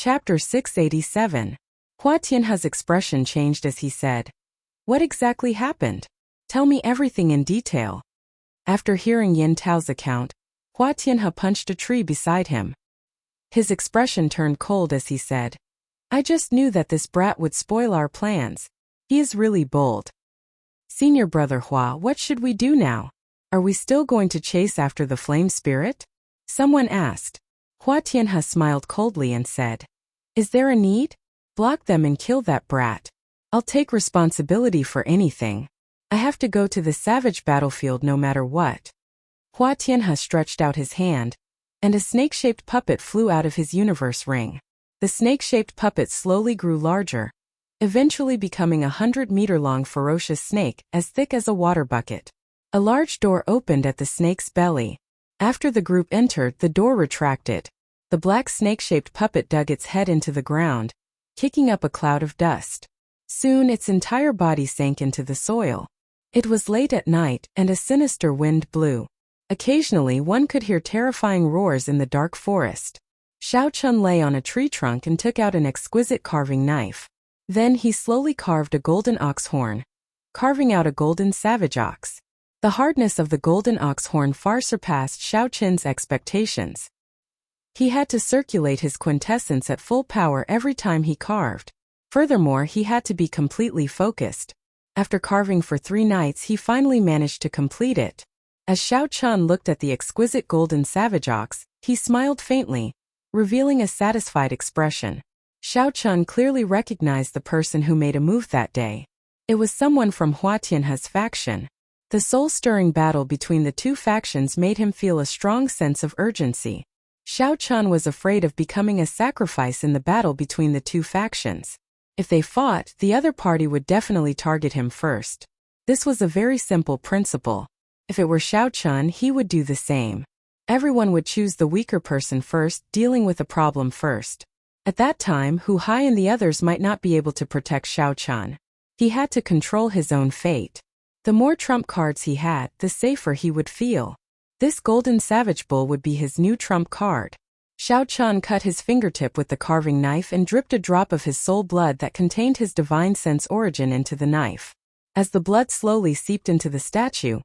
Chapter 687. Hua Tianhe's expression changed as he said, "What exactly happened? Tell me everything in detail." After hearing Yin Tao's account, Hua Tianhe punched a tree beside him. His expression turned cold as he said, "I just knew that this brat would spoil our plans. He is really bold." "Senior brother Hua, what should we do now? Are we still going to chase after the flame spirit?" someone asked. Hua Tianhe smiled coldly and said, "Is there a need? Block them and kill that brat. I'll take responsibility for anything. I have to go to the savage battlefield no matter what." Hua Tianhe stretched out his hand, and a snake-shaped puppet flew out of his universe ring. The snake-shaped puppet slowly grew larger, eventually becoming 100-meter-long ferocious snake as thick as a water bucket. A large door opened at the snake's belly. After the group entered, the door retracted. The black snake-shaped puppet dug its head into the ground, kicking up a cloud of dust. Soon its entire body sank into the soil. It was late at night, and a sinister wind blew. Occasionally one could hear terrifying roars in the dark forest. Xiao Chun lay on a tree trunk and took out an exquisite carving knife. Then he slowly carved a golden ox horn, carving out a golden savage ox. The hardness of the golden ox horn far surpassed Xiao Chun's expectations. He had to circulate his quintessence at full power every time he carved. Furthermore, he had to be completely focused. After carving for 3 nights, he finally managed to complete it. As Xiao Chun looked at the exquisite golden savage ox, he smiled faintly, revealing a satisfied expression. Xiao Chun clearly recognized the person who made a move that day. It was someone from Hua Tianhe's faction. The soul-stirring battle between the two factions made him feel a strong sense of urgency. Xiao Chun was afraid of becoming a sacrifice in the battle between the two factions. If they fought, the other party would definitely target him first. This was a very simple principle. If it were Xiao Chun, he would do the same. Everyone would choose the weaker person first, dealing with the problem first. At that time, Hu Hai and the others might not be able to protect Xiao Chun. He had to control his own fate. The more trump cards he had, the safer he would feel. This golden savage bull would be his new trump card. Xiao Chun cut his fingertip with the carving knife and dripped a drop of his soul blood that contained his divine sense origin into the knife. As the blood slowly seeped into the statue,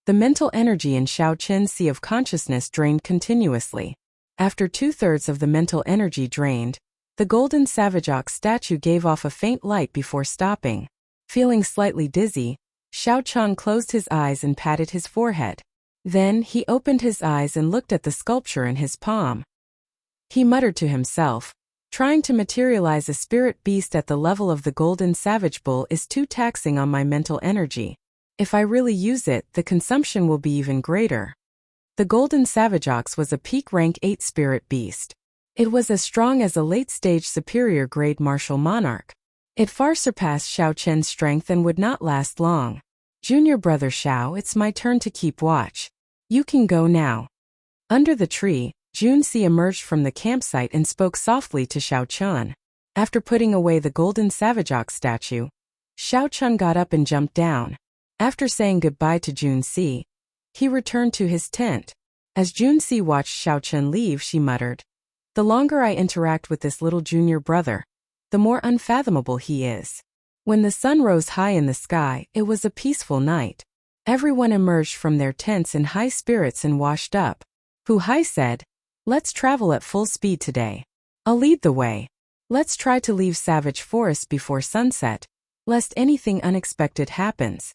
the mental energy in Xiao Chun's sea of consciousness drained continuously. After 2/3 of the mental energy drained, the golden savage ox statue gave off a faint light before stopping. Feeling slightly dizzy, Xiao Chun closed his eyes and patted his forehead. Then he opened his eyes and looked at the sculpture in his palm. He muttered to himself, "Trying to materialize a spirit beast at the level of the golden savage bull is too taxing on my mental energy. If I really use it, the consumption will be even greater." The golden savage ox was a peak rank 8 spirit beast. It was as strong as a late-stage superior grade martial monarch. It far surpassed Xiao Chun's strength and would not last long. "Junior brother Xiao, it's my turn to keep watch. You can go now." Under the tree, Junsi emerged from the campsite and spoke softly to Xiao Chun. After putting away the golden savage ox statue, Xiao Chun got up and jumped down. After saying goodbye to Junsi, he returned to his tent. As Junsi watched Xiao Chun leave, she muttered, "The longer I interact with this little junior brother, the more unfathomable he is." When the sun rose high in the sky, it was a peaceful night. Everyone emerged from their tents in high spirits and washed up. Hu Hai said, "Let's travel at full speed today. I'll lead the way. Let's try to leave Savage Forest before sunset, lest anything unexpected happens."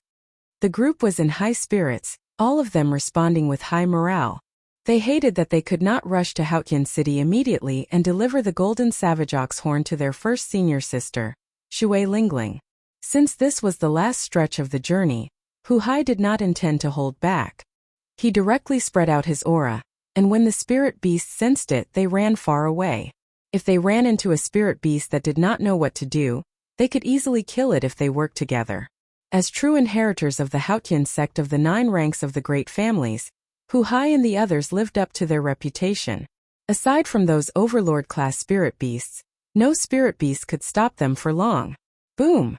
The group was in high spirits, all of them responding with high morale. They hated that they could not rush to Haotian City immediately and deliver the golden savage ox horn to their first senior sister, Shui Lingling. Since this was the last stretch of the journey, Hu Hai did not intend to hold back. He directly spread out his aura, and when the spirit beasts sensed it, they ran far away. If they ran into a spirit beast that did not know what to do, they could easily kill it if they worked together. As true inheritors of the Haotian sect of the 9 ranks of the great families, Hu Hai and the others lived up to their reputation. Aside from those overlord-class spirit beasts, no spirit beast could stop them for long. Boom!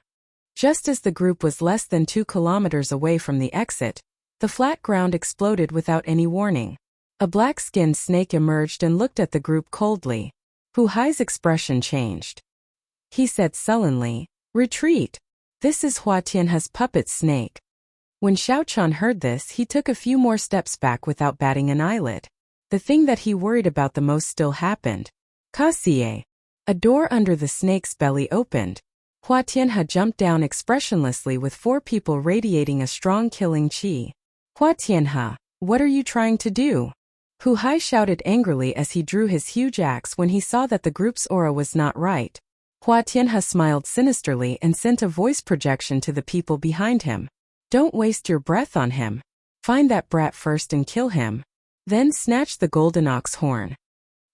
Just as the group was less than 2 kilometers away from the exit, the flat ground exploded without any warning. A black-skinned snake emerged and looked at the group coldly. Hu Hai's expression changed. He said sullenly, "Retreat. This is Hua Tianhe's puppet snake." When Xiaochan heard this, he took a few more steps back without batting an eyelid. The thing that he worried about the most still happened. Kasie. A door under the snake's belly opened. Hua Tianhe jumped down expressionlessly with 4 people radiating a strong killing qi. "Hua Tianhe, what are you trying to do?" Hu Hai shouted angrily as he drew his huge axe when he saw that the group's aura was not right. Hua Tianhe smiled sinisterly and sent a voice projection to the people behind him. "Don't waste your breath on him. Find that brat first and kill him. Then snatch the golden ox horn."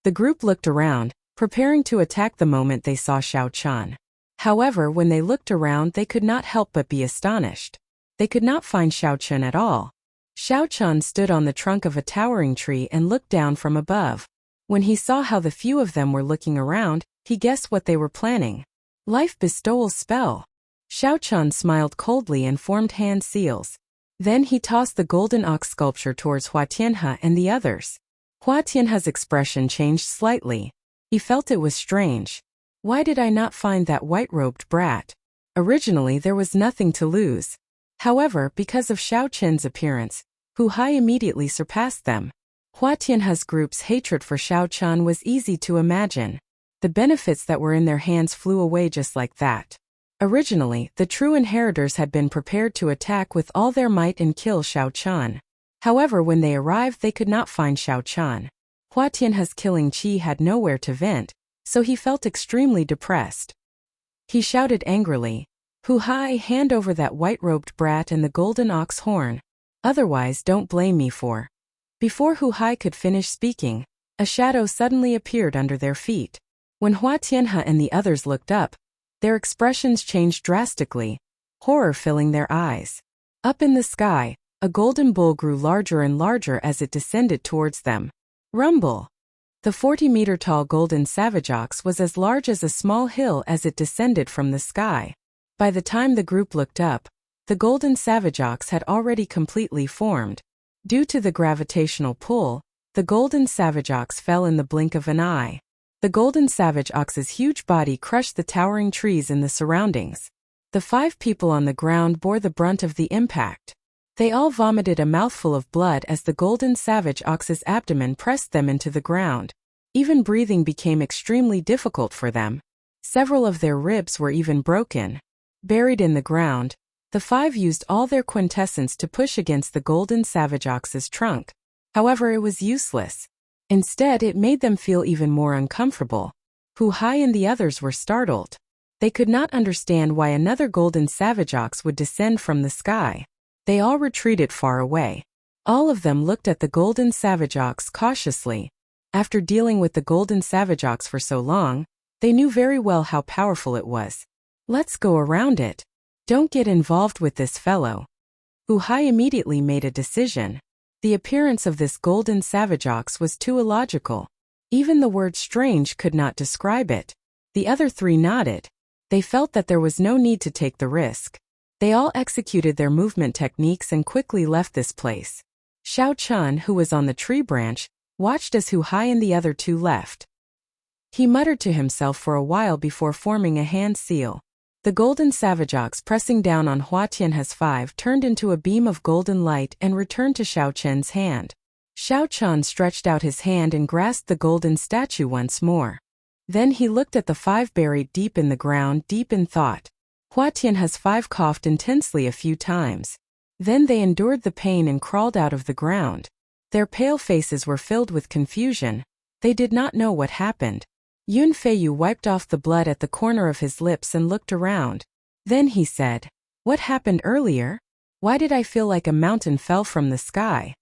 The group looked around, preparing to attack the moment they saw Xiaochan. However, when they looked around, they could not help but be astonished. They could not find Xiaochan at all. Xiaochan stood on the trunk of a towering tree and looked down from above. When he saw how the few of them were looking around, he guessed what they were planning. Life bestowal spell. Xiaochan smiled coldly and formed hand seals. Then he tossed the golden ox sculpture towards Hua Tianhe and the others. Hua Tianhe's expression changed slightly. He felt it was strange. Why did I not find that white-robed brat? Originally there was nothing to lose. However, because of Xiaochan's appearance, Hu Hai immediately surpassed them. Hua Tianhe's group's hatred for Xiaochan was easy to imagine. The benefits that were in their hands flew away just like that. Originally, the true inheritors had been prepared to attack with all their might and kill Xiaochan. However, when they arrived, they could not find Xiaochan. Hua Tianhe's killing qi had nowhere to vent, so he felt extremely depressed. He shouted angrily, "Hu Hai, hand over that white-robed brat and the golden ox horn. Otherwise, don't blame me for." Before Hu Hai could finish speaking, a shadow suddenly appeared under their feet. When Hua Tianhe and the others looked up, their expressions changed drastically, horror filling their eyes. Up in the sky, a golden bull grew larger and larger as it descended towards them. Rumble! The 40-meter-tall golden savage ox was as large as a small hill as it descended from the sky. By the time the group looked up, the golden savage ox had already completely formed. Due to the gravitational pull, the golden savage ox fell in the blink of an eye. The golden savage ox's huge body crushed the towering trees in the surroundings. The 5 people on the ground bore the brunt of the impact. They all vomited a mouthful of blood as the golden savage ox's abdomen pressed them into the ground. Even breathing became extremely difficult for them. Several of their ribs were even broken. Buried in the ground, the 5 used all their quintessence to push against the golden savage ox's trunk. However, it was useless. Instead, it made them feel even more uncomfortable. Hu Hai and the others were startled. They could not understand why another golden savage ox would descend from the sky. They all retreated far away. All of them looked at the golden savage ox cautiously. After dealing with the golden savage ox for so long, they knew very well how powerful it was. "Let's go around it. Don't get involved with this fellow." Hu Hai immediately made a decision. The appearance of this golden savage ox was too illogical. Even the word strange could not describe it. The other 3 nodded. They felt that there was no need to take the risk. They all executed their movement techniques and quickly left this place. Xiaochan, who was on the tree branch, watched as Hu Hai and the other 2 left. He muttered to himself for a while before forming a hand seal. The golden savage ox pressing down on Hua Tianhe's 5 turned into a beam of golden light and returned to Xiaochan's hand. Xiaochan stretched out his hand and grasped the golden statue once more. Then he looked at the 5 buried deep in the ground, deep in thought. Hua Tianhe's 5 coughed intensely a few times. Then they endured the pain and crawled out of the ground. Their pale faces were filled with confusion. They did not know what happened. Yun Feiyu wiped off the blood at the corner of his lips and looked around. Then he said, "What happened earlier? Why did I feel like a mountain fell from the sky?"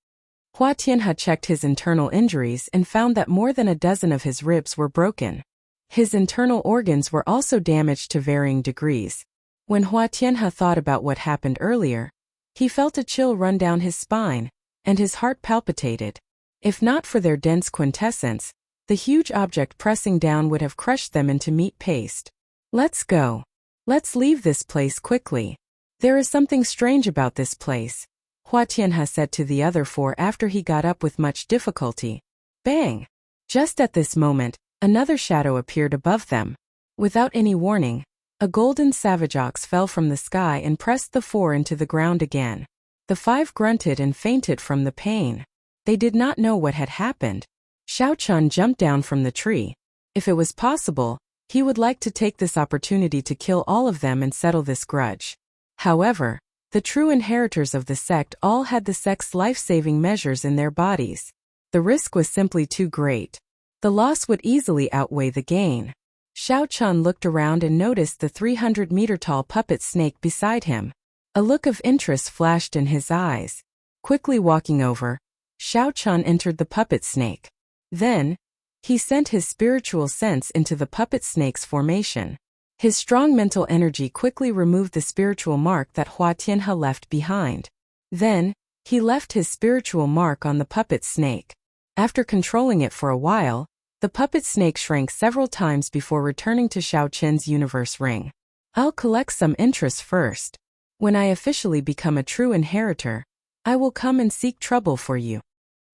Hua Tianhe checked his internal injuries and found that more than a dozen of his ribs were broken. His internal organs were also damaged to varying degrees. When Hua Tianhe thought about what happened earlier, he felt a chill run down his spine, and his heart palpitated. If not for their dense quintessence, the huge object pressing down would have crushed them into meat paste. "Let's go. Let's leave this place quickly. There is something strange about this place," Hua Tianhe said to the other 4 after he got up with much difficulty. Bang! Just at this moment, Another shadow appeared above them. Without any warning, a golden savage ox fell from the sky and pressed the four into the ground again. The five grunted and fainted from the pain. They did not know what had happened. Xiao Chun jumped down from the tree. If it was possible, he would like to take this opportunity to kill all of them and settle this grudge. However, the true inheritors of the sect all had the sect's life-saving measures in their bodies. The risk was simply too great. The loss would easily outweigh the gain. Xiao Chun looked around and noticed the 300-meter-tall puppet snake beside him. A look of interest flashed in his eyes. Quickly walking over, Xiao Chun entered the puppet snake. Then, he sent his spiritual sense into the puppet snake's formation. His strong mental energy quickly removed the spiritual mark that Hua Tianhe left behind. Then, he left his spiritual mark on the puppet snake. After controlling it for a while, the puppet snake shrank several times before returning to Xiao Qin's universe ring. I'll collect some interest first. When I officially become a true inheritor, I will come and seek trouble for you.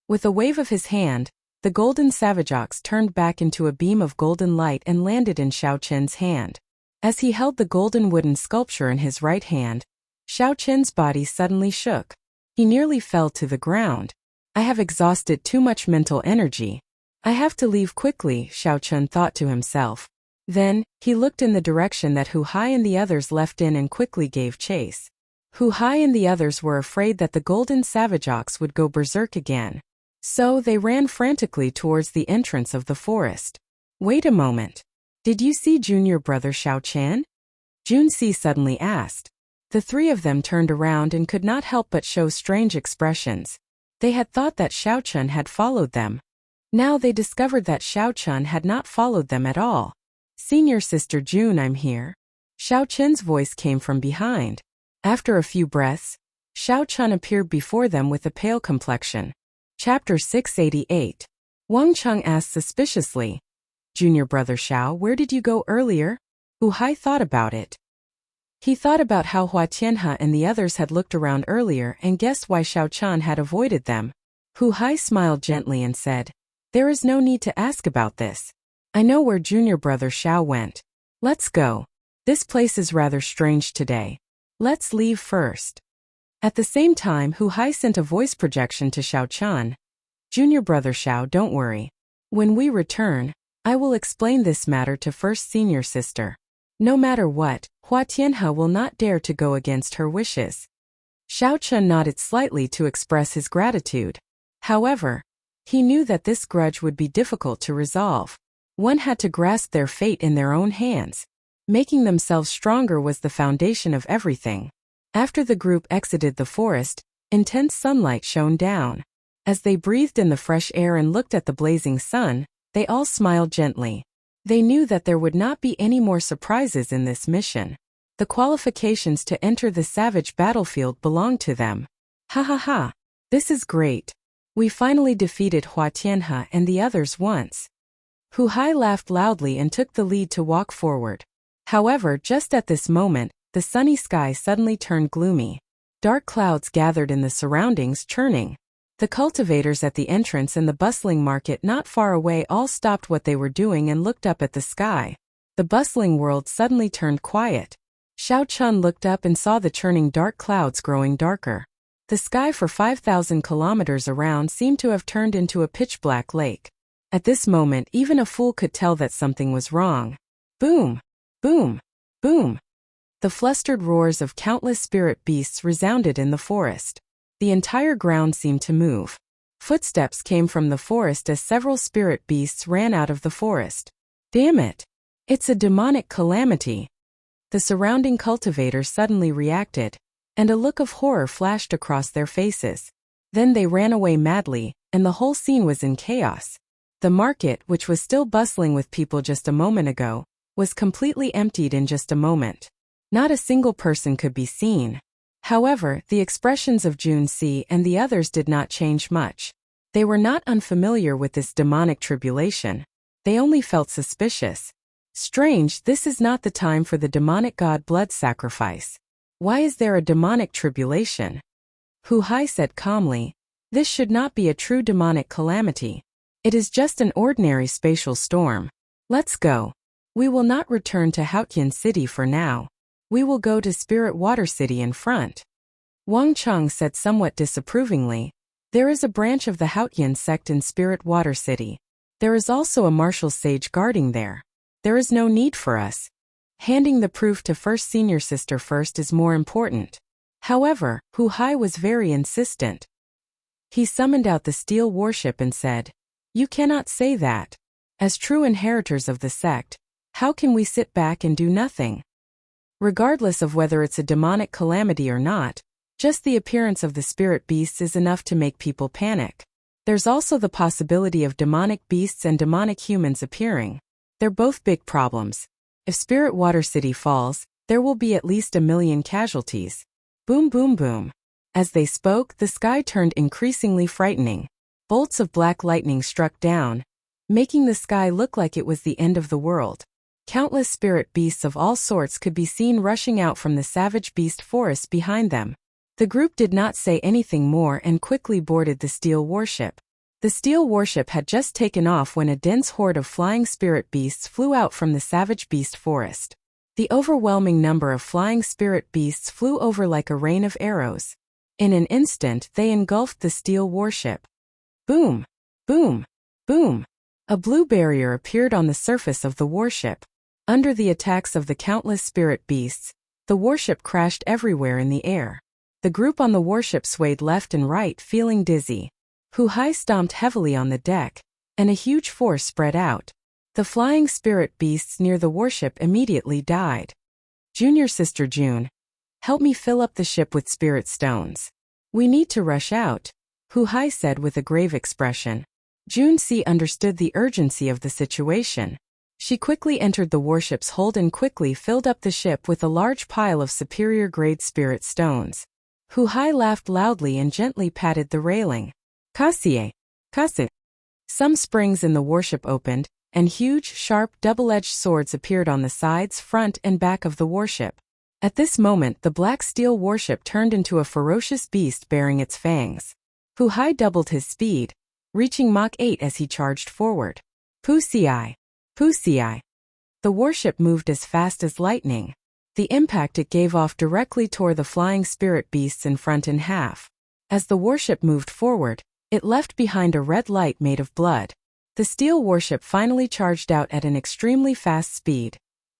With a wave of his hand, the golden savage ox turned back into a beam of golden light and landed in Xiao Qin's hand. As he held the golden wooden sculpture in his right hand, Xiao Qin's body suddenly shook. He nearly fell to the ground. I have exhausted too much mental energy. I have to leave quickly, Xiao Qin thought to himself. Then, he looked in the direction that Hu Hai and the others left in and quickly gave chase. Hu Hai and the others were afraid that the golden savage ox would go berserk again. So they ran frantically towards the entrance of the forest. Wait a moment. Did you see junior brother Xiao Qian? Junsi suddenly asked. The three of them turned around and could not help but show strange expressions. They had thought that Xiao Chun had followed them. Now they discovered that Xiao Chun had not followed them at all. Senior sister June, I'm here. Xiao Qin's voice came from behind. After a few breaths, Xiao Chun appeared before them with a pale complexion. Chapter 688. Wang Cheng asked suspiciously, Junior brother Xiao, where did you go earlier? Hu Hai thought about it. He thought about how Hua Tianhe and the others had looked around earlier and guessed why Xiao Chun had avoided them. Hu Hai smiled gently and said, There is no need to ask about this. I know where junior brother Xiao went. Let's go. This place is rather strange today. Let's leave first. At the same time, Hu Hai sent a voice projection to Xiao Chun. Junior brother Xiao, don't worry. When we return, I will explain this matter to first senior sister. No matter what, Hua Tianhe will not dare to go against her wishes. Xiao Chun nodded slightly to express his gratitude. However, he knew that this grudge would be difficult to resolve. One had to grasp their fate in their own hands. Making themselves stronger was the foundation of everything. After the group exited the forest, intense sunlight shone down. As they breathed in the fresh air and looked at the blazing sun, they all smiled gently. They knew that there would not be any more surprises in this mission. The qualifications to enter the savage battlefield belonged to them. Ha ha ha! This is great. We finally defeated Hua Tianhe and the others once. Hu Hai laughed loudly and took the lead to walk forward. However, just at this moment, the sunny sky suddenly turned gloomy. Dark clouds gathered in the surroundings, churning. The cultivators at the entrance and the bustling market not far away all stopped what they were doing and looked up at the sky. The bustling world suddenly turned quiet. Xiao Chun looked up and saw the churning dark clouds growing darker. The sky for 5,000 kilometers around seemed to have turned into a pitch-black lake. At this moment, even a fool could tell that something was wrong. Boom! Boom! Boom! The flustered roars of countless spirit beasts resounded in the forest. The entire ground seemed to move. Footsteps came from the forest as several spirit beasts ran out of the forest. Damn it! It's a demonic calamity! The surrounding cultivators suddenly reacted, and a look of horror flashed across their faces. Then they ran away madly, and the whole scene was in chaos. The market, which was still bustling with people just a moment ago, was completely emptied in just a moment. Not a single person could be seen. However, the expressions of Junsi and the others did not change much. They were not unfamiliar with this demonic tribulation. They only felt suspicious. Strange, this is not the time for the demonic god blood sacrifice. Why is there a demonic tribulation? Hu Hai said calmly, This should not be a true demonic calamity. It is just an ordinary spatial storm. Let's go. We will not return to Haotian City for now. We will go to Spirit Water City in front. Wang Cheng said somewhat disapprovingly. There is a branch of the Haotian sect in Spirit Water City. There is also a martial sage guarding there. There is no need for us. Handing the proof to first senior sister first is more important. However, Hu Hai was very insistent. He summoned out the steel warship and said, "You cannot say that. As true inheritors of the sect, how can we sit back and do nothing? Regardless of whether it's a demonic calamity or not, just the appearance of the spirit beasts is enough to make people panic. There's also the possibility of demonic beasts and demonic humans appearing. They're both big problems. If Spirit Water City falls, there will be at least 1 million casualties." Boom boom boom. As they spoke, the sky turned increasingly frightening. Bolts of black lightning struck down, making the sky look like it was the end of the world. Countless spirit beasts of all sorts could be seen rushing out from the savage beast forest behind them. The group did not say anything more and quickly boarded the steel warship. The steel warship had just taken off when a dense horde of flying spirit beasts flew out from the savage beast forest. The overwhelming number of flying spirit beasts flew over like a rain of arrows. In an instant, they engulfed the steel warship. Boom! Boom! Boom! A blue barrier appeared on the surface of the warship. Under the attacks of the countless spirit beasts, the warship crashed everywhere in the air. The group on the warship swayed left and right, feeling dizzy. Hu Hai stomped heavily on the deck, and a huge force spread out. The flying spirit beasts near the warship immediately died. Junior sister June, help me fill up the ship with spirit stones. We need to rush out, Hu Hai said with a grave expression. June C understood the urgency of the situation. She quickly entered the warship's hold and quickly filled up the ship with a large pile of superior-grade spirit stones. Hu Hai laughed loudly and gently patted the railing. Kasie, Kasie. Some springs in the warship opened, and huge, sharp, double-edged swords appeared on the sides, front, and back of the warship. At this moment, the black steel warship turned into a ferocious beast bearing its fangs. Hu Hai doubled his speed, reaching Mach 8 as he charged forward. Wuxia, Wuxia. The warship moved as fast as lightning. The impact it gave off directly tore the flying spirit beasts in front in half. As the warship moved forward, it left behind a red light made of blood. The steel warship finally charged out at an extremely fast speed,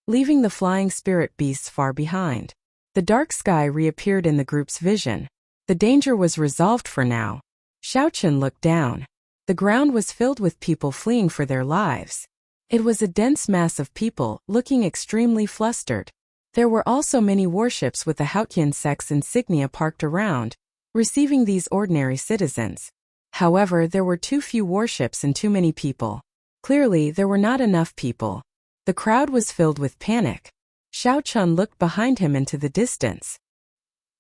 leaving the flying spirit beasts far behind. The dark sky reappeared in the group's vision. The danger was resolved for now. Xiaochen looked down. The ground was filled with people fleeing for their lives. It was a dense mass of people, looking extremely flustered. There were also many warships with the Haotian sect's insignia parked around, receiving these ordinary citizens. However, there were too few warships and too many people. Clearly, there were not enough people. The crowd was filled with panic. Xiao Chun looked behind him into the distance.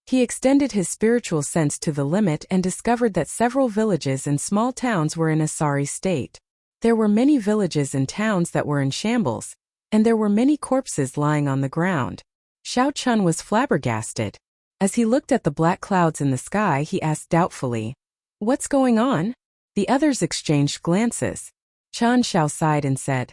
He extended his spiritual sense to the limit and discovered that several villages and small towns were in a sorry state. There were many villages and towns that were in shambles, and there were many corpses lying on the ground. Xiao Chun was flabbergasted. As he looked at the black clouds in the sky, he asked doubtfully, "What's going on?" The others exchanged glances. Chan Xiao sighed and said,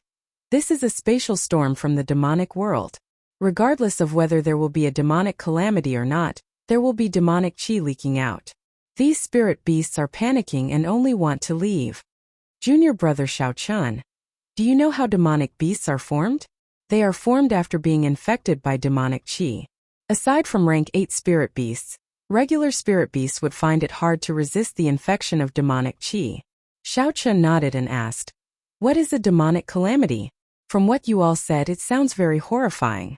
"This is a spatial storm from the demonic world. Regardless of whether there will be a demonic calamity or not, there will be demonic qi leaking out. These spirit beasts are panicking and only want to leave." Junior brother Xiao Chun, do you know how demonic beasts are formed? They are formed after being infected by demonic qi. Aside from rank 8 spirit beasts, regular spirit beasts would find it hard to resist the infection of demonic qi. Xiao Chun nodded and asked, "What is a demonic calamity? From what you all said, it sounds very horrifying."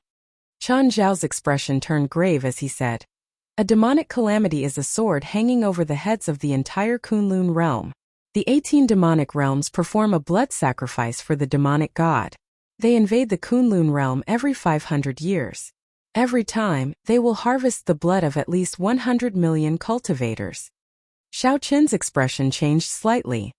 Chan Zhao's expression turned grave as he said, "A demonic calamity is a sword hanging over the heads of the entire Kunlun realm. The 18 demonic realms perform a blood sacrifice for the demonic god. They invade the Kunlun realm every 500 years. Every time, they will harvest the blood of at least 100 million cultivators." Xiao Chen's expression changed slightly.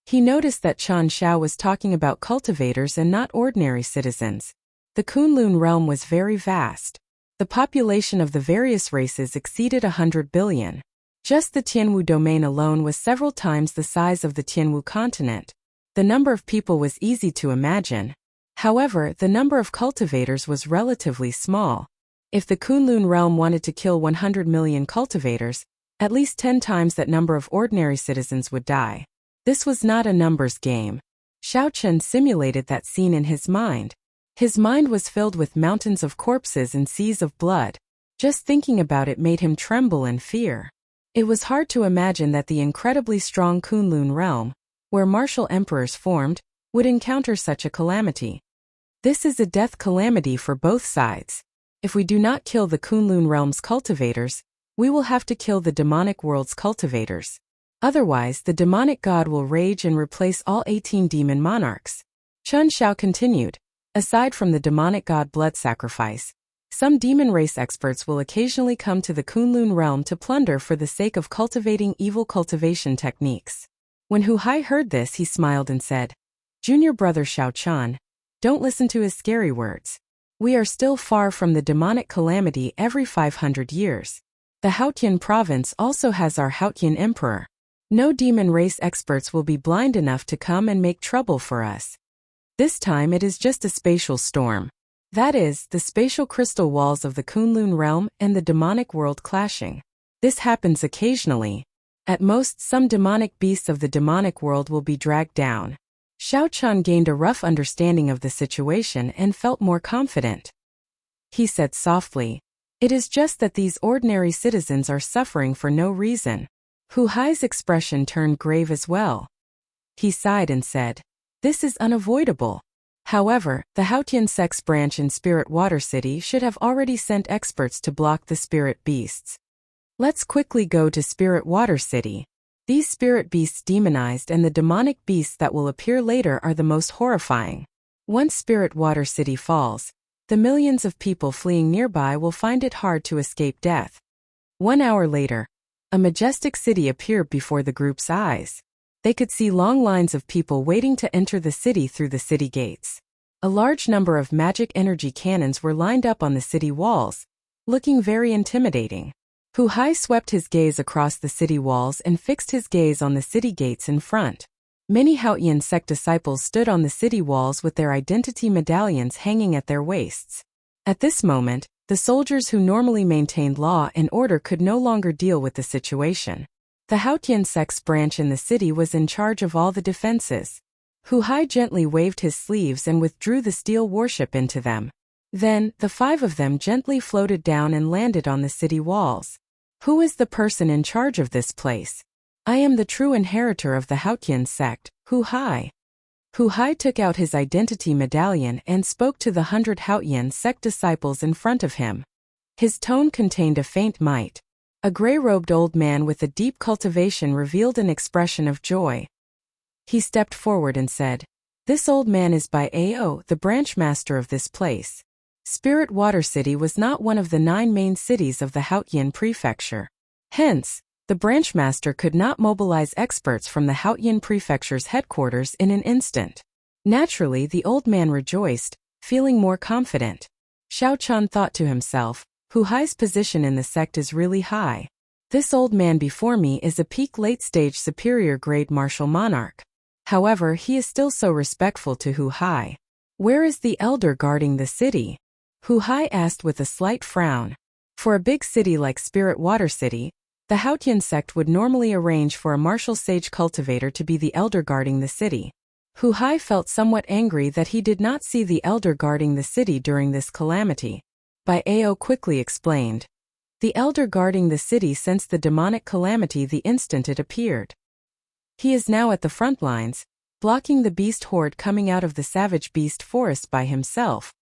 He noticed that Chan Xiao was talking about cultivators and not ordinary citizens. The Kunlun realm was very vast. The population of the various races exceeded 100 billion. Just the Tianwu domain alone was several times the size of the Tianwu continent. The number of people was easy to imagine. However, the number of cultivators was relatively small. If the Kunlun realm wanted to kill 100 million cultivators, at least 10 times that number of ordinary citizens would die. This was not a numbers game. Xiao Chen simulated that scene in his mind. His mind was filled with mountains of corpses and seas of blood. Just thinking about it made him tremble in fear. It was hard to imagine that the incredibly strong Kunlun realm, where martial emperors formed, would encounter such a calamity. This is a death calamity for both sides. If we do not kill the Kunlun realm's cultivators, we will have to kill the demonic world's cultivators. Otherwise, the demonic god will rage and replace all 18 demon monarchs. Chun Xiao continued. Aside from the demonic god blood sacrifice, some demon race experts will occasionally come to the Kunlun realm to plunder for the sake of cultivating evil cultivation techniques. When Hu Hai heard this, he smiled and said, Junior brother Xiao Chan, don't listen to his scary words. We are still far from the demonic calamity every 500 years. The Haotian province also has our Haotian emperor. No demon race experts will be blind enough to come and make trouble for us. This time it is just a spatial storm. That is, the spatial crystal walls of the Kunlun realm and the demonic world clashing. This happens occasionally. At most, some demonic beasts of the demonic world will be dragged down. Xiao Chan gained a rough understanding of the situation and felt more confident. He said softly, It is just that these ordinary citizens are suffering for no reason. Hu Hai's expression turned grave as well. He sighed and said, This is unavoidable. However, the Haotian Sex branch in Spirit Water City should have already sent experts to block the spirit beasts. Let's quickly go to Spirit Water City. These spirit beasts demonized and the demonic beasts that will appear later are the most horrifying. Once Spirit Water City falls, the millions of people fleeing nearby will find it hard to escape death. 1 hour later, a majestic city appeared before the group's eyes. They could see long lines of people waiting to enter the city through the city gates. A large number of magic energy cannons were lined up on the city walls, looking very intimidating. Hu Hai swept his gaze across the city walls and fixed his gaze on the city gates in front. Many Haotian sect disciples stood on the city walls with their identity medallions hanging at their waists. At this moment, the soldiers who normally maintained law and order could no longer deal with the situation. The Haotian sect's branch in the city was in charge of all the defenses. Hu Hai gently waved his sleeves and withdrew the steel warship into them. Then, the 5 of them gently floated down and landed on the city walls. Who is the person in charge of this place? I am the true inheritor of the Haotian sect, Hu Hai. Hu Hai took out his identity medallion and spoke to the 100 Haotian sect disciples in front of him. His tone contained a faint might. A gray-robed old man with a deep cultivation revealed an expression of joy. He stepped forward and said, This old man is Bai Ao, the branch master of this place. Spirit Water City was not one of the 9 main cities of the Haotian prefecture. Hence, the branch master could not mobilize experts from the Haotian prefecture's headquarters in an instant. Naturally, the old man rejoiced, feeling more confident. Xiao Chan thought to himself, Hu Hai's position in the sect is really high. This old man before me is a peak late-stage superior-grade martial monarch. However, he is still so respectful to Hu Hai. Where is the elder guarding the city? Hu Hai asked with a slight frown. For a big city like Spirit Water City, the Haotian sect would normally arrange for a martial sage cultivator to be the elder guarding the city. Hu Hai felt somewhat angry that he did not see the elder guarding the city during this calamity. Bai Ao quickly explained. The elder guarding the city sensed the demonic calamity the instant it appeared. He is now at the front lines, blocking the beast horde coming out of the savage beast forest by himself.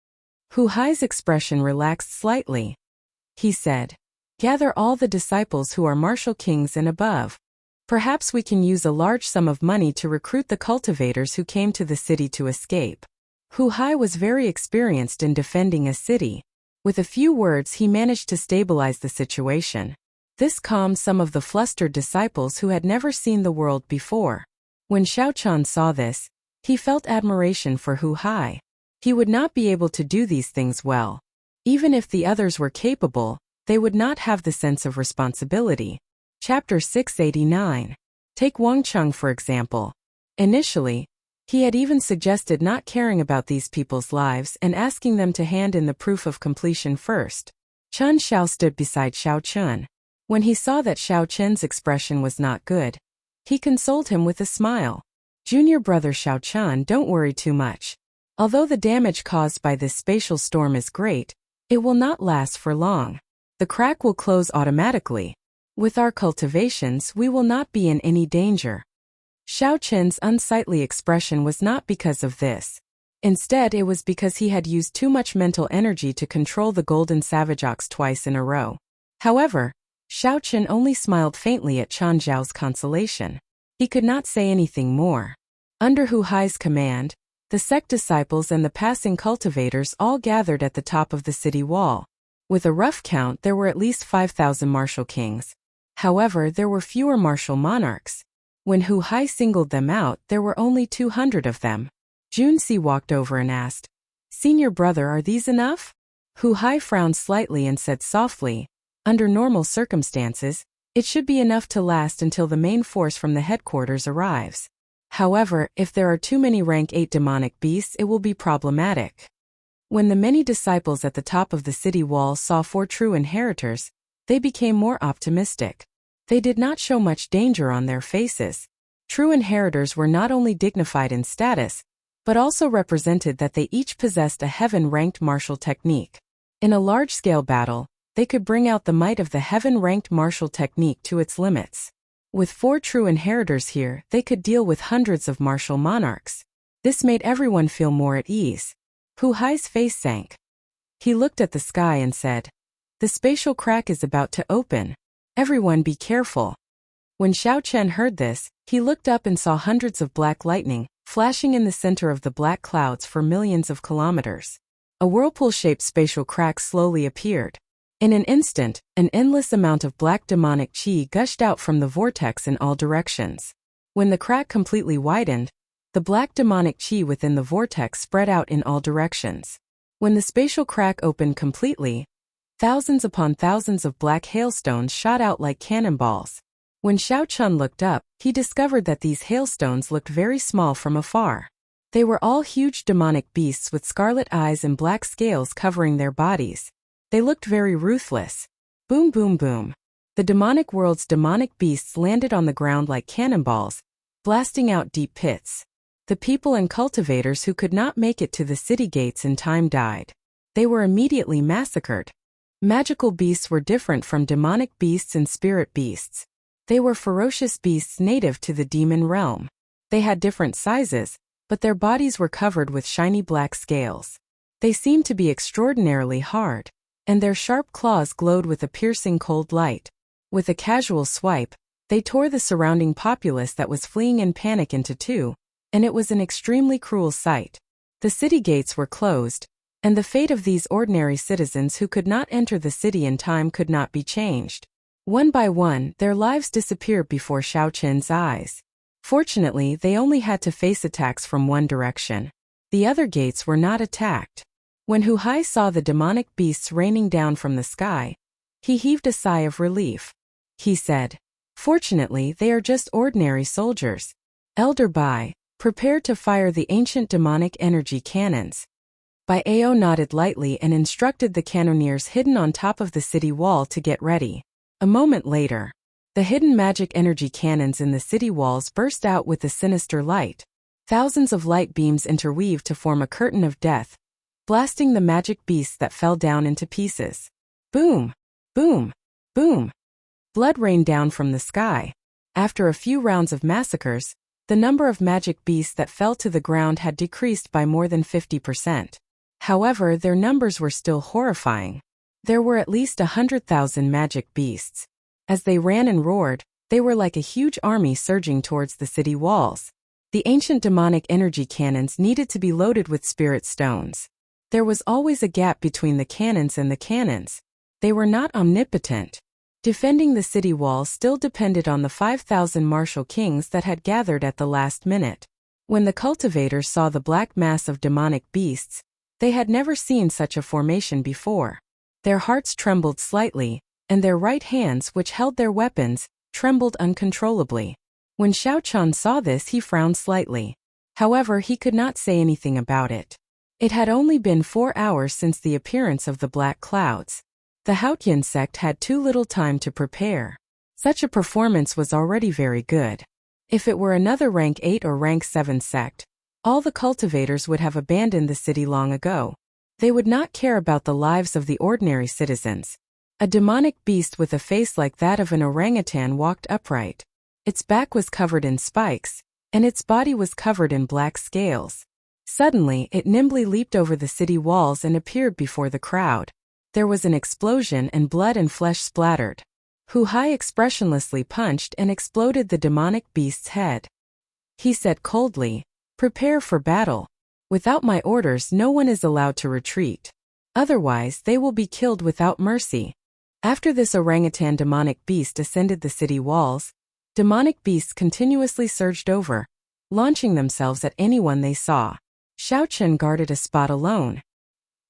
Hu Hai's expression relaxed slightly. He said, Gather all the disciples who are martial kings and above. Perhaps we can use a large sum of money to recruit the cultivators who came to the city to escape. Hu Hai was very experienced in defending a city. With a few words he managed to stabilize the situation. This calmed some of the flustered disciples who had never seen the world before. When Xiao Chan saw this, he felt admiration for Hu Hai. He would not be able to do these things well. Even if the others were capable, they would not have the sense of responsibility. Chapter 689. Take Wang Cheng for example. Initially, He had even suggested not caring about these people's lives and asking them to hand in the proof of completion first. Chen Xiao stood beside Xiao Chun. When he saw that Xiao Chen's expression was not good, he consoled him with a smile. Junior brother Xiao Chun, don't worry too much. Although the damage caused by this spatial storm is great, it will not last for long. The crack will close automatically. With our cultivations, we will not be in any danger. Xiao Chen's unsightly expression was not because of this. Instead, it was because he had used too much mental energy to control the golden savage ox twice in a row. However, Xiao Chen only smiled faintly at Chen Zhao's consolation. He could not say anything more. Under Hu Hai's command, the sect disciples and the passing cultivators all gathered at the top of the city wall. With a rough count, there were at least 5,000 martial kings. However, there were fewer martial monarchs. When Hu Hai singled them out, there were only 200 of them. Junsi walked over and asked, "Senior brother, are these enough?" Hu Hai frowned slightly and said softly, "Under normal circumstances, it should be enough to last until the main force from the headquarters arrives. However, if there are too many rank 8 demonic beasts, it will be problematic." When the many disciples at the top of the city wall saw 4 true inheritors, they became more optimistic. They did not show much danger on their faces. True inheritors were not only dignified in status, but also represented that they each possessed a heaven-ranked martial technique. In a large-scale battle, they could bring out the might of the heaven-ranked martial technique to its limits. With 4 true inheritors here, they could deal with hundreds of martial monarchs. This made everyone feel more at ease. Hu Hai's face sank. He looked at the sky and said, "The spatial crack is about to open. Everyone be careful." When Xiao Chen heard this, he looked up and saw hundreds of black lightning flashing in the center of the black clouds for millions of kilometers. A whirlpool-shaped spatial crack slowly appeared. In an instant, an endless amount of black demonic qi gushed out from the vortex in all directions. When the crack completely widened, the black demonic qi within the vortex spread out in all directions. When the spatial crack opened completely, thousands upon thousands of black hailstones shot out like cannonballs. When Xiao Chun looked up, he discovered that these hailstones looked very small from afar. They were all huge demonic beasts with scarlet eyes and black scales covering their bodies. They looked very ruthless. Boom, boom, boom. The demonic world's demonic beasts landed on the ground like cannonballs, blasting out deep pits. The people and cultivators who could not make it to the city gates in time died. They were immediately massacred. Magical beasts were different from demonic beasts and spirit beasts. They were ferocious beasts native to the demon realm. They had different sizes, but their bodies were covered with shiny black scales. They seemed to be extraordinarily hard, and their sharp claws glowed with a piercing cold light. With a casual swipe, they tore the surrounding populace that was fleeing in panic into 2, and it was an extremely cruel sight. The city gates were closed, and the fate of these ordinary citizens who could not enter the city in time could not be changed. One by one, their lives disappeared before Xiao Chen's eyes. Fortunately, they only had to face attacks from one direction. The other gates were not attacked. When Hu Hai saw the demonic beasts raining down from the sky, he heaved a sigh of relief. He said, "Fortunately, they are just ordinary soldiers. Elder Bai, prepare to fire the ancient demonic energy cannons." Bai Ao nodded lightly and instructed the cannoneers hidden on top of the city wall to get ready. A moment later, the hidden magic energy cannons in the city walls burst out with a sinister light. Thousands of light beams interweaved to form a curtain of death, blasting the magic beasts that fell down into pieces. Boom! Boom! Boom! Blood rained down from the sky. After a few rounds of massacres, the number of magic beasts that fell to the ground had decreased by more than 50%. However, their numbers were still horrifying. There were at least 100,000 magic beasts. As they ran and roared, they were like a huge army surging towards the city walls. The ancient demonic energy cannons needed to be loaded with spirit stones. There was always a gap between the cannons and the cannons. They were not omnipotent. Defending the city wall still depended on the 5,000 martial kings that had gathered at the last minute. When the cultivators saw the black mass of demonic beasts, they had never seen such a formation before. Their hearts trembled slightly, and their right hands, which held their weapons, trembled uncontrollably. When Xiao Chun saw this, he frowned slightly. However, he could not say anything about it. It had only been 4 hours since the appearance of the black clouds. The Hautian sect had too little time to prepare. Such a performance was already very good. If it were another rank 8 or rank 7 sect, all the cultivators would have abandoned the city long ago. They would not care about the lives of the ordinary citizens. A demonic beast with a face like that of an orangutan walked upright. Its back was covered in spikes, and its body was covered in black scales. Suddenly, it nimbly leaped over the city walls and appeared before the crowd. There was an explosion and blood and flesh splattered. Hu Hai expressionlessly punched and exploded the demonic beast's head. He said coldly, "Prepare for battle. Without my orders, no one is allowed to retreat. Otherwise, they will be killed without mercy." After this orangutan demonic beast ascended the city walls, demonic beasts continuously surged over, launching themselves at anyone they saw. Xiao Chen guarded a spot alone.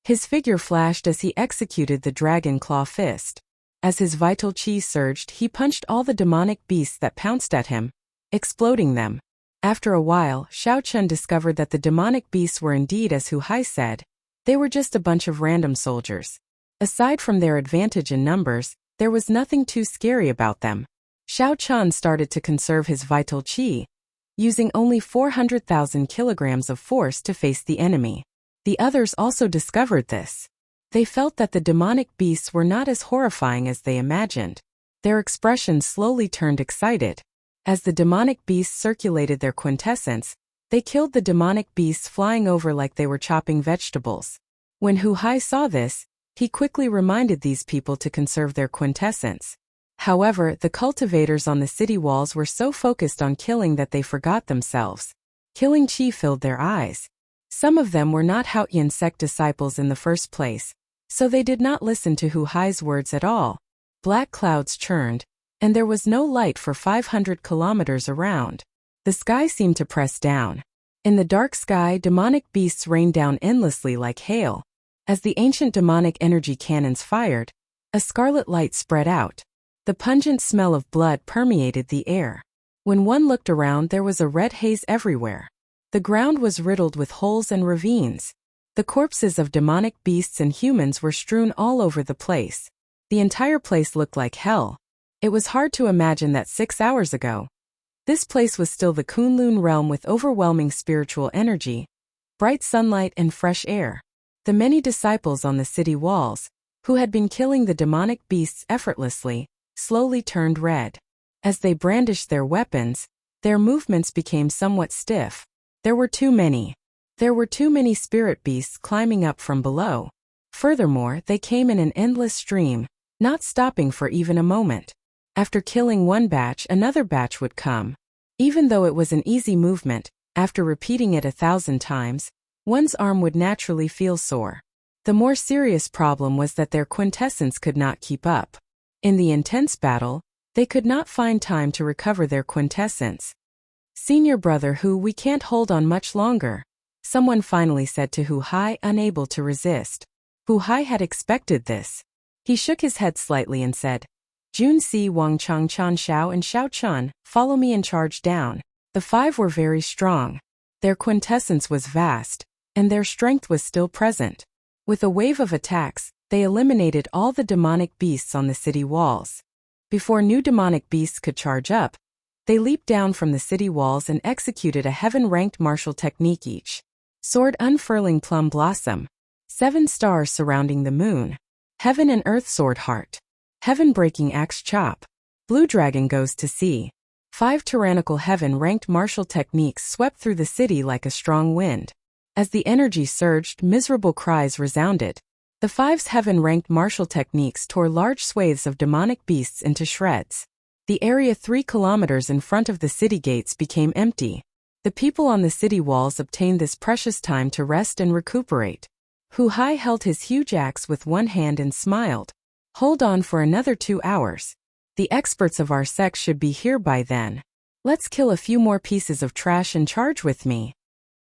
His figure flashed as he executed the dragon claw fist. As his vital chi surged, he punched all the demonic beasts that pounced at him, exploding them. After a while, Xiao Chen discovered that the demonic beasts were indeed as Hu Hai said. They were just a bunch of random soldiers. Aside from their advantage in numbers, there was nothing too scary about them. Xiao Chen started to conserve his vital chi, using only 400,000 kilograms of force to face the enemy. The others also discovered this. They felt that the demonic beasts were not as horrifying as they imagined. Their expressions slowly turned excited. As the demonic beasts circulated their quintessence, they killed the demonic beasts flying over like they were chopping vegetables. When Hu Hai saw this, he quickly reminded these people to conserve their quintessence. However, the cultivators on the city walls were so focused on killing that they forgot themselves. Killing chi filled their eyes. Some of them were not Hautian sect disciples in the first place, so they did not listen to Hu Hai's words at all. Black clouds churned, and there was no light for 500 kilometers around. The sky seemed to press down. In the dark sky, demonic beasts rained down endlessly like hail. As the ancient demonic energy cannons fired, a scarlet light spread out. The pungent smell of blood permeated the air. When one looked around, there was a red haze everywhere. The ground was riddled with holes and ravines. The corpses of demonic beasts and humans were strewn all over the place. The entire place looked like hell. It was hard to imagine that 6 hours ago, this place was still the Kunlun realm with overwhelming spiritual energy, bright sunlight and fresh air. The many disciples on the city walls, who had been killing the demonic beasts effortlessly, slowly turned red. As they brandished their weapons, their movements became somewhat stiff. There were too many. There were too many spirit beasts climbing up from below. Furthermore, they came in an endless stream, not stopping for even a moment. After killing one batch, another batch would come. Even though it was an easy movement, after repeating it 1,000 times, one's arm would naturally feel sore. The more serious problem was that their quintessence could not keep up. In the intense battle, they could not find time to recover their quintessence. "Senior brother Hu, we can't hold on much longer," someone finally said to Hu Hai, unable to resist. Hu Hai had expected this. He shook his head slightly and said, "Jun Si, Wang Chang, Chan Xiao and Xiao Chun, follow me and charge down." The 5 were very strong. Their quintessence was vast, and their strength was still present. With a wave of attacks, they eliminated all the demonic beasts on the city walls. Before new demonic beasts could charge up, they leaped down from the city walls and executed a heaven-ranked martial technique each. Sword unfurling plum blossom. 7 stars surrounding the moon. Heaven and earth sword heart. Heaven-breaking axe chop. Blue dragon goes to sea. 5 tyrannical heaven-ranked martial techniques swept through the city like a strong wind. As the energy surged, miserable cries resounded. The 5's heaven-ranked martial techniques tore large swathes of demonic beasts into shreds. The area 3 kilometers in front of the city gates became empty. The people on the city walls obtained this precious time to rest and recuperate. Hu Hai held his huge axe with one hand and smiled. "Hold on for another 2 hours. The experts of our sect should be here by then. Let's kill a few more pieces of trash and charge with me."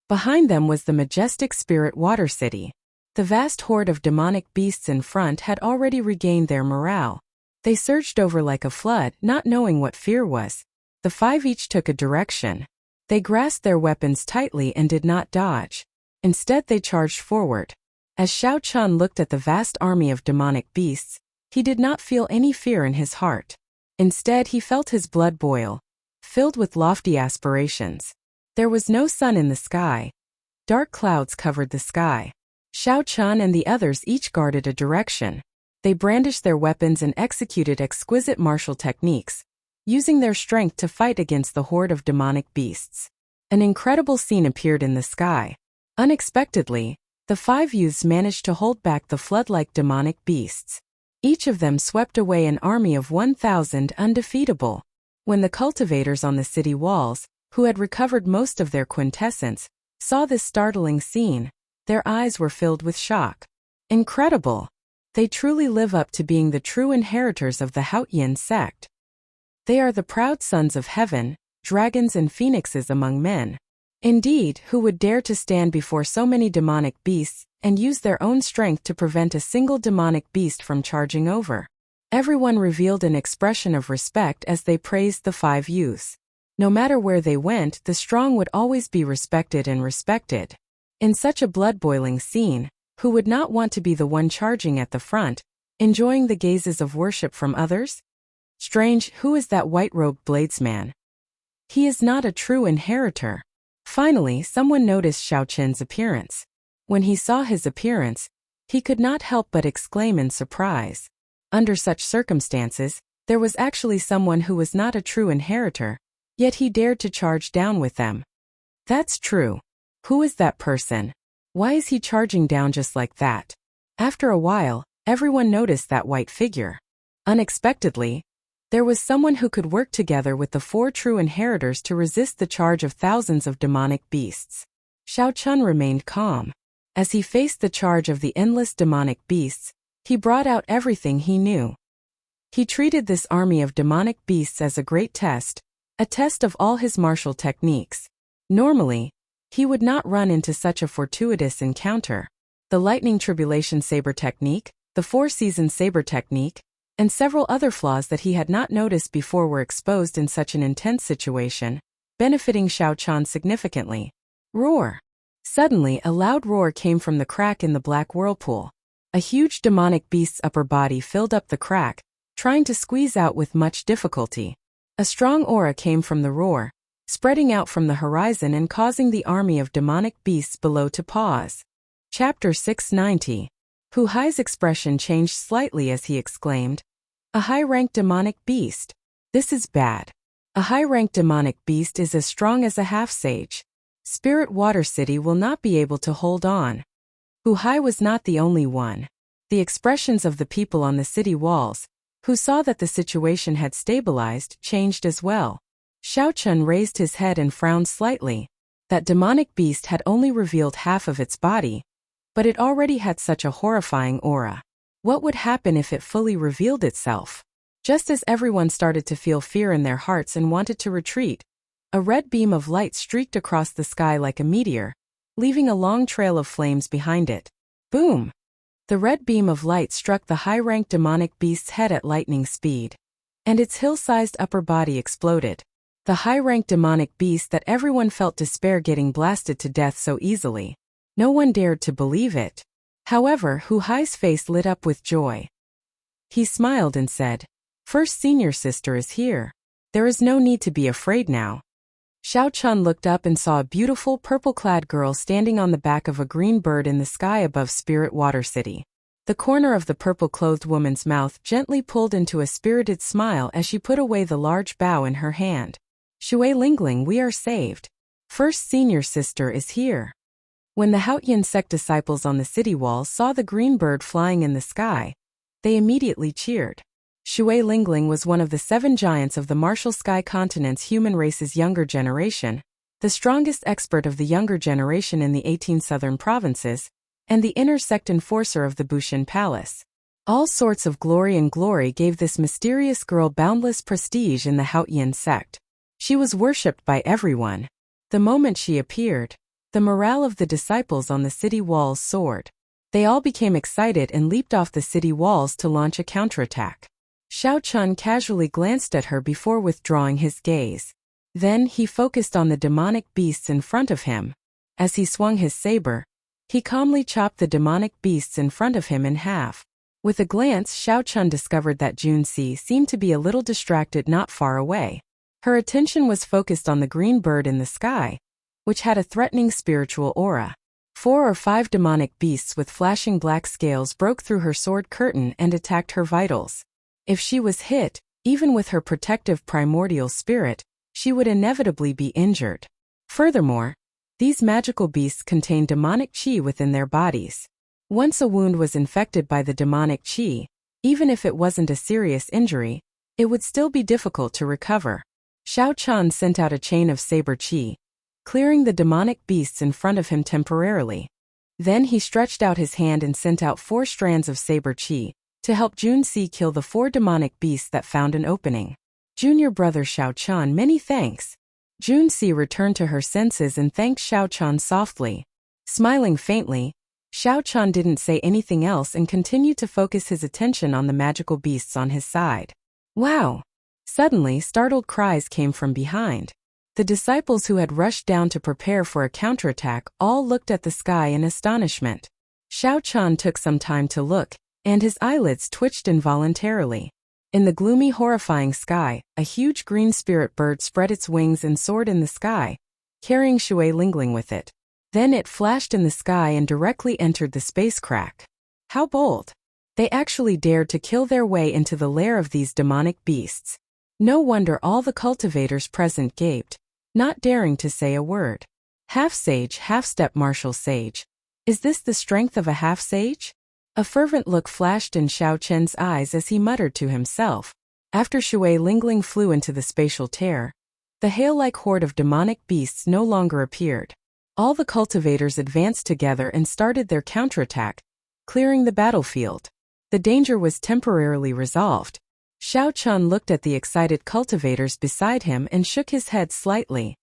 Behind them was the majestic spirit water city. The vast horde of demonic beasts in front had already regained their morale. They surged over like a flood, not knowing what fear was. The 5 each took a direction. They grasped their weapons tightly and did not dodge. Instead they charged forward. As Xiao Chun looked at the vast army of demonic beasts, he did not feel any fear in his heart. Instead he felt his blood boil, filled with lofty aspirations. There was no sun in the sky. Dark clouds covered the sky. Xiao Chun and the others each guarded a direction. They brandished their weapons and executed exquisite martial techniques, using their strength to fight against the horde of demonic beasts. An incredible scene appeared in the sky. Unexpectedly, the 5 youths managed to hold back the flood-like demonic beasts. Each of them swept away an army of 1,000 undefeatable. When the cultivators on the city walls, who had recovered most of their quintessence, saw this startling scene, their eyes were filled with shock. Incredible! They truly live up to being the true inheritors of the Haotian sect. They are the proud sons of heaven, dragons and phoenixes among men. Indeed, who would dare to stand before so many demonic beasts and use their own strength to prevent a single demonic beast from charging over? Everyone revealed an expression of respect as they praised the 5 youths. No matter where they went, the strong would always be respected and respected. In such a blood-boiling scene, who would not want to be the one charging at the front, enjoying the gazes of worship from others? Strange, who is that white-robed bladesman? He is not a true inheritor. Finally, someone noticed Xiao Chun's appearance. When he saw his appearance, he could not help but exclaim in surprise. Under such circumstances, there was actually someone who was not a true inheritor, yet he dared to charge down with them. That's true. Who is that person? Why is he charging down just like that? After a while, everyone noticed that white figure. Unexpectedly, there was someone who could work together with the 4 true inheritors to resist the charge of thousands of demonic beasts. Xiao Chun remained calm. As he faced the charge of the endless demonic beasts, he brought out everything he knew. He treated this army of demonic beasts as a great test, a test of all his martial techniques. Normally, he would not run into such a fortuitous encounter. The lightning tribulation saber technique, the 4-season saber technique, and several other flaws that he had not noticed before were exposed in such an intense situation, benefiting Xiao Chun significantly. Roar! Suddenly, a loud roar came from the crack in the black whirlpool. A huge demonic beast's upper body filled up the crack, trying to squeeze out with much difficulty. A strong aura came from the roar, spreading out from the horizon and causing the army of demonic beasts below to pause. Chapter 690. Hu Hai's expression changed slightly as he exclaimed, "A high-ranked demonic beast. This is bad. A high-ranked demonic beast is as strong as a half-sage. Spirit Water City will not be able to hold on." Hu Hai was not the only one. The expressions of the people on the city walls, who saw that the situation had stabilized, changed as well. Xiao Chun raised his head and frowned slightly. That demonic beast had only revealed half of its body, but it already had such a horrifying aura. What would happen if it fully revealed itself? Just as everyone started to feel fear in their hearts and wanted to retreat, a red beam of light streaked across the sky like a meteor, leaving a long trail of flames behind it. Boom! The red beam of light struck the high-ranked demonic beast's head at lightning speed, and its hill-sized upper body exploded. The high-ranked demonic beast that everyone felt despair getting blasted to death so easily. No one dared to believe it. However, Hu Hai's face lit up with joy. He smiled and said, "First senior sister is here. There is no need to be afraid now." Xiao Chun looked up and saw a beautiful purple-clad girl standing on the back of a green bird in the sky above Spirit Water City. The corner of the purple-clothed woman's mouth gently pulled into a spirited smile as she put away the large bow in her hand. "Shui Lingling, we are saved. First senior sister is here." When the Haotian sect disciples on the city walls saw the green bird flying in the sky, they immediately cheered. Shui Lingling was one of the 7 giants of the martial sky continent's human race's younger generation, the strongest expert of the younger generation in the 18 southern provinces, and the inner sect enforcer of the Bushin Palace. All sorts of glory and glory gave this mysterious girl boundless prestige in the Haotian sect. She was worshipped by everyone. The moment she appeared, the morale of the disciples on the city walls soared. They all became excited and leaped off the city walls to launch a counterattack. Xiao Chun casually glanced at her before withdrawing his gaze. Then he focused on the demonic beasts in front of him. As he swung his saber, he calmly chopped the demonic beasts in front of him in half. With a glance, Xiao Chun discovered that Junsi seemed to be a little distracted not far away. Her attention was focused on the green bird in the sky, which had a threatening spiritual aura. 4 or 5 demonic beasts with flashing black scales broke through her sword curtain and attacked her vitals. If she was hit, even with her protective primordial spirit, she would inevitably be injured. Furthermore, these magical beasts contained demonic qi within their bodies. Once a wound was infected by the demonic qi, even if it wasn't a serious injury, it would still be difficult to recover. Xiao Chun sent out a chain of saber qi, clearing the demonic beasts in front of him temporarily. Then he stretched out his hand and sent out 4 strands of saber qi to help Junsi kill the 4 demonic beasts that found an opening. Junior brother Xiao Chun, many thanks. Junsi returned to her senses and thanked Xiao Chun softly. Smiling faintly, Xiao Chun didn't say anything else and continued to focus his attention on the magical beasts on his side. Wow! Suddenly, startled cries came from behind. The disciples who had rushed down to prepare for a counterattack all looked at the sky in astonishment. Xiao Chun took some time to look, and his eyelids twitched involuntarily. In the gloomy, horrifying sky, a huge green spirit bird spread its wings and soared in the sky, carrying Shui Lingling with it. Then it flashed in the sky and directly entered the space crack. How bold! They actually dared to kill their way into the lair of these demonic beasts. No wonder all the cultivators present gaped, not daring to say a word. Half-sage, half-step martial sage. Is this the strength of a half-sage? A fervent look flashed in Xiao Chen's eyes as he muttered to himself. After Shui Lingling flew into the spatial tear, the hail-like horde of demonic beasts no longer appeared. All the cultivators advanced together and started their counterattack, clearing the battlefield. The danger was temporarily resolved. Xiao Chun looked at the excited cultivators beside him and shook his head slightly.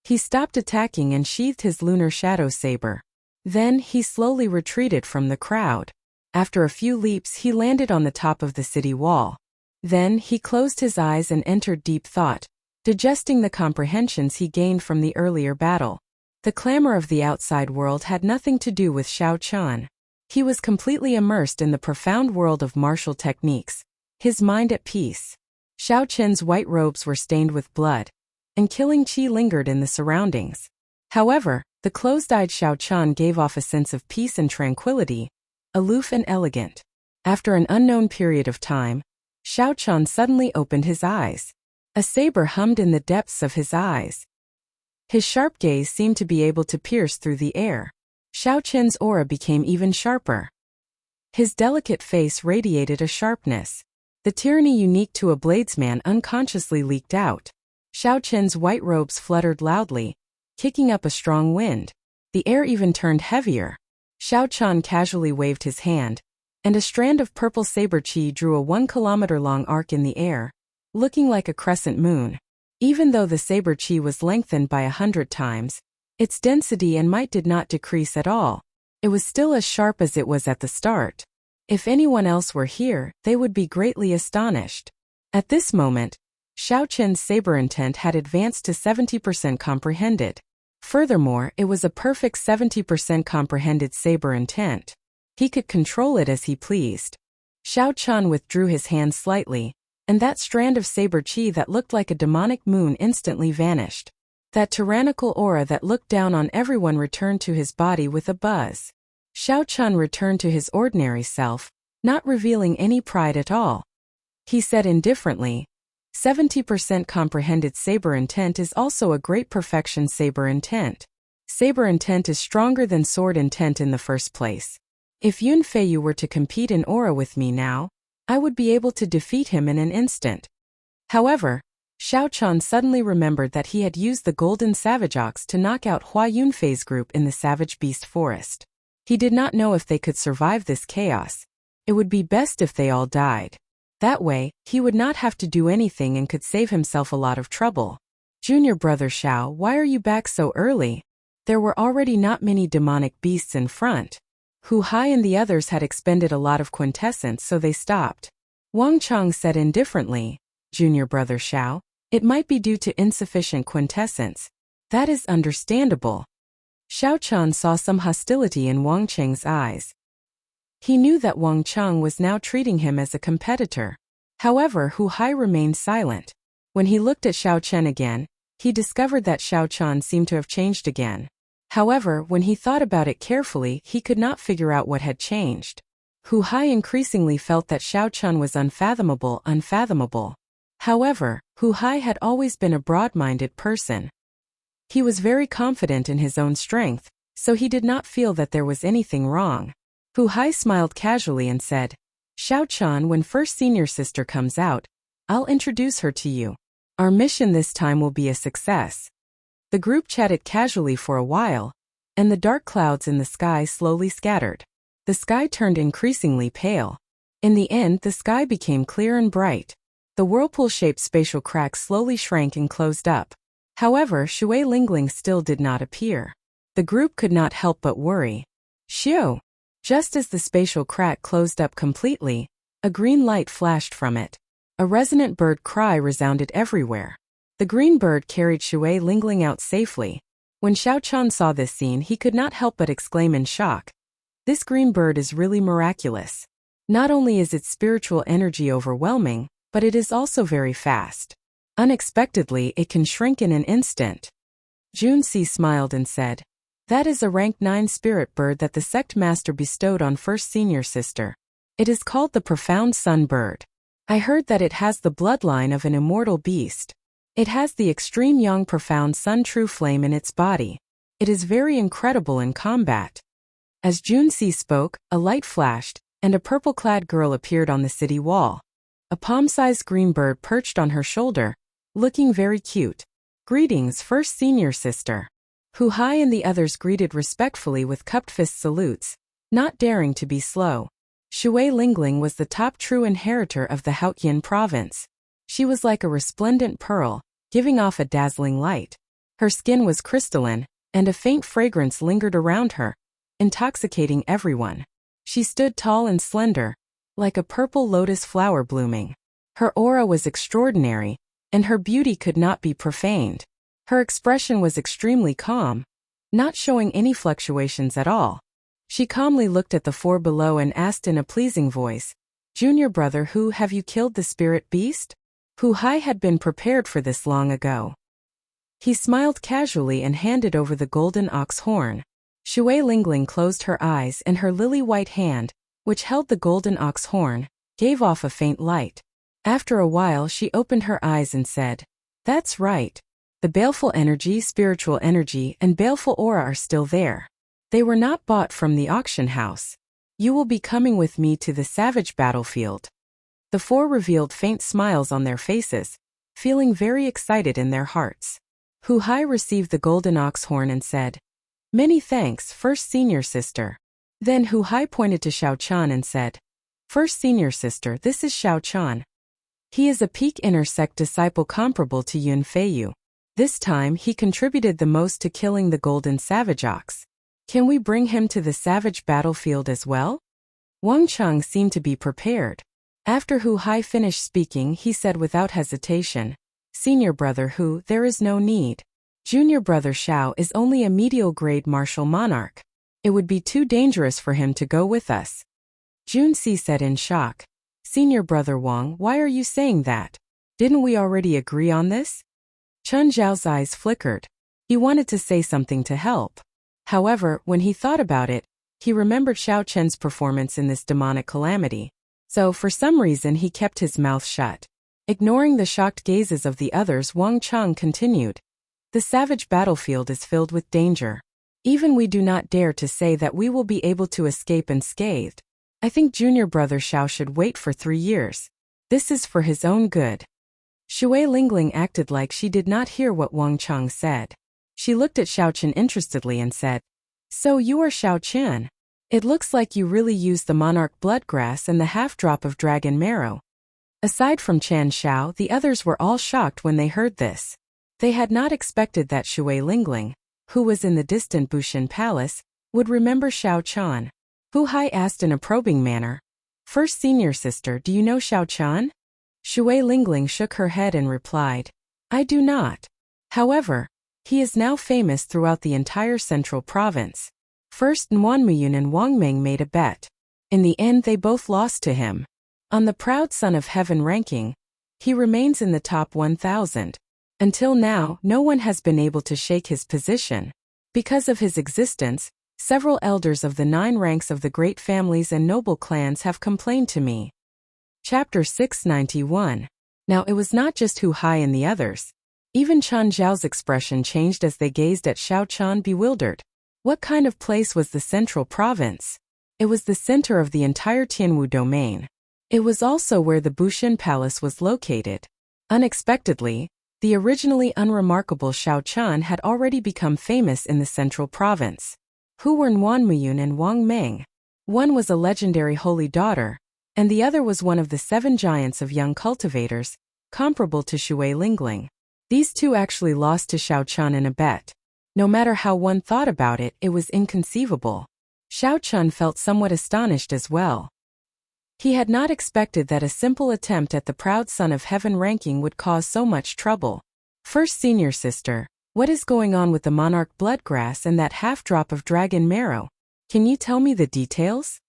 He stopped attacking and sheathed his lunar shadow saber. Then he slowly retreated from the crowd. After a few leaps, he landed on the top of the city wall. Then he closed his eyes and entered deep thought, digesting the comprehensions he gained from the earlier battle. The clamor of the outside world had nothing to do with Xiao Chun. He was completely immersed in the profound world of martial techniques, his mind at peace. Xiao Chen's white robes were stained with blood, and killing qi lingered in the surroundings. However, the closed-eyed Xiao Chun gave off a sense of peace and tranquility, aloof and elegant. After an unknown period of time, Xiao Chun suddenly opened his eyes. A saber hummed in the depths of his eyes. His sharp gaze seemed to be able to pierce through the air. Xiao Chen's aura became even sharper. His delicate face radiated a sharpness. The tyranny unique to a bladesman unconsciously leaked out. Xiao Chen's white robes fluttered loudly, kicking up a strong wind. The air even turned heavier. Xiao Chun casually waved his hand, and a strand of purple saber qi drew a 1-kilometer-long arc in the air, looking like a crescent moon. Even though the saber qi was lengthened by 100 times, its density and might did not decrease at all. It was still as sharp as it was at the start. If anyone else were here, they would be greatly astonished. At this moment, Xiao Chen's saber intent had advanced to 70% comprehended. Furthermore, it was a perfect 70% comprehended saber intent. He could control it as he pleased. Xiao Chun withdrew his hand slightly, and that strand of saber qi that looked like a demonic moon instantly vanished. That tyrannical aura that looked down on everyone returned to his body with a buzz. Xiao Chun returned to his ordinary self, not revealing any pride at all. He said indifferently, 70% comprehended saber intent is also a great perfection saber intent. Saber intent is stronger than sword intent in the first place. If Yun Feiyu were to compete in aura with me now, I would be able to defeat him in an instant. However, Xiao Chun suddenly remembered that he had used the golden savage ox to knock out Hua Yunfei's group in the savage beast forest. He did not know if they could survive this chaos. It would be best if they all died. That way, he would not have to do anything and could save himself a lot of trouble. Junior brother Xiao, why are you back so early? There were already not many demonic beasts in front. Hu Hai and the others had expended a lot of quintessence, so they stopped. Wang Chang said indifferently, Junior brother Xiao, It might be due to insufficient quintessence. That is understandable. Xiao Qian saw some hostility in Wang Cheng's eyes. He knew that Wang Cheng was now treating him as a competitor. However, Hu Hai remained silent. When he looked at Xiao Chen again, he discovered that Xiao Qian seemed to have changed again. However, when he thought about it carefully, he could not figure out what had changed. Hu Hai increasingly felt that Xiao Chen was unfathomable. However, Hu Hai had always been a broad-minded person. He was very confident in his own strength, so he did not feel that there was anything wrong. Hu Hai smiled casually and said, Xiao Chen, when first senior sister comes out, I'll introduce her to you. Our mission this time will be a success. The group chatted casually for a while, and the dark clouds in the sky slowly scattered. The sky turned increasingly pale. In the end, the sky became clear and bright. The whirlpool-shaped spatial crack slowly shrank and closed up. However, Shui Lingling still did not appear. The group could not help but worry. Xiu! Just as the spatial crack closed up completely, a green light flashed from it. A resonant bird cry resounded everywhere. The green bird carried Shui Lingling out safely. When Xiao Qian saw this scene, he could not help but exclaim in shock. This green bird is really miraculous. Not only is its spiritual energy overwhelming, but it is also very fast. Unexpectedly, it can shrink in an instant. Junci smiled and said, That is a rank 9 spirit bird that the sect master bestowed on first senior sister. It is called the Profound Sun Bird. I heard that it has the bloodline of an immortal beast. It has the extreme young profound sun true flame in its body. It is very incredible in combat. As Junci spoke, a light flashed, and a purple-clad girl appeared on the city wall. A palm-sized green bird perched on her shoulder, looking very cute. Greetings, first senior sister. Hu Hai and the others greeted respectfully with cupped fist salutes, not daring to be slow. Shui Lingling was the top true inheritor of the Haotian province. She was like a resplendent pearl, giving off a dazzling light. Her skin was crystalline, and a faint fragrance lingered around her, intoxicating everyone. She stood tall and slender, like a purple lotus flower blooming. Her aura was extraordinary, and her beauty could not be profaned. Her expression was extremely calm, not showing any fluctuations at all. She calmly looked at the four below and asked in a pleasing voice, Junior brother, who have you killed the spirit beast? Hu Hai had been prepared for this long ago. He smiled casually and handed over the golden ox horn. Shui Lingling closed her eyes and her lily-white hand, which held the golden ox horn, gave off a faint light. After a while she opened her eyes and said, That's right. The baleful energy, spiritual energy, and baleful aura are still there. They were not bought from the auction house. You will be coming with me to the savage battlefield. The four revealed faint smiles on their faces, feeling very excited in their hearts. Hu Hai received the golden ox horn and said, Many thanks, first senior sister. Then Hu Hai pointed to Xiao Qian and said, First senior sister, this is Xiao Qian. He is a peak inner sect disciple comparable to Yun Feiyu. This time he contributed the most to killing the golden savage ox. Can we bring him to the savage battlefield as well? Wang Cheng seemed to be prepared. After Hu Hai finished speaking, he said without hesitation, Senior brother Hu, there is no need. Junior brother Xiao is only a medial grade martial monarch. It would be too dangerous for him to go with us. Junci said in shock, Senior brother Wang, why are you saying that? Didn't we already agree on this? Chen Zhao's eyes flickered. He wanted to say something to help. However, when he thought about it, he remembered Xiao Chen's performance in this demonic calamity. So for some reason he kept his mouth shut. Ignoring the shocked gazes of the others, Wang Cheng continued. The savage battlefield is filled with danger. Even we do not dare to say that we will be able to escape unscathed. I think junior brother Xiao should wait for 3 years. This is for his own good. Shui Lingling acted like she did not hear what Wang Cheng said. She looked at Xiao Chen interestedly and said, So you are Xiao Chen. It looks like you really used the monarch bloodgrass and the half-drop of dragon marrow. Aside from Chan Xiao, the others were all shocked when they heard this. They had not expected that Shui Lingling, who was in the distant Bushin Palace, would remember Xiao Chen. Hu Hai asked in a probing manner, First senior sister, do you know Xiao Chen? Shui Lingling shook her head and replied, I do not. However, he is now famous throughout the entire central province. First Nguyen and Wang Meng made a bet. In the end they both lost to him. On the Proud Son of Heaven ranking, he remains in the top 1,000. Until now, no one has been able to shake his position. Because of his existence, several elders of the 9 ranks of the great families and noble clans have complained to me. Chapter 691. Now it was not just Hu Hai and the others. Even Chen Zhao's expression changed as they gazed at Xiao Chen bewildered. What kind of place was the central province? It was the center of the entire Tianwu domain. It was also where the Bushin Palace was located. Unexpectedly, the originally unremarkable Xiao Chen had already become famous in the central province. Who were Nguyen and Wang Meng? One was a legendary holy daughter, and the other was one of the 7 giants of young cultivators, comparable to Shui Lingling. These two actually lost to Xiao Chen in a bet. No matter how one thought about it, it was inconceivable. Xiao Chen felt somewhat astonished as well. He had not expected that a simple attempt at the Proud Son of Heaven ranking would cause so much trouble. First senior sister, what is going on with the monarch bloodgrass and that half-drop of dragon marrow? Can you tell me the details?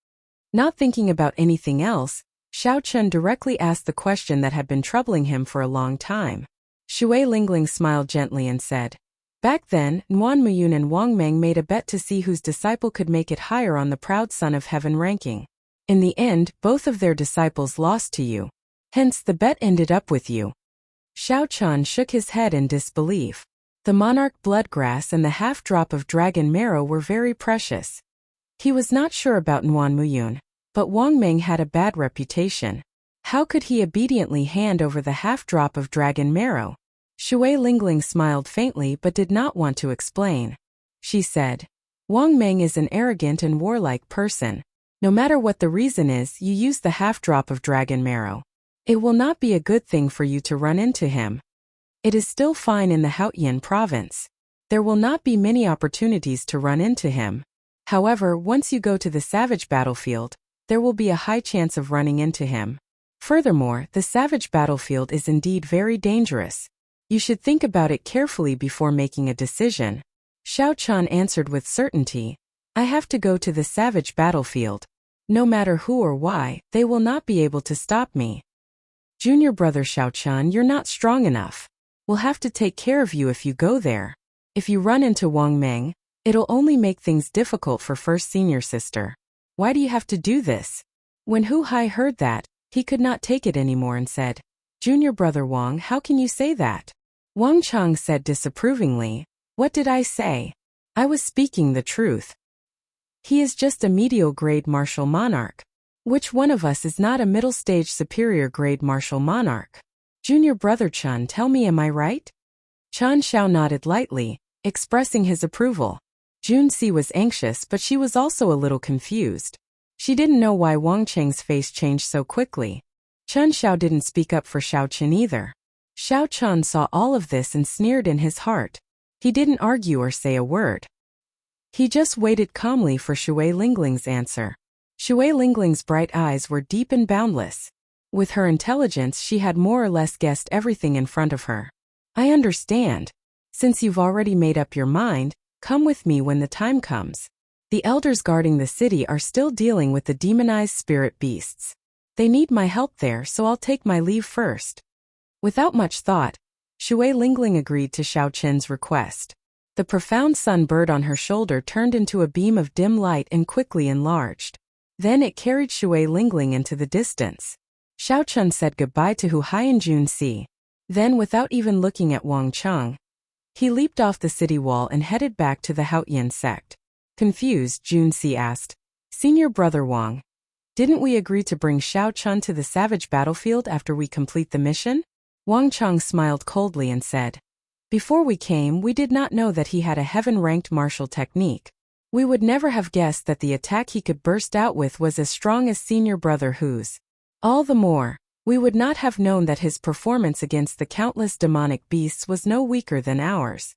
Not thinking about anything else, Xiao Chen directly asked the question that had been troubling him for a long time. Shui Lingling smiled gently and said, back then, Nguyen and Wang Meng made a bet to see whose disciple could make it higher on the Proud Son of Heaven ranking. In the end, both of their disciples lost to you. Hence the bet ended up with you. Xiao Chen shook his head in disbelief. The monarch bloodgrass and the half-drop of dragon marrow were very precious. He was not sure about Nguyen, but Wang Meng had a bad reputation. How could he obediently hand over the half-drop of dragon marrow? Shui Lingling smiled faintly but did not want to explain. She said, Wang Meng is an arrogant and warlike person. No matter what the reason is, you use the half-drop of dragon marrow. It will not be a good thing for you to run into him. It is still fine in the Haotian province. There will not be many opportunities to run into him. However, once you go to the savage battlefield, there will be a high chance of running into him. Furthermore, the savage battlefield is indeed very dangerous. You should think about it carefully before making a decision. Xiao Chen answered with certainty, I have to go to the savage battlefield. No matter who or why, they will not be able to stop me. Junior brother Xiao Chen, you're not strong enough. We'll have to take care of you if you go there. If you run into Wang Meng, it'll only make things difficult for first senior sister. Why do you have to do this? When Hu Hai heard that, he could not take it anymore and said, Junior brother Wang, how can you say that? Wang Chang said disapprovingly, what did I say? I was speaking the truth. He is just a medial grade martial monarch. Which one of us is not a middle stage superior grade martial monarch? Junior brother Chun, tell me, am I right? Chan Xiao nodded lightly, expressing his approval. Jun Si was anxious, but she was also a little confused. She didn't know why Wang Cheng's face changed so quickly. Chun Xiao didn't speak up for Xiao Chen either. Xiao Chen saw all of this and sneered in his heart. He didn't argue or say a word. He just waited calmly for Shui Lingling's answer. Shui Lingling's bright eyes were deep and boundless. With her intelligence, she had more or less guessed everything in front of her. I understand. Since you've already made up your mind, come with me when the time comes. The elders guarding the city are still dealing with the demonized spirit beasts. They need my help there, so I'll take my leave first. Without much thought, Shui Lingling agreed to Xiao Chen's request. The profound sun bird on her shoulder turned into a beam of dim light and quickly enlarged. Then it carried Shui Lingling into the distance. Xiao Chen said goodbye to Hu Hai and Jun Si. Then, without even looking at Wang Cheng, he leaped off the city wall and headed back to the Haotian sect. Confused, Jun Si asked, Senior brother Wang, didn't we agree to bring Xiao Chen to the savage battlefield after we complete the mission? Wang Cheng smiled coldly and said, Before we came, we did not know that he had a heaven-ranked martial technique. We would never have guessed that the attack he could burst out with was as strong as senior brother Hu's. All the more, we would not have known that his performance against the countless demonic beasts was no weaker than ours.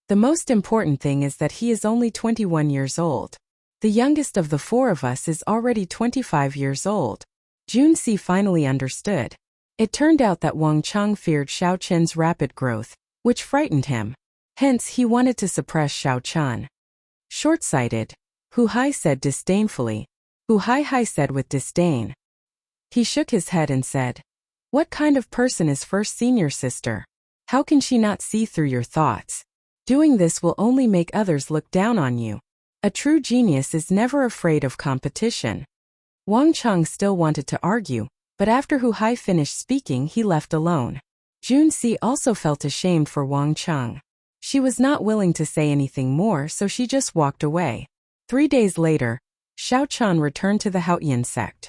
The most important thing is that he is only 21 years old. The youngest of the 4 of us is already 25 years old. Jun Si finally understood. It turned out that Wang Chang feared Xiao Qin's rapid growth, which frightened him. Hence, he wanted to suppress Xiao Qin. Short-sighted, Hu Hai said disdainfully. Hu Hai said with disdain. He shook his head and said, "What kind of person is first senior sister? How can she not see through your thoughts? Doing this will only make others look down on you. A true genius is never afraid of competition." Wang Chang still wanted to argue, but after Hu Hai finished speaking, he left alone. Junxi also felt ashamed for Wang Chang. She was not willing to say anything more, so she just walked away. 3 days later, Xiao Qin returned to the Haoyan sect.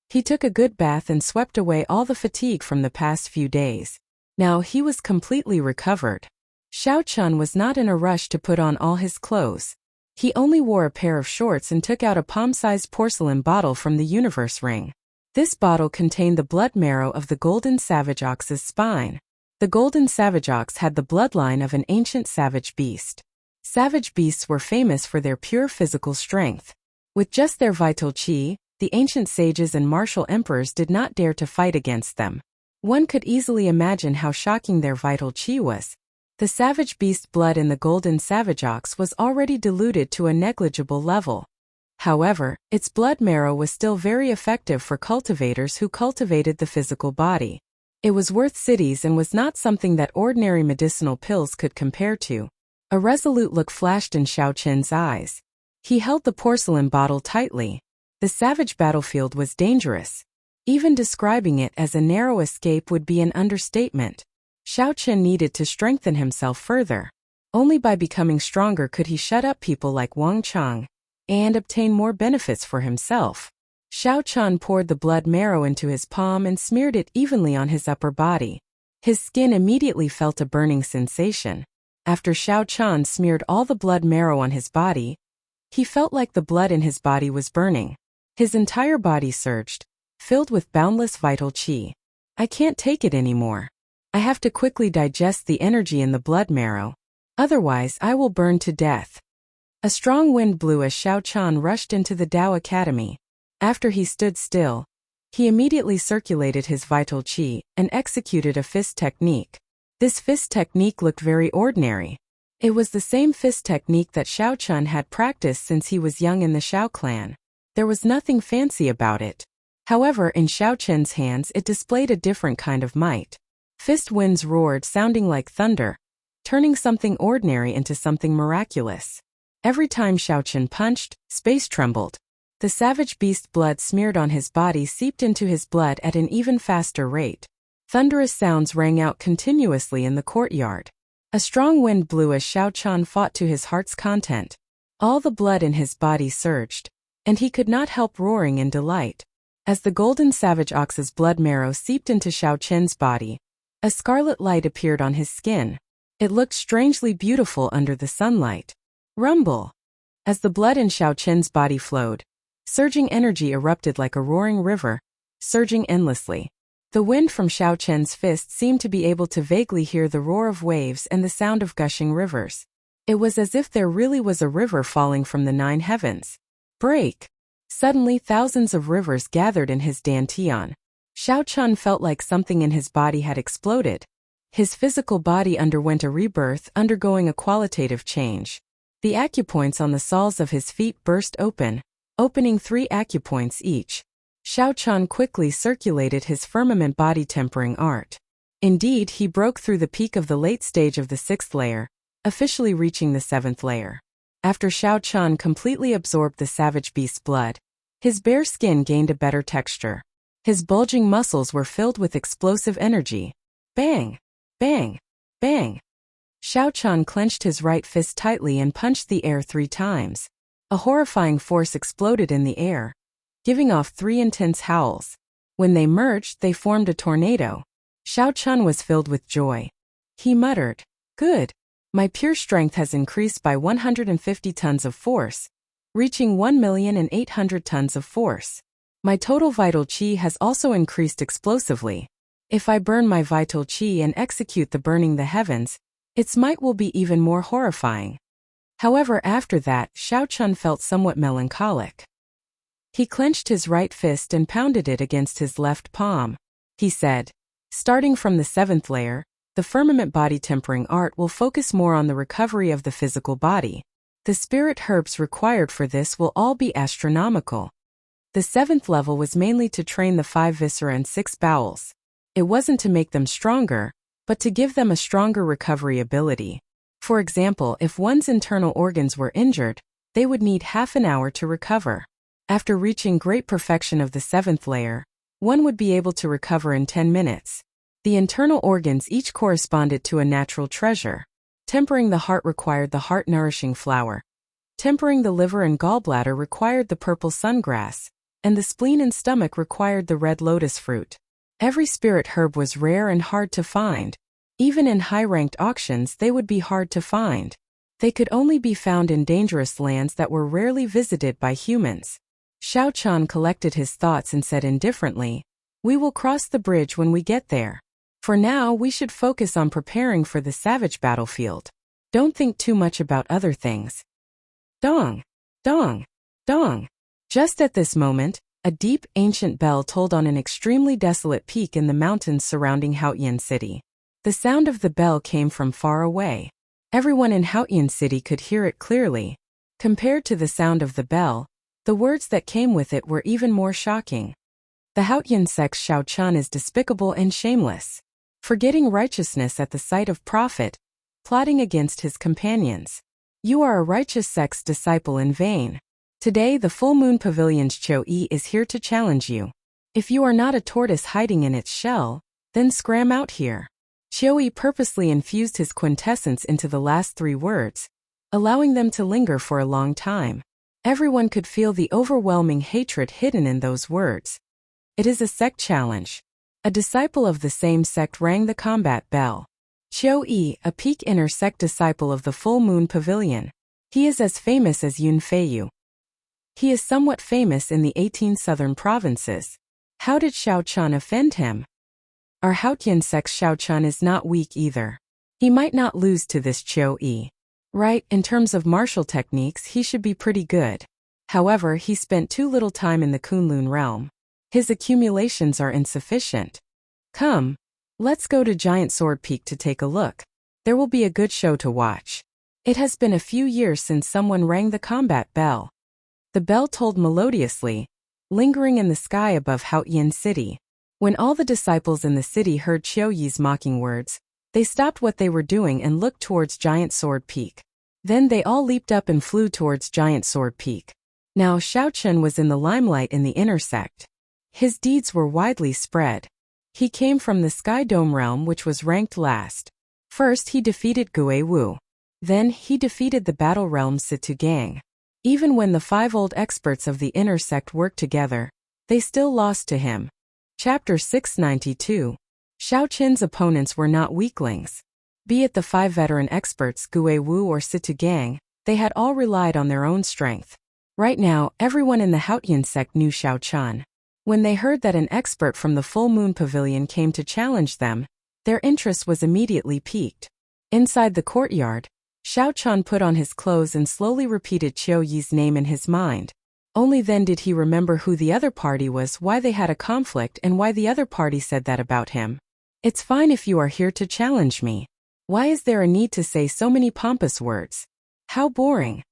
He took a good bath and swept away all the fatigue from the past few days. Now he was completely recovered. Xiao Qin was not in a rush to put on all his clothes. He only wore a pair of shorts and took out a palm-sized porcelain bottle from the universe ring. This bottle contained the blood marrow of the golden savage ox's spine. The golden savage ox had the bloodline of an ancient savage beast. Savage beasts were famous for their pure physical strength. With just their vital qi, the ancient sages and martial emperors did not dare to fight against them. One could easily imagine how shocking their vital qi was. The savage beast blood in the golden savage ox was already diluted to a negligible level. However, its blood marrow was still very effective for cultivators who cultivated the physical body. It was worth cities and was not something that ordinary medicinal pills could compare to. A resolute look flashed in Xiao Qin's eyes. He held the porcelain bottle tightly. The savage battlefield was dangerous. Even describing it as a narrow escape would be an understatement. Xiao Qin needed to strengthen himself further. Only by becoming stronger could he shut up people like Wang Chang and obtain more benefits for himself. Xiao Qin poured the blood marrow into his palm and smeared it evenly on his upper body. His skin immediately felt a burning sensation. After Xiao Qin smeared all the blood marrow on his body, he felt like the blood in his body was burning. His entire body surged, filled with boundless vital qi. "I can't take it anymore. I have to quickly digest the energy in the blood marrow. Otherwise, I will burn to death." A strong wind blew as Xiao Qin rushed into the Tao Academy. After he stood still, he immediately circulated his vital qi and executed a fist technique. This fist technique looked very ordinary. It was the same fist technique that Xiao Qin had practiced since he was young in the Xiao clan. There was nothing fancy about it. However, in Xiao Qin's hands it displayed a different kind of might. Fist winds roared, sounding like thunder, turning something ordinary into something miraculous. Every time Xiao Qin punched, space trembled. The savage beast blood smeared on his body seeped into his blood at an even faster rate. Thunderous sounds rang out continuously in the courtyard. A strong wind blew as Xiao Qin fought to his heart's content. All the blood in his body surged, and he could not help roaring in delight. As the golden savage ox's blood marrow seeped into Xiao Qin's body, a scarlet light appeared on his skin. It looked strangely beautiful under the sunlight. Rumble! As the blood in Xiao Qin's body flowed, surging energy erupted like a roaring river, surging endlessly. The wind from Xiao Qin's fist seemed to be able to vaguely hear the roar of waves and the sound of gushing rivers. It was as if there really was a river falling from the 9 heavens. Break! Suddenly thousands of rivers gathered in his dantian. Xiao Qin felt like something in his body had exploded. His physical body underwent a rebirth, undergoing a qualitative change. The acupoints on the soles of his feet burst open, opening 3 acupoints each. Xiao Qin quickly circulated his firmament body tempering art. Indeed, he broke through the peak of the late stage of the 6th layer, officially reaching the 7th layer. After Xiao Qin completely absorbed the savage beast's blood, his bare skin gained a better texture. His bulging muscles were filled with explosive energy. Bang! Bang! Bang! Xiao Qin clenched his right fist tightly and punched the air 3 times. A horrifying force exploded in the air, giving off 3 intense howls. When they merged, they formed a tornado. Xiao Qin was filled with joy. He muttered, "Good. My pure strength has increased by 150 tons of force, reaching 1,800,000 tons of force. My total vital qi has also increased explosively. If I burn my vital qi and execute the burning the heavens, its might will be even more horrifying." However, after that, Xiao Qin felt somewhat melancholic. He clenched his right fist and pounded it against his left palm. he said. Starting from the 7th layer, the firmament body tempering art will focus more on the recovery of the physical body. The spirit herbs required for this will all be astronomical. The 7th level was mainly to train the 5 viscera and 6 bowels. It wasn't to make them stronger, but to give them a stronger recovery ability. For example, if one's internal organs were injured, they would need half an hour to recover. After reaching great perfection of the 7th layer, one would be able to recover in 10 minutes. The internal organs each corresponded to a natural treasure. Tempering the heart required the heart-nourishing flower. Tempering the liver and gallbladder required the purple sungrass, and the spleen and stomach required the red lotus fruit. Every spirit herb was rare and hard to find. Even in high-ranked auctions they would be hard to find. They could only be found in dangerous lands that were rarely visited by humans. Xiao Chan collected his thoughts and said indifferently, "We will cross the bridge when we get there. For now, we should focus on preparing for the savage battlefield. Don't think too much about other things." Dong! Dong! Dong! Just at this moment, a deep, ancient bell tolled on an extremely desolate peak in the mountains surrounding Haotian City. The sound of the bell came from far away. Everyone in Haotian City could hear it clearly. Compared to the sound of the bell, the words that came with it were even more shocking. The Haotian sect's Xiao Chan is despicable and shameless, forgetting righteousness at the sight of profit, plotting against his companions. You are a righteous sect's disciple in vain. Today the Full Moon Pavilion's Chou-Yi is here to challenge you. If you are not a tortoise hiding in its shell, then scram out here. Chou-Yi purposely infused his quintessence into the last 3 words, allowing them to linger for a long time. Everyone could feel the overwhelming hatred hidden in those words. It is a sect challenge. A disciple of the same sect rang the combat bell. Chou-Yi, a peak inner sect disciple of the Full Moon Pavilion. He is as famous as Yun Feiyu. He is somewhat famous in the 18 southern provinces. How did Xiao Chan offend him? Our Haotian sect's Xiao Chan is not weak either. He might not lose to this Chou-Yi. Right, in terms of martial techniques he should be pretty good. However, he spent too little time in the Kunlun realm. His accumulations are insufficient. Come, let's go to Giant Sword Peak to take a look. There will be a good show to watch. It has been a few years since someone rang the combat bell. The bell tolled melodiously, lingering in the sky above Haotian City. When all the disciples in the city heard Chou-Yi's mocking words, they stopped what they were doing and looked towards Giant Sword Peak. Then they all leaped up and flew towards Giant Sword Peak. Now Xiao Chen was in the limelight in the inner sect. His deeds were widely spread. He came from the Sky Dome realm, which was ranked last. First he defeated Gue Wu. Then he defeated the battle realm Situ Gang. Even when the 5 old experts of the inner sect worked together, they still lost to him. Chapter 692. Xiao Chen's opponents were not weaklings. Be it the 5 veteran experts Gue Wu or Situ Gang, they had all relied on their own strength. Right now, everyone in the Haotian sect knew Xiao Chan. When they heard that an expert from the Full Moon Pavilion came to challenge them, their interest was immediately piqued. Inside the courtyard, Xiao Chan put on his clothes and slowly repeated Chou-Yi's name in his mind. Only then did he remember who the other party was, why they had a conflict, and why the other party said that about him. It's fine if you are here to challenge me. Why is there a need to say so many pompous words? How boring.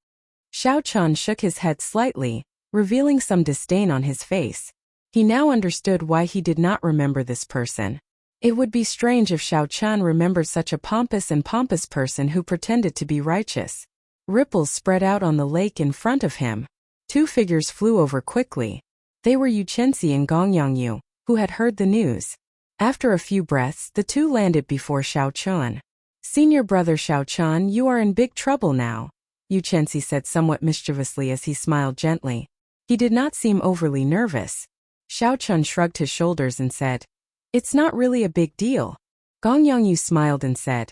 Xiao Chan shook his head slightly, revealing some disdain on his face. He now understood why he did not remember this person. It would be strange if Xiao Chan remembered such a pompous person who pretended to be righteous. Ripples spread out on the lake in front of him. 2 figures flew over quickly. They were Yu Chenxi and Gong Yongyu, who had heard the news. After a few breaths, the 2 landed before Xiao Chan. "Senior brother Xiao Chan, you are in big trouble now," Yu Chenxi said somewhat mischievously as he smiled gently. He did not seem overly nervous. Xiao Chan shrugged his shoulders and said, "It's not really a big deal." Gong Yongyu smiled and said,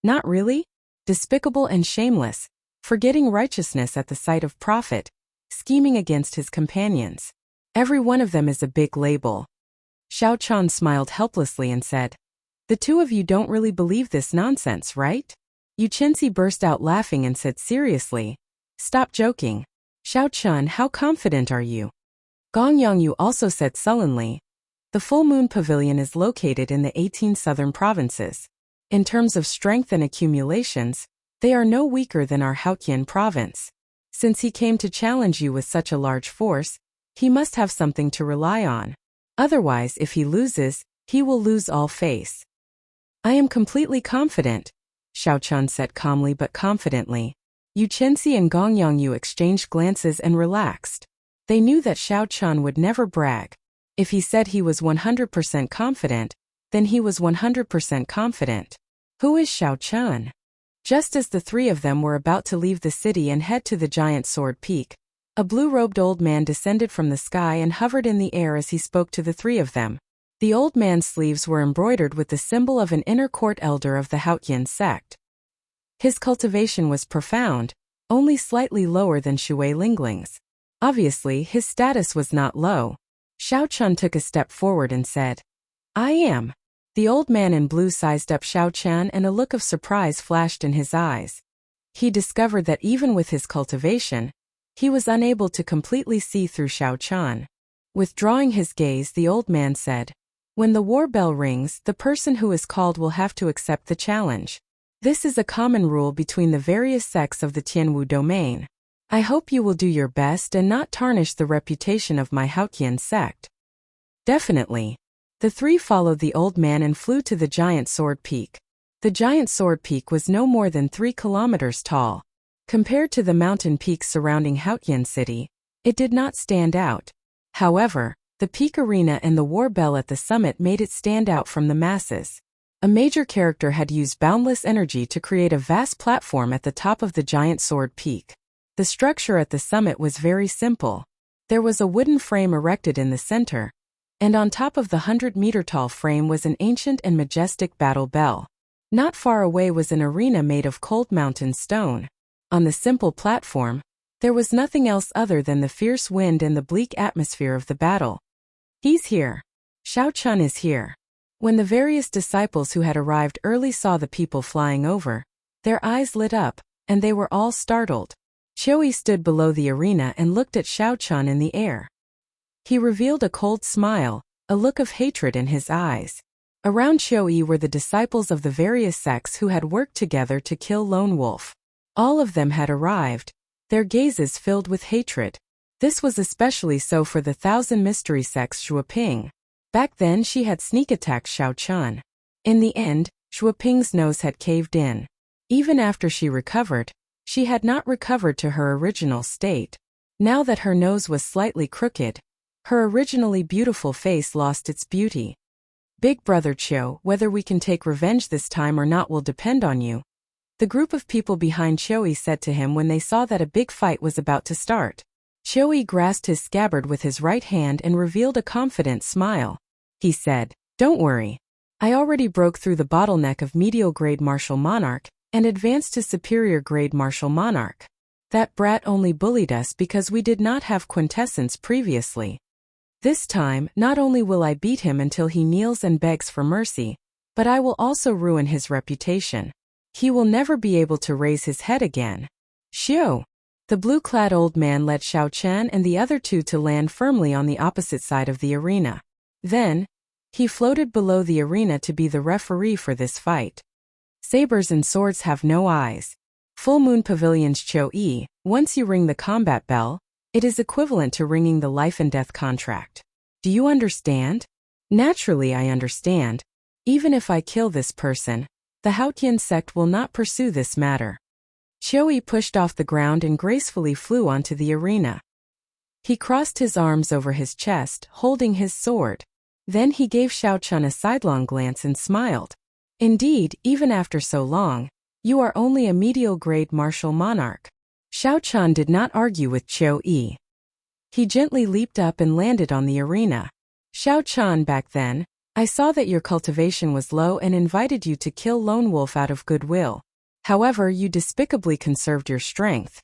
"Not really? Despicable and shameless, forgetting righteousness at the sight of profit, scheming against his companions. Every one of them is a big label." Xiao Chan smiled helplessly and said, "The 2 of you don't really believe this nonsense, right?" Yu Chenxi burst out laughing and said seriously, "Stop joking. Xiao Chan, how confident are you?" Gong Yongyu also said sullenly, The Full Moon Pavilion is located in the 18 southern provinces. In terms of strength and accumulations, they are no weaker than our Haotian province. Since he came to challenge you with such a large force, he must have something to rely on. Otherwise, if he loses, he will lose all face. I am completely confident, Xiao Chun said calmly but confidently. Yu Chenxi and Gong Yongyu exchanged glances and relaxed. They knew that Xiao Chun would never brag. If he said he was 100% confident, then he was 100% confident. Who is Xiao Chun? Just as the three of them were about to leave the city and head to the giant sword peak, a blue-robed old man descended from the sky and hovered in the air as he spoke to the three of them. The old man's sleeves were embroidered with the symbol of an inner court elder of the Haotian sect. His cultivation was profound, only slightly lower than Shui Lingling's. Obviously, his status was not low. Xiao Chun took a step forward and said, I am. The old man in blue sized up Xiao Chun and a look of surprise flashed in his eyes. He discovered that even with his cultivation, he was unable to completely see through Xiao Chun. Withdrawing his gaze, the old man said, When the war bell rings, the person who is called will have to accept the challenge. This is a common rule between the various sects of the Tianwu domain. I hope you will do your best and not tarnish the reputation of my Haotian sect. Definitely. The three followed the old man and flew to the giant sword peak. The giant sword peak was no more than 3 kilometers tall. Compared to the mountain peaks surrounding Haotian City, it did not stand out. However, the peak arena and the war bell at the summit made it stand out from the masses. A major character had used boundless energy to create a vast platform at the top of the giant sword peak. The structure at the summit was very simple. There was a wooden frame erected in the center, and on top of the 100-meter-tall frame was an ancient and majestic battle bell. Not far away was an arena made of cold mountain stone. On the simple platform, there was nothing else other than the fierce wind and the bleak atmosphere of the battle. He's here. Xiao Chun is here. When the various disciples who had arrived early saw the people flying over, their eyes lit up, and they were all startled. Qiuyi stood below the arena and looked at Xiao Chun in the air. He revealed a cold smile, a look of hatred in his eyes. Around Qiuyi were the disciples of the various sects who had worked together to kill Lone Wolf. All of them had arrived, their gazes filled with hatred. This was especially so for the Thousand Mystery Sect's Shuoping. Back then she had sneak-attacked Xiao Chun. In the end, Shuoping's nose had caved in. Even after she recovered, she had not recovered to her original state. Now that her nose was slightly crooked, her originally beautiful face lost its beauty. Big Brother Qiu, whether we can take revenge this time or not will depend on you. The group of people behind Qiuyi said to him when they saw that a big fight was about to start. Qiuyi grasped his scabbard with his right hand and revealed a confident smile. He said, Don't worry. I already broke through the bottleneck of medial grade martial monarch and advanced to superior grade martial monarch. That brat only bullied us because we did not have quintessence previously. This time, not only will I beat him until he kneels and begs for mercy, but I will also ruin his reputation. He will never be able to raise his head again. Xiu. The blue-clad old man led Xiao Chen and the other two to land firmly on the opposite side of the arena. Then, he floated below the arena to be the referee for this fight. Sabers and swords have no eyes. Full Moon Pavilion's Qiuyi, once you ring the combat bell, it is equivalent to ringing the life and death contract. Do you understand? Naturally I understand. Even if I kill this person, the Haotian sect will not pursue this matter. Qiuyi pushed off the ground and gracefully flew onto the arena. He crossed his arms over his chest, holding his sword. Then he gave Xiao Chun a sidelong glance and smiled. Indeed, even after so long, you are only a medial grade martial monarch. Xiao Chun did not argue with Qiuyi. He gently leaped up and landed on the arena. Xiao Chun, back then, I saw that your cultivation was low and invited you to kill Lone Wolf out of goodwill. However, you despicably conserved your strength.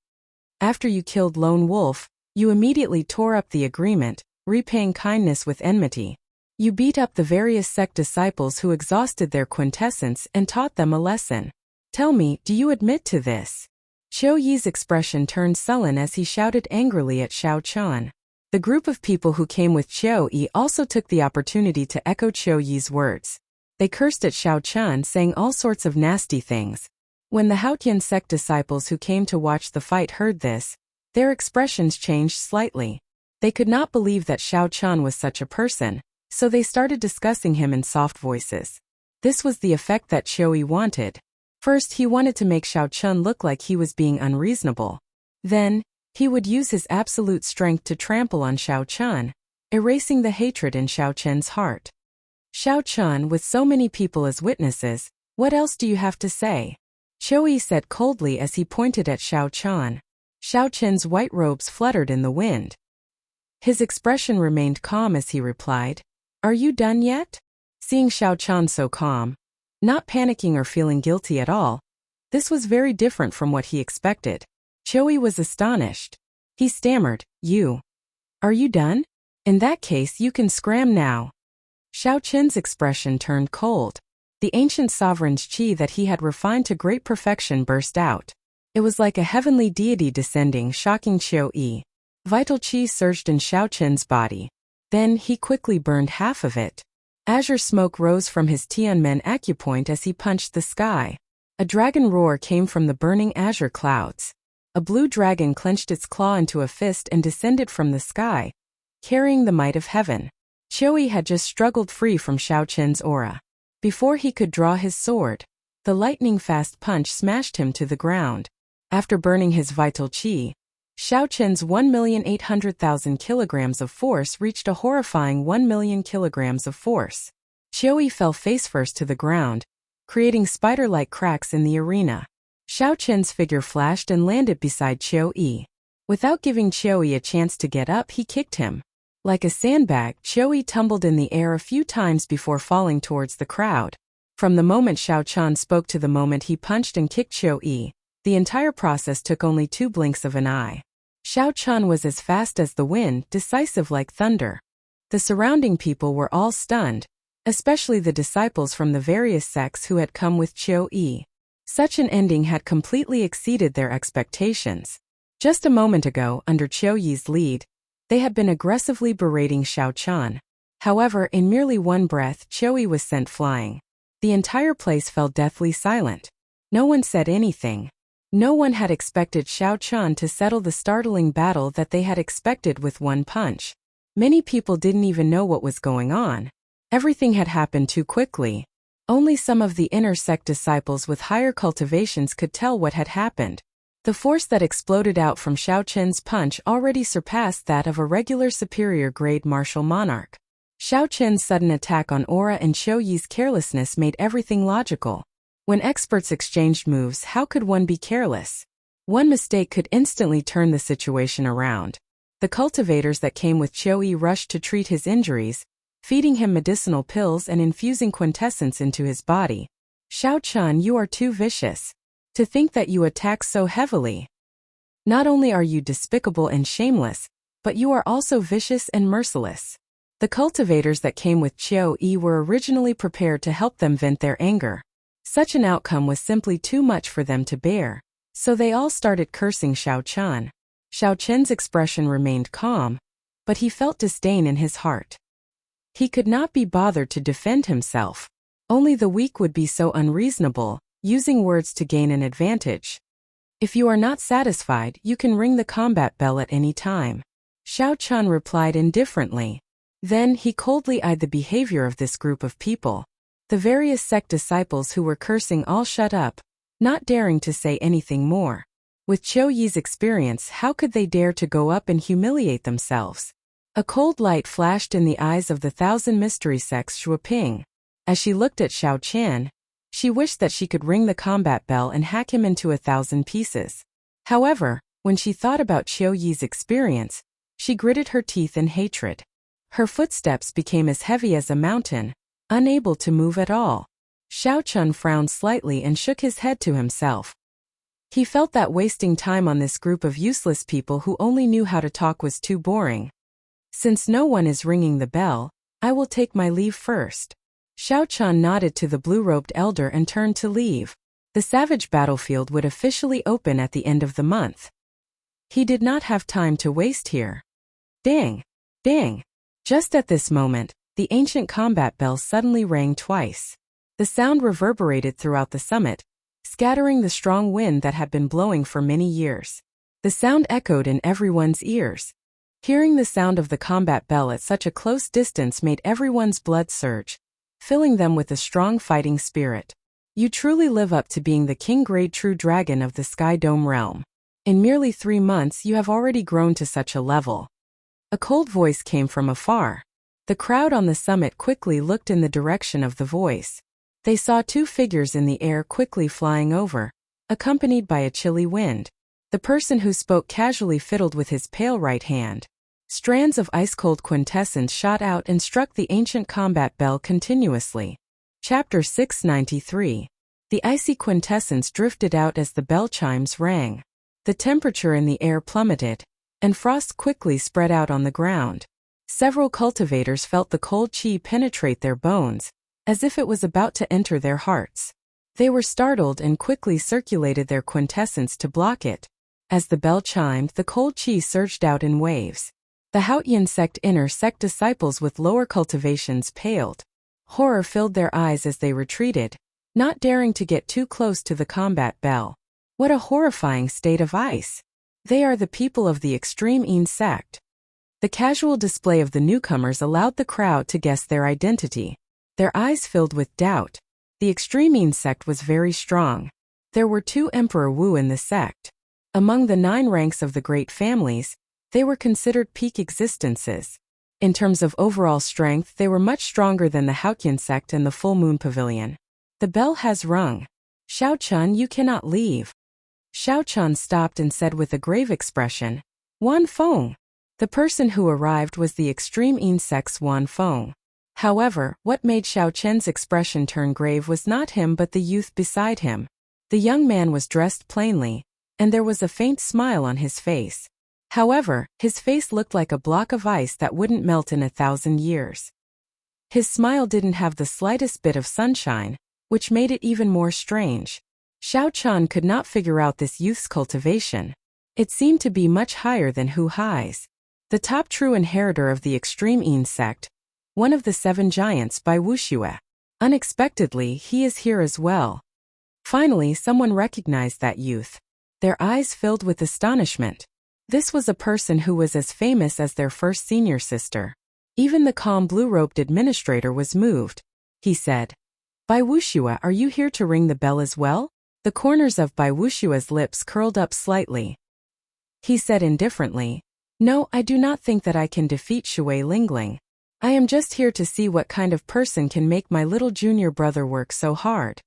After you killed Lone Wolf, you immediately tore up the agreement, repaying kindness with enmity. You beat up the various sect disciples who exhausted their quintessence and taught them a lesson. Tell me, do you admit to this? Qiuyi's expression turned sullen as he shouted angrily at Xiao Chun. The group of people who came with Qiu Yi also took the opportunity to echo Qiu Yi's words. They cursed at Xiao Chun, saying all sorts of nasty things. When the Haotian sect disciples who came to watch the fight heard this, their expressions changed slightly. They could not believe that Xiao Chun was such a person, so they started discussing him in soft voices. This was the effect that Qiu Yi wanted. First, he wanted to make Xiao Chun look like he was being unreasonable. Then, he would use his absolute strength to trample on Xiao Chun, erasing the hatred in Xiao Chun's heart. Xiao Chun, with so many people as witnesses, what else do you have to say? Qiu Yi said coldly as he pointed at Xiao Chun. Xiao Chun's white robes fluttered in the wind. His expression remained calm as he replied, "Are you done yet?" Seeing Xiao Chun so calm, not panicking or feeling guilty at all, this was very different from what he expected. Qiu Yi was astonished. He stammered, Are you done? In that case you can scram now." Xiao Chun's expression turned cold. The ancient sovereign's qi that he had refined to great perfection burst out. It was like a heavenly deity descending, shocking Qiu Yi. Vital qi surged in Xiao Chun's body. Then he quickly burned half of it. Azure smoke rose from his Tianmen acupoint as he punched the sky. A dragon roar came from the burning azure clouds. A blue dragon clenched its claw into a fist and descended from the sky, carrying the might of heaven. Qiu Yi had just struggled free from Xiao Chun's aura. Before he could draw his sword, the lightning-fast punch smashed him to the ground. After burning his vital qi, Xiao Chun's 1,800,000 kilograms of force reached a horrifying 1 million kilograms of force. Qiu Yi fell face-first to the ground, creating spider-like cracks in the arena. Xiao Chun's figure flashed and landed beside Qiu Yi. Without giving Qiu Yi a chance to get up, he kicked him. Like a sandbag, Qiu Yi tumbled in the air a few times before falling towards the crowd. From the moment Xiao Chun spoke to the moment he punched and kicked Qiu Yi, the entire process took only 2 blinks of an eye. Xiao Chun was as fast as the wind, decisive like thunder. The surrounding people were all stunned, especially the disciples from the various sects who had come with Qiu Yi. Such an ending had completely exceeded their expectations. Just a moment ago, under Qiu Yi's lead, they had been aggressively berating Xiao Chun. However, in merely one breath, Qiu Yi was sent flying. The entire place fell deathly silent. No one said anything. No one had expected Xiao Chun to settle the startling battle that they had expected with one punch. Many people didn't even know what was going on. Everything had happened too quickly. Only some of the inner sect disciples with higher cultivations could tell what had happened. The force that exploded out from Xiao Chun's punch already surpassed that of a regular superior-grade martial monarch. Xiao Chun's sudden attack on aura and Qiu Yi's carelessness made everything logical. When experts exchanged moves, how could one be careless? One mistake could instantly turn the situation around. The cultivators that came with Qiu Yi rushed to treat his injuries, feeding him medicinal pills and infusing quintessence into his body. "Xiao Chun, you are too vicious. To think that you attack so heavily. Not only are you despicable and shameless, but you are also vicious and merciless." The cultivators that came with Qiu Yi were originally prepared to help them vent their anger. Such an outcome was simply too much for them to bear, so they all started cursing Xiao Chun. Xiao Chun's expression remained calm, but he felt disdain in his heart. He could not be bothered to defend himself. Only the weak would be so unreasonable, using words to gain an advantage. "If you are not satisfied, you can ring the combat bell at any time." Xiao Chun replied indifferently. Then he coldly eyed the behavior of this group of people. The various sect disciples who were cursing all shut up, not daring to say anything more. With Qiu Yi's experience, how could they dare to go up and humiliate themselves? A cold light flashed in the eyes of the 1,000 mystery sects Shuoping. As she looked at Xiao Chun, she wished that she could ring the combat bell and hack him into 1,000 pieces. However, when she thought about Qiu Yi's experience, she gritted her teeth in hatred. Her footsteps became as heavy as a mountain, unable to move at all. Xiao Chun frowned slightly and shook his head to himself. He felt that wasting time on this group of useless people who only knew how to talk was too boring. "Since no one is ringing the bell, I will take my leave first." Xiao Chun nodded to the blue-robed elder and turned to leave. The savage battlefield would officially open at the end of the month. He did not have time to waste here. Ding! Ding! Just at this moment, the ancient combat bell suddenly rang twice. The sound reverberated throughout the summit, scattering the strong wind that had been blowing for many years. The sound echoed in everyone's ears. Hearing the sound of the combat bell at such a close distance made everyone's blood surge, filling them with a strong fighting spirit. You truly live up to being the king-grade true dragon of the Sky Dome realm. In merely 3 months you have already grown to such a level. A cold voice came from afar. The crowd on the summit quickly looked in the direction of the voice. They saw 2 figures in the air quickly flying over, accompanied by a chilly wind. The person who spoke casually fiddled with his pale right hand. Strands of ice-cold quintessence shot out and struck the ancient combat bell continuously. Chapter 693. The icy quintessence drifted out as the bell chimes rang. The temperature in the air plummeted, and frost quickly spread out on the ground. Several cultivators felt the cold chi penetrate their bones, as if it was about to enter their hearts. They were startled and quickly circulated their quintessence to block it. As the bell chimed, the cold chi surged out in waves. The Haotian sect inner sect disciples with lower cultivations paled. Horror filled their eyes as they retreated, not daring to get too close to the combat bell. What a horrifying state of ice! They are the people of the extreme Yin sect. The casual display of the newcomers allowed the crowd to guess their identity. Their eyes filled with doubt. The extreme Yin sect was very strong. There were 2 Emperor Wu in the sect. Among the 9 ranks of the great families, they were considered peak existences. In terms of overall strength, they were much stronger than the Haotian sect and the Full Moon Pavilion. The bell has rung. Xiao-chun, you cannot leave. Xiao-chun stopped and said with a grave expression, Wan Feng. The person who arrived was the extreme Yin sect's Wan Feng. However, what made Xiao-chun's expression turn grave was not him but the youth beside him. The young man was dressed plainly, and there was a faint smile on his face. However, his face looked like a block of ice that wouldn't melt in 1,000 years. His smile didn't have the slightest bit of sunshine, which made it even more strange. Xiao-chun could not figure out this youth's cultivation. It seemed to be much higher than Hu Hai's. The top true inheritor of the extreme Yin sect, one of the 7 giants by Wuxia. Unexpectedly, he is here as well. Finally, someone recognized that youth. Their eyes filled with astonishment. This was a person who was as famous as their first senior sister. Even the calm blue-robed administrator was moved. He said, Bai Wuxia, are you here to ring the bell as well? The corners of Bai Wuxia's lips curled up slightly. He said indifferently, No, I do not think that I can defeat Shui Lingling. I am just here to see what kind of person can make my little junior brother work so hard.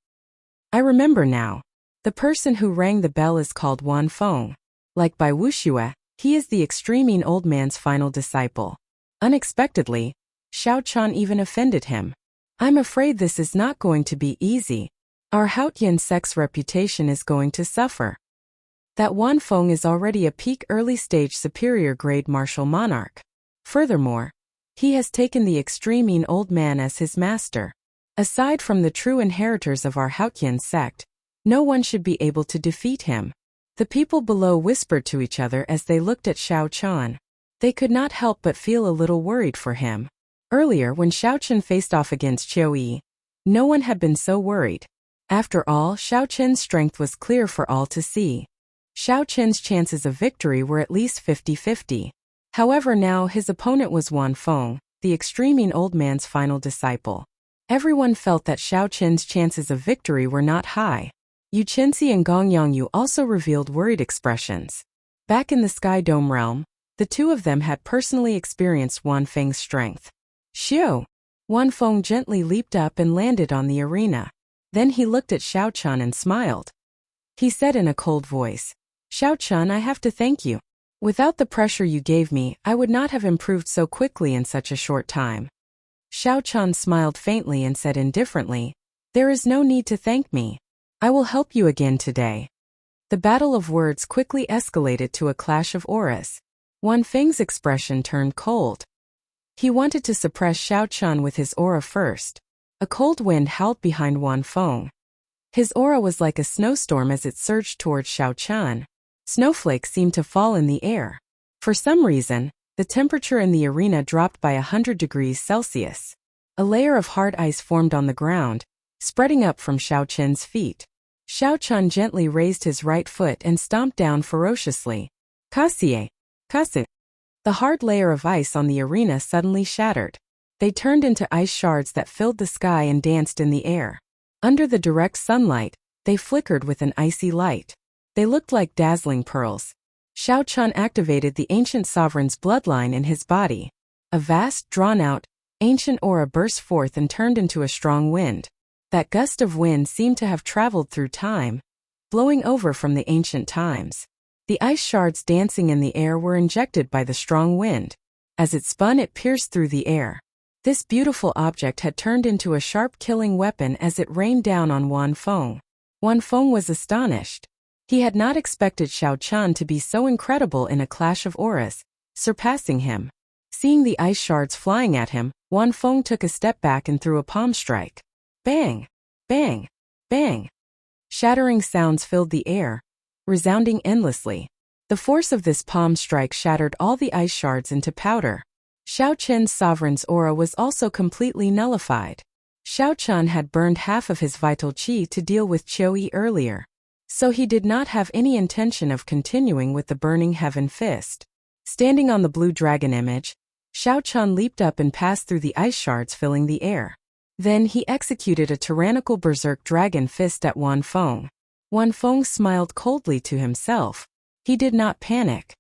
I remember now. The person who rang the bell is called Wan Feng. Like Bai Wuxia, he is the extreme Yin old man's final disciple. Unexpectedly, Xiao-chun even offended him. I'm afraid this is not going to be easy. Our Haotian sect's reputation is going to suffer. That Wan Feng is already a peak early-stage superior grade martial monarch. Furthermore, he has taken the extreme Yin old man as his master. Aside from the true inheritors of our Haotian sect, no one should be able to defeat him. The people below whispered to each other as they looked at Xiao-chun. They could not help but feel a little worried for him. Earlier, when Xiao-chun faced off against Qiu Yi, no one had been so worried. After all, Xiao-chun's strength was clear for all to see. Xiao-chun's chances of victory were at least 50-50. However, now his opponent was Wan Feng, the extreme Yin old man's final disciple. Everyone felt that Xiao-chun's chances of victory were not high. Yu Chenxi and Gong Yongyu also revealed worried expressions. Back in the Sky Dome realm, the 2 of them had personally experienced Wan Feng's strength. Xiu! Wan Feng gently leaped up and landed on the arena. Then he looked at Xiao-chun and smiled. He said in a cold voice, Xiao-chun, I have to thank you. Without the pressure you gave me, I would not have improved so quickly in such a short time. Xiao-chun smiled faintly and said indifferently, There is no need to thank me. I will help you again today. The battle of words quickly escalated to a clash of auras. Wan Feng's expression turned cold. He wanted to suppress Xiao-chun with his aura first. A cold wind howled behind Wan Feng. His aura was like a snowstorm as it surged towards Xiao-chun. Snowflakes seemed to fall in the air. For some reason, the temperature in the arena dropped by 100 degrees Celsius. A layer of hard ice formed on the ground, spreading up from Xiao Qin's feet. Xiao Qin gently raised his right foot and stomped down ferociously. Kasie! Kasu! The hard layer of ice on the arena suddenly shattered. They turned into ice shards that filled the sky and danced in the air. Under the direct sunlight, they flickered with an icy light. They looked like dazzling pearls. Xiao Qin activated the ancient sovereign's bloodline in his body. A vast, drawn-out, ancient aura burst forth and turned into a strong wind. That gust of wind seemed to have traveled through time, blowing over from the ancient times. The ice shards dancing in the air were injected by the strong wind. As it spun, it pierced through the air. This beautiful object had turned into a sharp killing weapon as it rained down on Wan Feng. Wan Feng was astonished. He had not expected Xiao Qin to be so incredible in a clash of auras, surpassing him. Seeing the ice shards flying at him, Wan Feng took a step back and threw a palm strike. Bang! Bang! Bang! Shattering sounds filled the air, resounding endlessly. The force of this palm strike shattered all the ice shards into powder. Xiao Qin's sovereign's aura was also completely nullified. Xiao Qin had burned half of his vital qi to deal with Qiuyi earlier, so he did not have any intention of continuing with the burning heaven fist. Standing on the blue dragon image, Xiao Qin leaped up and passed through the ice shards filling the air. Then he executed a tyrannical berserk dragon fist at Wan Feng. Wan Feng smiled coldly to himself. He did not panic.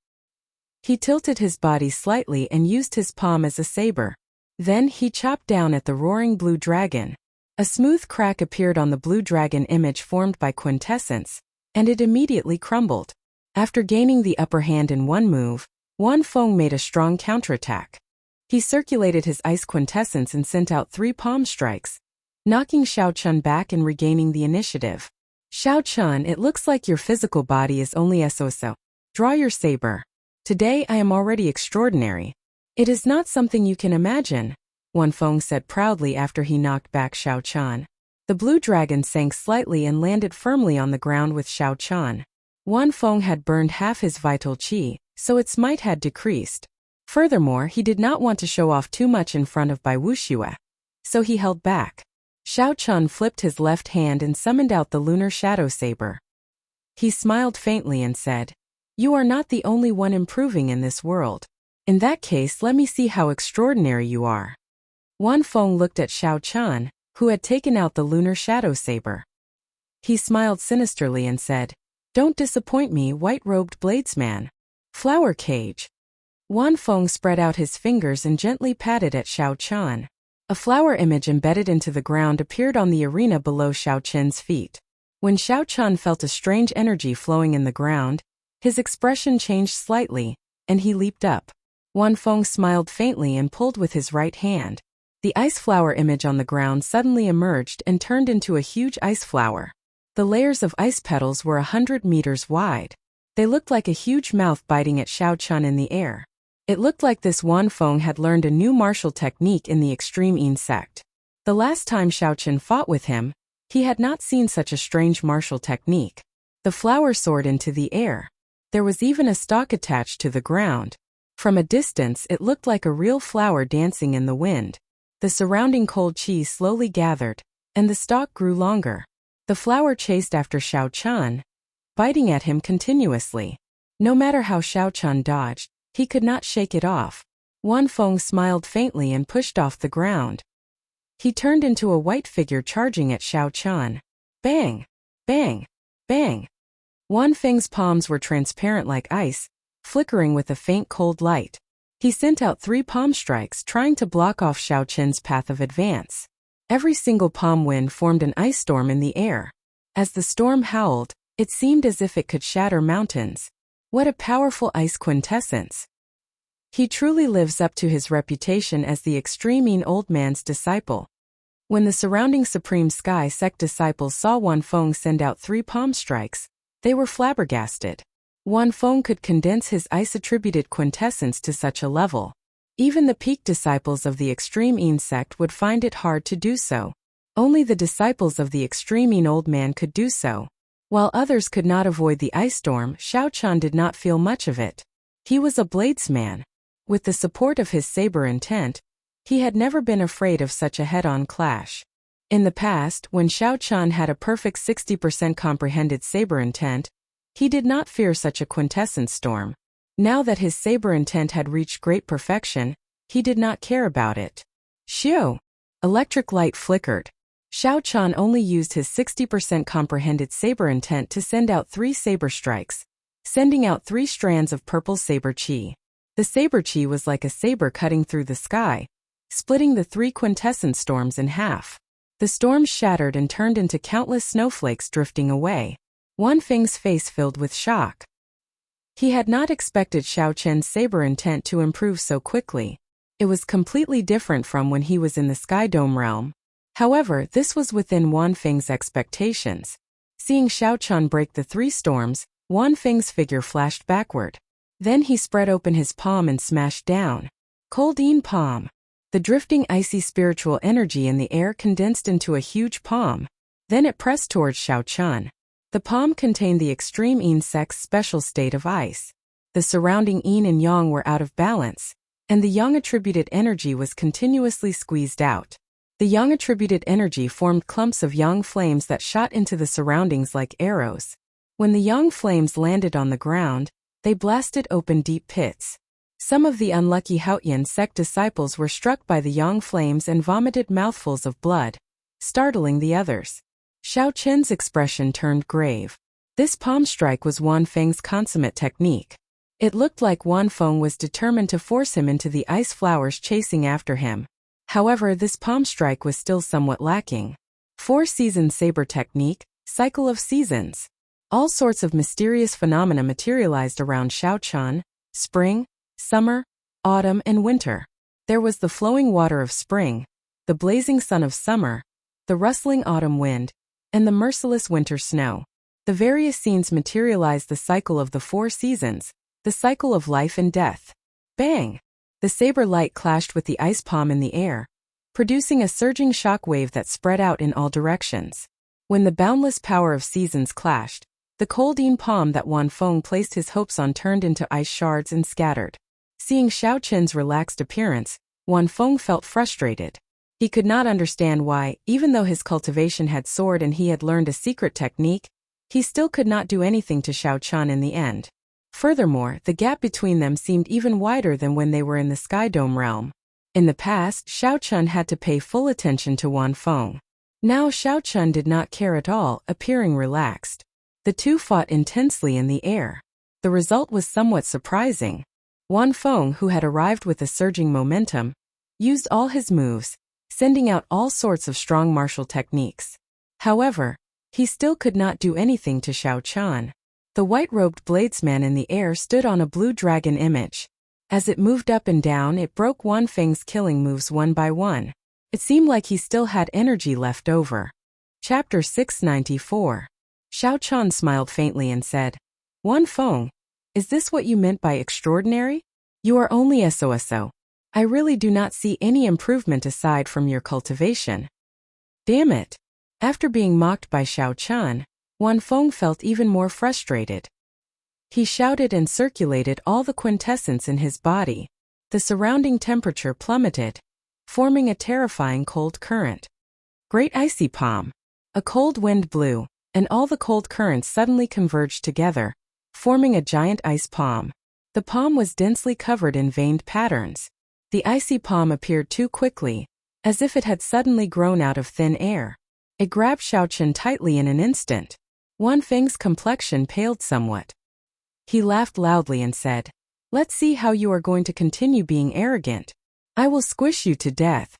He tilted his body slightly and used his palm as a saber. Then he chopped down at the roaring blue dragon. A smooth crack appeared on the blue dragon image formed by quintessence, and it immediately crumbled. After gaining the upper hand in one move, Wan Feng made a strong counterattack. He circulated his ice quintessence and sent out 3 palm strikes, knocking Xiao Qin back and regaining the initiative. Xiao Qin, it looks like your physical body is only so-so. Draw your saber. Today I am already extraordinary. It is not something you can imagine, Wan Feng said proudly after he knocked back Xiao Qin. The blue dragon sank slightly and landed firmly on the ground with Xiao Qin. Wan Feng had burned half his vital qi, so its might had decreased. Furthermore, he did not want to show off too much in front of Wuxia, so he held back. Xiao Qin flipped his left hand and summoned out the lunar shadow saber. He smiled faintly and said, "You are not the only one improving in this world. In that case, let me see how extraordinary you are." Wan Feng looked at Xiao Qin, who had taken out the lunar shadow saber. He smiled sinisterly and said, "Don't disappoint me, white-robed bladesman. Flower cage." Wan Feng spread out his fingers and gently patted at Xiao Qin. A flower image embedded into the ground appeared on the arena below Xiao Qin's feet. When Xiao Qin felt a strange energy flowing in the ground, his expression changed slightly, and he leaped up. Wan Feng smiled faintly and pulled with his right hand. The ice flower image on the ground suddenly emerged and turned into a huge ice flower. The layers of ice petals were 100 meters wide. They looked like a huge mouth biting at Xiao Qin in the air. It looked like this Wan Feng had learned a new martial technique in the extreme Yin sect. The last time Xiao Qin fought with him, he had not seen such a strange martial technique. The flower soared into the air. There was even a stalk attached to the ground. From a distance, it looked like a real flower dancing in the wind. The surrounding cold qi slowly gathered, and the stalk grew longer. The flower chased after Xiao Qin, biting at him continuously. No matter how Xiao Qin dodged, he could not shake it off. Wan Feng smiled faintly and pushed off the ground. He turned into a white figure charging at Xiao Qin. Bang! Bang! Bang! Wan Feng's palms were transparent like ice, flickering with a faint cold light. He sent out 3 palm strikes, trying to block off Xiao Qin's path of advance. Every single palm wind formed an ice storm in the air. As the storm howled, it seemed as if it could shatter mountains. What a powerful ice quintessence! He truly lives up to his reputation as the extreme Yin old man's disciple. When the surrounding Supreme Sky sect disciples saw Wan Feng send out 3 palm strikes, they were flabbergasted. Wan Feng could condense his ice-attributed quintessence to such a level. Even the peak disciples of the extreme Yin sect would find it hard to do so. Only the disciples of the extreme Yin old man could do so. While others could not avoid the ice storm, Xiao Qin did not feel much of it. He was a bladesman. With the support of his saber intent, he had never been afraid of such a head-on clash. In the past, when Xiao Chan had a perfect 60% comprehended saber intent, he did not fear such a quintessence storm. Now that his saber intent had reached great perfection, he did not care about it. Shoo! Electric light flickered. Xiao Chan only used his 60% comprehended saber intent to send out 3 saber strikes, sending out 3 strands of purple saber chi. The saber chi was like a saber cutting through the sky, splitting the 3 quintessence storms in half. The storms shattered and turned into countless snowflakes drifting away. Wan Feng's face filled with shock. He had not expected Xiao Chen's saber intent to improve so quickly. It was completely different from when he was in the Sky Dome realm. However, this was within Wan Feng's expectations. Seeing Xiao Chan break the 3 storms, Wan Feng's figure flashed backward. Then he spread open his palm and smashed down. Coldine palm. The drifting icy spiritual energy in the air condensed into a huge palm. Then it pressed towards Xiao Chan. The palm contained the extreme yin sect's special state of ice. The surrounding yin and yang were out of balance, and the yang attributed energy was continuously squeezed out. The yang attributed energy formed clumps of yang flames that shot into the surroundings like arrows. When the yang flames landed on the ground, they blasted open deep pits. Some of the unlucky Haotian sect disciples were struck by the yang flames and vomited mouthfuls of blood, startling the others. Xiao Chen's expression turned grave. This palm strike was Wan Feng's consummate technique. It looked like Wan Feng was determined to force him into the ice flowers chasing after him. However, this palm strike was still somewhat lacking. 4-season saber technique, cycle of seasons. All sorts of mysterious phenomena materialized around Xiao Chan: spring, summer, autumn, and winter. There was the flowing water of spring, the blazing sun of summer, the rustling autumn wind, and the merciless winter snow. The various scenes materialized the cycle of the 4 seasons, the cycle of life and death. Bang! The saber light clashed with the ice palm in the air, producing a surging shock wave that spread out in all directions. When the boundless power of seasons clashed, the coldine palm that Wan Feng placed his hopes on turned into ice shards and scattered. Seeing Xiao Chen's relaxed appearance, Wan Feng felt frustrated. He could not understand why, even though his cultivation had soared and he had learned a secret technique, he still could not do anything to Xiao Chan in the end. Furthermore, the gap between them seemed even wider than when they were in the Sky Dome realm. In the past, Xiao Chan had to pay full attention to Wan Feng. Now Xiao Chan did not care at all, appearing relaxed. The two fought intensely in the air. The result was somewhat surprising. Wan Feng, who had arrived with a surging momentum, used all his moves, sending out all sorts of strong martial techniques. However, he still could not do anything to Xiao Chan. The white-robed bladesman in the air stood on a blue dragon image. As it moved up and down, it broke Wan Feng's killing moves one by one. It seemed like he still had energy left over. Chapter 694. Xiao Chan smiled faintly and said, "Wan Feng, is this what you meant by extraordinary? You are only SOSO. I really do not see any improvement aside from your cultivation." Damn it. After being mocked by Xiao Chan, Wan Feng felt even more frustrated. He shouted and circulated all the quintessence in his body. The surrounding temperature plummeted, forming a terrifying cold current. Great icy palm. A cold wind blew, and all the cold currents suddenly converged together, forming a giant ice palm. The palm was densely covered in veined patterns. The icy palm appeared too quickly, as if it had suddenly grown out of thin air. It grabbed Xiao Chan tightly in an instant. Wan Feng's complexion paled somewhat. He laughed loudly and said, "Let's see how you are going to continue being arrogant. I will squish you to death."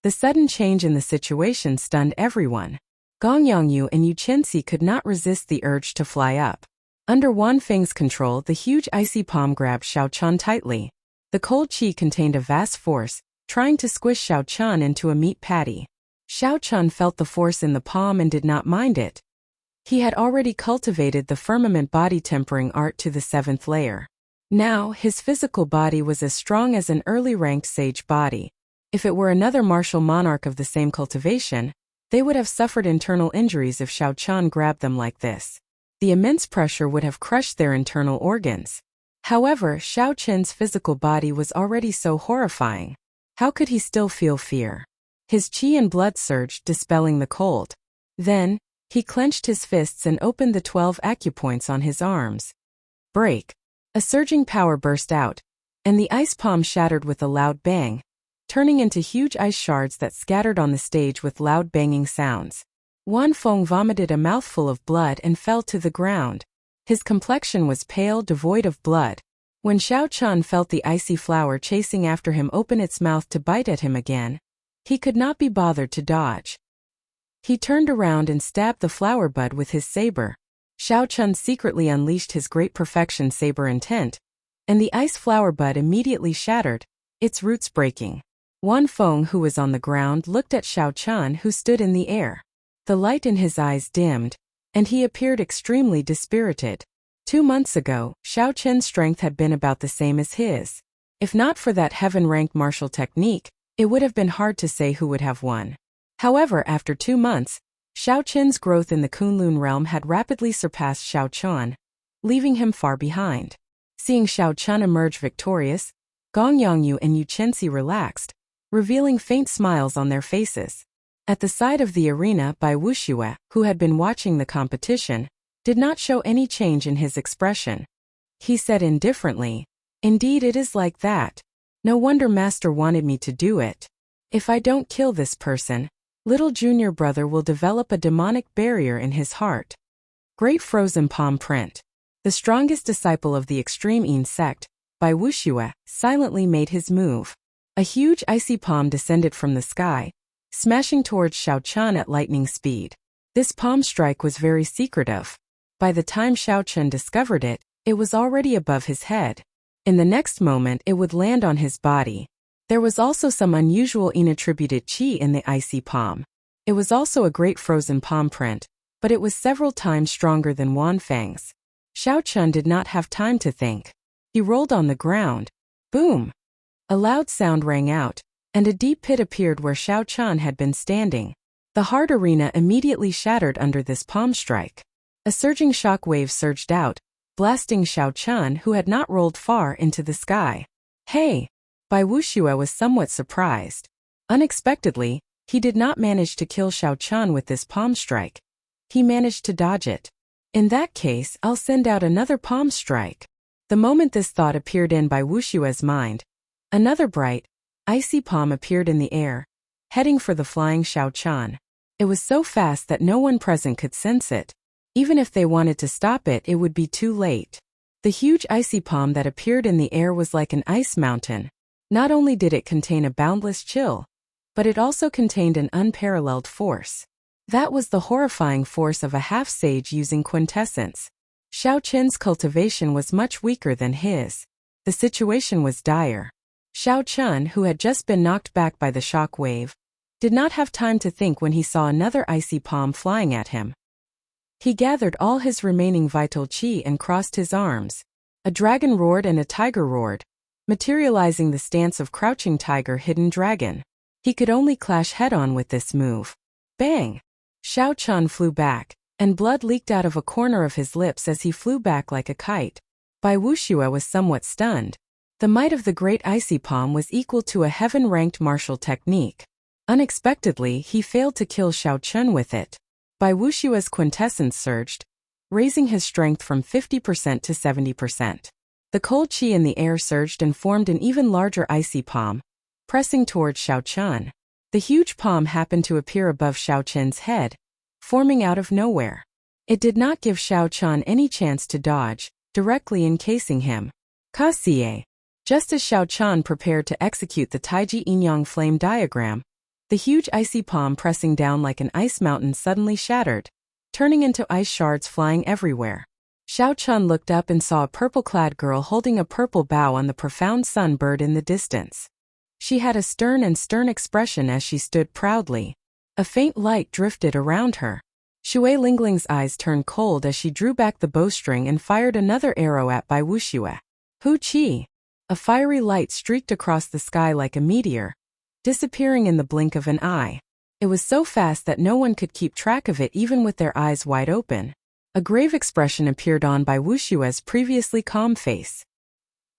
The sudden change in the situation stunned everyone. Gong Yongyu and Yu Chenxi could not resist the urge to fly up. Under Wan Feng's control, the huge icy palm grabbed Xiao Chan tightly. The cold chi contained a vast force, trying to squish Xiao Chan into a meat patty. Xiao Chan felt the force in the palm and did not mind it. He had already cultivated the firmament body tempering art to the 7th layer. Now, his physical body was as strong as an early ranked sage body. If it were another martial monarch of the same cultivation, they would have suffered internal injuries if Xiao Chan grabbed them like this. The immense pressure would have crushed their internal organs. However, Xiao Qin's physical body was already so horrifying. How could he still feel fear? His qi and blood surged, dispelling the cold. Then, he clenched his fists and opened the 12 acupoints on his arms. Break! A surging power burst out, and the ice palm shattered with a loud bang, turning into huge ice shards that scattered on the stage with loud banging sounds. Wan Feng vomited a mouthful of blood and fell to the ground. His complexion was pale, devoid of blood. When Xiao Chun felt the icy flower chasing after him open its mouth to bite at him again, he could not be bothered to dodge. He turned around and stabbed the flower bud with his saber. Xiao Chun secretly unleashed his great perfection saber intent, and the ice flower bud immediately shattered, its roots breaking. Wan Feng, who was on the ground, looked at Xiao Chun, who stood in the air. The light in his eyes dimmed, and he appeared extremely dispirited. 2 months ago, Xiao Qin's strength had been about the same as his. If not for that heaven-ranked martial technique, it would have been hard to say who would have won. However, after 2 months, Xiao Qin's growth in the Kunlun realm had rapidly surpassed Xiao Chun, leaving him far behind. Seeing Xiao Chun emerge victorious, Gong Yongyu and Yu Chenxi relaxed, revealing faint smiles on their faces. At the side of the arena, Bai Wuxia, who had been watching the competition, did not show any change in his expression. He said indifferently, "Indeed, it is like that. No wonder Master wanted me to do it. If I don't kill this person, little junior brother will develop a demonic barrier in his heart." Great Frozen Palm Print. The strongest disciple of the extreme Yin sect, Bai Wuxia, silently made his move. A huge icy palm descended from the sky, smashing towards Xiao Chun at lightning speed. This palm strike was very secretive. By the time Xiao Chun discovered it, it was already above his head. In the next moment it would land on his body. There was also some unusual inattributed qi in the icy palm. It was also a great frozen palm print, but it was several times stronger than Wan Feng's. Xiao Chun did not have time to think. He rolled on the ground. Boom! A loud sound rang out, and a deep pit appeared where Xiao Chun had been standing. The hard arena immediately shattered under this palm strike. A surging shock wave surged out, blasting Xiao Chun, who had not rolled far, into the sky. Hey! Bai Wuxia was somewhat surprised. Unexpectedly, he did not manage to kill Xiao Chun with this palm strike. He managed to dodge it. In that case, I'll send out another palm strike. The moment this thought appeared in Bai Wuxia's mind, another bright, icy palm appeared in the air, heading for the flying Xiao Chun. It was so fast that no one present could sense it. Even if they wanted to stop it, it would be too late. The huge icy palm that appeared in the air was like an ice mountain. Not only did it contain a boundless chill, but it also contained an unparalleled force. That was the horrifying force of a half-sage using quintessence. Xiao Qin's cultivation was much weaker than his. The situation was dire. Xiao Chun, who had just been knocked back by the shock wave, did not have time to think when he saw another icy palm flying at him. He gathered all his remaining vital qi and crossed his arms. A dragon roared and a tiger roared, materializing the stance of crouching tiger hidden dragon. He could only clash head-on with this move. Bang! Xiao Chun flew back, and blood leaked out of a corner of his lips as he flew back like a kite. Bai Wuxia was somewhat stunned. The might of the great icy palm was equal to a heaven-ranked martial technique. Unexpectedly, he failed to kill Xiao Chun with it. Bai Wuxia's quintessence surged, raising his strength from 50% to 70%. The cold qi in the air surged and formed an even larger icy palm, pressing towards Xiao Chun. The huge palm happened to appear above Xiao Chun's head, forming out of nowhere. It did not give Xiao Chun any chance to dodge, directly encasing him. Kasie. Just as Xiao Chun prepared to execute the Taiji Yin-Yang flame diagram, the huge icy palm pressing down like an ice mountain suddenly shattered, turning into ice shards flying everywhere. Xiao Chun looked up and saw a purple-clad girl holding a purple bow on the profound sun bird in the distance. She had a stern expression as she stood proudly. A faint light drifted around her. Shui Lingling's eyes turned cold as she drew back the bowstring and fired another arrow at Bai Wuxia. Hu Qi! A fiery light streaked across the sky like a meteor, disappearing in the blink of an eye. It was so fast that no one could keep track of it even with their eyes wide open. A grave expression appeared on Bai Wuxia's previously calm face.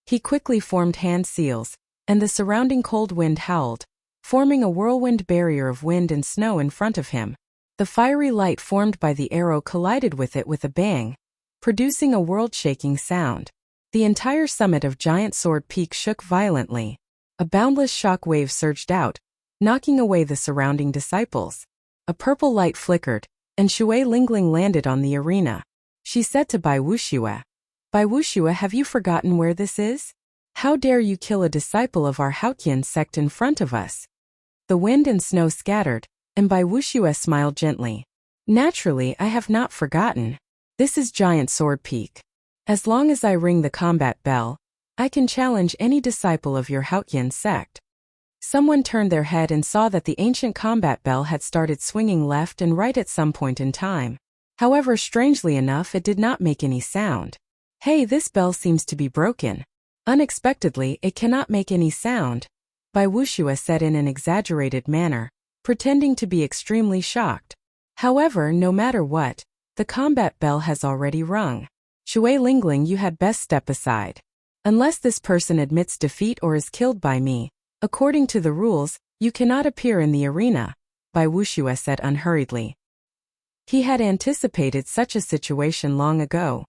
He quickly formed hand seals, and the surrounding cold wind howled, forming a whirlwind barrier of wind and snow in front of him. The fiery light formed by the arrow collided with it with a bang, producing a world-shaking sound. The entire summit of Giant Sword Peak shook violently. A boundless shock wave surged out, knocking away the surrounding disciples. A purple light flickered, and Shui Lingling landed on the arena. She said to Bai Wuxia, "Bai Wuxia, have you forgotten where this is? How dare you kill a disciple of our Haoqian sect in front of us?" The wind and snow scattered, and Bai Wuxia smiled gently. "Naturally, I have not forgotten. This is Giant Sword Peak. As long as I ring the combat bell, I can challenge any disciple of your Haoqian sect." Someone turned their head and saw that the ancient combat bell had started swinging left and right at some point in time. However, strangely enough, it did not make any sound. "Hey, this bell seems to be broken." Unexpectedly, it cannot make any sound, Bai Wuxia said in an exaggerated manner, pretending to be extremely shocked. However, no matter what, the combat bell has already rung. "Shui Lingling, you had best step aside. Unless this person admits defeat or is killed by me, according to the rules, you cannot appear in the arena," Bai Wuxia said unhurriedly. He had anticipated such a situation long ago.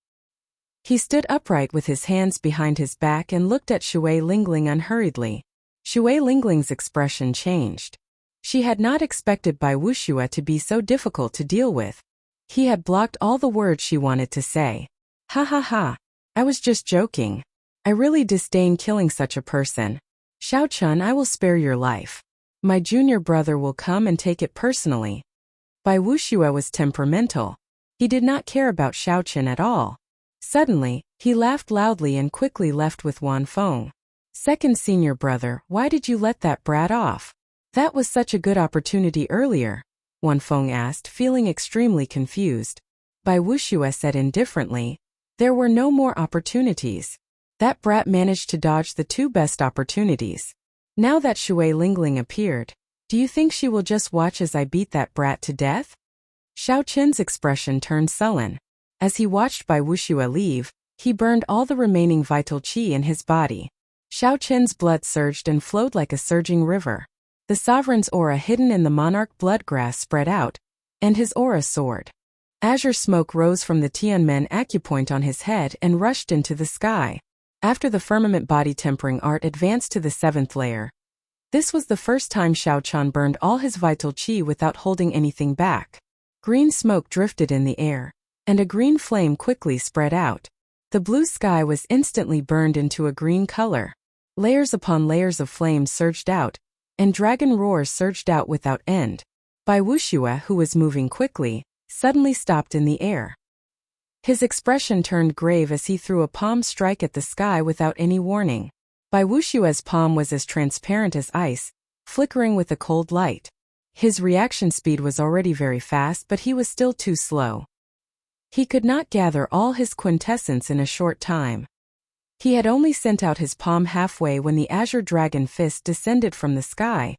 He stood upright with his hands behind his back and looked at Shui Lingling unhurriedly. Shui Lingling's expression changed. She had not expected Bai Wuxia to be so difficult to deal with. He had blocked all the words she wanted to say. "Ha ha ha. I was just joking. I really disdain killing such a person. Xiao Chun, I will spare your life. My junior brother will come and take it personally." Bai Wuxia was temperamental. He did not care about Xiao Chun at all. Suddenly, he laughed loudly and quickly left with Wan Feng. "Second senior brother, why did you let that brat off? That was such a good opportunity earlier," Wan Feng asked, feeling extremely confused. Bai Wuxia said indifferently, "There were no more opportunities. That brat managed to dodge the two best opportunities. Now that Shui Lingling appeared, do you think she will just watch as I beat that brat to death?" Xiao Chen's expression turned sullen. As he watched Bai Wuxia leave, he burned all the remaining vital qi in his body. Xiao Chen's blood surged and flowed like a surging river. The sovereign's aura hidden in the monarch bloodgrass spread out, and his aura soared. Azure smoke rose from the Tianmen acupoint on his head and rushed into the sky. After the firmament body tempering art advanced to the 7th layer. This was the first time Xiao Chan burned all his vital qi without holding anything back. Green smoke drifted in the air, and a green flame quickly spread out. The blue sky was instantly burned into a green color. Layers upon layers of flames surged out, and dragon roars surged out without end. Bai Wuxia, who was moving quickly, suddenly stopped in the air. His expression turned grave as he threw a palm strike at the sky without any warning. Bai Wuxia's palm was as transparent as ice, flickering with a cold light. His reaction speed was already very fast, but he was still too slow. He could not gather all his quintessence in a short time. He had only sent out his palm halfway when the azure dragon fist descended from the sky,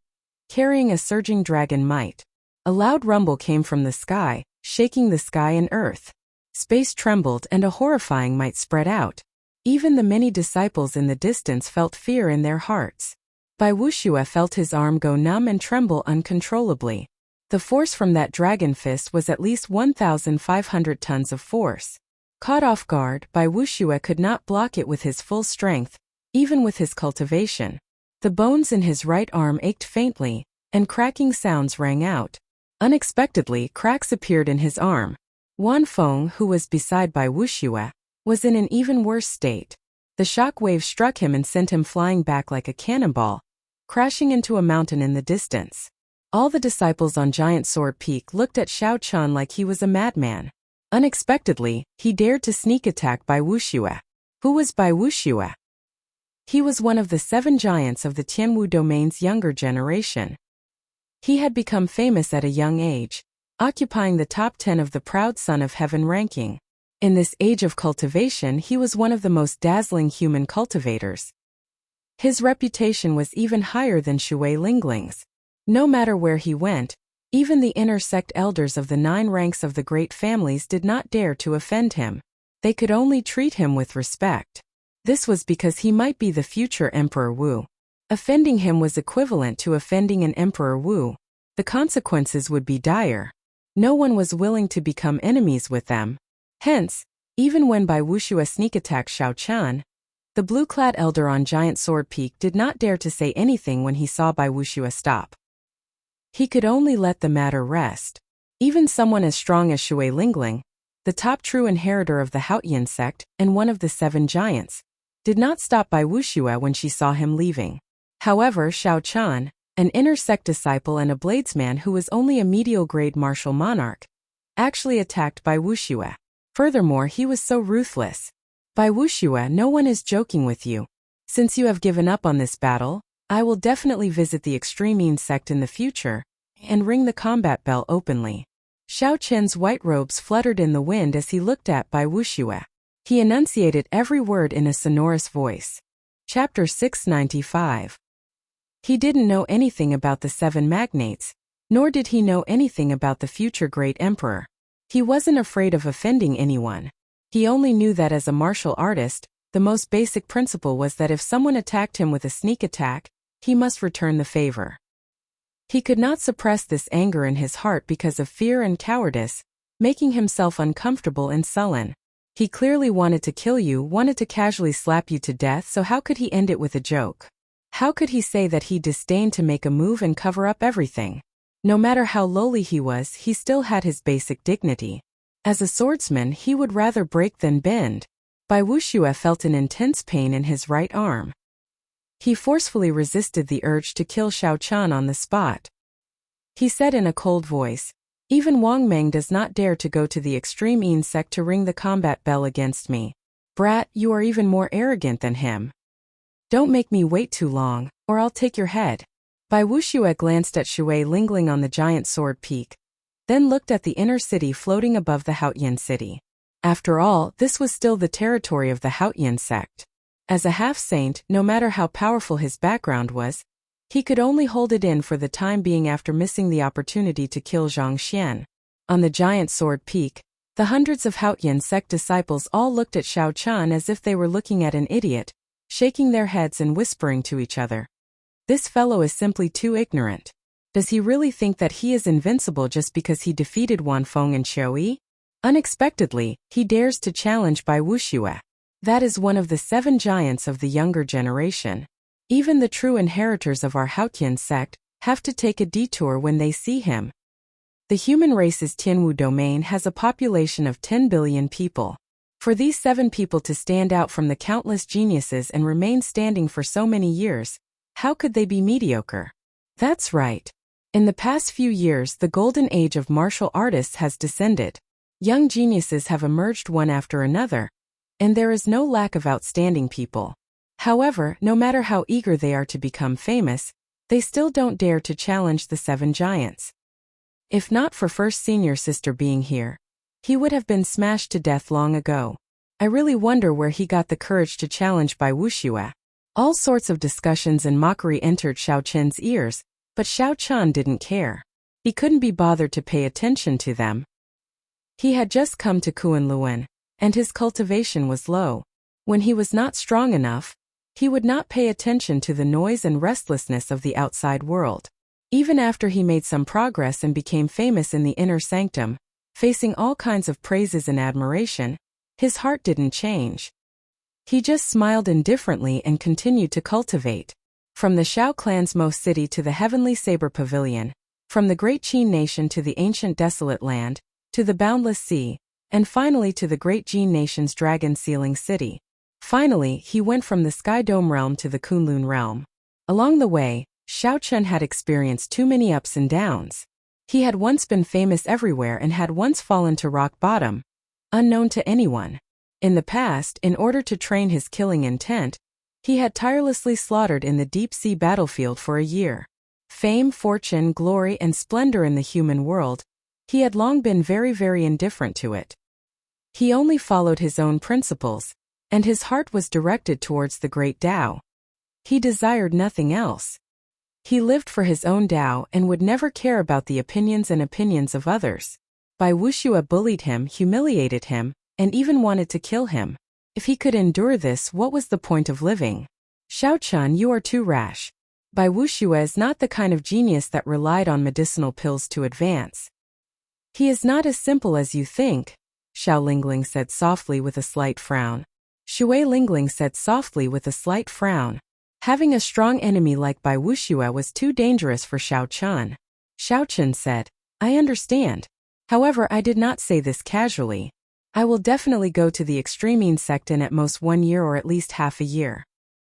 carrying a surging dragon might. A loud rumble came from the sky, shaking the sky and earth. Space trembled and a horrifying might spread out. Even the many disciples in the distance felt fear in their hearts. Bai Wuxia felt his arm go numb and tremble uncontrollably. The force from that dragon fist was at least 1,500 tons of force. Caught off guard, Bai Wuxia could not block it with his full strength, even with his cultivation. The bones in his right arm ached faintly, and cracking sounds rang out. Unexpectedly, cracks appeared in his arm. Wan Feng, who was beside Bai Wuxia, was in an even worse state. The shock wave struck him and sent him flying back like a cannonball, crashing into a mountain in the distance. All the disciples on Giant Sword Peak looked at Xiao Chun like he was a madman. Unexpectedly, he dared to sneak attack Bai Wuxia. Who was Bai Wuxia? He was one of the 7 giants of the Tianwu domain's younger generation. He had become famous at a young age, occupying the top 10 of the Proud Son of Heaven ranking. In this age of cultivation, he was one of the most dazzling human cultivators. His reputation was even higher than Shui Lingling's. No matter where he went, even the inner sect elders of the 9 ranks of the great families did not dare to offend him. They could only treat him with respect. This was because he might be the future Emperor Wu. Offending him was equivalent to offending an Emperor Wu. The consequences would be dire. No one was willing to become enemies with them. Hence, even when Bai Wuxia sneak attacked Shao Chan, the blue-clad elder on Giant Sword Peak did not dare to say anything when he saw Bai Wuxia stop. He could only let the matter rest. Even someone as strong as Shui Lingling, the top true inheritor of the Haotian sect and one of the 7 giants, did not stop Bai Wuxia when she saw him leaving. However, Shao Chan, an inner sect disciple and a bladesman who was only a medial-grade martial monarch, actually attacked Bai Wuxia. Furthermore, he was so ruthless. Bai Wuxia, no one is joking with you. Since you have given up on this battle, I will definitely visit the Extreme sect in the future and ring the combat bell openly. Shao Chen's white robes fluttered in the wind as he looked at Bai Wuxia. He enunciated every word in a sonorous voice. Chapter 695. He didn't know anything about the 7 magnates, nor did he know anything about the future great emperor. He wasn't afraid of offending anyone. He only knew that as a martial artist, the most basic principle was that if someone attacked him with a sneak attack, he must return the favor. He could not suppress this anger in his heart because of fear and cowardice, making himself uncomfortable and sullen. He clearly wanted to kill you, wanted to casually slap you to death, so how could he end it with a joke? How could he say that he disdained to make a move and cover up everything? No matter how lowly he was, he still had his basic dignity. As a swordsman, he would rather break than bend. Bai Wuxia felt an intense pain in his right arm. He forcefully resisted the urge to kill Shao Chan on the spot. He said in a cold voice, "Even Wang Meng does not dare to go to the Extreme sect to ring the combat bell against me. Brat, you are even more arrogant than him. Don't make me wait too long, or I'll take your head." Bai Wuxia glanced at Shui Lingling on the Giant Sword Peak, then looked at the inner city floating above the Haotian city. After all, this was still the territory of the Haotian sect. As a half-saint, no matter how powerful his background was, he could only hold it in for the time being after missing the opportunity to kill Zhang Xian. On the Giant Sword Peak, the hundreds of Haotian sect disciples all looked at Shao Chan as if they were looking at an idiot, shaking their heads and whispering to each other. This fellow is simply too ignorant. Does he really think that he is invincible just because he defeated Wan Feng and Xiaoyi? Unexpectedly, he dares to challenge Bai Wuxia. That is one of the 7 giants of the younger generation. Even the true inheritors of our Haotian sect have to take a detour when they see him. The human race's Tianwu domain has a population of 10 billion people. For these 7 people to stand out from the countless geniuses and remain standing for so many years, how could they be mediocre? That's right. In the past few years, the golden age of martial artists has descended. Young geniuses have emerged one after another, and there is no lack of outstanding people. However, no matter how eager they are to become famous, they still don't dare to challenge the 7 giants. If not for First Senior Sister being here, he would have been smashed to death long ago. I really wonder where he got the courage to challenge Bai Wuxia. All sorts of discussions and mockery entered Shao Chen's ears, but Shao Chan didn't care. He couldn't be bothered to pay attention to them. He had just come to Kunlun, and his cultivation was low. When he was not strong enough, he would not pay attention to the noise and restlessness of the outside world. Even after he made some progress and became famous in the inner sanctum, facing all kinds of praises and admiration, his heart didn't change. He just smiled indifferently and continued to cultivate. From the Shao clan's most city to the heavenly saber pavilion, from the great Qin nation to the ancient desolate land, to the boundless sea, and finally to the great Jin nation's dragon sealing city. Finally, he went from the Sky Dome realm to the Kunlun realm. Along the way, Shao Chen had experienced too many ups and downs. He had once been famous everywhere and had once fallen to rock bottom, unknown to anyone. In the past, in order to train his killing intent, he had tirelessly slaughtered in the deep-sea battlefield for a year. Fame, fortune, glory, and splendor in the human world, he had long been very, very indifferent to it. He only followed his own principles, and his heart was directed towards the great Tao. He desired nothing else. He lived for his own Tao and would never care about the opinions of others. Bai Wuxia bullied him, humiliated him, and even wanted to kill him. If he could endure this, what was the point of living? Xiao Chun, you are too rash. Bai Wuxia is not the kind of genius that relied on medicinal pills to advance. He is not as simple as you think, Xiao Lingling said softly with a slight frown. Shui Lingling said softly with a slight frown. Having a strong enemy like Bai Wuxia was too dangerous for Xiao Chun. Xiao Chun said, I understand. However, I did not say this casually. I will definitely go to the extremine sect in at most 1 year or at least half a year.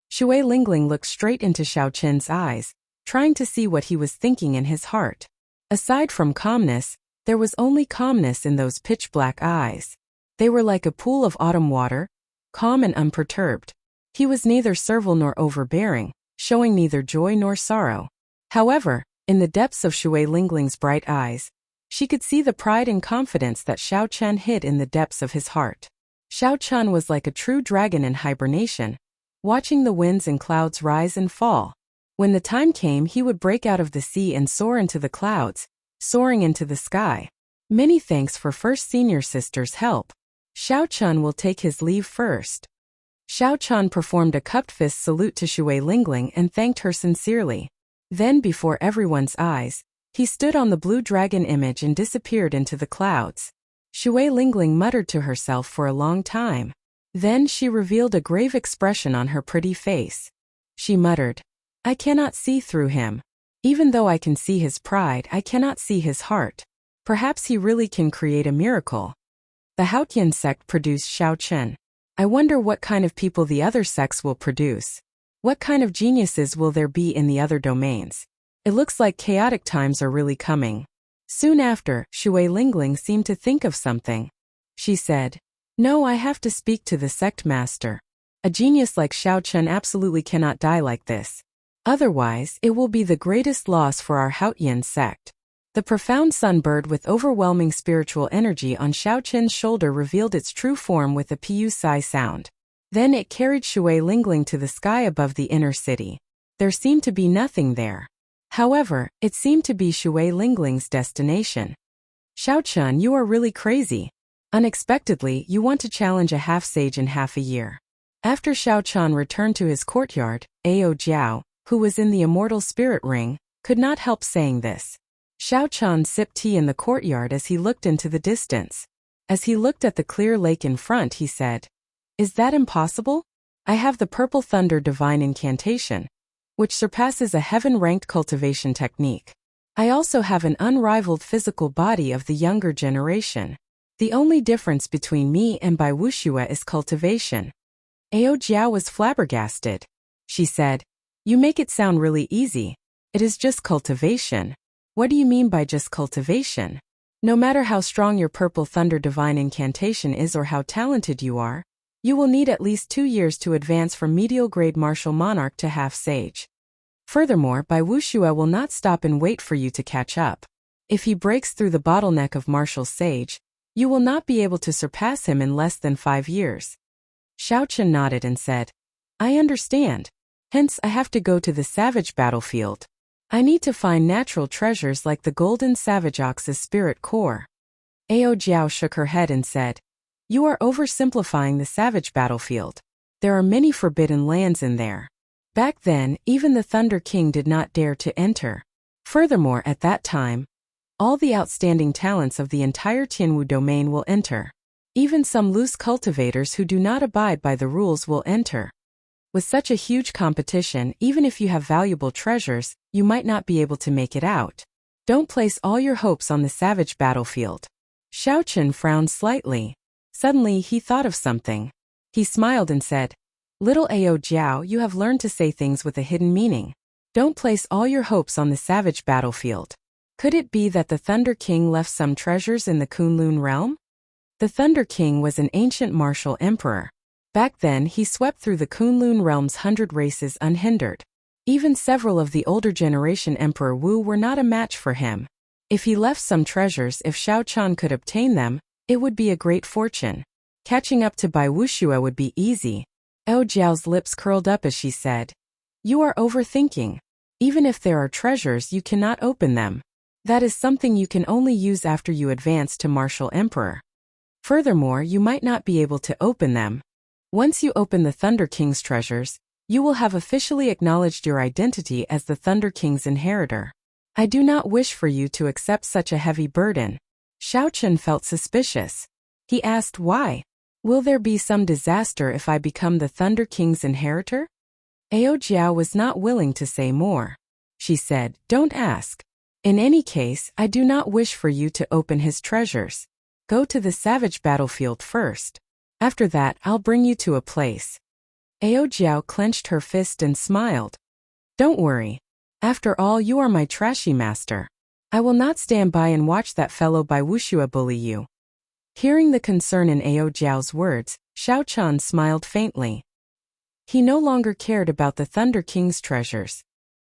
Shui Lingling looked straight into Xiao Chun's eyes, trying to see what he was thinking in his heart. Aside from calmness, there was only calmness in those pitch-black eyes. They were like a pool of autumn water, calm and unperturbed. He was neither servile nor overbearing, showing neither joy nor sorrow. However, in the depths of Shui Lingling's bright eyes, she could see the pride and confidence that Xiao Chun hid in the depths of his heart. Xiao Chun was like a true dragon in hibernation, watching the winds and clouds rise and fall. When the time came, he would break out of the sea and soar into the clouds, soaring into the sky. Many thanks for First Senior Sister's help. Xiao Chun will take his leave first. Xiao Chun performed a cupped fist salute to Shui Lingling and thanked her sincerely. Then, before everyone's eyes, he stood on the blue dragon image and disappeared into the clouds. Shui Lingling muttered to herself for a long time. Then she revealed a grave expression on her pretty face. She muttered, I cannot see through him. Even though I can see his pride, I cannot see his heart. Perhaps he really can create a miracle. The Haotian sect produced Xiao Chun. I wonder what kind of people the other sects will produce. What kind of geniuses will there be in the other domains? It looks like chaotic times are really coming. Soon after, Shui Lingling seemed to think of something. She said, No, I have to speak to the sect master. A genius like Xiao Chun absolutely cannot die like this. Otherwise, it will be the greatest loss for our Haotian sect. The profound sunbird with overwhelming spiritual energy on Xiao Chun's shoulder revealed its true form with a pu-sai sound. Then it carried Shui Lingling to the sky above the inner city. There seemed to be nothing there. However, it seemed to be Shui Lingling's destination. Xiao Chun, you are really crazy. Unexpectedly, you want to challenge a half-sage in half a year. After Xiao Chun returned to his courtyard, Ao Jiao, who was in the Immortal Spirit Ring, could not help saying this. Xiao Chun sipped tea in the courtyard as he looked into the distance. As he looked at the clear lake in front, he said, Is that impossible? I have the Purple Thunder Divine Incantation, which surpasses a heaven-ranked cultivation technique. I also have an unrivaled physical body of the younger generation. The only difference between me and Bai Wuxia is cultivation. Ao Jiao was flabbergasted. She said, You make it sound really easy. It is just cultivation. What do you mean by just cultivation? No matter how strong your Purple Thunder Divine Incantation is or how talented you are, you will need at least 2 years to advance from medial-grade martial monarch to half-sage. Furthermore, Bai Wuxia will not stop and wait for you to catch up. If he breaks through the bottleneck of martial sage, you will not be able to surpass him in less than 5 years. Xiao Chun nodded and said, I understand. Hence, I have to go to the savage battlefield. I need to find natural treasures like the golden savage ox's spirit core. Ao Jiao shook her head and said, You are oversimplifying the savage battlefield. There are many forbidden lands in there. Back then, even the Thunder King did not dare to enter. Furthermore, at that time, all the outstanding talents of the entire Tianwu domain will enter. Even some loose cultivators who do not abide by the rules will enter. With such a huge competition, even if you have valuable treasures, you might not be able to make it out. Don't place all your hopes on the savage battlefield. Xiao Chun frowned slightly. Suddenly, he thought of something. He smiled and said, Little Ao Jiao, you have learned to say things with a hidden meaning. Don't place all your hopes on the savage battlefield. Could it be that the Thunder King left some treasures in the Kunlun realm? The Thunder King was an ancient martial emperor. Back then, he swept through the Kunlun realm's 100 races unhindered. Even several of the older generation Emperor Wu were not a match for him. If he left some treasures, if Xiao Chun could obtain them, it would be a great fortune. Catching up to Bai Wuxia would be easy. Ao Jiao's lips curled up as she said, You are overthinking. Even if there are treasures, you cannot open them. That is something you can only use after you advance to Martial Emperor. Furthermore, you might not be able to open them. Once you open the Thunder King's treasures, you will have officially acknowledged your identity as the Thunder King's inheritor. I do not wish for you to accept such a heavy burden. Xiao Chen felt suspicious. He asked why. Will there be some disaster if I become the Thunder King's inheritor? Ao Jiao was not willing to say more. She said, don't ask. In any case, I do not wish for you to open his treasures. Go to the savage battlefield first. After that, I'll bring you to a place. Ao Jiao clenched her fist and smiled. Don't worry. After all, you are my trashy master. I will not stand by and watch that fellow by Wuxia bully you. Hearing the concern in Ao Jiao's words, Xiao Chen smiled faintly. He no longer cared about the Thunder King's treasures.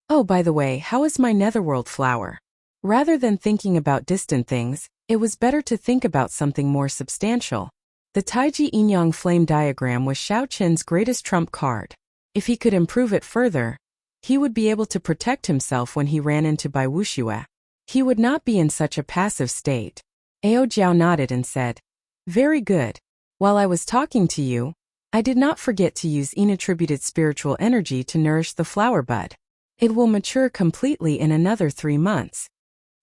Oh, by the way, how is my netherworld flower? Rather than thinking about distant things, it was better to think about something more substantial. The Taiji Yin-Yang flame diagram was Xiao Chen's greatest trump card. If he could improve it further, he would be able to protect himself when he ran into Bai Wuxia. He would not be in such a passive state. Ao Jiao nodded and said, very good. While I was talking to you, I did not forget to use yin-attributed spiritual energy to nourish the flower bud. It will mature completely in another 3 months.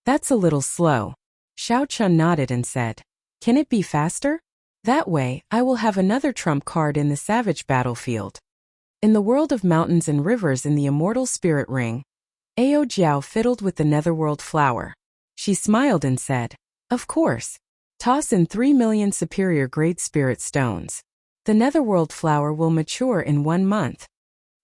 That's a little slow. Xiao Chen nodded and said, can it be faster? That way, I will have another trump card in the savage battlefield. In the world of mountains and rivers in the Immortal Spirit Ring, Ao Jiao fiddled with the netherworld flower. She smiled and said, of course. Toss in 3 million superior grade spirit stones. The netherworld flower will mature in 1 month.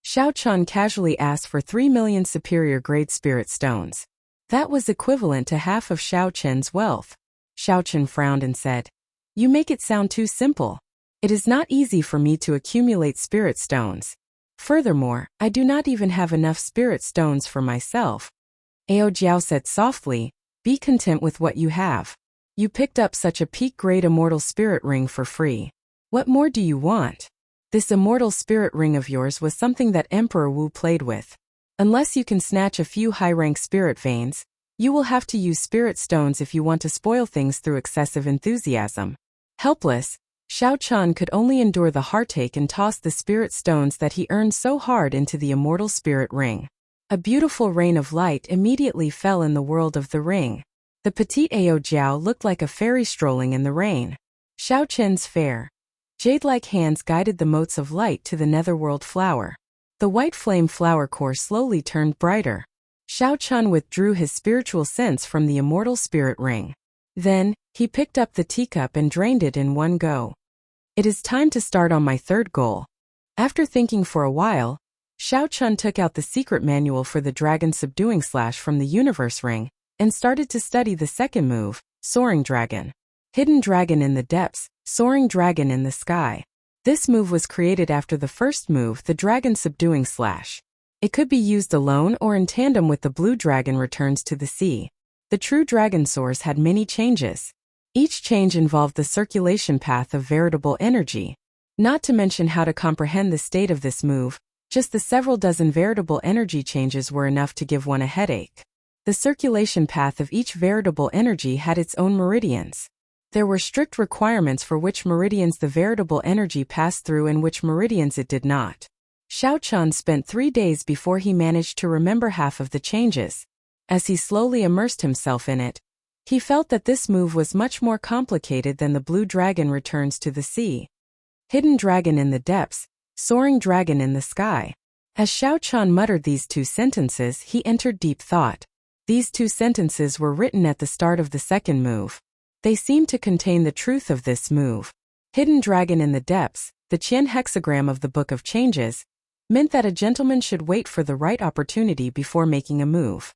Xiao Chen casually asked for 3 million superior grade spirit stones. That was equivalent to half of Xiao Chen's wealth. Xiao Chen frowned and said, you make it sound too simple. It is not easy for me to accumulate spirit stones. Furthermore, I do not even have enough spirit stones for myself. Ao Jiao said softly, be content with what you have. You picked up such a peak-grade immortal spirit ring for free. What more do you want? This immortal spirit ring of yours was something that Emperor Wu played with. Unless you can snatch a few high-rank spirit veins, you will have to use spirit stones if you want to spoil things through excessive enthusiasm. Helpless, Xiao Chen could only endure the heartache and toss the spirit stones that he earned so hard into the immortal spirit ring. A beautiful rain of light immediately fell in the world of the ring. The petite Ao Jiao looked like a fairy strolling in the rain. Xiao Chen's fair, jade-like hands guided the motes of light to the netherworld flower. The white flame flower core slowly turned brighter. Xiao Chen withdrew his spiritual sense from the immortal spirit ring. Then, he picked up the teacup and drained it in one go. It is time to start on my third goal. After thinking for a while, Xiao Chen took out the secret manual for the dragon subduing slash from the universe ring, and started to study the second move, Soaring Dragon. Hidden Dragon in the depths, Soaring Dragon in the sky. This move was created after the first move, the dragon subduing slash. It could be used alone or in tandem with the blue dragon returns to the sea. The true dragon source had many changes. Each change involved the circulation path of veritable energy. Not to mention how to comprehend the state of this move, just the several dozen veritable energy changes were enough to give one a headache. The circulation path of each veritable energy had its own meridians. There were strict requirements for which meridians the veritable energy passed through and which meridians it did not. Xiao Chen spent 3 days before he managed to remember half of the changes. As he slowly immersed himself in it, he felt that this move was much more complicated than the blue dragon returns to the sea. Hidden Dragon in the depths, Soaring Dragon in the sky. As Xiao Chen muttered these 2 sentences, he entered deep thought. These 2 sentences were written at the start of the second move. They seemed to contain the truth of this move. Hidden Dragon in the depths, the Qian hexagram of the Book of Changes, meant that a gentleman should wait for the right opportunity before making a move.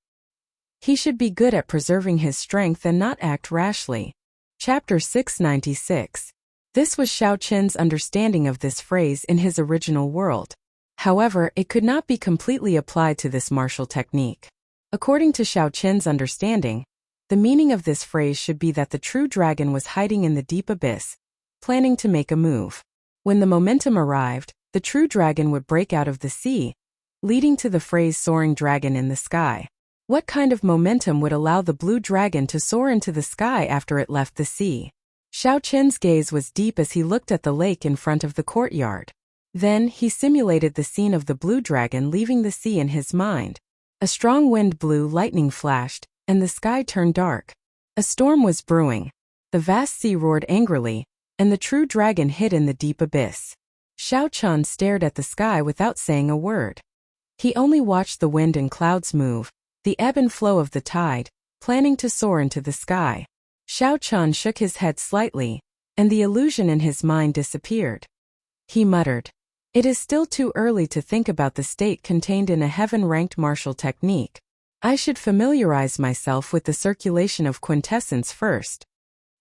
He should be good at preserving his strength and not act rashly. Chapter 696. This was Xiao Chen's understanding of this phrase in his original world. However, it could not be completely applied to this martial technique. According to Xiao Chen's understanding, the meaning of this phrase should be that the true dragon was hiding in the deep abyss, planning to make a move. When the momentum arrived, the true dragon would break out of the sea, leading to the phrase Soaring Dragon in the sky. What kind of momentum would allow the blue dragon to soar into the sky after it left the sea? Xiao Qin's gaze was deep as he looked at the lake in front of the courtyard. Then, he simulated the scene of the blue dragon leaving the sea in his mind. A strong wind blew, lightning flashed, and the sky turned dark. A storm was brewing. The vast sea roared angrily, and the true dragon hid in the deep abyss. Xiao Qin stared at the sky without saying a word. He only watched the wind and clouds move, the ebb and flow of the tide, planning to soar into the sky. Xiao Qin shook his head slightly, and the illusion in his mind disappeared. He muttered, "It is still too early to think about the state contained in a heaven-ranked martial technique. I should familiarize myself with the circulation of quintessence first."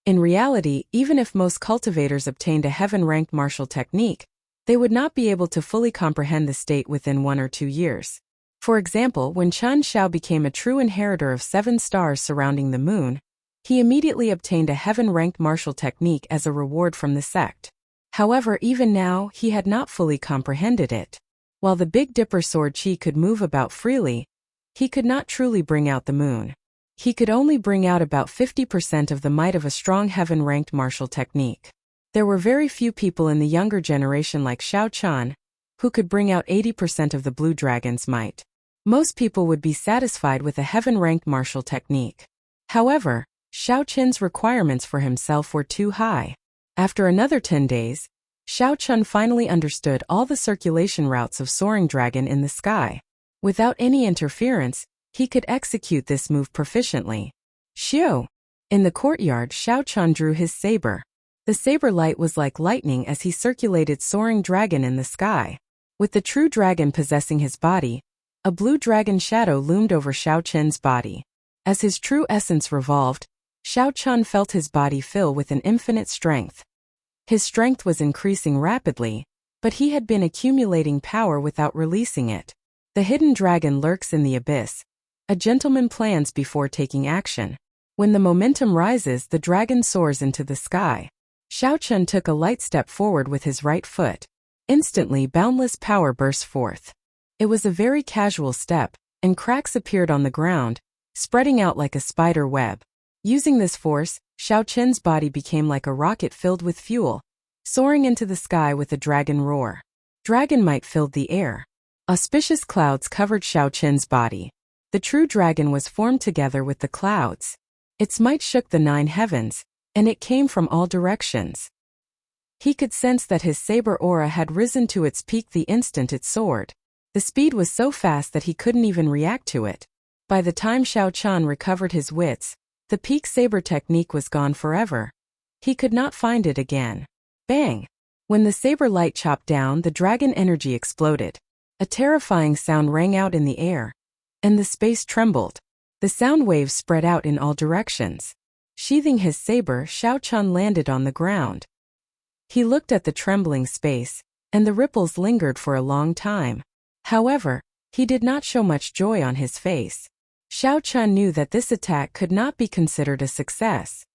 In reality, even if most cultivators obtained a heaven-ranked martial technique, they would not be able to fully comprehend the state within 1 or 2 years. For example, when Chen Xiao became a true inheritor of 7 stars surrounding the moon, he immediately obtained a heaven-ranked martial technique as a reward from the sect. However, even now, he had not fully comprehended it. While the Big Dipper sword chi could move about freely, he could not truly bring out the moon. He could only bring out about 50% of the might of a strong heaven-ranked martial technique. There were very few people in the younger generation like Xiao Qin who could bring out 80% of the blue dragon's might. Most people would be satisfied with a heaven-ranked martial technique. However, Xiao Qin's requirements for himself were too high. After another 10 days, Xiao Qin finally understood all the circulation routes of Soaring Dragon in the sky. Without any interference, he could execute this move proficiently. Xiu! In the courtyard, Xiao Qin drew his saber. The saber light was like lightning as he circulated Soaring Dragon in the sky. With the true dragon possessing his body, a blue dragon shadow loomed over Xiao Qin's body. As his true essence revolved, Xiao Qin felt his body fill with an infinite strength. His strength was increasing rapidly, but he had been accumulating power without releasing it. The hidden dragon lurks in the abyss. A gentleman plans before taking action. When the momentum rises, the dragon soars into the sky. Xiao Qin took a light step forward with his right foot. Instantly, boundless power burst forth. It was a very casual step, and cracks appeared on the ground, spreading out like a spider web. Using this force, Xiao Qin's body became like a rocket filled with fuel, soaring into the sky with a dragon roar. Dragon might filled the air. Auspicious clouds covered Xiao Qin's body. The true dragon was formed together with the clouds. Its might shook the 9 heavens, and it came from all directions. He could sense that his saber aura had risen to its peak the instant it soared. The speed was so fast that he couldn't even react to it. By the time Xiao Qin recovered his wits, the peak saber technique was gone forever. He could not find it again. Bang! When the saber light chopped down, the dragon energy exploded. A terrifying sound rang out in the air, and the space trembled. The sound waves spread out in all directions. Sheathing his saber, Xiao Qin landed on the ground. He looked at the trembling space, and the ripples lingered for a long time. However, he did not show much joy on his face. Xiao Qin knew that this attack could not be considered a success.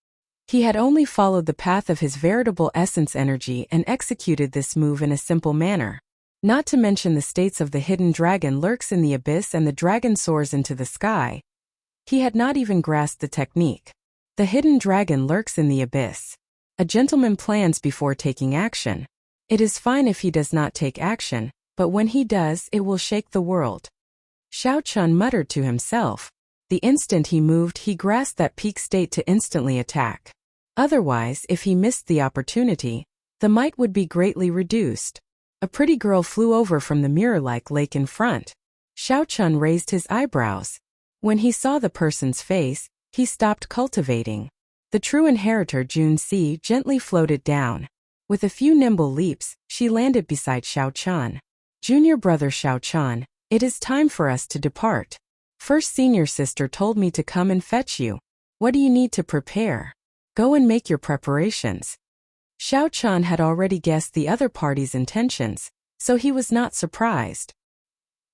He had only followed the path of his veritable essence energy and executed this move in a simple manner. Not to mention the states of the hidden dragon lurks in the abyss and the dragon soars into the sky. He had not even grasped the technique. The hidden dragon lurks in the abyss. A gentleman plans before taking action. It is fine if he does not take action, but when he does, it will shake the world. Xiao Qin muttered to himself. The instant he moved, he grasped that peak state to instantly attack. Otherwise, if he missed the opportunity, the might would be greatly reduced. A pretty girl flew over from the mirror-like lake in front. Xiao Qin raised his eyebrows. When he saw the person's face, he stopped cultivating. The true inheritor Junxi gently floated down. With a few nimble leaps, she landed beside Xiao Qin. Junior brother Xiao Qin, it is time for us to depart. First senior sister told me to come and fetch you. What do you need to prepare? Go and make your preparations. Xiao Qin had already guessed the other party's intentions, so he was not surprised.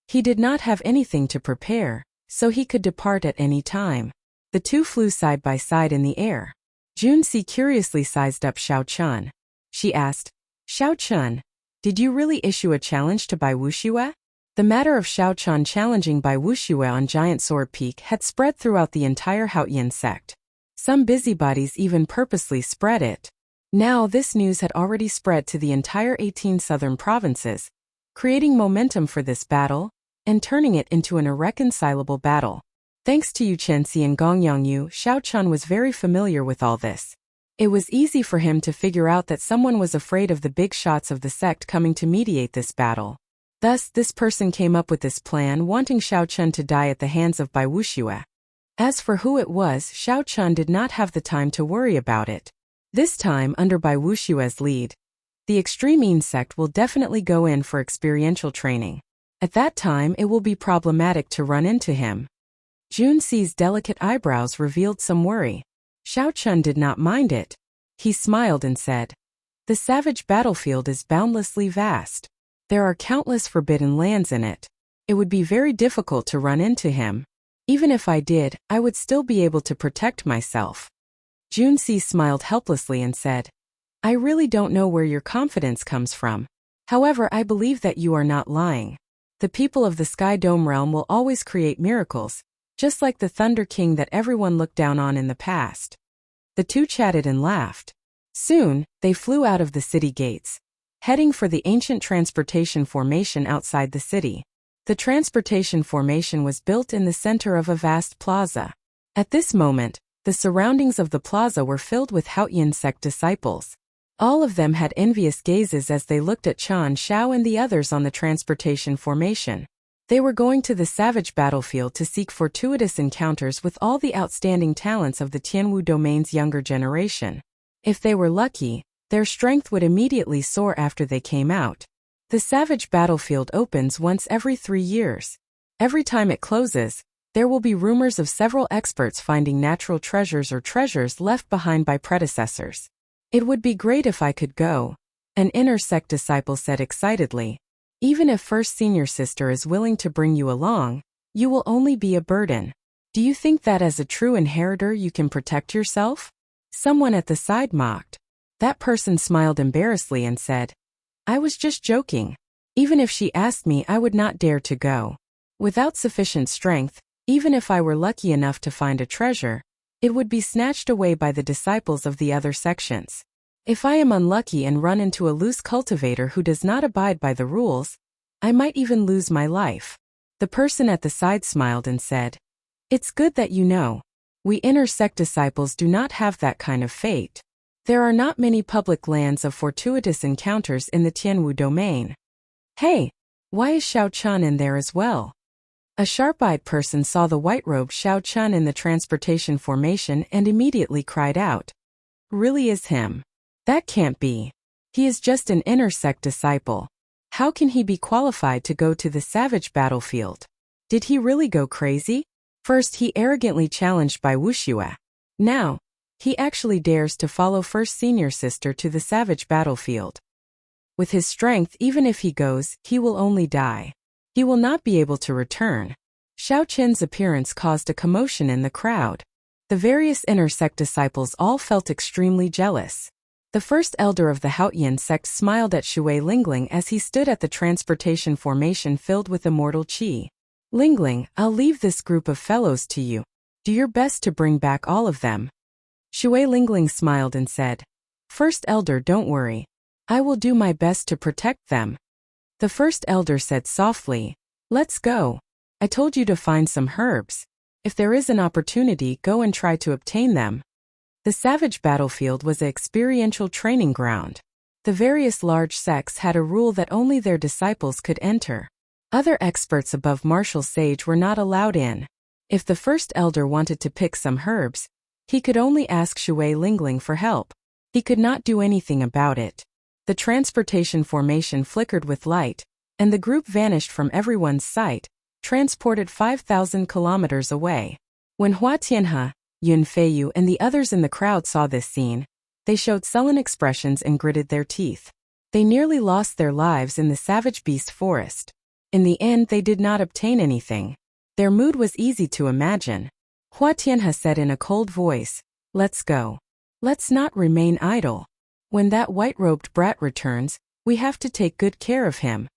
He did not have anything to prepare, so he could depart at any time. The two flew side by side in the air. Junxi curiously sized up Xiao Qin. She asked, Xiao Qin, did you really issue a challenge to Bai Wuxia? The matter of Xiao Qin challenging Bai Wuxia on Giant Sword Peak had spread throughout the entire Haoyan sect. Some busybodies even purposely spread it. Now this news had already spread to the entire 18 southern provinces, creating momentum for this battle and turning it into an irreconcilable battle. Thanks to Yu Chenxi and Gong Yongyu, Xiao Chun was very familiar with all this. It was easy for him to figure out that someone was afraid of the big shots of the sect coming to mediate this battle. Thus, this person came up with this plan, wanting Xiao Chun to die at the hands of Bai Wuxia. As for who it was, Xiao Chun did not have the time to worry about it. This time, under Bai Wuxia's lead, the extreme Yin sect will definitely go in for experiential training. At that time, it will be problematic to run into him. Junxi's delicate eyebrows revealed some worry. Xiao Chun did not mind it. He smiled and said, "The savage battlefield is boundlessly vast. There are countless forbidden lands in it. It would be very difficult to run into him. Even if I did, I would still be able to protect myself." Junxi smiled helplessly and said, "I really don't know where your confidence comes from. However, I believe that you are not lying. The people of the Sky Dome realm will always create miracles, just like the Thunder King that everyone looked down on in the past." The two chatted and laughed. Soon, they flew out of the city gates, heading for the ancient transportation formation outside the city. The transportation formation was built in the center of a vast plaza. At this moment, the surroundings of the plaza were filled with Haoyin sect disciples. All of them had envious gazes as they looked at Chan Xiao and the others on the transportation formation. They were going to the savage battlefield to seek fortuitous encounters with all the outstanding talents of the Tianwu domain's younger generation. If they were lucky, their strength would immediately soar after they came out. The savage battlefield opens once every 3 years. Every time it closes, there will be rumors of several experts finding natural treasures or treasures left behind by predecessors. "It would be great if I could go," an inner sect disciple said excitedly. "Even if First Senior Sister is willing to bring you along, you will only be a burden. Do you think that as a true inheritor you can protect yourself?" Someone at the side mocked. That person smiled embarrassedly and said, "I was just joking. Even if she asked me, I would not dare to go. Without sufficient strength, even if I were lucky enough to find a treasure, it would be snatched away by the disciples of the other sections. If I am unlucky and run into a loose cultivator who does not abide by the rules, I might even lose my life." The person at the side smiled and said, "It's good that you know. We inner sect disciples do not have that kind of fate. There are not many public lands of fortuitous encounters in the Tianwu domain." "Hey, why is Xiao Chun in there as well?" A sharp-eyed person saw the white-robed Xiao Chun in the transportation formation and immediately cried out, "Really is him? That can't be. He is just an inner sect disciple. How can he be qualified to go to the savage battlefield? Did he really go crazy? First he arrogantly challenged Bai Wuxia. Now, he actually dares to follow First Senior Sister to the savage battlefield. With his strength, even if he goes, he will only die. He will not be able to return." Xiao Chen's appearance caused a commotion in the crowd. The various inner sect disciples all felt extremely jealous. The first elder of the Haoyin sect smiled at Shui Lingling as he stood at the transportation formation filled with immortal qi. "Lingling, I'll leave this group of fellows to you. Do your best to bring back all of them." Shui Lingling smiled and said, "First elder, don't worry. I will do my best to protect them." The first elder said softly, "Let's go. I told you to find some herbs. If there is an opportunity, go and try to obtain them." The savage battlefield was an experiential training ground. The various large sects had a rule that only their disciples could enter. Other experts above martial sage were not allowed in. If the first elder wanted to pick some herbs, he could only ask Shui Lingling for help. He could not do anything about it. The transportation formation flickered with light, and the group vanished from everyone's sight, transported 5,000 kilometers away. When Hua Tianhe, Yun Feiyu and the others in the crowd saw this scene, they showed sullen expressions and gritted their teeth. They nearly lost their lives in the savage beast forest. In the end, they did not obtain anything. Their mood was easy to imagine. Hua Tianhe said in a cold voice, "Let's go. Let's not remain idle. When that white-robed brat returns, we have to take good care of him."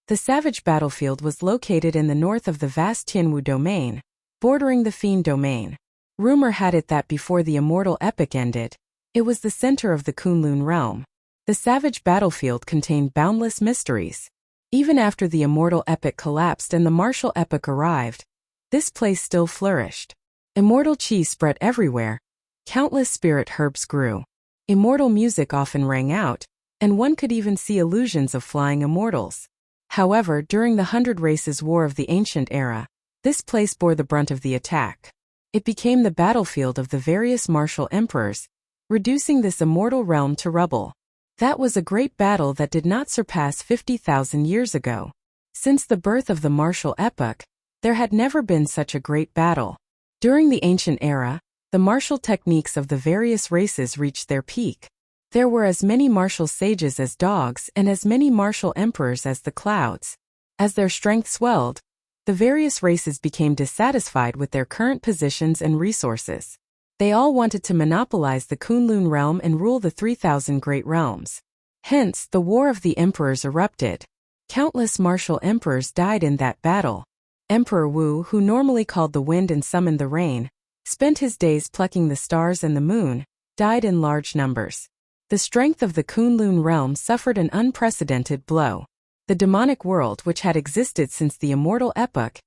The savage battlefield was located in the north of the vast Tianwu domain, bordering the Fiend domain. Rumor had it that before the Immortal epic ended, It was the center of the Kunlun realm. The savage battlefield contained boundless mysteries. Even after the Immortal epic collapsed and the martial epoch arrived, this place still flourished. Immortal chi spread everywhere. Countless spirit herbs grew. Immortal music often rang out, and one could even see illusions of flying immortals. However, during the 100 Races War of the Ancient Era, this place bore the brunt of the attack. It became the battlefield of the various martial emperors, reducing this immortal realm to rubble. That was a great battle that did not surpass 50,000 years ago. Since the birth of the martial epoch, there had never been such a great battle. During the ancient era, the martial techniques of the various races reached their peak. There were as many martial sages as dogs and as many martial emperors as the clouds. As their strength swelled, the various races became dissatisfied with their current positions and resources. They all wanted to monopolize the Kunlun realm and rule the 3,000 great realms. Hence, the War of the Emperors erupted. Countless martial emperors died in that battle. Emperor Wu, who normally called the wind and summoned the rain, spent his days plucking the stars and the moon, died in large numbers. The strength of the Kunlun realm suffered an unprecedented blow. The demonic world, which had existed since the Immortal epoch,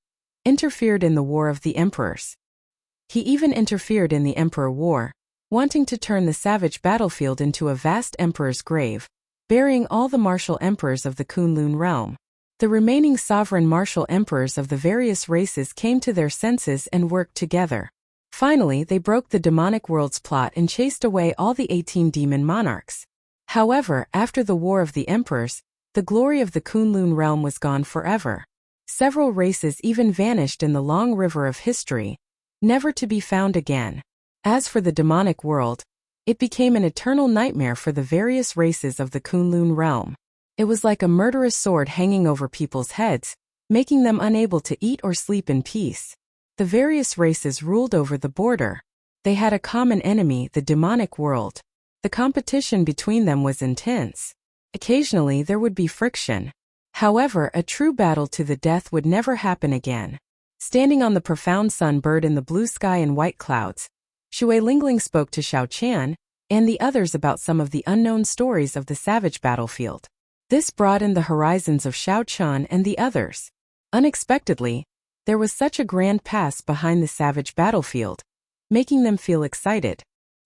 interfered in the War of the Emperors. He even interfered in the Emperor War, wanting to turn the savage battlefield into a vast emperor's grave, burying all the martial emperors of the Kunlun realm. The remaining sovereign martial emperors of the various races came to their senses and worked together. Finally, they broke the demonic world's plot and chased away all the 18 demon monarchs. However, after the War of the Emperors, the glory of the Kunlun realm was gone forever. Several races even vanished in the long river of history, never to be found again. As for the demonic world, it became an eternal nightmare for the various races of the Kunlun realm. It was like a murderous sword hanging over people's heads, making them unable to eat or sleep in peace. The various races ruled over the border. They had a common enemy, the demonic world. The competition between them was intense. Occasionally there would be friction. However, a true battle to the death would never happen again. Standing on the profound sun bird in the blue sky and white clouds, Shui Lingling spoke to Xiao Qian and the others about some of the unknown stories of the savage battlefield. This broadened the horizons of Xiao Qian and the others. Unexpectedly, there was such a grand past behind the savage battlefield, making them feel excited.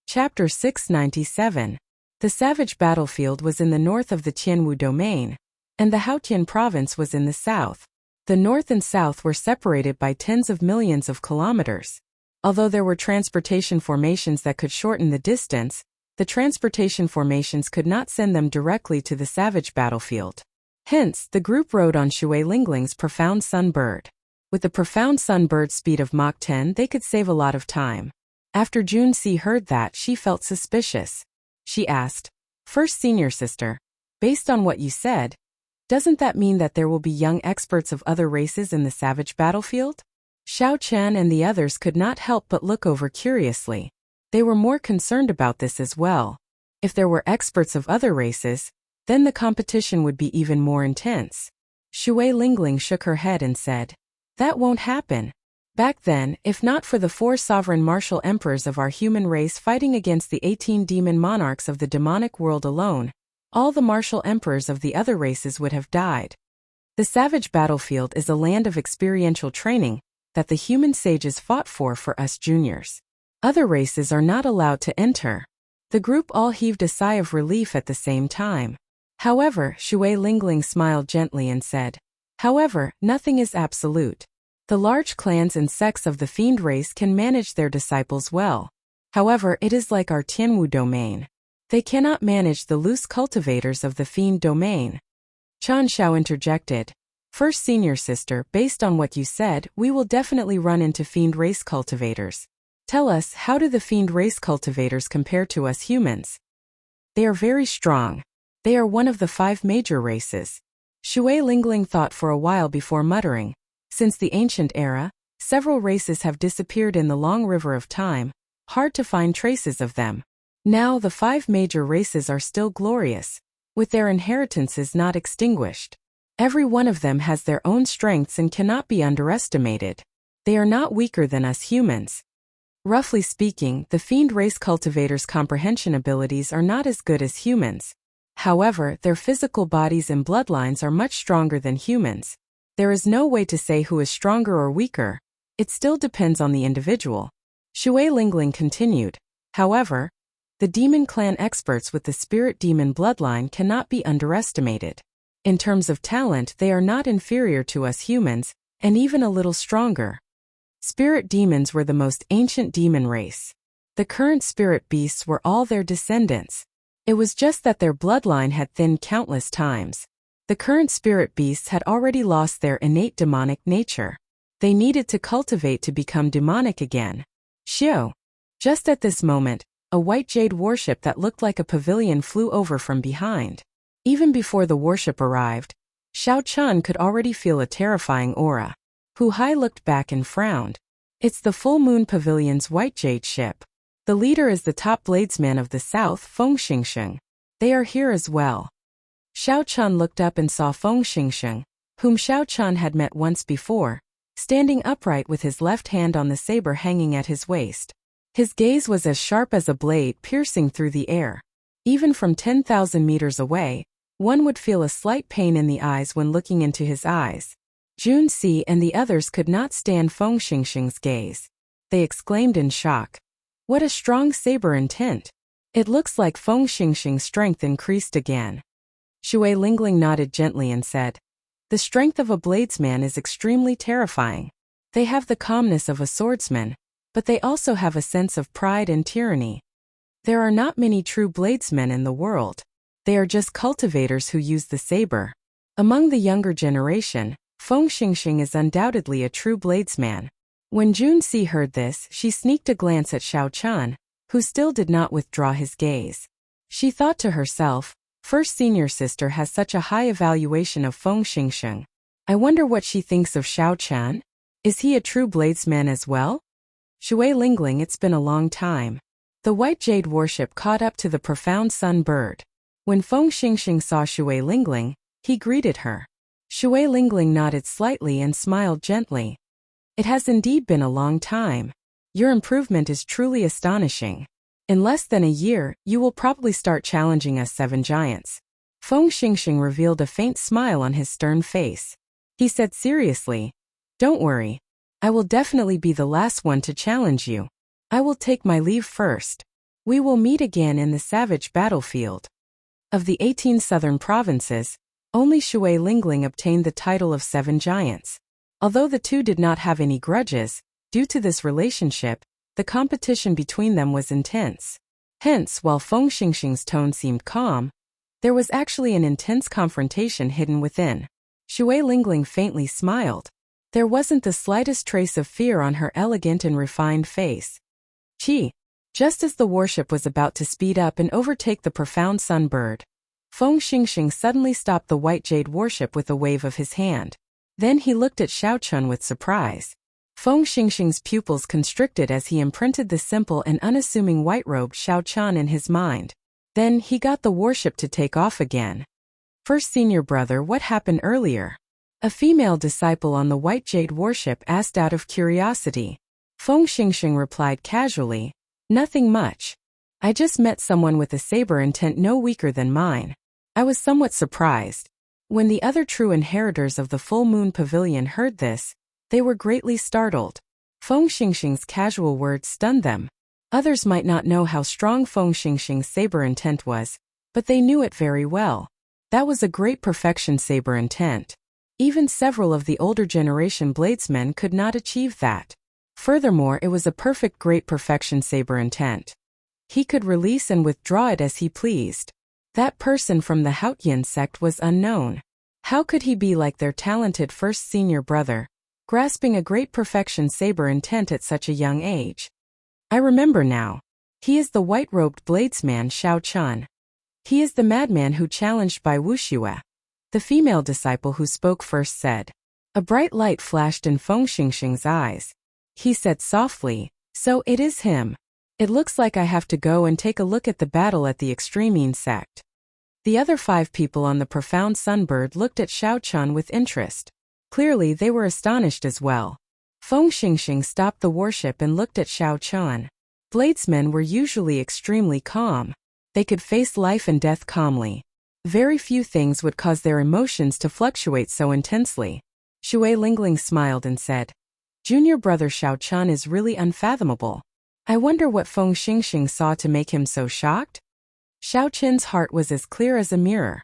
Chapter 697. The savage battlefield was in the north of the Qianwu domain, and the Haotian province was in the south. The north and south were separated by tens of millions of kilometers. Although there were transportation formations that could shorten the distance, the transportation formations could not send them directly to the savage battlefield. Hence, the group rode on Shui Lingling's profound sunbird. With the profound sunbird speed of Mach 10, they could save a lot of time. After Junci heard that, she felt suspicious. She asked, "First senior sister, based on what you said, doesn't that mean that there will be young experts of other races in the savage battlefield?" Xiao Qian and the others could not help but look over curiously. They were more concerned about this as well. If there were experts of other races, then the competition would be even more intense. Shui Lingling shook her head and said, "That won't happen. Back then, if not for the 4 sovereign martial emperors of our human race fighting against the 18 demon monarchs of the demonic world alone, all the martial emperors of the other races would have died. The savage battlefield is a land of experiential training that the human sages fought for us juniors. Other races are not allowed to enter." The group all heaved a sigh of relief at the same time. However, Shui Lingling smiled gently and said, "However, nothing is absolute. The large clans and sects of the fiend race can manage their disciples well. However, it is like our Tianwu domain. They cannot manage the loose cultivators of the fiend domain." Chan Xiao interjected, "First senior sister, based on what you said, we will definitely run into fiend race cultivators. Tell us, how do the fiend race cultivators compare to us humans?" "They are very strong. They are one of the 5 major races." Shui Lingling thought for a while before muttering, "Since the ancient era, several races have disappeared in the long river of time, hard to find traces of them. Now the 5 major races are still glorious, with their inheritances not extinguished. Every one of them has their own strengths and cannot be underestimated. They are not weaker than us humans." Roughly speaking, the fiend race cultivators' comprehension abilities are not as good as humans. However, their physical bodies and bloodlines are much stronger than humans. There is no way to say who is stronger or weaker. It still depends on the individual. Shui Lingling continued. However, the demon clan experts with the spirit demon bloodline cannot be underestimated. In terms of talent, they are not inferior to us humans, and even a little stronger. Spirit demons were the most ancient demon race. The current spirit beasts were all their descendants. It was just that their bloodline had thinned countless times. The current spirit beasts had already lost their innate demonic nature. They needed to cultivate to become demonic again. Shio. Just at this moment, a white jade warship that looked like a pavilion flew over from behind. Even before the warship arrived, Xiao Chun could already feel a terrifying aura. Hu Hai looked back and frowned. It's the Full Moon Pavilion's white jade ship. The leader is the top bladesman of the south, Feng Xingsheng. They are here as well. Xiao Chun looked up and saw Feng Xingsheng, whom Xiao Chun had met once before, standing upright with his left hand on the saber hanging at his waist. His gaze was as sharp as a blade piercing through the air. Even from 10,000 meters away, one would feel a slight pain in the eyes when looking into his eyes. Jun Si and the others could not stand Feng Xingsheng's gaze. They exclaimed in shock. What a strong saber intent! It looks like Feng Xingsheng's strength increased again. Shui Lingling nodded gently and said, the strength of a bladesman is extremely terrifying. They have the calmness of a swordsman, but they also have a sense of pride and tyranny. There are not many true bladesmen in the world. They are just cultivators who use the saber. Among the younger generation, Feng Xingsheng is undoubtedly a true bladesman. When Jun Si heard this, she sneaked a glance at Xiao Chun, who still did not withdraw his gaze. She thought to herself, First Senior Sister has such a high evaluation of Feng Xingsheng. I wonder what she thinks of Xiao Chun? Is he a true bladesman as well? Shui Lingling, it's been a long time. The white jade warship caught up to the profound sun bird. When Feng Xingsheng saw Shui Lingling, he greeted her. Shui Lingling nodded slightly and smiled gently. It has indeed been a long time. Your improvement is truly astonishing. In less than a year, you will probably start challenging us 7 giants. Feng Xingsheng revealed a faint smile on his stern face. He said seriously, don't worry. I will definitely be the last one to challenge you. I will take my leave first. We will meet again in the savage battlefield. Of the 18 southern provinces, only Shui Lingling obtained the title of 7 giants. Although the two did not have any grudges, due to this relationship, the competition between them was intense. Hence, while Feng Xingsheng's tone seemed calm, there was actually an intense confrontation hidden within. Shui Lingling faintly smiled. There wasn't the slightest trace of fear on her elegant and refined face. Chi. Just as the warship was about to speed up and overtake the profound sunbird, Feng Xingsheng suddenly stopped the white jade warship with a wave of his hand. Then he looked at Xiao Chun with surprise. Feng Xingsheng's pupils constricted as he imprinted the simple and unassuming white-robed Xiao Chun in his mind. Then he got the warship to take off again. First Senior Brother, what happened earlier? A female disciple on the white jade warship asked out of curiosity. Feng Xingsheng replied casually, nothing much. I just met someone with a saber intent no weaker than mine. I was somewhat surprised. When the other true inheritors of the Full Moon Pavilion heard this, they were greatly startled. Feng Xingsheng's casual words stunned them. Others might not know how strong Feng Xingsheng's saber intent was, but they knew it very well. That was a great perfection saber intent. Even several of the older generation bladesmen could not achieve that. Furthermore, it was a perfect great perfection saber intent. He could release and withdraw it as he pleased. That person from the Haotian sect was unknown. How could he be like their talented First Senior Brother, grasping a great perfection saber intent at such a young age? I remember now. He is the white-robed bladesman Xiao Chun. He is the madman who challenged by Wuxia. The female disciple who spoke first said. A bright light flashed in Feng Xingsheng's eyes. He said softly, so it is him. It looks like I have to go and take a look at the battle at the Extremine sect. The other 5 people on the profound sunbird looked at Xiao Chun with interest. Clearly they were astonished as well. Feng Xingxing stopped the warship and looked at Xiao Qian. Bladesmen were usually extremely calm. They could face life and death calmly. Very few things would cause their emotions to fluctuate so intensely. Shui Lingling smiled and said, "Junior brother Xiao Qian is really unfathomable. I wonder what Feng Xingxing saw to make him so shocked?" Xiao Qian's heart was as clear as a mirror.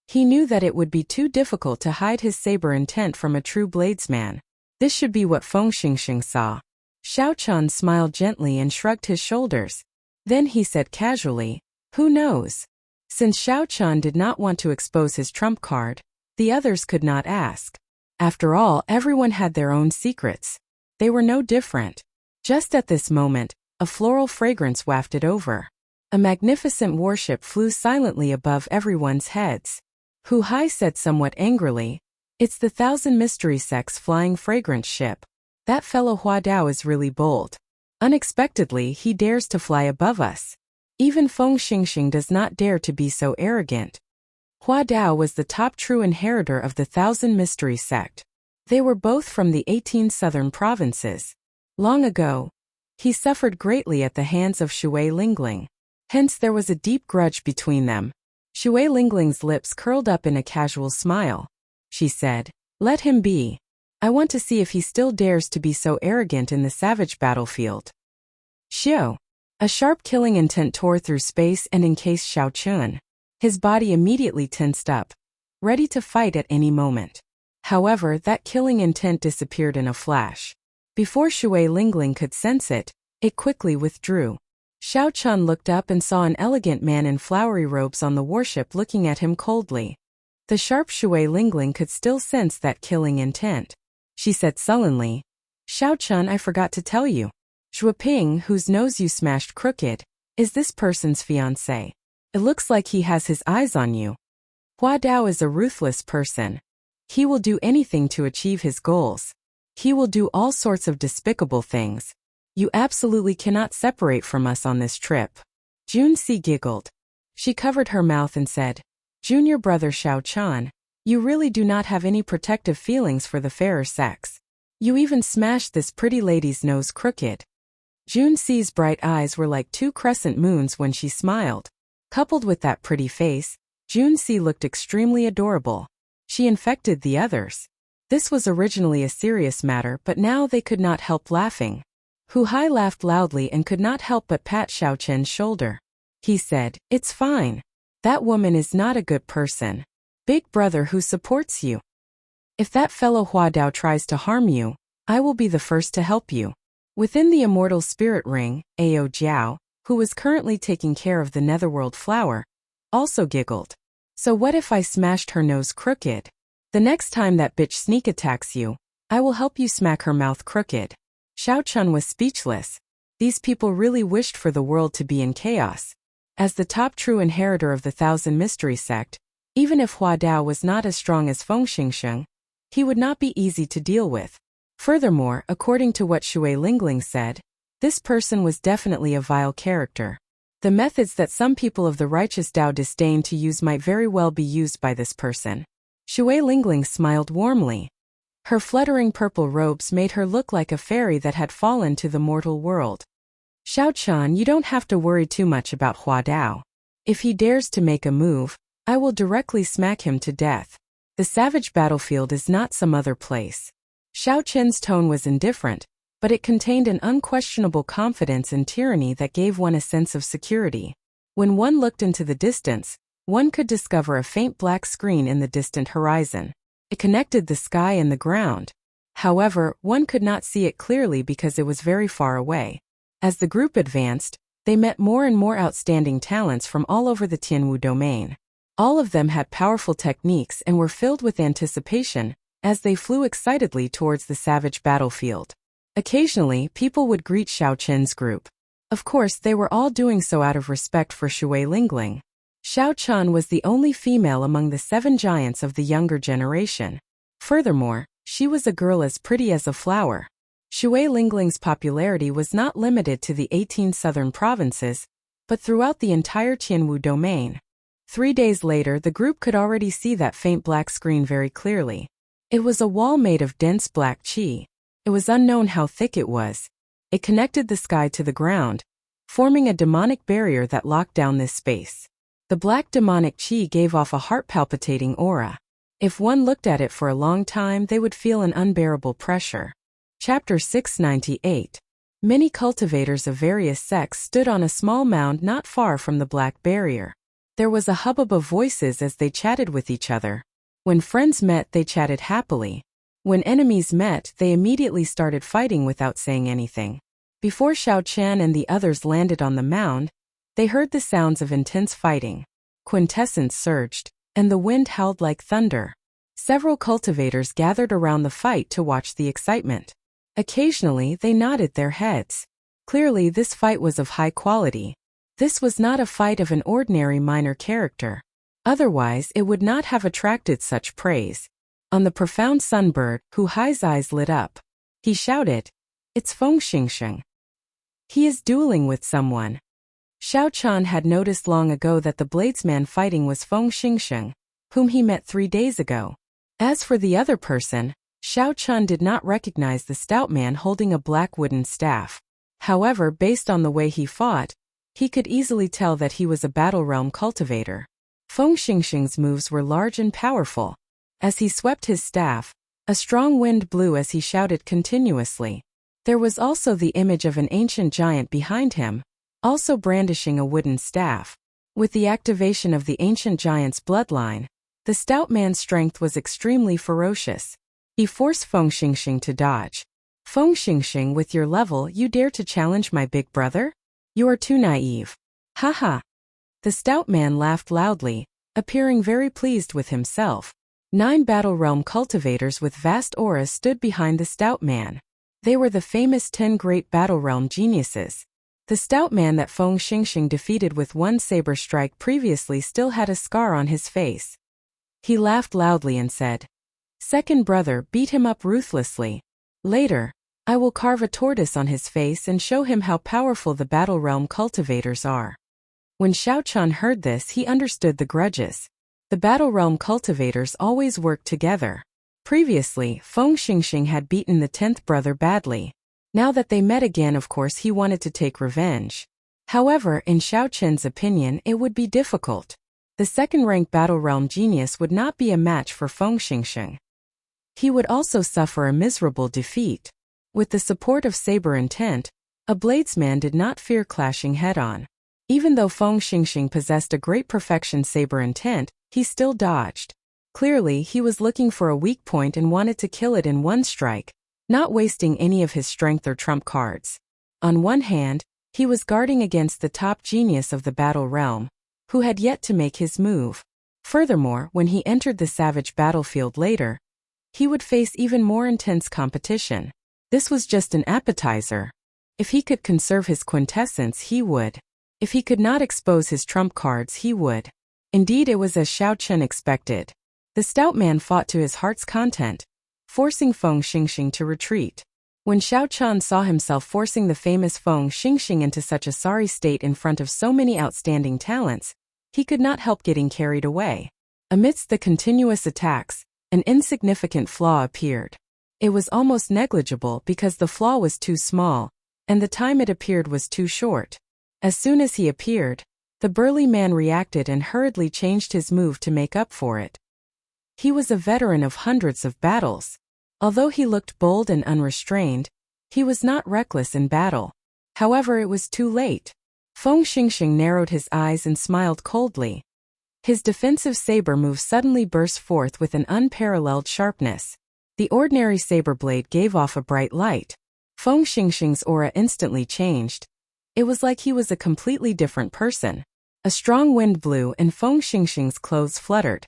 He knew that it would be too difficult to hide his saber intent from a true bladesman. This should be what Feng Xingxing saw. Xiao Qian smiled gently and shrugged his shoulders. Then he said casually, "Who knows?" Since Xiao Qian did not want to expose his trump card, the others could not ask. After all, everyone had their own secrets. They were no different. Just at this moment, a floral fragrance wafted over. A magnificent warship flew silently above everyone's heads. Hu Hai said somewhat angrily, "It's the Thousand Mystery Sect's flying fragrance ship. That fellow Hua Dao is really bold. Unexpectedly, he dares to fly above us. Even Feng Xingxing does not dare to be so arrogant." Hua Dao was the top true inheritor of the Thousand Mystery Sect. They were both from the 18 southern provinces. Long ago, he suffered greatly at the hands of Shui Lingling. Hence there was a deep grudge between them. Shui Lingling's lips curled up in a casual smile. She said, "Let him be. I want to see if he still dares to be so arrogant in the savage battlefield." Xiao. A sharp killing intent tore through space and encased Xiao Qian. His body immediately tensed up, ready to fight at any moment. However, that killing intent disappeared in a flash. Before Shui Lingling could sense it, it quickly withdrew. Xiao Qian looked up and saw an elegant man in flowery robes on the warship looking at him coldly. The sharp Shui Lingling could still sense that killing intent. She said sullenly, "Xiao Qian, I forgot to tell you. Zhuoping, whose nose you smashed crooked, is this person's fiancé. It looks like he has his eyes on you. Hua Dao is a ruthless person. He will do anything to achieve his goals. He will do all sorts of despicable things. You absolutely cannot separate from us on this trip." Junsi giggled. She covered her mouth and said, "Junior brother Xiao Qian, you really do not have any protective feelings for the fairer sex. You even smashed this pretty lady's nose crooked." Junsi's bright eyes were like two crescent moons when she smiled. Coupled with that pretty face, Junsi looked extremely adorable. She infected the others. This was originally a serious matter, but now they could not help laughing. Hu Hai laughed loudly and could not help but pat Xiao Qian's shoulder. He said, "It's fine. That woman is not a good person. Big brother who supports you. If that fellow Hua Dao tries to harm you, I will be the first to help you." Within the Immortal Spirit Ring, Ao Jiao, who was currently taking care of the Netherworld flower, also giggled. "So what if I smashed her nose crooked? The next time that bitch sneak attacks you, I will help you smack her mouth crooked." Xiao Qian was speechless. These people really wished for the world to be in chaos. As the top true inheritor of the Thousand Mystery Sect, even if Hua Dao was not as strong as Feng Xingxing, he would not be easy to deal with. Furthermore, according to what Shui Lingling said, this person was definitely a vile character. The methods that some people of the righteous Dao disdain to use might very well be used by this person. Shui Lingling smiled warmly. Her fluttering purple robes made her look like a fairy that had fallen to the mortal world. "Xiao Qian, you don't have to worry too much about Hua Dao. If he dares to make a move, I will directly smack him to death. The savage battlefield is not some other place." Xiao Qian's tone was indifferent, but it contained an unquestionable confidence and tyranny that gave one a sense of security. When one looked into the distance, one could discover a faint black screen in the distant horizon. It connected the sky and the ground. However, one could not see it clearly because it was very far away. As the group advanced, they met more and more outstanding talents from all over the Tianwu domain. All of them had powerful techniques and were filled with anticipation as they flew excitedly towards the savage battlefield. Occasionally, people would greet Xiao Qian's group. Of course, they were all doing so out of respect for Shui Lingling. Xiao Qian was the only female among the 7 giants of the younger generation. Furthermore, she was a girl as pretty as a flower. Shui Lingling's popularity was not limited to the 18 southern provinces, but throughout the entire Tianwu domain. 3 days later, the group could already see that faint black screen very clearly. It was a wall made of dense black qi. It was unknown how thick it was. It connected the sky to the ground, forming a demonic barrier that locked down this space. The black demonic chi gave off a heart-palpitating aura. If one looked at it for a long time, they would feel an unbearable pressure. Chapter 698. Many cultivators of various sects stood on a small mound not far from the black barrier. There was a hubbub of voices as they chatted with each other. When friends met, they chatted happily. When enemies met, they immediately started fighting without saying anything. Before Xiao Qian and the others landed on the mound, they heard the sounds of intense fighting. Quintessence surged, and the wind howled like thunder. Several cultivators gathered around the fight to watch the excitement. Occasionally, they nodded their heads. Clearly, this fight was of high quality. This was not a fight of an ordinary minor character. Otherwise, it would not have attracted such praise. On the profound sunbird, Hu Hai's eyes lit up. He shouted, "It's Feng Xingsheng. He is dueling with someone." Xiao Chan had noticed long ago that the bladesman fighting was Feng Xingsheng, whom he met 3 days ago. As for the other person, Xiao Chan did not recognize the stout man holding a black wooden staff. However, based on the way he fought, he could easily tell that he was a battle realm cultivator. Feng Xingsheng's moves were large and powerful. As he swept his staff, a strong wind blew as he shouted continuously. There was also the image of an ancient giant behind him, also brandishing a wooden staff. With the activation of the ancient giant's bloodline, the stout man's strength was extremely ferocious. He forced Feng Xingsheng to dodge. "Feng Xingsheng, with your level, you dare to challenge my big brother? You are too naive. Haha." The stout man laughed loudly, appearing very pleased with himself. 9 battle realm cultivators with vast auras stood behind the stout man. They were the famous 10 great battle realm geniuses. The stout man that Feng Xingsheng defeated with one saber strike previously still had a scar on his face. He laughed loudly and said, "Second brother, beat him up ruthlessly. Later, I will carve a tortoise on his face and show him how powerful the battle realm cultivators are." When Xiao Chan heard this, he understood the grudges. The battle realm cultivators always worked together. Previously, Feng Xingsheng had beaten the 10th brother badly. Now that they met again, of course he wanted to take revenge. However, in Xiao Qian's opinion, it would be difficult. The second-ranked battle realm genius would not be a match for Feng Xingsheng. He would also suffer a miserable defeat. With the support of saber intent, a bladesman did not fear clashing head-on. Even though Feng Xingsheng possessed a great perfection saber intent, he still dodged. Clearly, he was looking for a weak point and wanted to kill it in one strike, not wasting any of his strength or trump cards. On one hand, he was guarding against the top genius of the battle realm, who had yet to make his move. Furthermore, when he entered the savage battlefield later, he would face even more intense competition. This was just an appetizer. If he could conserve his quintessence, he would. If he could not expose his trump cards, he would. Indeed, it was as Xiao Chen expected. The stout man fought to his heart's content, forcing Feng Xingsheng to retreat. When Xiao Chan saw himself forcing the famous Feng Xingsheng into such a sorry state in front of so many outstanding talents, he could not help getting carried away. Amidst the continuous attacks, an insignificant flaw appeared. It was almost negligible because the flaw was too small, and the time it appeared was too short. As soon as he appeared, the burly man reacted and hurriedly changed his move to make up for it. He was a veteran of hundreds of battles. Although he looked bold and unrestrained, he was not reckless in battle. However, it was too late. Feng Xingsheng narrowed his eyes and smiled coldly. His defensive saber move suddenly burst forth with an unparalleled sharpness. The ordinary saber blade gave off a bright light. Feng Xingsheng's aura instantly changed. It was like he was a completely different person. A strong wind blew and Feng Xingsheng's clothes fluttered.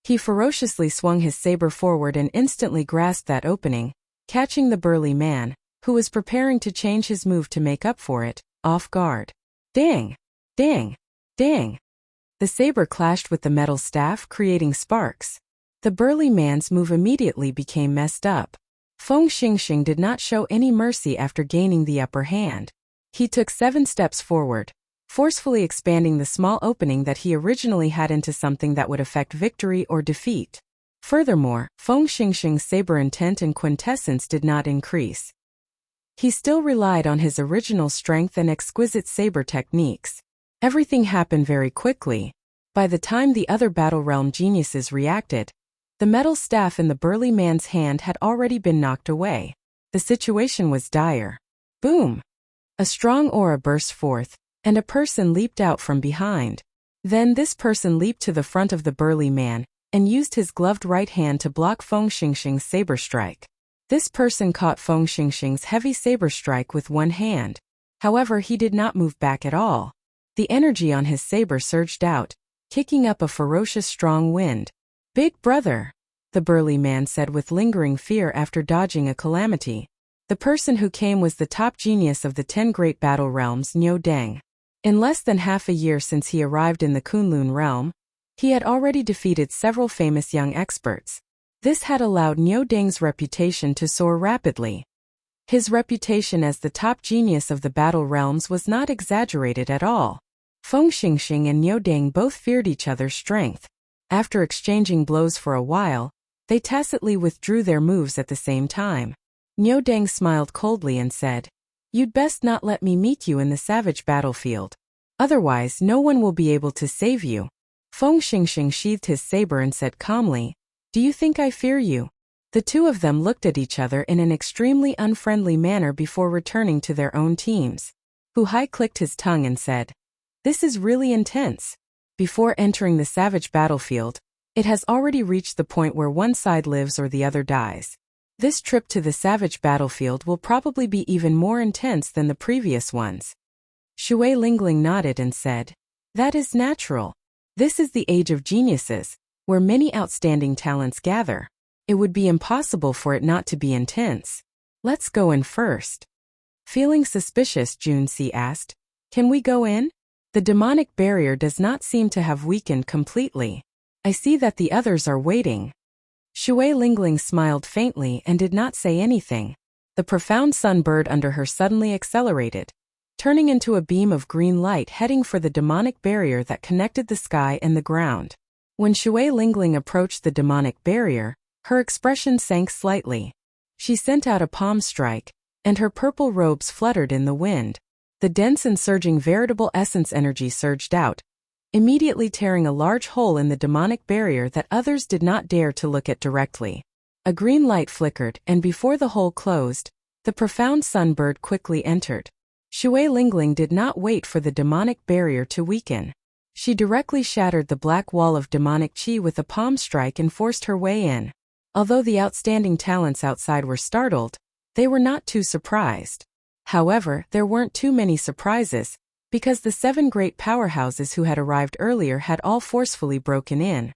He ferociously swung his saber forward and instantly grasped that opening, catching the burly man, who was preparing to change his move to make up for it, off guard. Dang! Dang! Dang! The saber clashed with the metal staff, creating sparks. The burly man's move immediately became messed up. Feng Xingsheng did not show any mercy after gaining the upper hand. He took 7 steps forward, forcefully expanding the small opening that he originally had into something that would affect victory or defeat. Furthermore, Feng Xingxing's saber intent and quintessence did not increase. He still relied on his original strength and exquisite saber techniques. Everything happened very quickly. By the time the other Battle Realm geniuses reacted, the metal staff in the burly man's hand had already been knocked away. The situation was dire. Boom! A strong aura burst forth, and a person leaped out from behind. Then this person leaped to the front of the burly man, and used his gloved right hand to block Feng Xingxing's saber strike. This person caught Feng Xingxing's heavy saber strike with one hand. However, he did not move back at all. The energy on his saber surged out, kicking up a ferocious strong wind. "Big brother," the burly man said with lingering fear after dodging a calamity. The person who came was the top genius of the 10 great battle realms, Niu Deng. In less than half a year since he arrived in the Kunlun realm, he had already defeated several famous young experts. This had allowed Niu Deng's reputation to soar rapidly. His reputation as the top genius of the battle realms was not exaggerated at all. Feng Xingxing and Niu Deng both feared each other's strength. After exchanging blows for a while, they tacitly withdrew their moves at the same time. Niu Deng smiled coldly and said, "You'd best not let me meet you in the savage battlefield. Otherwise, no one will be able to save you." Feng Xingxing sheathed his saber and said calmly, "Do you think I fear you?" The two of them looked at each other in an extremely unfriendly manner before returning to their own teams. Hu Hai clicked his tongue and said, "This is really intense." Before entering the savage battlefield, it has already reached the point where one side lives or the other dies. This trip to the savage battlefield will probably be even more intense than the previous ones. Shui Lingling nodded and said, "That is natural. This is the age of geniuses, where many outstanding talents gather. It would be impossible for it not to be intense. Let's go in first." Feeling suspicious, Junci asked, "Can we go in? The demonic barrier does not seem to have weakened completely. I see that the others are waiting." Shui Lingling smiled faintly and did not say anything. The profound sun bird under her suddenly accelerated, turning into a beam of green light heading for the demonic barrier that connected the sky and the ground. When Shui Lingling approached the demonic barrier, her expression sank slightly. She sent out a palm strike, and her purple robes fluttered in the wind. The dense and surging veritable essence energy surged out, immediately tearing a large hole in the demonic barrier that others did not dare to look at directly. A green light flickered, and before the hole closed, the profound sunbird quickly entered. Shui Lingling did not wait for the demonic barrier to weaken. She directly shattered the black wall of demonic chi with a palm strike and forced her way in. Although the outstanding talents outside were startled, they were not too surprised. However, there weren't too many surprises, because the 7 great powerhouses who had arrived earlier had all forcefully broken in.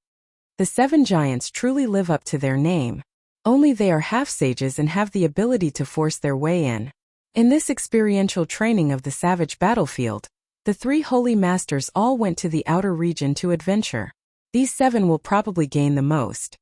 The 7 giants truly live up to their name. Only they are half-sages and have the ability to force their way in. In this experiential training of the savage battlefield, the 3 holy masters all went to the outer region to adventure. These 7 will probably gain the most.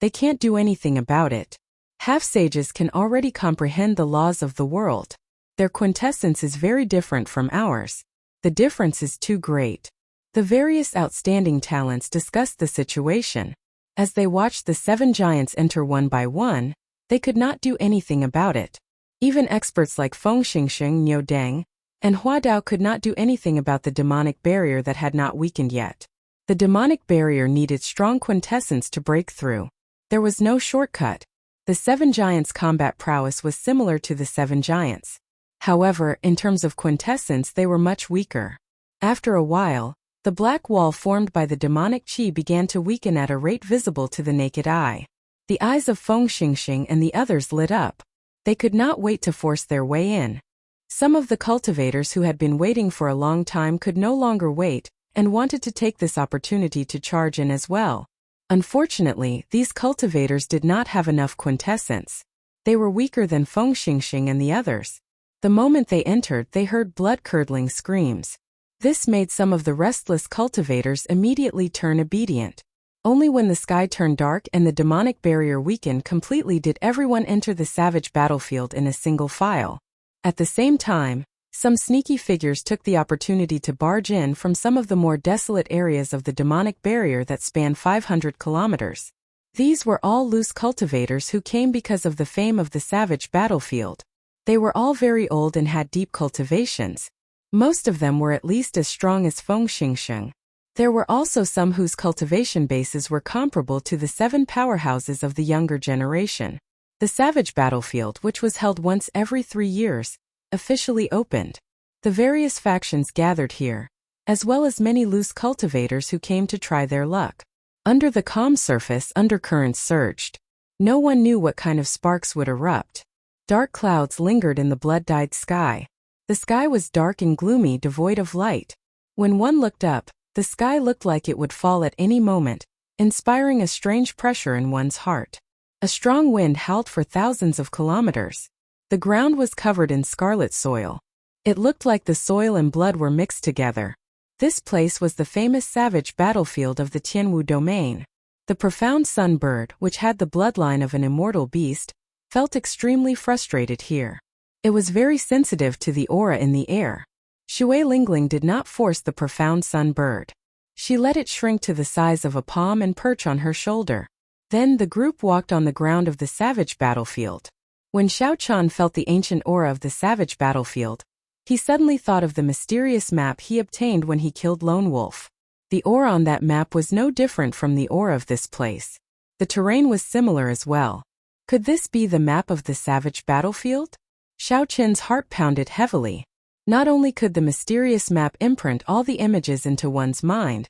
They can't do anything about it. Half-sages can already comprehend the laws of the world. Their quintessence is very different from ours. The difference is too great. The various outstanding talents discussed the situation. As they watched the 7 giants enter one by one, they could not do anything about it. Even experts like Feng Xingxing, Niu Deng, and Hua Dao could not do anything about the demonic barrier that had not weakened yet. The demonic barrier needed strong quintessence to break through. There was no shortcut. The 7 giants' combat prowess was similar to the 7 giants. However, in terms of quintessence, they were much weaker. After a while, the black wall formed by the demonic chi began to weaken at a rate visible to the naked eye. The eyes of Feng Xingxing and the others lit up. They could not wait to force their way in. Some of the cultivators who had been waiting for a long time could no longer wait, and wanted to take this opportunity to charge in as well. Unfortunately, these cultivators did not have enough quintessence. They were weaker than Feng Xingxing and the others. The moment they entered, they heard blood-curdling screams. This made some of the restless cultivators immediately turn obedient. Only when the sky turned dark and the demonic barrier weakened completely did everyone enter the savage battlefield in a single file. At the same time, some sneaky figures took the opportunity to barge in from some of the more desolate areas of the demonic barrier that spanned 500 kilometers. These were all loose cultivators who came because of the fame of the savage battlefield. They were all very old and had deep cultivations. Most of them were at least as strong as Feng Xingsheng. There were also some whose cultivation bases were comparable to the 7 powerhouses of the younger generation. The savage battlefield, which was held once every 3 years, officially opened. The various factions gathered here, as well as many loose cultivators who came to try their luck. Under the calm surface, undercurrents surged. No one knew what kind of sparks would erupt. Dark clouds lingered in the blood-dyed sky. The sky was dark and gloomy, devoid of light. When one looked up, the sky looked like it would fall at any moment, inspiring a strange pressure in one's heart. A strong wind howled for thousands of kilometers. The ground was covered in scarlet soil. It looked like the soil and blood were mixed together. This place was the famous savage battlefield of the Tianwu domain. The profound sun bird, which had the bloodline of an immortal beast, felt extremely frustrated here. It was very sensitive to the aura in the air. Shui Lingling did not force the profound sun bird. She let it shrink to the size of a palm and perch on her shoulder. Then the group walked on the ground of the savage battlefield. When Xiao Chan felt the ancient aura of the savage battlefield, he suddenly thought of the mysterious map he obtained when he killed Lone Wolf. The aura on that map was no different from the aura of this place. The terrain was similar as well. Could this be the map of the savage battlefield? Xiao Qin's heart pounded heavily. Not only could the mysterious map imprint all the images into one's mind,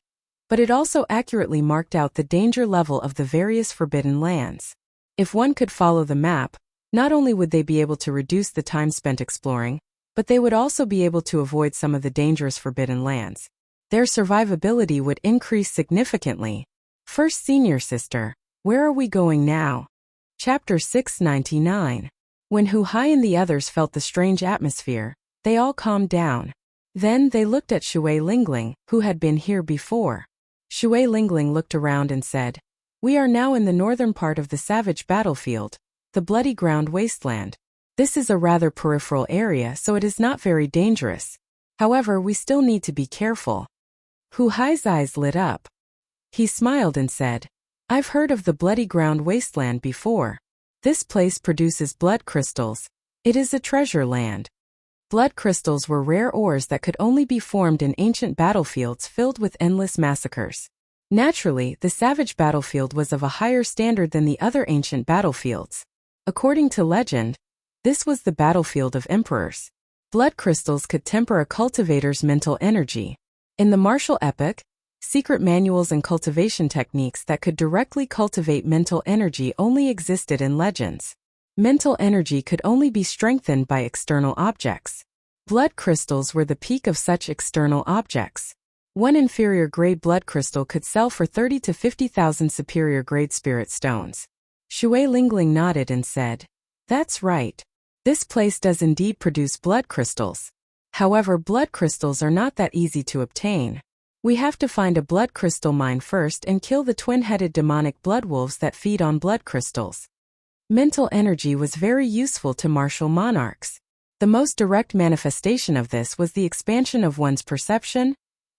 but it also accurately marked out the danger level of the various forbidden lands. If one could follow the map, not only would they be able to reduce the time spent exploring, but they would also be able to avoid some of the dangerous forbidden lands. Their survivability would increase significantly. First Senior Sister, where are we going now? Chapter 699. When Hu Hai and the others felt the strange atmosphere, they all calmed down. Then they looked at Shui Lingling, who had been here before. Shui Lingling looked around and said, "We are now in the northern part of the savage battlefield, the bloody ground wasteland. This is a rather peripheral area, so it is not very dangerous. However, we still need to be careful." Hu Hai's eyes lit up. He smiled and said, "I've heard of the bloody ground wasteland before. This place produces blood crystals. It is a treasure land." Blood crystals were rare ores that could only be formed in ancient battlefields filled with endless massacres. Naturally, the savage battlefield was of a higher standard than the other ancient battlefields. According to legend, this was the battlefield of emperors. Blood crystals could temper a cultivator's mental energy. In the martial epoch, secret manuals and cultivation techniques that could directly cultivate mental energy only existed in legends. Mental energy could only be strengthened by external objects. Blood crystals were the peak of such external objects. One inferior grade blood crystal could sell for 30 to 50,000 superior grade spirit stones. Shui Lingling nodded and said, "That's right. This place does indeed produce blood crystals. However, blood crystals are not that easy to obtain. We have to find a blood crystal mine first and kill the twin-headed demonic blood wolves that feed on blood crystals." Mental energy was very useful to martial monarchs. The most direct manifestation of this was the expansion of one's perception,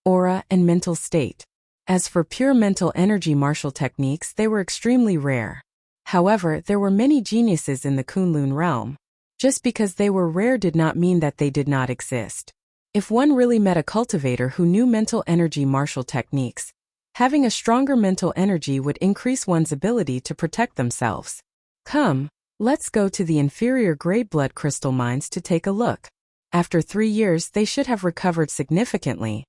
aura, and mental state. As for pure mental energy martial techniques, they were extremely rare. However, there were many geniuses in the Kunlun realm. Just because they were rare did not mean that they did not exist. If one really met a cultivator who knew mental energy martial techniques, having a stronger mental energy would increase one's ability to protect themselves. Come, let's go to the inferior grade blood crystal mines to take a look. After 3 years they should have recovered significantly.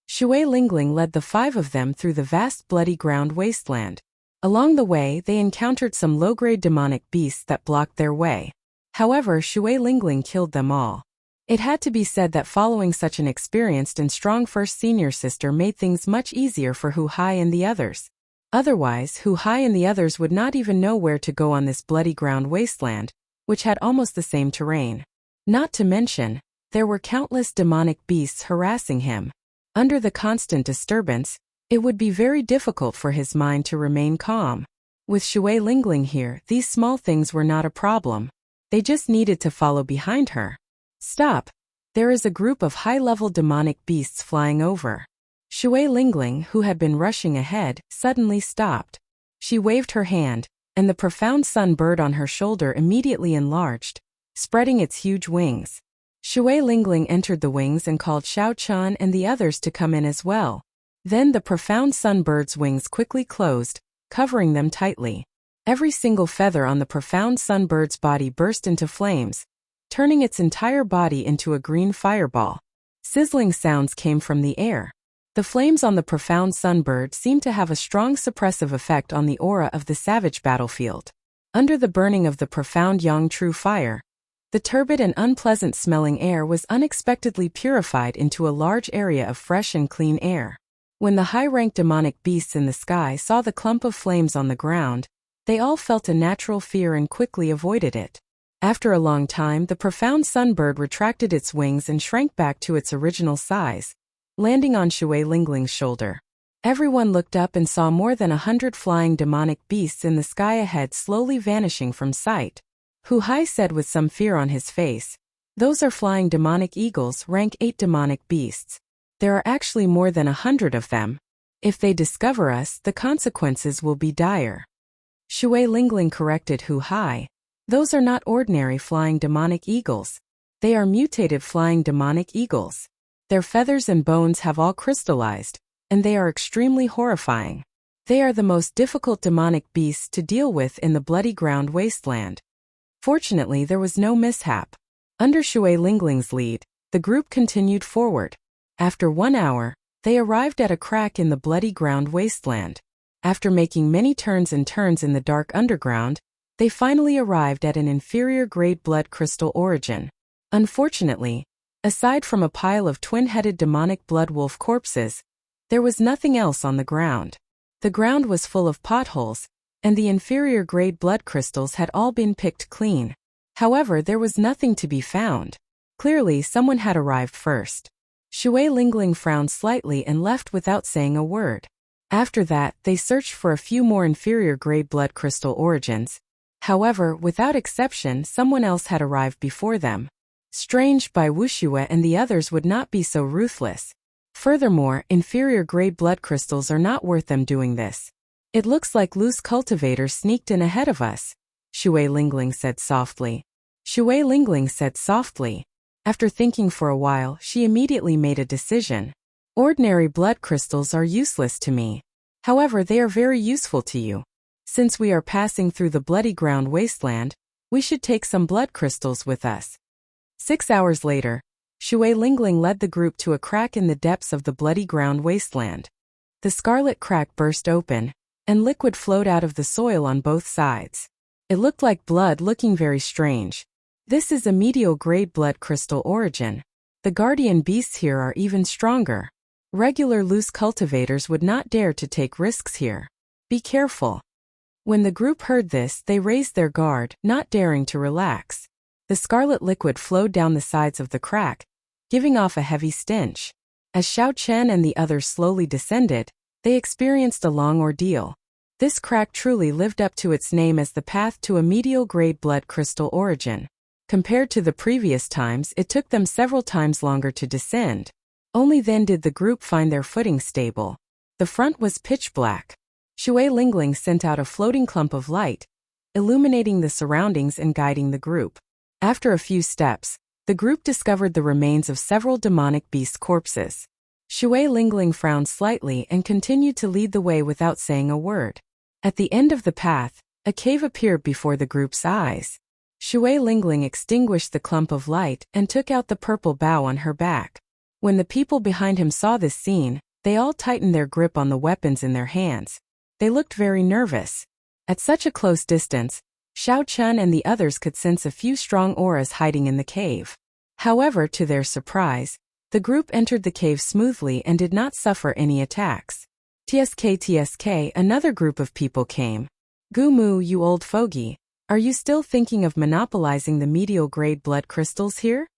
Shui Lingling led the 5 of them through the vast bloody ground wasteland. Along the way they encountered some low-grade demonic beasts that blocked their way. However, Shui Lingling killed them all. It had to be said that following such an experienced and strong first senior sister made things much easier for Hu Hai and the others. Otherwise, Hu Hai and the others would not even know where to go on this bloody ground wasteland, which had almost the same terrain. Not to mention, there were countless demonic beasts harassing him. Under the constant disturbance, it would be very difficult for his mind to remain calm. With Shui Lingling here, these small things were not a problem. They just needed to follow behind her. Stop! There is a group of high-level demonic beasts flying over. Shui Lingling, who had been rushing ahead, suddenly stopped. She waved her hand, and the profound sun bird on her shoulder immediately enlarged, spreading its huge wings. Shui Lingling entered the wings and called Xiao Chen and the others to come in as well. Then the profound sun bird's wings quickly closed, covering them tightly. Every single feather on the profound sun bird's body burst into flames, turning its entire body into a green fireball. Sizzling sounds came from the air. The flames on the profound sunbird seemed to have a strong suppressive effect on the aura of the savage battlefield. Under the burning of the profound yang true fire, the turbid and unpleasant-smelling air was unexpectedly purified into a large area of fresh and clean air. When the high-ranked demonic beasts in the sky saw the clump of flames on the ground, they all felt a natural fear and quickly avoided it. After a long time, the profound sunbird retracted its wings and shrank back to its original size, landing on Shui Lingling's shoulder. Everyone looked up and saw more than 100 flying demonic beasts in the sky ahead slowly vanishing from sight. Hu Hai said with some fear on his face, "Those are flying demonic eagles, rank 8 demonic beasts. There are actually more than 100 of them. If they discover us, the consequences will be dire." Shui Lingling corrected Hu Hai. "Those are not ordinary flying demonic eagles. They are mutated flying demonic eagles. Their feathers and bones have all crystallized, and they are extremely horrifying. They are the most difficult demonic beasts to deal with in the bloody ground wasteland." Fortunately, there was no mishap. Under Shui Lingling's lead, the group continued forward. After 1 hour, they arrived at a crack in the bloody ground wasteland. After making many turns and turns in the dark underground, they finally arrived at an inferior-grade blood crystal origin. Unfortunately, aside from a pile of twin-headed demonic blood wolf corpses, there was nothing else on the ground. The ground was full of potholes, and the inferior-grade blood crystals had all been picked clean. However, there was nothing to be found. Clearly, someone had arrived first. Shui Lingling frowned slightly and left without saying a word. After that, they searched for a few more inferior-grade blood crystal origins. However, without exception, someone else had arrived before them. Strange, by Wuxia and the others would not be so ruthless. Furthermore, inferior-grade blood crystals are not worth them doing this. "It looks like loose cultivators sneaked in ahead of us," Shui Lingling said softly. Shui Lingling said softly. After thinking for a while, she immediately made a decision. "Ordinary blood crystals are useless to me. However, they are very useful to you. Since we are passing through the bloody ground wasteland, we should take some blood crystals with us." 6 hours later, Shui Lingling led the group to a crack in the depths of the bloody ground wasteland. The scarlet crack burst open, and liquid flowed out of the soil on both sides. It looked like blood, looking very strange. This is a medial-grade blood crystal origin. The guardian beasts here are even stronger. Regular loose cultivators would not dare to take risks here. Be careful. When the group heard this, they raised their guard, not daring to relax. The scarlet liquid flowed down the sides of the crack, giving off a heavy stench. As Xiao Chen and the others slowly descended, they experienced a long ordeal. This crack truly lived up to its name as the path to a medial-grade blood crystal origin. Compared to the previous times, it took them several times longer to descend. Only then did the group find their footing stable. The front was pitch black. Shui Lingling sent out a floating clump of light, illuminating the surroundings and guiding the group. After a few steps, the group discovered the remains of several demonic beast corpses. Shui Lingling frowned slightly and continued to lead the way without saying a word. At the end of the path, a cave appeared before the group's eyes. Shui Lingling extinguished the clump of light and took out the purple bow on her back. When the people behind him saw this scene, they all tightened their grip on the weapons in their hands. They looked very nervous. At such a close distance, Xiao Chen and the others could sense a few strong auras hiding in the cave. However, to their surprise, the group entered the cave smoothly and did not suffer any attacks. TSK, another group of people came. "Gumu, you old fogey, are you still thinking of monopolizing the medial-grade blood crystals here?"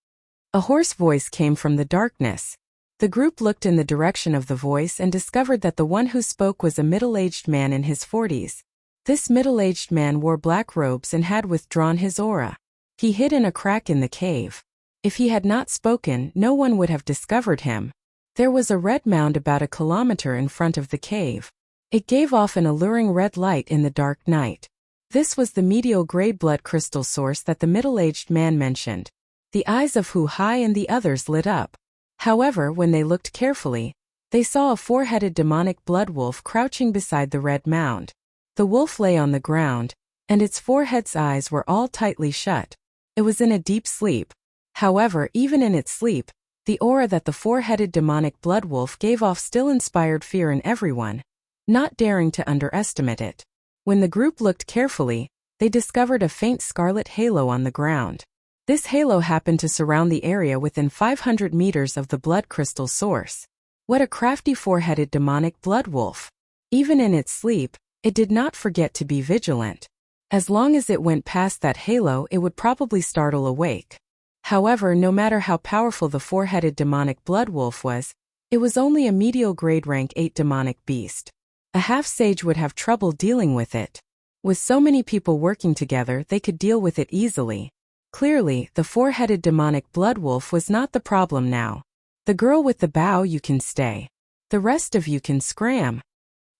A hoarse voice came from the darkness. The group looked in the direction of the voice and discovered that the one who spoke was a middle-aged man in his 40s. This middle-aged man wore black robes and had withdrawn his aura. He hid in a crack in the cave. If he had not spoken, no one would have discovered him. There was a red mound about a kilometer in front of the cave. It gave off an alluring red light in the dark night. This was the medial-grade blood crystal source that the middle-aged man mentioned. The eyes of Hu Hai and the others lit up. However, when they looked carefully, they saw a four-headed demonic blood wolf crouching beside the red mound. The wolf lay on the ground, and its four-head's eyes were all tightly shut. It was in a deep sleep. However, even in its sleep, the aura that the four-headed demonic blood wolf gave off still inspired fear in everyone, not daring to underestimate it. When the group looked carefully, they discovered a faint scarlet halo on the ground. This halo happened to surround the area within 500 meters of the blood crystal source. What a crafty four-headed demonic blood wolf! Even in its sleep, it did not forget to be vigilant. As long as it went past that halo, it would probably startle awake. However, no matter how powerful the four-headed demonic blood wolf was, it was only a medial grade rank 8 demonic beast. A half-sage would have trouble dealing with it. With so many people working together, they could deal with it easily. Clearly, the four-headed demonic blood wolf was not the problem now. The girl with the bow, you can stay. The rest of you can scram.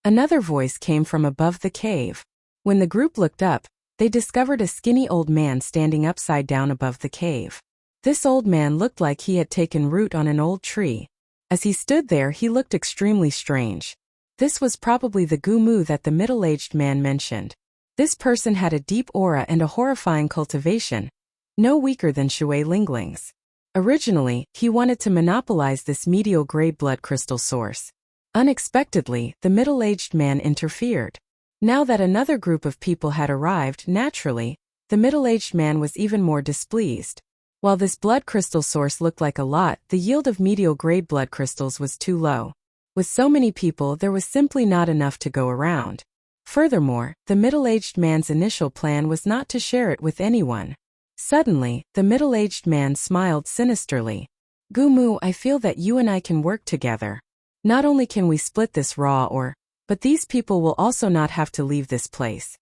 Another voice came from above the cave. When the group looked up, they discovered a skinny old man standing upside down above the cave. This old man looked like he had taken root on an old tree. As he stood there, he looked extremely strange. This was probably the Gumu that the middle-aged man mentioned. This person had a deep aura and a horrifying cultivation, no weaker than Shui Lingling's. Originally, he wanted to monopolize this medial gray blood crystal source. Unexpectedly, the middle-aged man interfered. Now that another group of people had arrived, naturally, the middle-aged man was even more displeased. While this blood crystal source looked like a lot, the yield of medial grade blood crystals was too low. With so many people, there was simply not enough to go around. Furthermore, the middle-aged man's initial plan was not to share it with anyone. Suddenly, the middle-aged man smiled sinisterly. Gumu, I feel that you and I can work together. Not only can we split this raw ore, but these people will also not have to leave this place.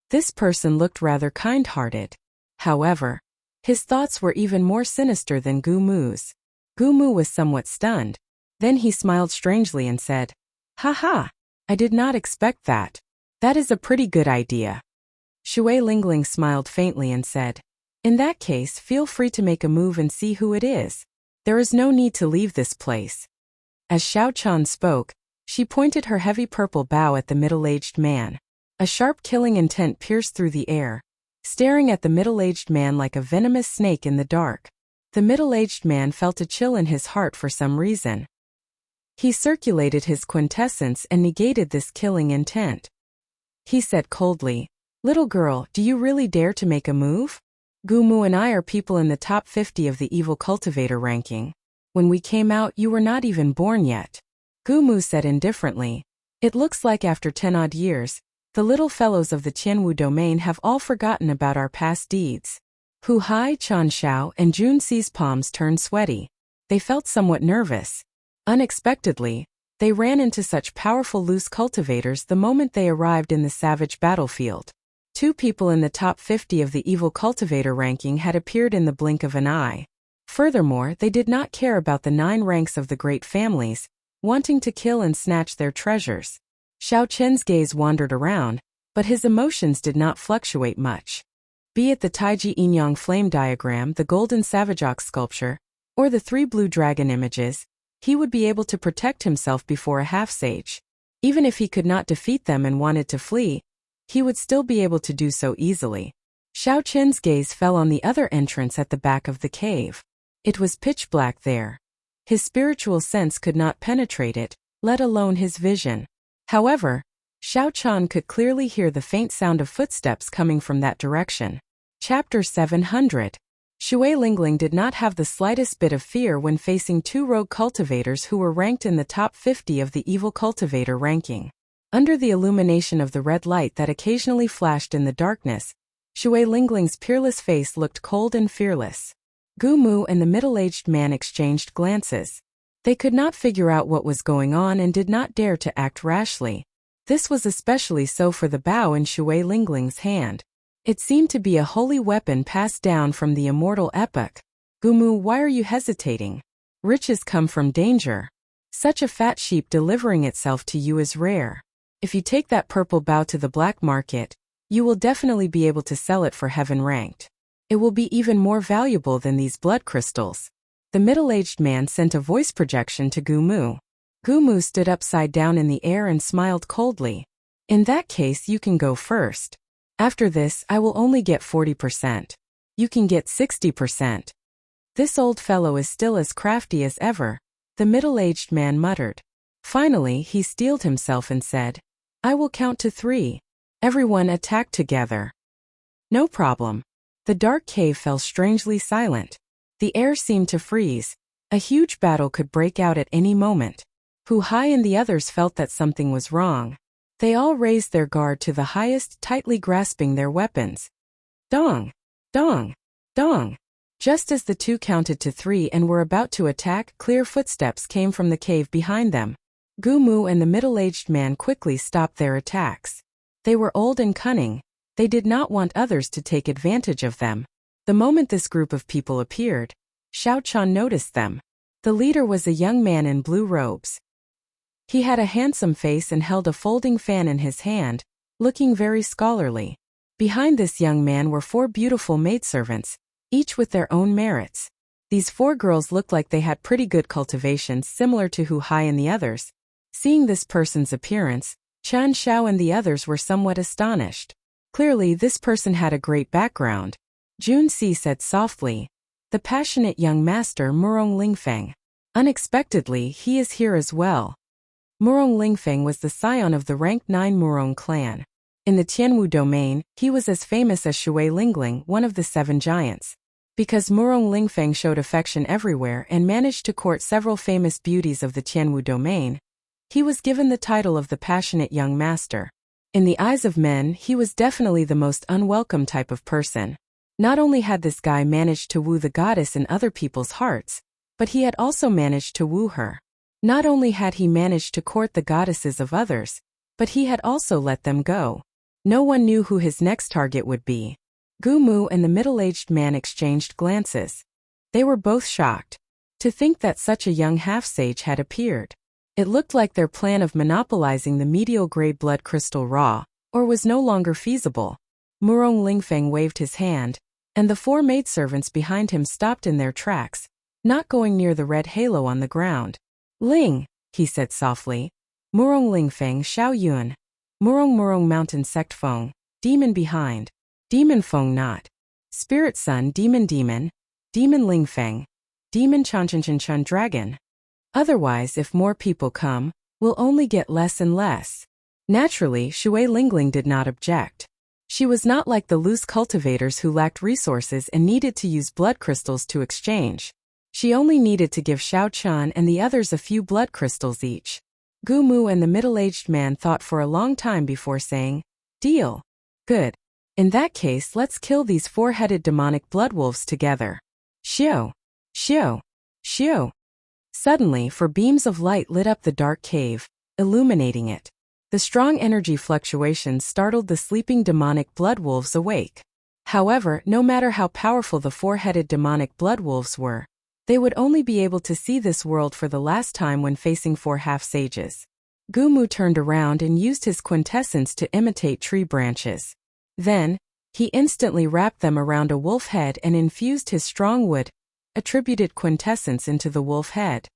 This person looked rather kind-hearted. However, his thoughts were even more sinister than Gumu's. Gumu was somewhat stunned. Then he smiled strangely and said, "Ha, I did not expect that. That is a pretty good idea." Shui Lingling smiled faintly and said, "In that case, feel free to make a move and see who it is. There is no need to leave this place." As Xiao Chan spoke, she pointed her heavy purple bow at the middle-aged man. A sharp killing intent pierced through the air, staring at the middle-aged man like a venomous snake in the dark. The middle-aged man felt a chill in his heart for some reason. He circulated his quintessence and negated this killing intent. He said coldly, "Little girl, do you really dare to make a move? Gumu and I are people in the top 50 of the evil cultivator ranking. When we came out, you were not even born yet." Gumu said indifferently, "It looks like after 10 odd years, the little fellows of the Qianwu domain have all forgotten about our past deeds." Hu Hai, Chan Xiao, and Jun Xi's palms turned sweaty. They felt somewhat nervous. Unexpectedly, they ran into such powerful loose cultivators the moment they arrived in the savage battlefield. 2 people in the top 50 of the evil cultivator ranking had appeared in the blink of an eye. Furthermore, they did not care about the 9 ranks of the great families, wanting to kill and snatch their treasures. Xiao Chen's gaze wandered around, but his emotions did not fluctuate much. Be it the Taiji Yin-Yang flame diagram, the golden savage ox sculpture, or the 3 blue dragon images, he would be able to protect himself before a half-sage. Even if he could not defeat them and wanted to flee, he would still be able to do so easily. Xiao Chen's gaze fell on the other entrance at the back of the cave. It was pitch black there. His spiritual sense could not penetrate it, let alone his vision. However, Xiao Chan could clearly hear the faint sound of footsteps coming from that direction. Chapter 700. Shui Lingling did not have the slightest bit of fear when facing 2 rogue cultivators who were ranked in the top 50 of the evil cultivator ranking. Under the illumination of the red light that occasionally flashed in the darkness, Shui Lingling's peerless face looked cold and fearless. Gumu and the middle-aged man exchanged glances. They could not figure out what was going on and did not dare to act rashly. This was especially so for the bow in Shui Lingling's hand. It seemed to be a holy weapon passed down from the immortal epoch. "Gumu, why are you hesitating? Riches come from danger. Such a fat sheep delivering itself to you is rare." If you take that purple bow to the black market, you will definitely be able to sell it for heaven ranked. It will be even more valuable than these blood crystals. The middle-aged man sent a voice projection to Gumu. Gumu stood upside down in the air and smiled coldly. In that case, you can go first. After this, I will only get 40%. You can get 60%. This old fellow is still as crafty as ever, the middle-aged man muttered. Finally, he steeled himself and said, I will count to 3. Everyone attacked together. No problem. The dark cave fell strangely silent. The air seemed to freeze. A huge battle could break out at any moment. Wuxia and the others felt that something was wrong. They all raised their guard to the highest, tightly grasping their weapons. Dong! Dong! Dong! Just as the two counted to 3 and were about to attack, clear footsteps came from the cave behind them. Gumu and the middle-aged man quickly stopped their attacks. They were old and cunning. They did not want others to take advantage of them. The moment this group of people appeared, Xiao Chan noticed them. The leader was a young man in blue robes. He had a handsome face and held a folding fan in his hand, looking very scholarly. Behind this young man were 4 beautiful maidservants, each with their own merits. These 4 girls looked like they had pretty good cultivations similar to Wuxia and the others. Seeing this person's appearance, Chan Xiao and the others were somewhat astonished. Clearly this person had a great background. Jun Si said softly, the passionate young master Murong Lingfeng. Unexpectedly, he is here as well. Murong Lingfeng was the scion of the rank 9 Murong clan. In the Tianwu domain, he was as famous as Shui Lingling, one of the 7 giants. Because Murong Lingfeng showed affection everywhere and managed to court several famous beauties of the Tianwu domain, he was given the title of the passionate young master. In the eyes of men, he was definitely the most unwelcome type of person. Not only had this guy managed to woo the goddess in other people's hearts, but he had also managed to woo her. Not only had he managed to court the goddesses of others, but he had also let them go. No one knew who his next target would be. Gumu and the middle-aged man exchanged glances. They were both shocked. To think that such a young half-sage had appeared. It looked like their plan of monopolizing the medial-grade blood crystal raw, or was no longer feasible. Murong Lingfeng waved his hand, and the 4 maidservants behind him stopped in their tracks, not going near the red halo on the ground. Ling, he said softly. Murong Lingfeng Xiao Yun. Murong Mountain Sect Feng. Demon behind. Demon Feng not. Spirit Sun Demon Lingfeng. Demon Chan Dragon. Otherwise, if more people come, we'll only get less and less. Naturally, Shui Lingling did not object. She was not like the loose cultivators who lacked resources and needed to use blood crystals to exchange. She only needed to give Xiao Chan and the others a few blood crystals each. Gumu and the middle-aged man thought for a long time before saying, deal. Good. In that case, let's kill these 4-headed demonic blood wolves together. Xiao. Xiao. Xiao. Suddenly, 4 beams of light lit up the dark cave, illuminating it. The strong energy fluctuations startled the sleeping demonic blood wolves awake. However, no matter how powerful the 4-headed demonic blood wolves were, they would only be able to see this world for the last time when facing 4 half-sages. Gumu turned around and used his quintessence to imitate tree branches. Then, he instantly wrapped them around a wolf head and infused his strong wood, attributed quintessence into the wolf head.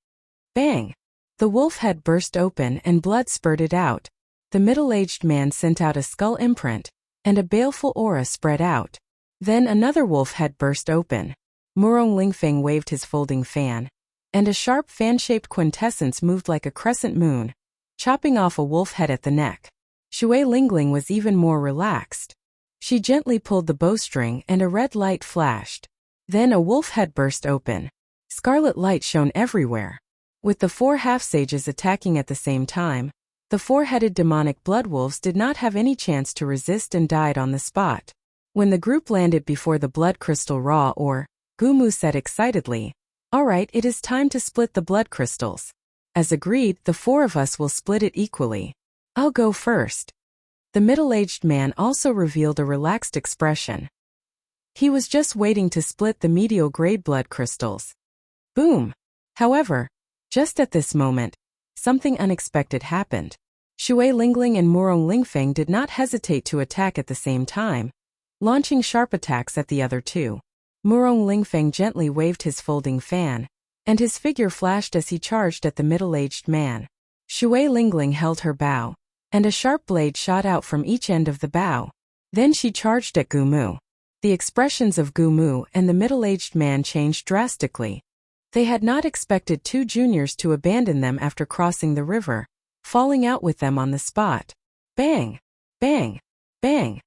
Bang! The wolf head burst open and blood spurted out. The middle-aged man sent out a skull imprint, and a baleful aura spread out. Then another wolf head burst open. Murong Lingfeng waved his folding fan, and a sharp fan-shaped quintessence moved like a crescent moon, chopping off a wolf head at the neck. Shui Lingling was even more relaxed. She gently pulled the bowstring and a red light flashed. Then a wolf head burst open. Scarlet light shone everywhere. With the 4 half-sages attacking at the same time, the 4-headed demonic blood wolves did not have any chance to resist and died on the spot. When the group landed before the blood crystal raw ore, Gumu said excitedly, "All right, it is time to split the blood crystals. As agreed, the 4 of us will split it equally. I'll go first." The middle-aged man also revealed a relaxed expression. He was just waiting to split the medial grade blood crystals. Boom! However, just at this moment, something unexpected happened. Shui Lingling and Murong Lingfeng did not hesitate to attack at the same time, launching sharp attacks at the other two. Murong Lingfeng gently waved his folding fan, and his figure flashed as he charged at the middle-aged man. Shui Lingling held her bow, and a sharp blade shot out from each end of the bow. Then she charged at Gumu. The expressions of Gumu and the middle-aged man changed drastically. They had not expected two juniors to abandon them after crossing the river, falling out with them on the spot. Bang! Bang! Bang!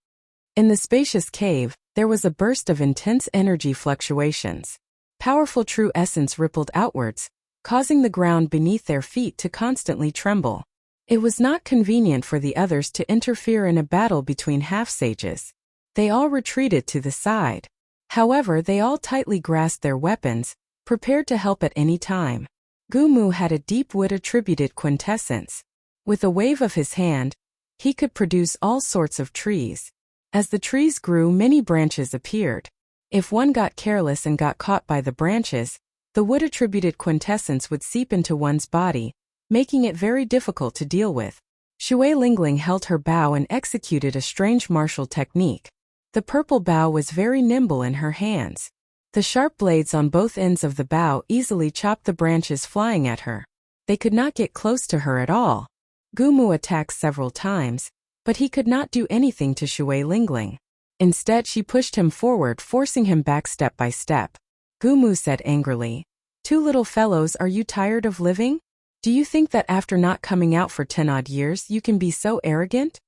In the spacious cave, there was a burst of intense energy fluctuations. Powerful true essence rippled outwards, causing the ground beneath their feet to constantly tremble. It was not convenient for the others to interfere in a battle between half-sages. They all retreated to the side. However, they all tightly grasped their weapons, prepared to help at any time. Gumu had a deep wood-attributed quintessence. With a wave of his hand, he could produce all sorts of trees. As the trees grew, many branches appeared. If one got careless and got caught by the branches, the wood-attributed quintessence would seep into one's body, making it very difficult to deal with. Shui Lingling held her bow and executed a strange martial technique. The purple bow was very nimble in her hands. The sharp blades on both ends of the bow easily chopped the branches flying at her. They could not get close to her at all. Gumu attacked several times, but he could not do anything to Shui Lingling. Instead, she pushed him forward, forcing him back step by step. Gumu said angrily, "Two little fellows, are you tired of living? Do you think that after not coming out for 10-odd years you can be so arrogant?"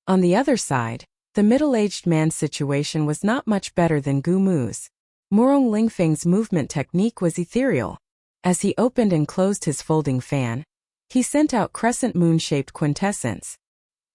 On the other side, the middle-aged man's situation was not much better than Gumu's. Murong Lingfeng's movement technique was ethereal. As he opened and closed his folding fan, he sent out crescent moon-shaped quintessence.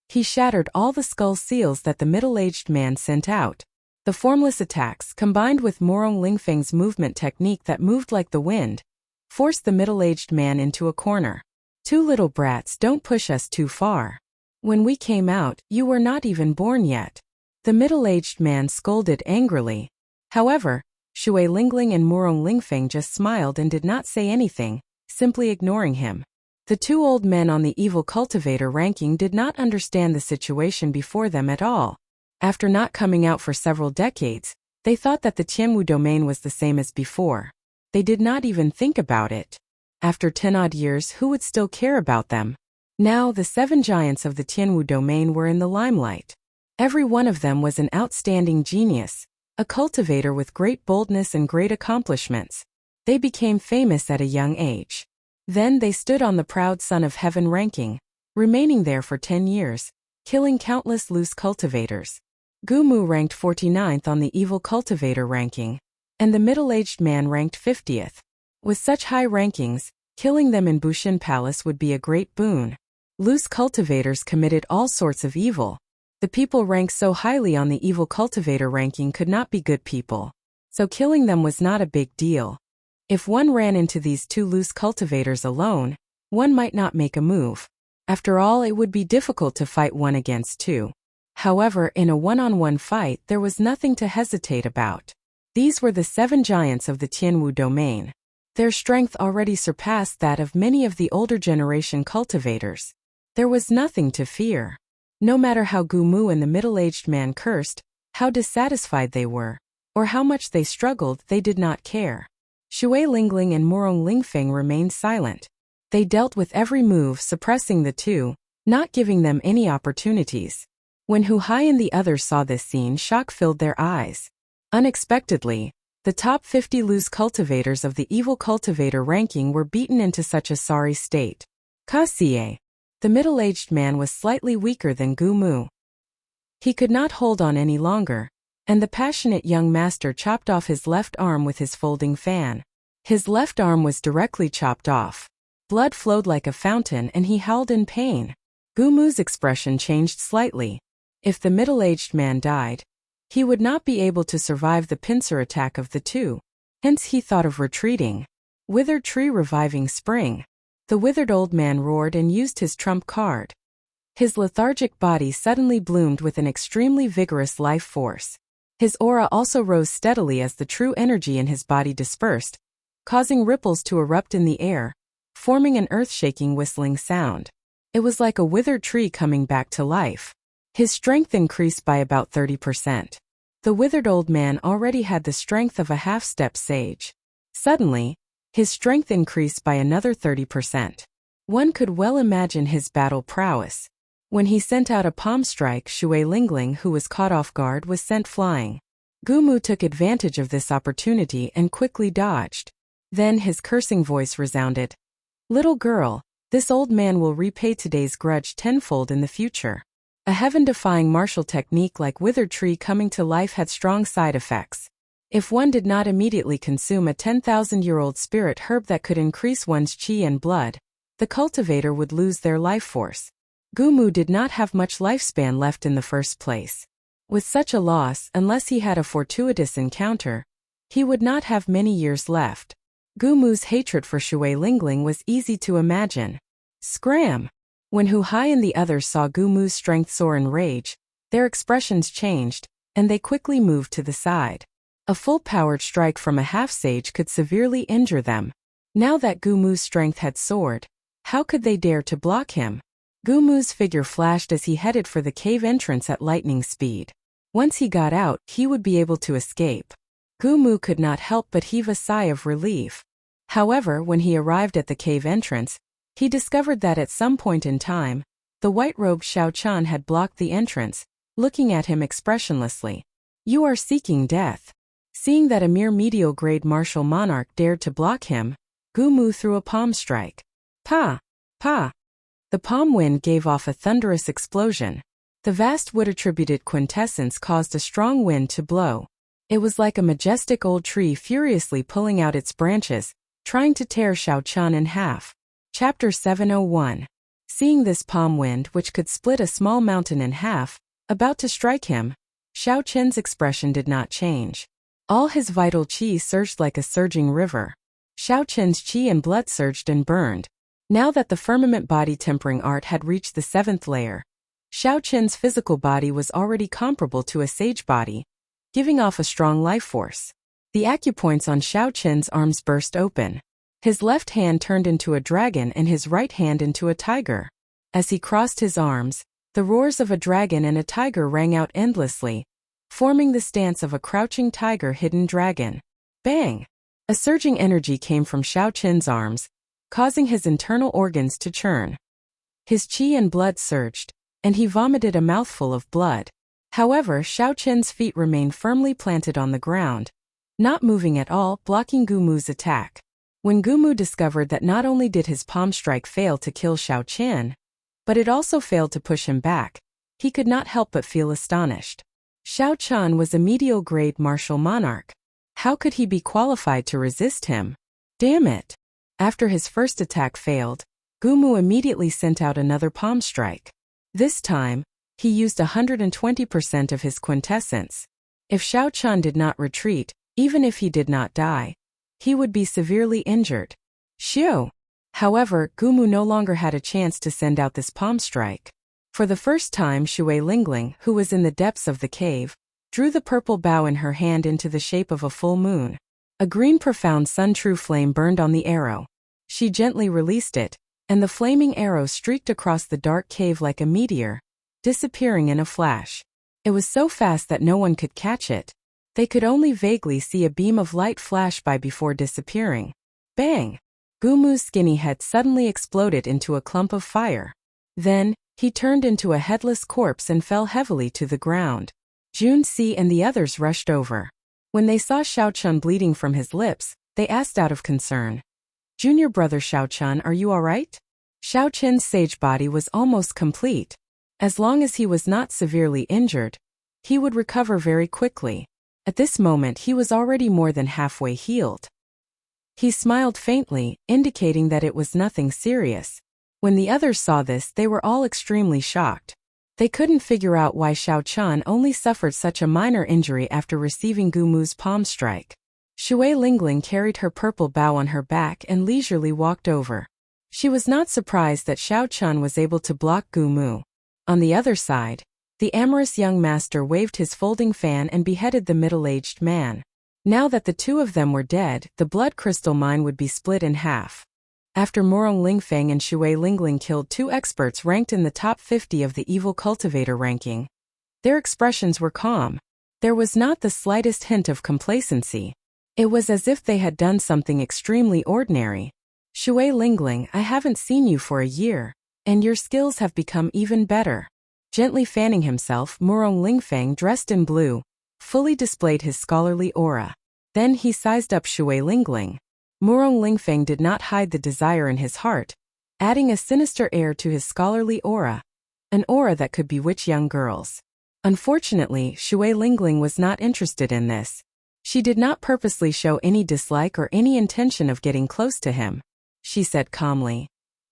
He shattered all the skull seals that the middle-aged man sent out. The formless attacks, combined with Murong Lingfeng's movement technique that moved like the wind, forced the middle-aged man into a corner. "Two little brats, don't push us too far. When we came out, you were not even born yet," the middle-aged man scolded angrily. However, Shui Lingling and Murong Lingfeng just smiled and did not say anything, simply ignoring him. The two old men on the evil cultivator ranking did not understand the situation before them at all. After not coming out for several decades, they thought that the Tianwu domain was the same as before. They did not even think about it. After 10-odd years, who would still care about them? Now, the 7 giants of the Tianwu domain were in the limelight. Every one of them was an outstanding genius, a cultivator with great boldness and great accomplishments. They became famous at a young age. Then they stood on the proud Son of Heaven ranking, remaining there for 10 years, killing countless loose cultivators. Gumu ranked 49th on the evil cultivator ranking, and the middle-aged man ranked 50th. With such high rankings, killing them in Bushin Palace would be a great boon. Loose cultivators committed all sorts of evil. The people ranked so highly on the evil cultivator ranking could not be good people, so killing them was not a big deal. If one ran into these two loose cultivators alone, one might not make a move. After all, it would be difficult to fight 1 against 2. However, in a one-on-one fight there was nothing to hesitate about. These were the 7 giants of the Tianwu domain. Their strength already surpassed that of many of the older generation cultivators. There was nothing to fear. No matter how Gumu and the middle-aged man cursed, how dissatisfied they were, or how much they struggled, they did not care. Shui Lingling and Murong Lingfeng remained silent. They dealt with every move, suppressing the two, not giving them any opportunities. When Hu Hai and the others saw this scene, shock filled their eyes. Unexpectedly, the top 50 loose cultivators of the evil cultivator ranking were beaten into such a sorry state. Kasie. The middle-aged man was slightly weaker than Gumu. He could not hold on any longer, and the passionate young master chopped off his left arm with his folding fan. His left arm was directly chopped off. Blood flowed like a fountain and he howled in pain. Gumu's expression changed slightly. If the middle-aged man died, he would not be able to survive the pincer attack of the two. Hence he thought of retreating. Withered tree reviving spring. The withered old man roared and used his trump card. His lethargic body suddenly bloomed with an extremely vigorous life force. His aura also rose steadily as the true energy in his body dispersed, causing ripples to erupt in the air, forming an earth-shaking whistling sound. It was like a withered tree coming back to life. His strength increased by about 30%. The withered old man already had the strength of a half-step sage. Suddenly, his strength increased by another 30%. One could well imagine his battle prowess. When he sent out a palm strike, Shui Lingling, who was caught off guard, was sent flying. Gumu took advantage of this opportunity and quickly dodged. Then his cursing voice resounded. "Little girl, this old man will repay today's grudge tenfold in the future." A heaven-defying martial technique like withered tree coming to life had strong side effects. If one did not immediately consume a 10,000-year-old spirit herb that could increase one's chi and blood, the cultivator would lose their life force. Gumu did not have much lifespan left in the first place. With such a loss, unless he had a fortuitous encounter, he would not have many years left. Gumu's hatred for Shui Lingling was easy to imagine. Scram! When Hu Hai and the others saw Gumu's strength soar in rage, their expressions changed, and they quickly moved to the side. A full-powered strike from a half-sage could severely injure them. Now that Gumu's strength had soared, how could they dare to block him? Gumu's figure flashed as he headed for the cave entrance at lightning speed. Once he got out, he would be able to escape. Gumu could not help but heave a sigh of relief. However, when he arrived at the cave entrance, he discovered that at some point in time, the white-robed Xiao Chan had blocked the entrance, looking at him expressionlessly. "You are seeking death." Seeing that a mere medial-grade martial monarch dared to block him, Gumu threw a palm strike. Pa! Pa! The palm wind gave off a thunderous explosion. The vast wood-attributed quintessence caused a strong wind to blow. It was like a majestic old tree furiously pulling out its branches, trying to tear Xiao Chan in half. Chapter 701. Seeing this palm wind, which could split a small mountain in half, about to strike him, Xiao Chen's expression did not change. All his vital qi surged like a surging river. Xiao Chen's qi and blood surged and burned. Now that the firmament body tempering art had reached the 7th layer, Xiao Chen's physical body was already comparable to a sage body, giving off a strong life force. The acupoints on Xiao Chen's arms burst open. His left hand turned into a dragon and his right hand into a tiger. As he crossed his arms, the roars of a dragon and a tiger rang out endlessly, forming the stance of a crouching tiger-hidden dragon. Bang! A surging energy came from Xiao Chen's arms, causing his internal organs to churn. His qi and blood surged, and he vomited a mouthful of blood. However, Xiao Chen's feet remained firmly planted on the ground, not moving at all, blocking Gumu's attack. When Gumu discovered that not only did his palm strike fail to kill Xiao Chen, but it also failed to push him back, he could not help but feel astonished. Xiao Chen was a medial-grade martial monarch. How could he be qualified to resist him? Damn it! After his first attack failed, Gumu immediately sent out another palm strike. This time, he used 120% of his quintessence. If Xiao Chen did not retreat, even if he did not die, he would be severely injured. Shoo! However, Gumu no longer had a chance to send out this palm strike. For the first time, Shui Lingling, who was in the depths of the cave, drew the purple bow in her hand into the shape of a full moon. A green profound sun-true flame burned on the arrow. She gently released it, and the flaming arrow streaked across the dark cave like a meteor, disappearing in a flash. It was so fast that no one could catch it. They could only vaguely see a beam of light flash by before disappearing. Bang! Gumu's skinny head suddenly exploded into a clump of fire. Then, he turned into a headless corpse and fell heavily to the ground. Junci and the others rushed over. When they saw Xiao Chen bleeding from his lips, they asked out of concern. "Junior brother Xiao Chen, are you alright?" Xiao Chen's sage body was almost complete. As long as he was not severely injured, he would recover very quickly. At this moment he was already more than halfway healed. He smiled faintly, indicating that it was nothing serious. When the others saw this, they were all extremely shocked. They couldn't figure out why Xiao Chen only suffered such a minor injury after receiving Gumu's palm strike. Shui Lingling carried her purple bow on her back and leisurely walked over. She was not surprised that Xiao Chen was able to block Gumu. On the other side, the amorous young master waved his folding fan and beheaded the middle-aged man. Now that the two of them were dead, the blood crystal mine would be split in half. After Murong Lingfeng and Shui Lingling killed 2 experts ranked in the top 50 of the evil cultivator ranking, their expressions were calm. There was not the slightest hint of complacency. It was as if they had done something extremely ordinary. Shui Lingling, I haven't seen you for a year, and your skills have become even better. Gently fanning himself, Murong Lingfeng, dressed in blue, fully displayed his scholarly aura. Then he sized up Shui Lingling. Murong Lingfeng did not hide the desire in his heart, adding a sinister air to his scholarly aura, an aura that could bewitch young girls. Unfortunately, Shui Lingling was not interested in this. She did not purposely show any dislike or any intention of getting close to him. She said calmly,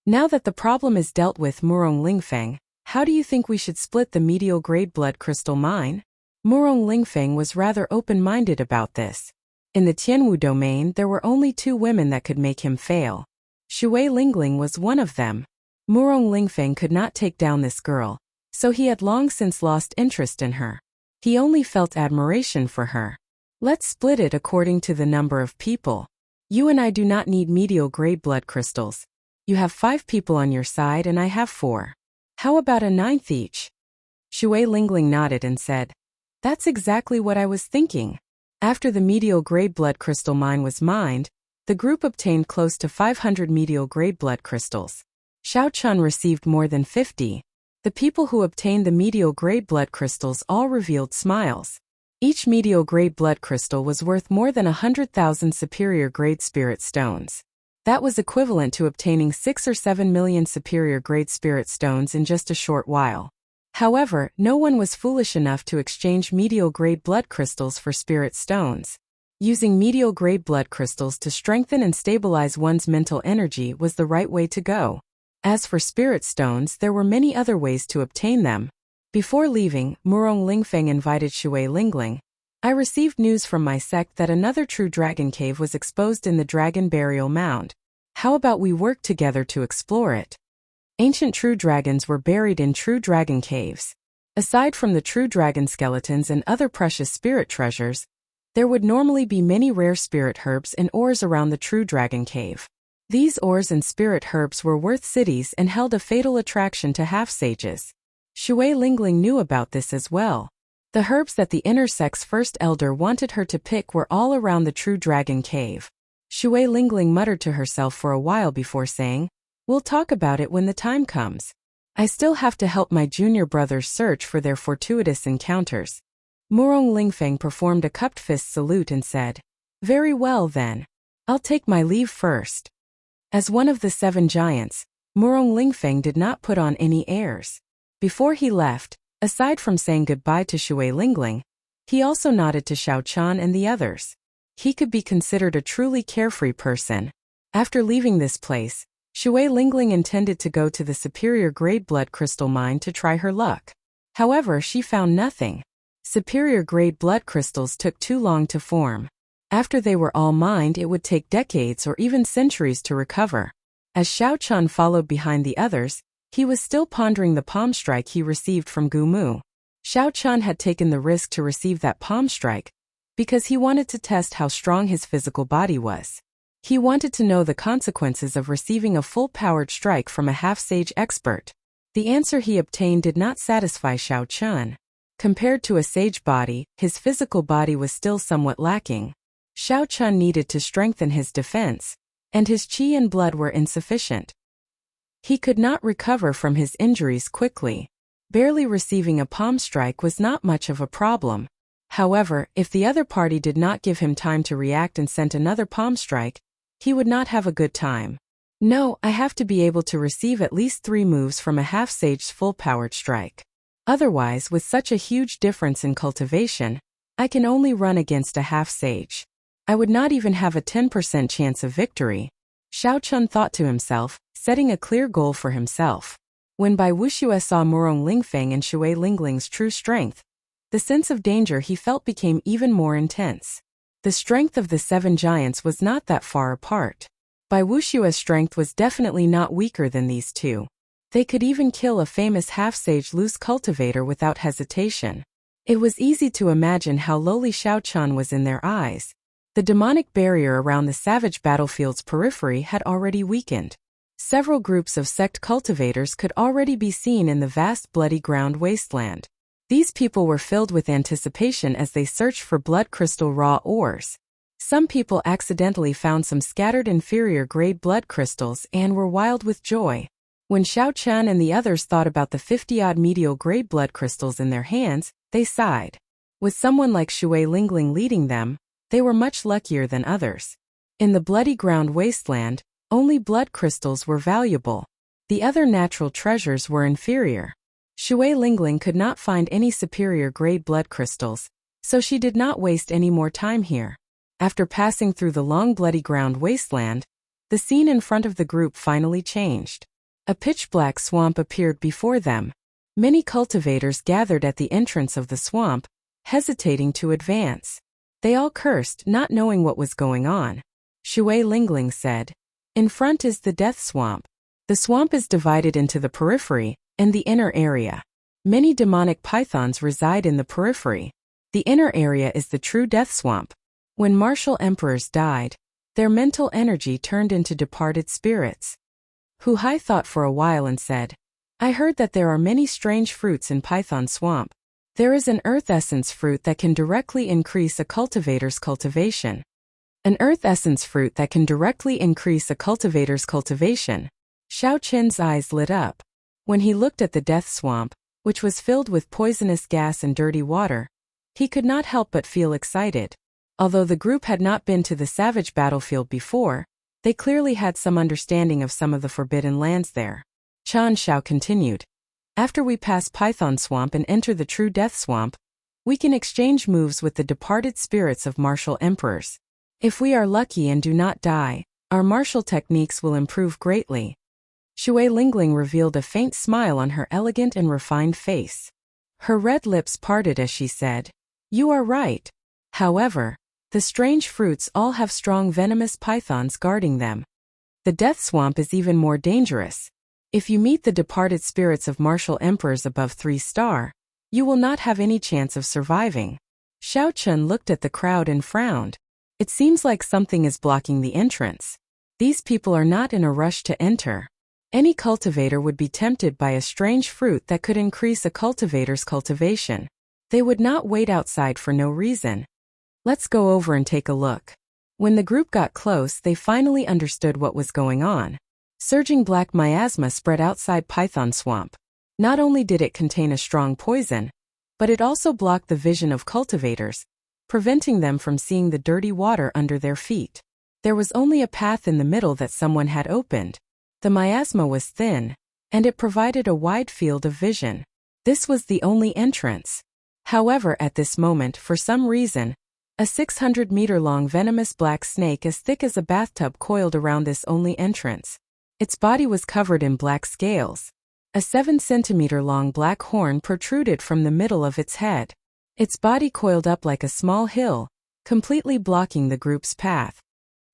"Now that the problem is dealt with, Murong Lingfeng, how do you think we should split the medial grade blood crystal mine?" Murong Lingfeng was rather open-minded about this. In the Tianwu domain, there were only 2 women that could make him fail. Shui Lingling was one of them. Murong Lingfeng could not take down this girl, so he had long since lost interest in her. He only felt admiration for her. Let's split it according to the number of people. You and I do not need medial grade blood crystals. You have 5 people on your side and I have 4. How about a 9th each? Shui Lingling nodded and said, "That's exactly what I was thinking." After the medial grade blood crystal mine was mined, the group obtained close to 500 medial grade blood crystals. Xiao Chun received more than 50. The people who obtained the medial grade blood crystals all revealed smiles. Each medial grade blood crystal was worth more than 100,000 superior grade spirit stones. That was equivalent to obtaining 6 or 7 million superior grade spirit stones in just a short while. However, no one was foolish enough to exchange medial grade blood crystals for spirit stones. Using medial grade blood crystals to strengthen and stabilize one's mental energy was the right way to go. As for spirit stones, there were many other ways to obtain them. Before leaving, Murong Lingfeng invited Shui Lingling. I received news from my sect that another true dragon cave was exposed in the dragon burial mound. How about we work together to explore it? Ancient true dragons were buried in true dragon caves. Aside from the true dragon skeletons and other precious spirit treasures, there would normally be many rare spirit herbs and ores around the true dragon cave. These ores and spirit herbs were worth cities and held a fatal attraction to half-sages. Shui Lingling knew about this as well. The herbs that the inner sect's first elder wanted her to pick were all around the true dragon cave. Shui Lingling muttered to herself for a while before saying, "We'll talk about it when the time comes. I still have to help my junior brothers search for their fortuitous encounters." Murong Lingfeng performed a cupped fist salute and said, "Very well then. I'll take my leave first." As one of the 7 giants, Murong Lingfeng did not put on any airs. Before he left, aside from saying goodbye to Shui Lingling, he also nodded to Xiao Chan and the others. He could be considered a truly carefree person. After leaving this place, Shui Lingling intended to go to the superior grade blood crystal mine to try her luck. However, she found nothing. Superior grade blood crystals took too long to form. After they were all mined, it would take decades or even centuries to recover. As Xiao Chun followed behind the others, he was still pondering the palm strike he received from Gu Mu. Xiao Chun had taken the risk to receive that palm strike because he wanted to test how strong his physical body was. He wanted to know the consequences of receiving a full-powered strike from a half-sage expert. The answer he obtained did not satisfy Xiao Chun. Compared to a sage body, his physical body was still somewhat lacking. Xiao Chun needed to strengthen his defense, and his qi and blood were insufficient. He could not recover from his injuries quickly. Barely receiving a palm strike was not much of a problem. However, if the other party did not give him time to react and sent another palm strike, he would not have a good time. No, I have to be able to receive at least 3 moves from a half-sage's full-powered strike. Otherwise, with such a huge difference in cultivation, I can only run against a half-sage. I would not even have a 10% chance of victory. Xiao Chun thought to himself, setting a clear goal for himself. When Bai Wuxia saw Murong Lingfeng and Shui Lingling's true strength, the sense of danger he felt became even more intense. The strength of the 7 giants was not that far apart. Bai Wuxia's strength was definitely not weaker than these 2. They could even kill a famous half-sage loose cultivator without hesitation. It was easy to imagine how lowly Xiao Chun was in their eyes. The demonic barrier around the savage battlefield's periphery had already weakened. Several groups of sect cultivators could already be seen in the vast bloody ground wasteland. These people were filled with anticipation as they searched for blood crystal raw ores. Some people accidentally found some scattered inferior-grade blood crystals and were wild with joy. When Xiao Chen and the others thought about the 50-odd medial-grade blood crystals in their hands, they sighed. With someone like Shui Lingling leading them, they were much luckier than others. In the bloody ground wasteland, only blood crystals were valuable. The other natural treasures were inferior. Shui Lingling could not find any superior-grade blood crystals, so she did not waste any more time here. After passing through the long bloody ground wasteland, the scene in front of the group finally changed. A pitch-black swamp appeared before them. Many cultivators gathered at the entrance of the swamp, hesitating to advance. They all cursed, not knowing what was going on. Shui Lingling said, "In front is the death swamp. The swamp is divided into the periphery and the inner area. Many demonic pythons reside in the periphery. The inner area is the true death swamp. When martial emperors died, their mental energy turned into departed spirits." Hu Hai thought for a while and said, "I heard that there are many strange fruits in Python Swamp. There is an earth essence fruit that can directly increase a cultivator's cultivation." An earth essence fruit that can directly increase a cultivator's cultivation. Xiao Chen's eyes lit up. When he looked at the death swamp, which was filled with poisonous gas and dirty water, he could not help but feel excited. Although the group had not been to the savage battlefield before, they clearly had some understanding of some of the forbidden lands there. Chan Shao continued. "After we pass Python Swamp and enter the true death swamp, we can exchange moves with the departed spirits of martial emperors. If we are lucky and do not die, our martial techniques will improve greatly." Shui Lingling revealed a faint smile on her elegant and refined face. Her red lips parted as she said, "You are right. However, the strange fruits all have strong venomous pythons guarding them. The death swamp is even more dangerous. If you meet the departed spirits of martial emperors above 3-star, you will not have any chance of surviving." Xiao Chen looked at the crowd and frowned. It seems like something is blocking the entrance. These people are not in a rush to enter. Any cultivator would be tempted by a strange fruit that could increase a cultivator's cultivation. They would not wait outside for no reason. "Let's go over and take a look." When the group got close, they finally understood what was going on. Surging black miasma spread outside Python Swamp. Not only did it contain a strong poison, but it also blocked the vision of cultivators, preventing them from seeing the dirty water under their feet. There was only a path in the middle that someone had opened. The miasma was thin, and it provided a wide field of vision. This was the only entrance. However, at this moment, for some reason, a 600-meter-long venomous black snake as thick as a bathtub coiled around this only entrance. Its body was covered in black scales. A 7-centimeter-long black horn protruded from the middle of its head. Its body coiled up like a small hill, completely blocking the group's path.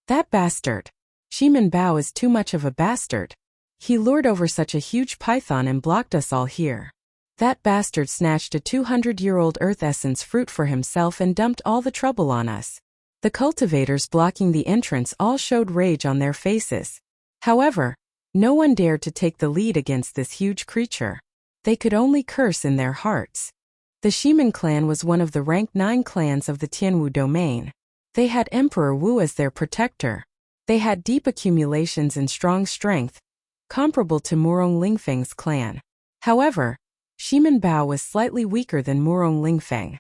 "That bastard! Shimin Bao is too much of a bastard. He lured over such a huge python and blocked us all here. That bastard snatched a 200-year-old earth essence fruit for himself and dumped all the trouble on us." The cultivators blocking the entrance all showed rage on their faces. However, no one dared to take the lead against this huge creature. They could only curse in their hearts. The Shimin clan was one of the rank 9 clans of the Tianwu domain. They had Emperor Wu as their protector. They had deep accumulations and strong strength, comparable to Murong Lingfeng's clan. However, Shimin Bao was slightly weaker than Murong Lingfeng.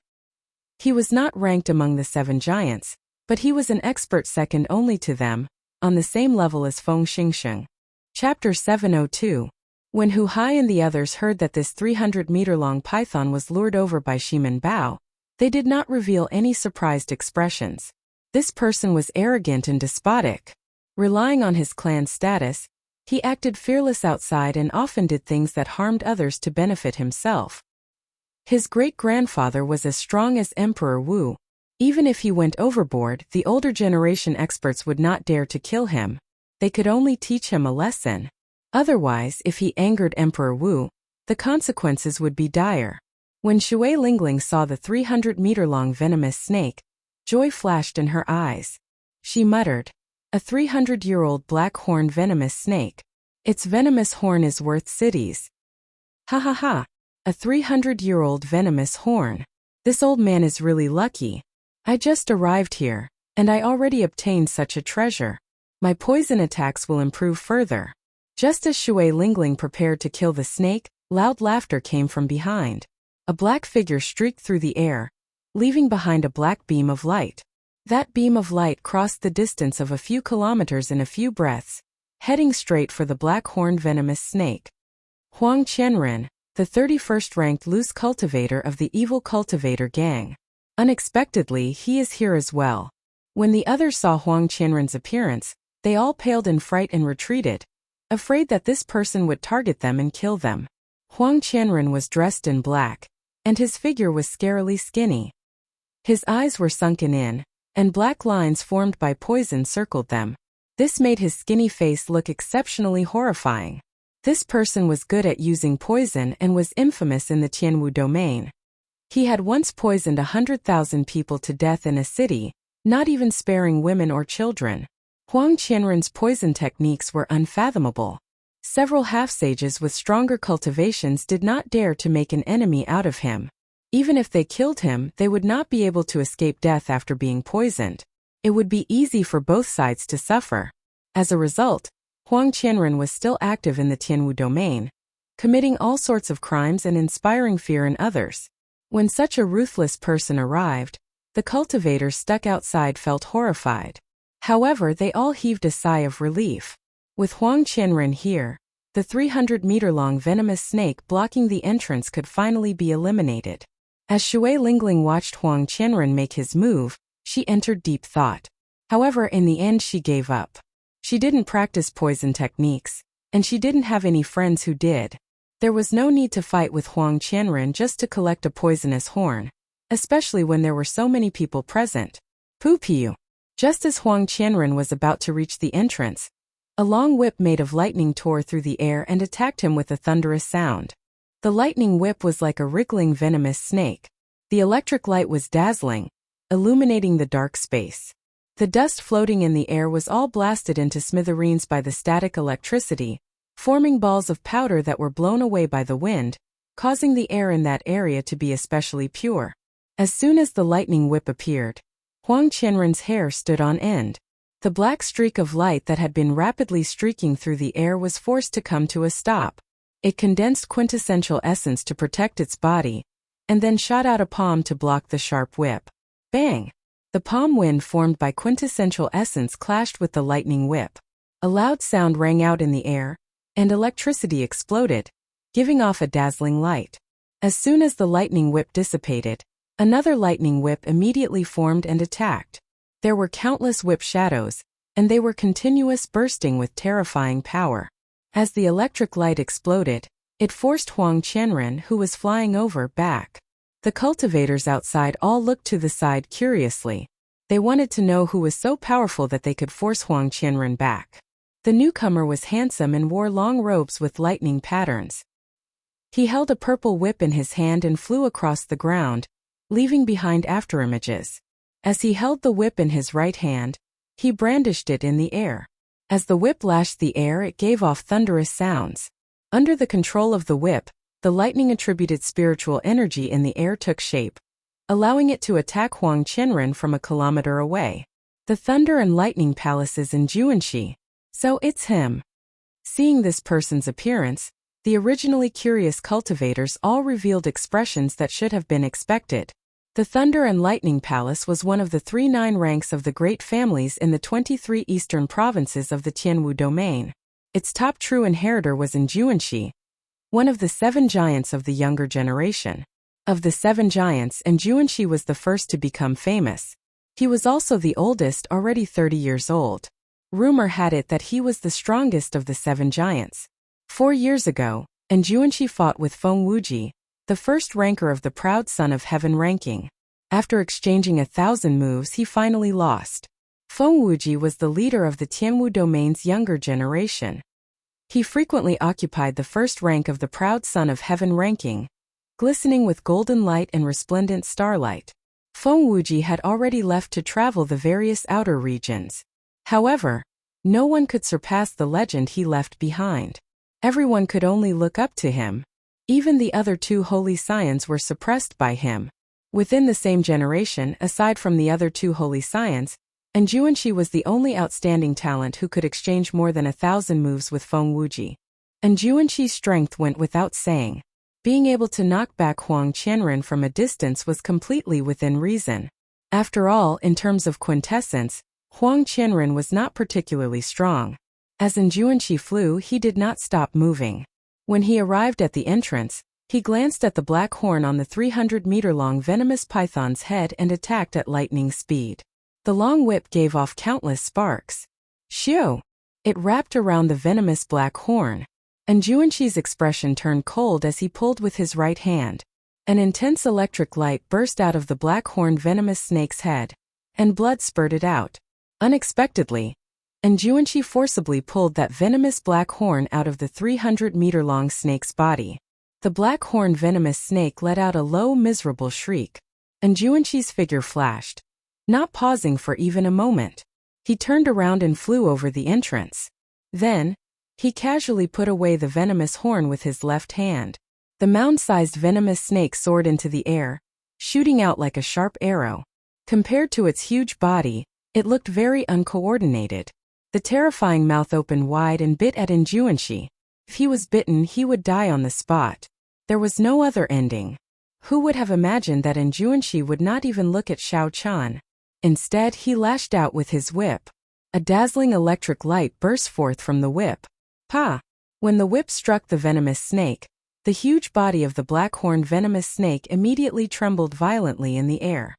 He was not ranked among the 7 giants, but he was an expert second only to them, on the same level as Feng Xingsheng. Chapter 702. When Hu Hai and the others heard that this 300-meter-long python was lured over by Shimin Bao, they did not reveal any surprised expressions. This person was arrogant and despotic. Relying on his clan's status, he acted fearless outside and often did things that harmed others to benefit himself. His great-grandfather was as strong as Emperor Wu. Even if he went overboard, the older generation experts would not dare to kill him. They could only teach him a lesson. Otherwise, if he angered Emperor Wu, the consequences would be dire. When Shui Lingling saw the 300-meter-long venomous snake, Joy flashed in her eyes. She muttered, "A 300-year-old black-horned venomous snake. Its venomous horn is worth cities." Ha ha ha. A 300-year-old venomous horn. This old man is really lucky. I just arrived here, and I already obtained such a treasure. My poison attacks will improve further. Just as Shui Lingling prepared to kill the snake, loud laughter came from behind. A black figure streaked through the air, leaving behind a black beam of light. That beam of light crossed the distance of a few kilometers in a few breaths, heading straight for the black-horned venomous snake. Huang Qianren, the 31st ranked loose cultivator of the evil cultivator gang. Unexpectedly, he is here as well. When the others saw Huang Qianren's appearance, they all paled in fright and retreated, afraid that this person would target them and kill them. Huang Qianren was dressed in black, and his figure was scarily skinny. His eyes were sunken in, and black lines formed by poison circled them. This made his skinny face look exceptionally horrifying. This person was good at using poison and was infamous in the Tianwu domain. He had once poisoned 100,000 people to death in a city, not even sparing women or children. Huang Qianren's poison techniques were unfathomable. Several half-sages with stronger cultivations did not dare to make an enemy out of him. Even if they killed him, they would not be able to escape death after being poisoned. It would be easy for both sides to suffer. As a result, Huang Qianren was still active in the Tianwu domain, committing all sorts of crimes and inspiring fear in others. When such a ruthless person arrived, the cultivators stuck outside felt horrified. However, they all heaved a sigh of relief. With Huang Qianren here, the 300-meter-long venomous snake blocking the entrance could finally be eliminated. As Shui Lingling watched Huang Qianren make his move, she entered deep thought. However, in the end she gave up. She didn't practice poison techniques, and she didn't have any friends who did. There was no need to fight with Huang Qianren just to collect a poisonous horn, especially when there were so many people present. Poo-pew. Just as Huang Qianren was about to reach the entrance, a long whip made of lightning tore through the air and attacked him with a thunderous sound. The lightning whip was like a wriggling venomous snake. The electric light was dazzling, illuminating the dark space. The dust floating in the air was all blasted into smithereens by the static electricity, forming balls of powder that were blown away by the wind, causing the air in that area to be especially pure. As soon as the lightning whip appeared, Huang Qianren's hair stood on end. The black streak of light that had been rapidly streaking through the air was forced to come to a stop. It condensed quintessential essence to protect its body, and then shot out a palm to block the sharp whip. Bang! The palm wind formed by quintessential essence clashed with the lightning whip. A loud sound rang out in the air, and electricity exploded, giving off a dazzling light. As soon as the lightning whip dissipated, another lightning whip immediately formed and attacked. There were countless whip shadows, and they were continuous bursting with terrifying power. As the electric light exploded, it forced Huang Qianren, who was flying over, back. The cultivators outside all looked to the side curiously. They wanted to know who was so powerful that they could force Huang Qianren back. The newcomer was handsome and wore long robes with lightning patterns. He held a purple whip in his hand and flew across the ground, leaving behind afterimages. As he held the whip in his right hand, he brandished it in the air. As the whip lashed the air, it gave off thunderous sounds. Under the control of the whip, the lightning-attributed spiritual energy in the air took shape, allowing it to attack Huang Qianren from a kilometer away. The thunder and lightning palace is in Juanxi. So it's him. Seeing this person's appearance, the originally curious cultivators all revealed expressions that should have been expected. The Thunder and Lightning Palace was one of the 3 ranks of the great families in the 23 eastern provinces of the Tianwu domain. Its top true inheritor was in Juanxi, one of the 7 giants of the younger generation. Of the 7 giants, Juanxi was the first to become famous. He was also the oldest, already 30 years old. Rumor had it that he was the strongest of the 7 giants. 4 years ago, Juanxi fought with Feng Wuji, the first ranker of the Proud Son of Heaven ranking. After exchanging 1,000 moves, he finally lost. Feng Wuji was the leader of the Tianwu domain's younger generation. He frequently occupied the first rank of the Proud Son of Heaven ranking, glistening with golden light and resplendent starlight. Feng Wuji had already left to travel the various outer regions. However, no one could surpass the legend he left behind. Everyone could only look up to him. Even the other two holy scions were suppressed by him. Within the same generation, aside from the other two holy scions, Anjuanshi was the only outstanding talent who could exchange more than 1,000 moves with Feng Wuji. Anjuanshi's strength went without saying. Being able to knock back Huang Qianren from a distance was completely within reason. After all, in terms of quintessence, Huang Qianren was not particularly strong. As Anjuanshi flew, he did not stop moving. When he arrived at the entrance, he glanced at the black horn on the 300-meter-long venomous python's head and attacked at lightning speed. The long whip gave off countless sparks. Shoo! It wrapped around the venomous black horn. Anjuanshi's expression turned cold as he pulled with his right hand. An intense electric light burst out of the black horned venomous snake's head, and blood spurted out. Unexpectedly, Anjuanshi forcibly pulled that venomous black horn out of the 300-meter-long snake's body. The black horned venomous snake let out a low, miserable shriek. Anjuanshi's figure flashed. Not pausing for even a moment, he turned around and flew over the entrance. Then, he casually put away the venomous horn with his left hand. The mound-sized venomous snake soared into the air, shooting out like a sharp arrow. Compared to its huge body, it looked very uncoordinated. The terrifying mouth opened wide and bit at Anjuanshi. If he was bitten, he would die on the spot. There was no other ending. Who would have imagined that Anjuanshi would not even look at Xiao Chan? Instead, he lashed out with his whip. A dazzling electric light burst forth from the whip. Pa! When the whip struck the venomous snake, the huge body of the black-horned venomous snake immediately trembled violently in the air.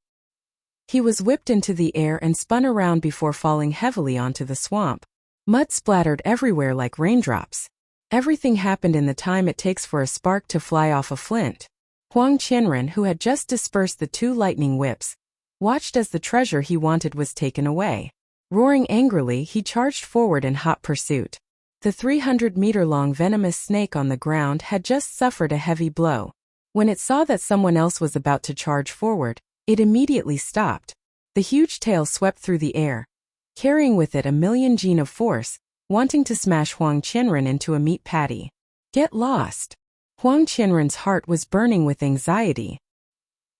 He was whipped into the air and spun around before falling heavily onto the swamp. Mud splattered everywhere like raindrops. Everything happened in the time it takes for a spark to fly off a flint. Huang Qianren, who had just dispersed the two lightning whips, watched as the treasure he wanted was taken away. Roaring angrily, he charged forward in hot pursuit. The 300-meter-long venomous snake on the ground had just suffered a heavy blow. When it saw that someone else was about to charge forward, it immediately stopped. The huge tail swept through the air, carrying with it a million gene of force, wanting to smash Huang Qianren into a meat patty. Get lost! Huang Qianren's heart was burning with anxiety.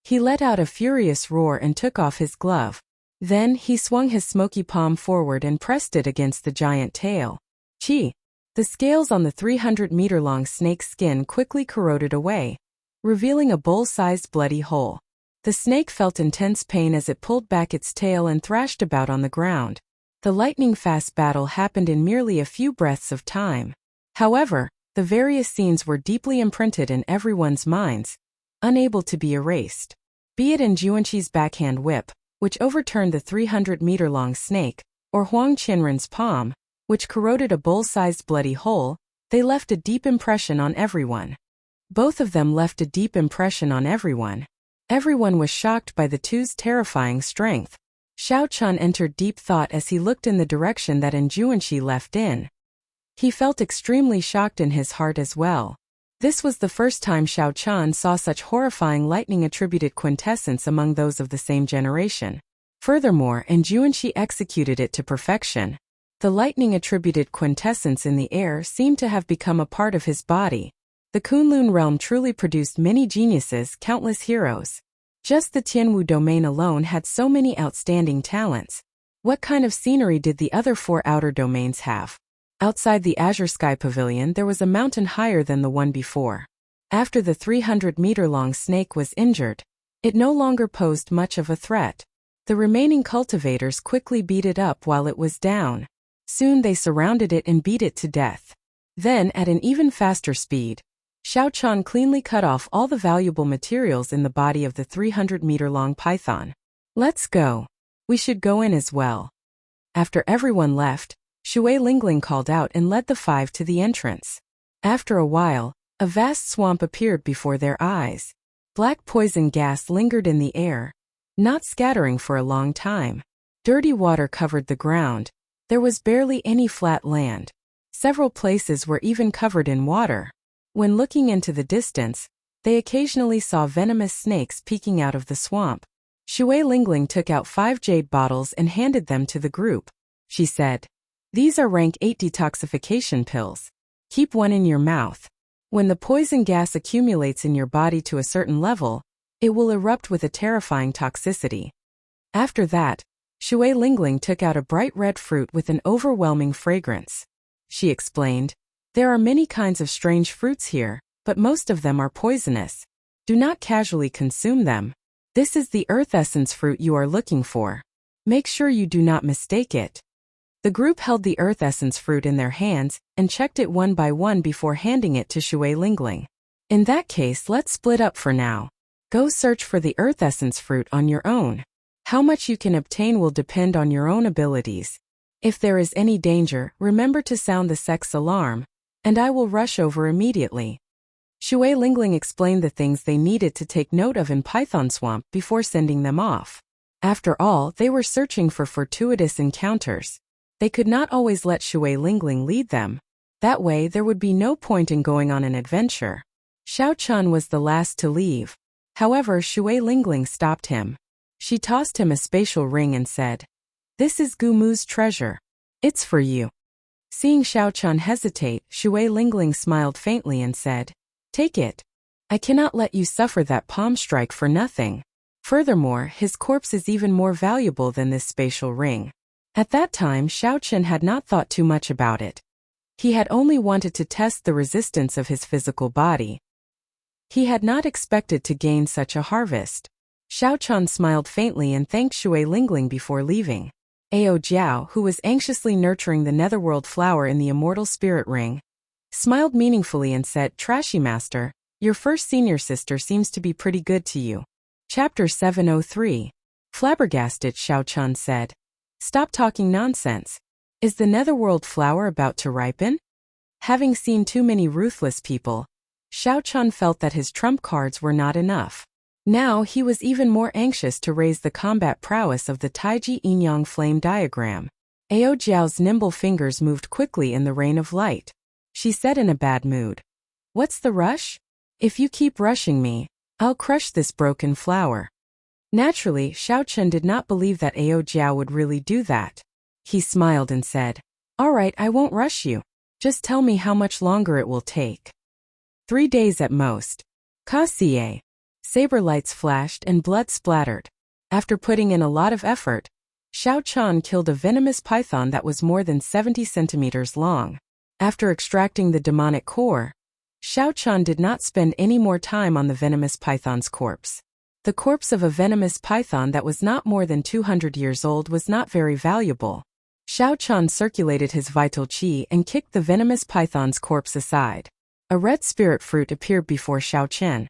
He let out a furious roar and took off his glove. Then he swung his smoky palm forward and pressed it against the giant tail. Chi! The scales on the 300-meter-long snake's skin quickly corroded away, revealing a bowl-sized bloody hole. The snake felt intense pain as it pulled back its tail and thrashed about on the ground. The lightning-fast battle happened in merely a few breaths of time. However, the various scenes were deeply imprinted in everyone's minds, unable to be erased. Be it Anjuanshi's backhand whip, which overturned the 300-meter-long snake, or Huang Qianren's palm, which corroded a bowl-sized bloody hole, they left a deep impression on everyone. Both of them left a deep impression on everyone. Everyone was shocked by the two's terrifying strength. Xiao Chan entered deep thought as he looked in the direction that Anjuanshi left in. He felt extremely shocked in his heart as well. This was the first time Xiao Chan saw such horrifying lightning-attributed quintessence among those of the same generation. Furthermore, Anjuanshi executed it to perfection. The lightning-attributed quintessence in the air seemed to have become a part of his body. The Kunlun realm truly produced many geniuses, countless heroes. Just the Tianwu domain alone had so many outstanding talents. What kind of scenery did the other 4 outer domains have? Outside the Azure Sky Pavilion there was a mountain higher than the one before. After the 300-meter-long snake was injured, it no longer posed much of a threat. The remaining cultivators quickly beat it up while it was down. Soon they surrounded it and beat it to death. Then, at an even faster speed, Xiao Chan cleanly cut off all the valuable materials in the body of the 300-meter-long python. Let's go. We should go in as well. After everyone left, Shui Lingling called out and led the 5 to the entrance. After a while, a vast swamp appeared before their eyes. Black poison gas lingered in the air, not scattering for a long time. Dirty water covered the ground. There was barely any flat land. Several places were even covered in water. When looking into the distance, they occasionally saw venomous snakes peeking out of the swamp. Shui Lingling took out 5 jade bottles and handed them to the group. She said, "These are rank 8 detoxification pills. Keep one in your mouth. When the poison gas accumulates in your body to a certain level, it will erupt with a terrifying toxicity." After that, Shui Lingling took out a bright red fruit with an overwhelming fragrance. She explained, "There are many kinds of strange fruits here, but most of them are poisonous. Do not casually consume them. This is the earth essence fruit you are looking for. Make sure you do not mistake it." The group held the earth essence fruit in their hands and checked it one by one before handing it to Shui Lingling. "In that case, let's split up for now. Go search for the earth essence fruit on your own. How much you can obtain will depend on your own abilities. If there is any danger, remember to sound the sex alarm, and I will rush over immediately." Shui Lingling explained the things they needed to take note of in Python Swamp before sending them off. After all, they were searching for fortuitous encounters. They could not always let Shui Lingling lead them. That way there would be no point in going on an adventure. Xiao Chun was the last to leave. However, Shui Lingling stopped him. She tossed him a spatial ring and said, "This is Gumu's treasure. It's for you." Seeing Xiao Chun hesitate, Shui Lingling smiled faintly and said, "Take it. I cannot let you suffer that palm strike for nothing. Furthermore, his corpse is even more valuable than this spatial ring." At that time, Xiao Chun had not thought too much about it. He had only wanted to test the resistance of his physical body. He had not expected to gain such a harvest. Xiao Chun smiled faintly and thanked Shui Lingling before leaving. Ao Jiao, who was anxiously nurturing the netherworld flower in the immortal spirit ring, smiled meaningfully and said, "Trashy Master, your first senior sister seems to be pretty good to you." Chapter 703. Flabbergasted, Xiao Chun said, "Stop talking nonsense. Is the netherworld flower about to ripen?" Having seen too many ruthless people, Xiao Chun felt that his trump cards were not enough. Now he was even more anxious to raise the combat prowess of the Taiji Yin-Yang flame diagram. Ao Jiao's nimble fingers moved quickly in the rain of light. She said in a bad mood, "What's the rush? If you keep rushing me, I'll crush this broken flower." Naturally, Xiao Chun did not believe that Ao Jiao would really do that. He smiled and said, "All right, I won't rush you. Just tell me how much longer it will take." 3 days at most. Kasie. Saber lights flashed and blood splattered. After putting in a lot of effort, Xiao Chun killed a venomous python that was more than 70 centimeters long. After extracting the demonic core, Xiao Chun did not spend any more time on the venomous python's corpse. The corpse of a venomous python that was not more than 200 years old was not very valuable. Xiao Chun circulated his vital qi and kicked the venomous python's corpse aside. A red spirit fruit appeared before Xiao Chun.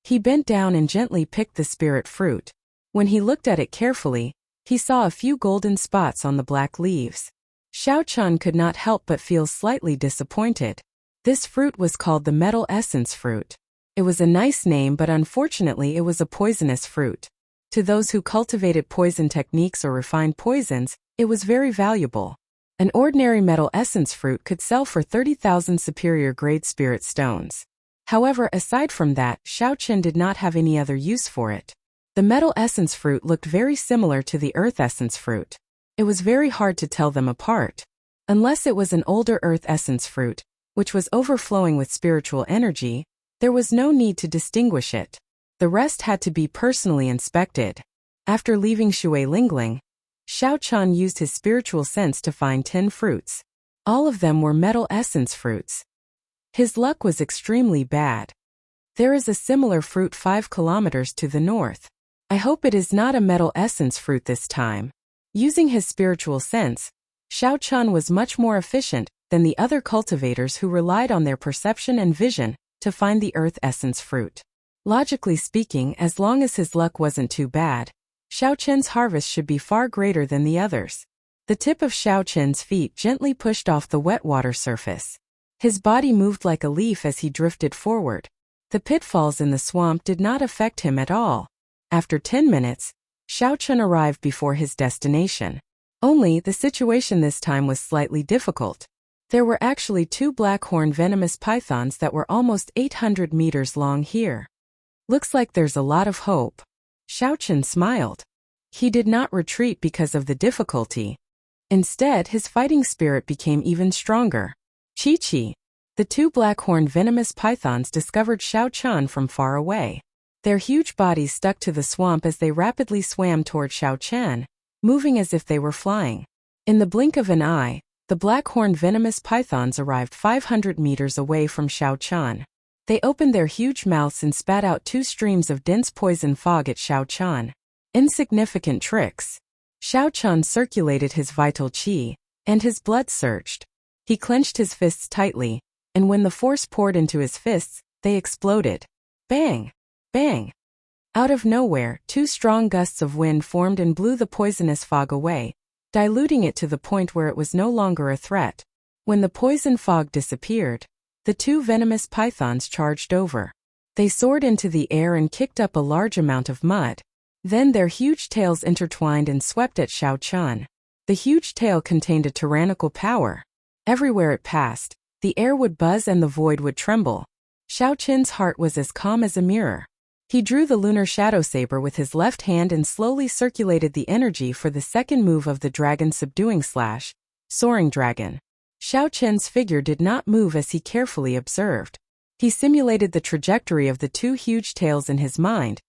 He bent down and gently picked the spirit fruit. When he looked at it carefully, he saw a few golden spots on the black leaves. Xiao Chun could not help but feel slightly disappointed. This fruit was called the metal essence fruit. It was a nice name, but unfortunately it was a poisonous fruit. To those who cultivated poison techniques or refined poisons, it was very valuable. An ordinary metal essence fruit could sell for 30,000 superior grade spirit stones. However, aside from that, Xiao Chun did not have any other use for it. The metal essence fruit looked very similar to the earth essence fruit. It was very hard to tell them apart. Unless it was an older earth essence fruit, which was overflowing with spiritual energy, there was no need to distinguish it. The rest had to be personally inspected. After leaving Shui Lingling, Xiao Chun used his spiritual sense to find 10 fruits. All of them were metal essence fruits. His luck was extremely bad. There is a similar fruit 5 kilometers to the north. I hope it is not a metal essence fruit this time. Using his spiritual sense, Xiao Chun was much more efficient than the other cultivators who relied on their perception and vision to find the earth essence fruit. Logically speaking, as long as his luck wasn't too bad, Xiao Chun's harvest should be far greater than the others. The tip of Xiao Chun's feet gently pushed off the wet water surface. His body moved like a leaf as he drifted forward. The pitfalls in the swamp did not affect him at all. After 10 minutes, Xiao Chun arrived before his destination. Only, the situation this time was slightly difficult. There were actually 2 black-horn venomous pythons that were almost 800 meters long here. Looks like there's a lot of hope. Xiaochen smiled. He did not retreat because of the difficulty. Instead, his fighting spirit became even stronger. Chi-Chi. The two black-horned venomous pythons discovered Xiaochen from far away. Their huge bodies stuck to the swamp as they rapidly swam toward Xiaochen, moving as if they were flying. In the blink of an eye, the black-horned venomous pythons arrived 500 meters away from Xiaochen. They opened their huge mouths and spat out 2 streams of dense poison fog at Xiaochen. Insignificant tricks. Xiaochen circulated his vital qi, and his blood surged. He clenched his fists tightly, and when the force poured into his fists, they exploded. Bang! Bang! Out of nowhere, 2 strong gusts of wind formed and blew the poisonous fog away, diluting it to the point where it was no longer a threat. When the poison fog disappeared, the 2 venomous pythons charged over. They soared into the air and kicked up a large amount of mud. Then their huge tails intertwined and swept at Xiaochen. The huge tail contained a tyrannical power. Everywhere it passed, the air would buzz and the void would tremble. Xiaochen's heart was as calm as a mirror. He drew the lunar shadow saber with his left hand and slowly circulated the energy for the second move of the dragon subduing slash, Soaring Dragon. Xiaochen's figure did not move as he carefully observed. He simulated the trajectory of the 2 huge tails in his mind,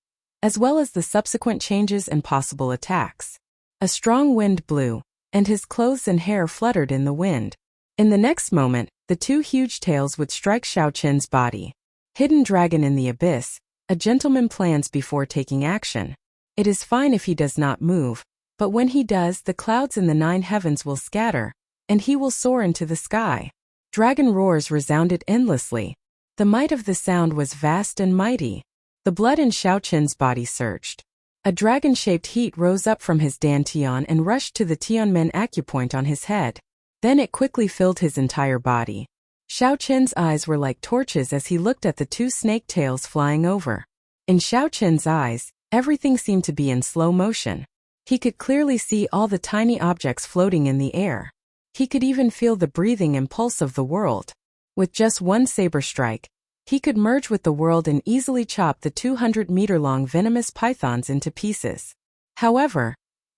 as well as the subsequent changes and possible attacks. A strong wind blew, and his clothes and hair fluttered in the wind. In the next moment, the 2 huge tails would strike Xiaochen's body. Hidden dragon in the abyss, a gentleman plans before taking action. It is fine if he does not move, but when he does, the clouds in the 9 heavens will scatter, and he will soar into the sky. Dragon roars resounded endlessly. The might of the sound was vast and mighty. The blood in Xiaochen's body surged. A dragon-shaped heat rose up from his dantian and rushed to the Tianmen acupoint on his head. Then it quickly filled his entire body. Xiaochen's eyes were like torches as he looked at the 2 snake tails flying over. In Xiaochen's eyes, everything seemed to be in slow motion. He could clearly see all the tiny objects floating in the air. He could even feel the breathing and pulse of the world. With just one saber strike, he could merge with the world and easily chop the 200-meter-long venomous pythons into pieces. However,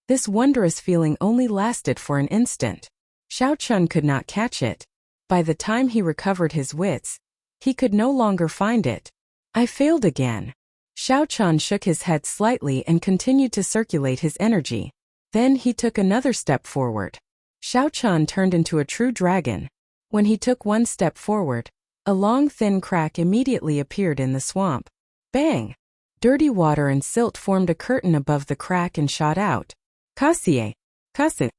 this wondrous feeling only lasted for an instant. Xiaochen could not catch it. By the time he recovered his wits, he could no longer find it. I failed again. Xiaochen shook his head slightly and continued to circulate his energy. Then he took another step forward. Xiaochen turned into a true dragon. When he took one step forward, a long thin crack immediately appeared in the swamp. Bang! Dirty water and silt formed a curtain above the crack and shot out. Kasie! Kasie!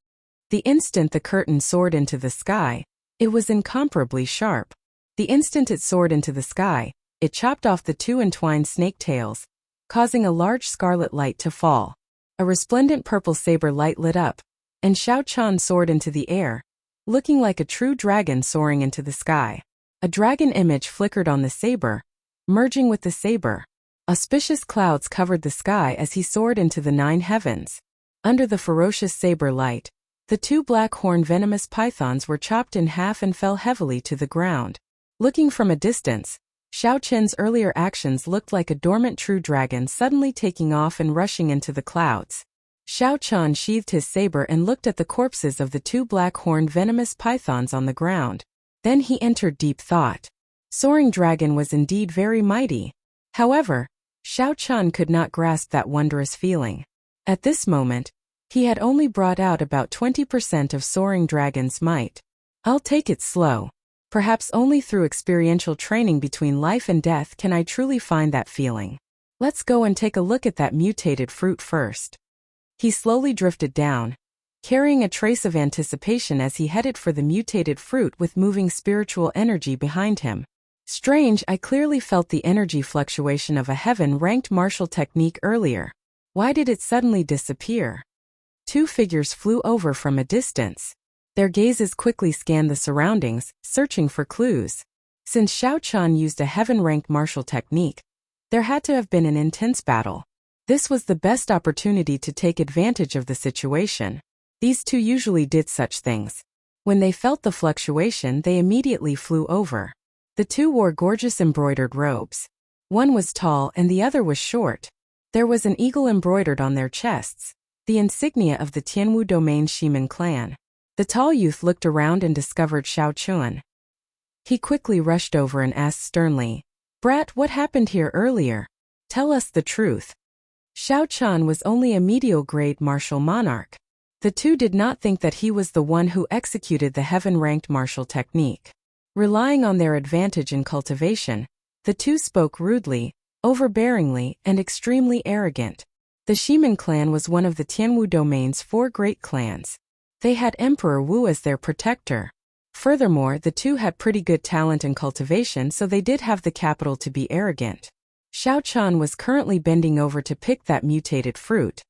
The instant the curtain soared into the sky, it was incomparably sharp. The instant it soared into the sky, it chopped off the 2 entwined snake tails, causing a large scarlet light to fall. A resplendent purple saber light lit up, and Xiaochen soared into the air, looking like a true dragon soaring into the sky. A dragon image flickered on the saber, merging with the saber. Auspicious clouds covered the sky as he soared into the 9 heavens. Under the ferocious saber light, the 2 black-horned venomous pythons were chopped in half and fell heavily to the ground. Looking from a distance, Xiaochen's earlier actions looked like a dormant true dragon suddenly taking off and rushing into the clouds. Xiaochen sheathed his saber and looked at the corpses of the 2 black-horned venomous pythons on the ground. Then he entered deep thought. Soaring Dragon was indeed very mighty. However, Xiaochen could not grasp that wondrous feeling. At this moment, he had only brought out about 20% of Soaring Dragon's might. I'll take it slow. Perhaps only through experiential training between life and death can I truly find that feeling. Let's go and take a look at that mutated fruit first. He slowly drifted down, carrying a trace of anticipation as he headed for the mutated fruit with moving spiritual energy behind him. Strange, I clearly felt the energy fluctuation of a heaven-ranked martial technique earlier. Why did it suddenly disappear? 2 figures flew over from a distance. Their gazes quickly scanned the surroundings, searching for clues. Since Xiaochen used a heaven-ranked martial technique, there had to have been an intense battle. This was the best opportunity to take advantage of the situation. These 2 usually did such things. When they felt the fluctuation, they immediately flew over. The 2 wore gorgeous embroidered robes. One was tall and the other was short. There was an eagle embroidered on their chests, the insignia of the Tianwu domain Shimin clan. The tall youth looked around and discovered Xiao Chun. He quickly rushed over and asked sternly, "Brat, what happened here earlier? Tell us the truth." Xiao Chun was only a medial-grade martial monarch. The two did not think that he was the one who executed the heaven-ranked martial technique. Relying on their advantage in cultivation, the two spoke rudely, overbearingly, and extremely arrogant. The Shimin clan was one of the Tianwu domain's 4 great clans. They had Emperor Wu as their protector. Furthermore, the two had pretty good talent in cultivation, so they did have the capital to be arrogant. Xiao Chun was currently bending over to pick that mutated fruit.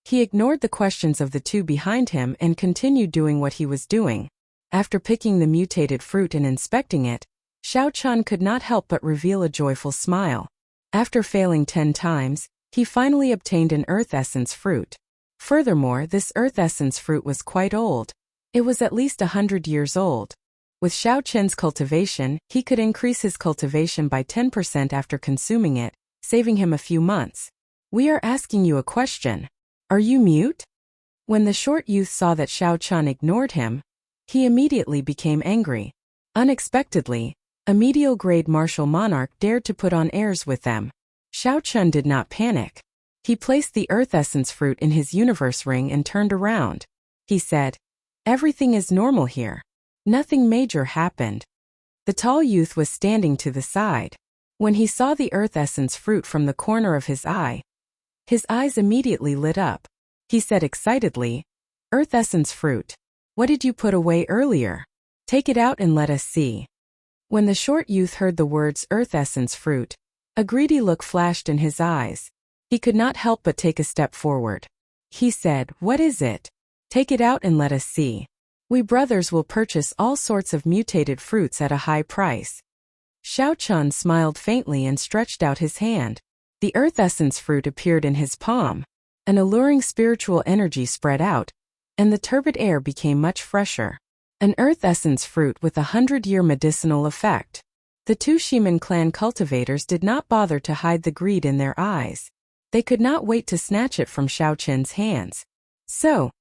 He ignored the questions of the two behind him and continued doing what he was doing. After picking the mutated fruit and inspecting it, Xiao Chun could not help but reveal a joyful smile. After failing 10 times, he finally obtained an earth essence fruit. Furthermore, this earth essence fruit was quite old. It was at least 100 years old. With Xiao Chun's cultivation, he could increase his cultivation by 10% after consuming it, saving him a few months. "We are asking you a question. Are you mute?" When the short youth saw that Xiao Chun ignored him, he immediately became angry. Unexpectedly, a medial-grade martial monarch dared to put on airs with them. Xiao Chun did not panic. He placed the earth essence fruit in his universe ring and turned around. He said, "Everything is normal here. Nothing major happened." The tall youth was standing to the side. When he saw the earth essence fruit from the corner of his eyes immediately lit up. He said excitedly, "Earth essence fruit. What did you put away earlier? Take it out and let us see." When the short youth heard the words earth essence fruit, a greedy look flashed in his eyes. He could not help but take a step forward. He said, "What is it? Take it out and let us see. We brothers will purchase all sorts of mutated fruits at a high price." Xiao Chun smiled faintly and stretched out his hand. The earth essence fruit appeared in his palm. An alluring spiritual energy spread out, and the turbid air became much fresher. An earth essence fruit with 100-year medicinal effect. The two Shimin clan cultivators did not bother to hide the greed in their eyes. They could not wait to snatch it from Xiao Chun's hands. So.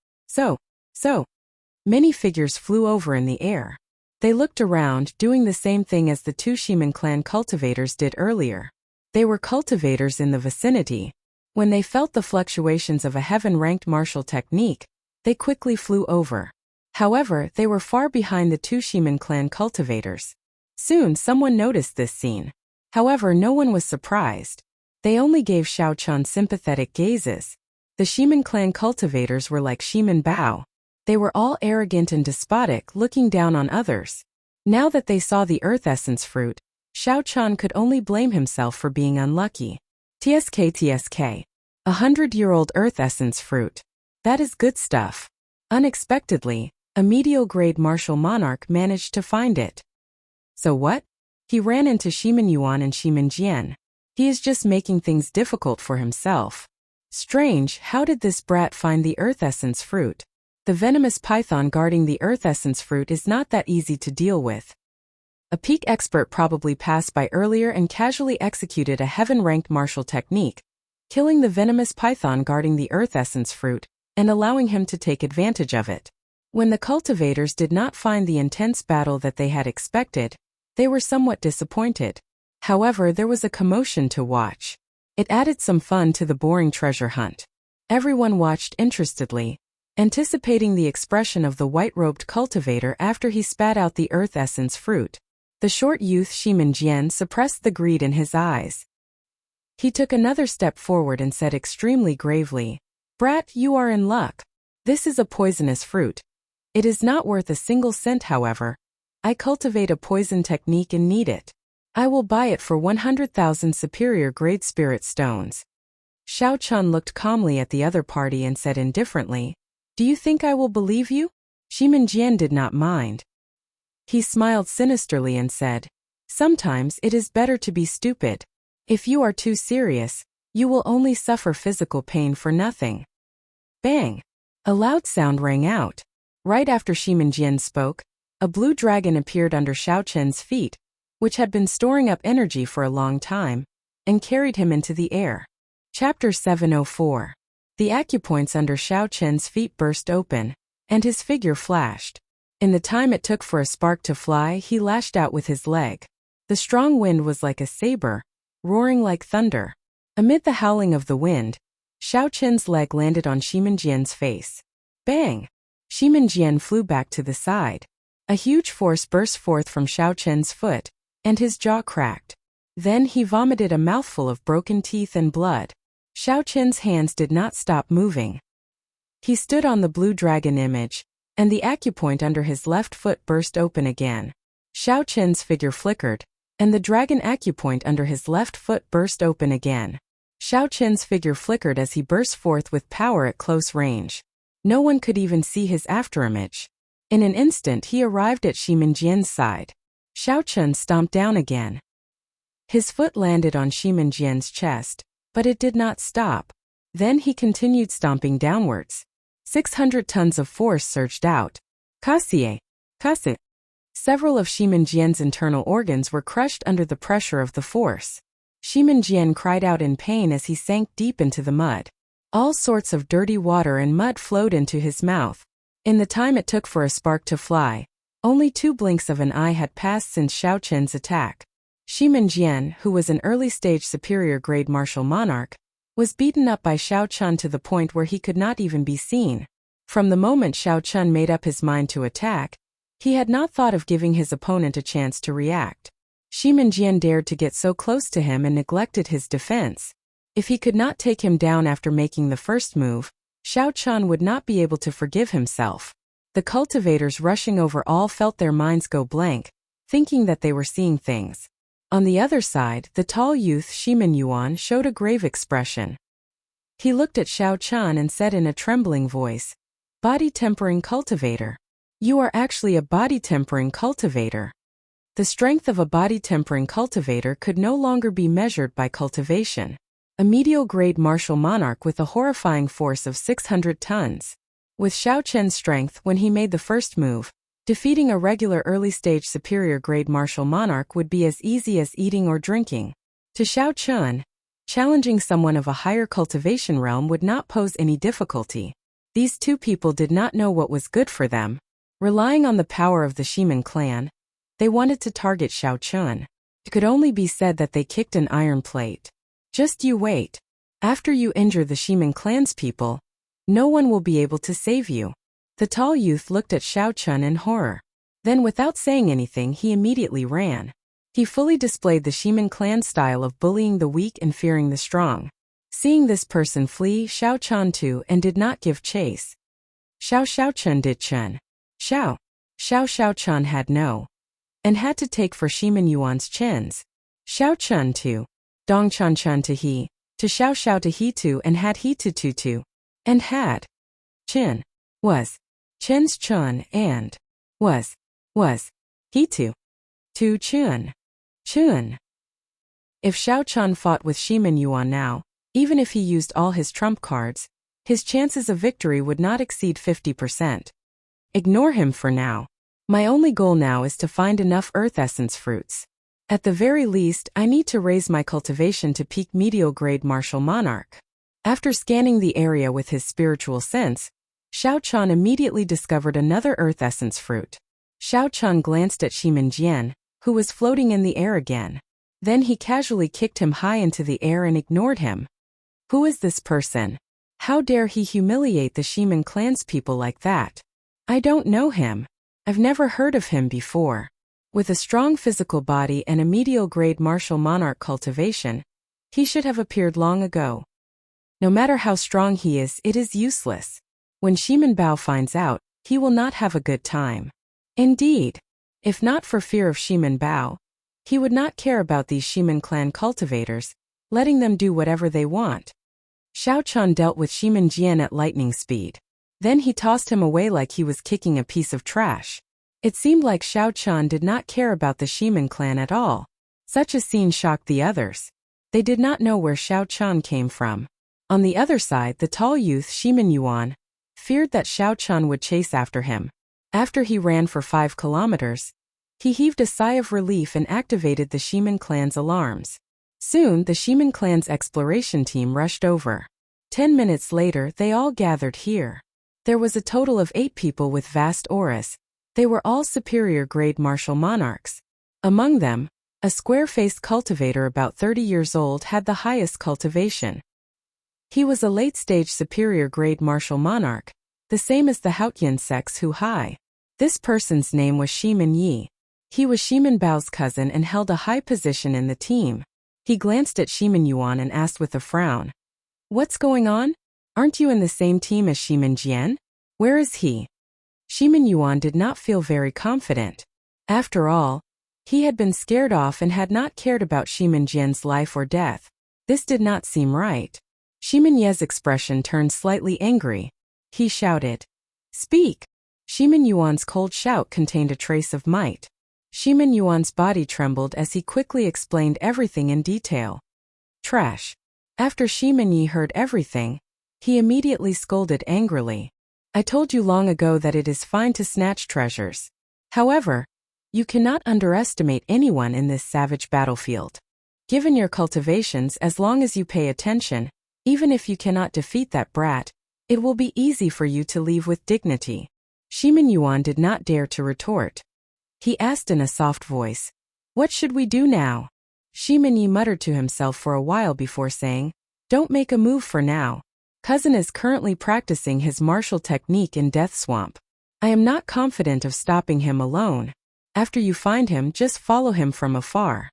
Many figures flew over in the air. They looked around, doing the same thing as the two Shimin clan cultivators did earlier. They were cultivators in the vicinity. When they felt the fluctuations of a heaven-ranked martial technique, they quickly flew over. However, they were far behind the two Shimin clan cultivators. Soon someone noticed this scene. However, no one was surprised. They only gave Xiao Chun sympathetic gazes. The Shimin clan cultivators were like Shimin Bao. They were all arrogant and despotic, looking down on others. Now that they saw the earth essence fruit, Xiao Chun could only blame himself for being unlucky. TSK. 100-year-old earth essence fruit. That is good stuff. Unexpectedly, a medial-grade martial monarch managed to find it. So what? He ran into Shimin Yuan and Shimin Jian. He is just making things difficult for himself. Strange, how did this brat find the earth essence fruit? The venomous python guarding the earth essence fruit is not that easy to deal with. A peak expert probably passed by earlier and casually executed a heaven-ranked martial technique, killing the venomous python guarding the earth essence fruit, and allowing him to take advantage of it. When the cultivators did not find the intense battle that they had expected, they were somewhat disappointed. However, there was a commotion to watch. It added some fun to the boring treasure hunt. Everyone watched interestedly, anticipating the expression of the white-robed cultivator after he spat out the earth essence fruit. The short youth Shimin Jian suppressed the greed in his eyes. He took another step forward and said extremely gravely, "Brat, you are in luck. This is a poisonous fruit. It is not worth a single cent, however. I cultivate a poison technique and need it. I will buy it for 100,000 superior grade spirit stones." Xiao Chun looked calmly at the other party and said indifferently, "Do you think I will believe you?" Shimin Jian did not mind. He smiled sinisterly and said, "Sometimes it is better to be stupid. If you are too serious, you will only suffer physical pain for nothing." Bang! A loud sound rang out. Right after Shimin Jian spoke, a blue dragon appeared under Xiao Chen's feet, which had been storing up energy for a long time, and carried him into the air. Chapter 704. The acupoints under Xiao Chen's feet burst open, and his figure flashed. In the time it took for a spark to fly, he lashed out with his leg. The strong wind was like a saber, roaring like thunder. Amid the howling of the wind, Xiao Chen's leg landed on Shimenjian's face. Bang! Shimenjian flew back to the side. A huge force burst forth from Xiao Chen's foot, and his jaw cracked. Then he vomited a mouthful of broken teeth and blood. Xiao Chen's hands did not stop moving. He stood on the blue dragon image, and the acupoint under his left foot burst open again. Xiao Chen's figure flickered, and the dragon acupoint under his left foot burst open again. Xiao Chen's figure flickered as he burst forth with power at close range. No one could even see his afterimage. In an instant he arrived at Shimenjian's side. Xiao Chen stomped down again. His foot landed on Shimenjian's chest, but it did not stop. Then he continued stomping downwards. 600 tons of force surged out. Kasie! Kasie! Several of Shimenjian's internal organs were crushed under the pressure of the force. Shimenjian cried out in pain as he sank deep into the mud. All sorts of dirty water and mud flowed into his mouth. In the time it took for a spark to fly, only 2 blinks of an eye had passed since Xiao Chen's attack. Shimenjian, who was an early-stage superior-grade martial monarch, was beaten up by Xiao Chen to the point where he could not even be seen. From the moment Xiao Chen made up his mind to attack, he had not thought of giving his opponent a chance to react. Shimenjian dared to get so close to him and neglected his defense. If he could not take him down after making the first move, Xiao Chen would not be able to forgive himself. The cultivators rushing over all felt their minds go blank, thinking that they were seeing things. On the other side, the tall youth Shimen Yuan showed a grave expression. He looked at Xiao Chen and said in a trembling voice, "Body tempering cultivator. You are actually a body tempering cultivator." The strength of a body tempering cultivator could no longer be measured by cultivation. A medial-grade martial monarch with a horrifying force of 600 tons. With Xiao Chen's strength when he made the first move, defeating a regular early-stage superior-grade martial monarch would be as easy as eating or drinking. To Xiao Chen, challenging someone of a higher cultivation realm would not pose any difficulty. These two people did not know what was good for them. Relying on the power of the Shimen clan, they wanted to target Xiao Chen. It could only be said that they kicked an iron plate. Just you wait. After you injure the Shimen clan's people, no one will be able to save you. The tall youth looked at Xiao Chen in horror. Then without saying anything he immediately ran. He fully displayed the Shimen clan style of bullying the weak and fearing the strong. Seeing this person flee Xiao Chen too and did not give chase. Xiao Chen did Chen. Xiao Chen had no. And had to take for Shimen Yuan's chins. Xiao Chen too. Dong Chen to he. To Xiao to he too and had he to tu. And had. Chin. Was. Chen's Chun and. Was. He to. To Chun. If Xiao Chen fought with Shimen Yuan now, even if he used all his trump cards, his chances of victory would not exceed 50%. Ignore him for now. My only goal now is to find enough earth essence fruits. At the very least, I need to raise my cultivation to peak medial grade martial monarch. After scanning the area with his spiritual sense, Xiao Chen immediately discovered another earth essence fruit. Xiao Chen glanced at Shimenjian, who was floating in the air again. Then he casually kicked him high into the air and ignored him. Who is this person? How dare he humiliate the Shimen clan's people like that? I don't know him. I've never heard of him before. With a strong physical body and a medial-grade martial monarch cultivation, he should have appeared long ago. No matter how strong he is, it is useless. When Shimen Bao finds out, he will not have a good time. Indeed, if not for fear of Shimen Bao, he would not care about these Shimen clan cultivators, letting them do whatever they want. Xiao Chen dealt with Shimenjian at lightning speed. Then he tossed him away like he was kicking a piece of trash. It seemed like Xiao Chen did not care about the Shimen clan at all. Such a scene shocked the others. They did not know where Xiao Chen came from. On the other side, the tall youth Shimen Yuan feared that Xiao Chen would chase after him. After he ran for 5 kilometers, he heaved a sigh of relief and activated the Shimen clan's alarms. Soon, the Shiman clan's exploration team rushed over. 10 minutes later, they all gathered here. There was a total of 8 people with vast auras. They were all superior-grade martial monarchs. Among them, a square-faced cultivator about 30 years old had the highest cultivation. He was a late-stage superior-grade martial monarch, the same as the Haotian sex Hu Hai. This person's name was Shiman Yi. He was Shiman Bao's cousin and held a high position in the team. He glanced at Shiman Yuan and asked with a frown, "What's going on? Aren't you in the same team as Shiman Jian? Where is he?" Shiman Yuan did not feel very confident. After all, he had been scared off and had not cared about Shiman Jian's life or death. This did not seem right. Shiman Ye's expression turned slightly angry. He shouted, "Speak!" Shiman Yuan's cold shout contained a trace of might. Shiman Yuan's body trembled as he quickly explained everything in detail. Trash. After Shiman Yi heard everything, he immediately scolded angrily. "I told you long ago that it is fine to snatch treasures. However, you cannot underestimate anyone in this savage battlefield. Given your cultivations, as long as you pay attention, even if you cannot defeat that brat, it will be easy for you to leave with dignity." Shiman Yuan did not dare to retort. He asked in a soft voice, "What should we do now?" Shiman Yi muttered to himself for a while before saying, "Don't make a move for now. Cousin is currently practicing his martial technique in Death Swamp. I am not confident of stopping him alone. After you find him, just follow him from afar."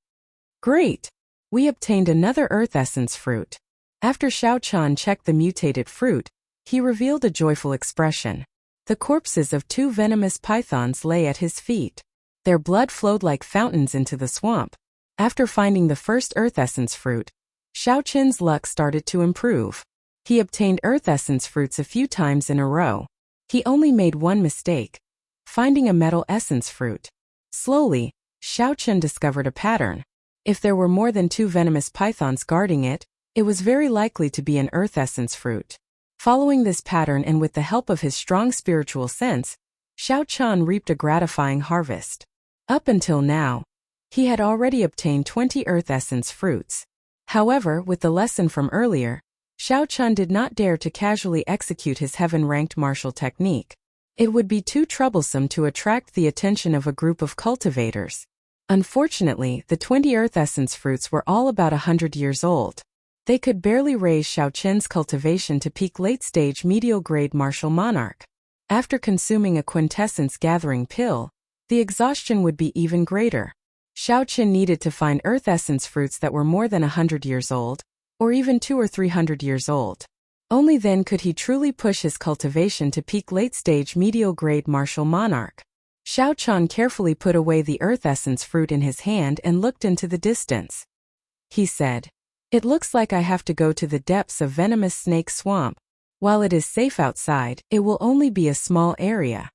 Great! We obtained another Earth Essence fruit. After Xiao Chan checked the mutated fruit, he revealed a joyful expression. The corpses of 2 venomous pythons lay at his feet. Their blood flowed like fountains into the swamp. After finding the first Earth Essence fruit, Xiao Qin's luck started to improve. He obtained Earth Essence fruits a few times in a row. He only made one mistake, finding a Metal Essence fruit. Slowly, Xiao Qin discovered a pattern. If there were more than 2 venomous pythons guarding it, it was very likely to be an Earth Essence fruit. Following this pattern and with the help of his strong spiritual sense, Xiao Chan reaped a gratifying harvest. Up until now, he had already obtained 20 Earth Essence fruits. However, with the lesson from earlier, Xiao Chan did not dare to casually execute his heaven-ranked martial technique. It would be too troublesome to attract the attention of a group of cultivators. Unfortunately, the 20 Earth Essence fruits were all about 100 years old. They could barely raise Xiao Qin's cultivation to peak late-stage medial-grade martial monarch. After consuming a quintessence gathering pill, the exhaustion would be even greater. Xiao Qin needed to find Earth Essence fruits that were more than 100 years old, or even 200 or 300 years old. Only then could he truly push his cultivation to peak late-stage medial-grade martial monarch. Xiao Chan carefully put away the Earth Essence fruit in his hand and looked into the distance. He said, "It looks like I have to go to the depths of Venomous Snake Swamp. While it is safe outside, it will only be a small area."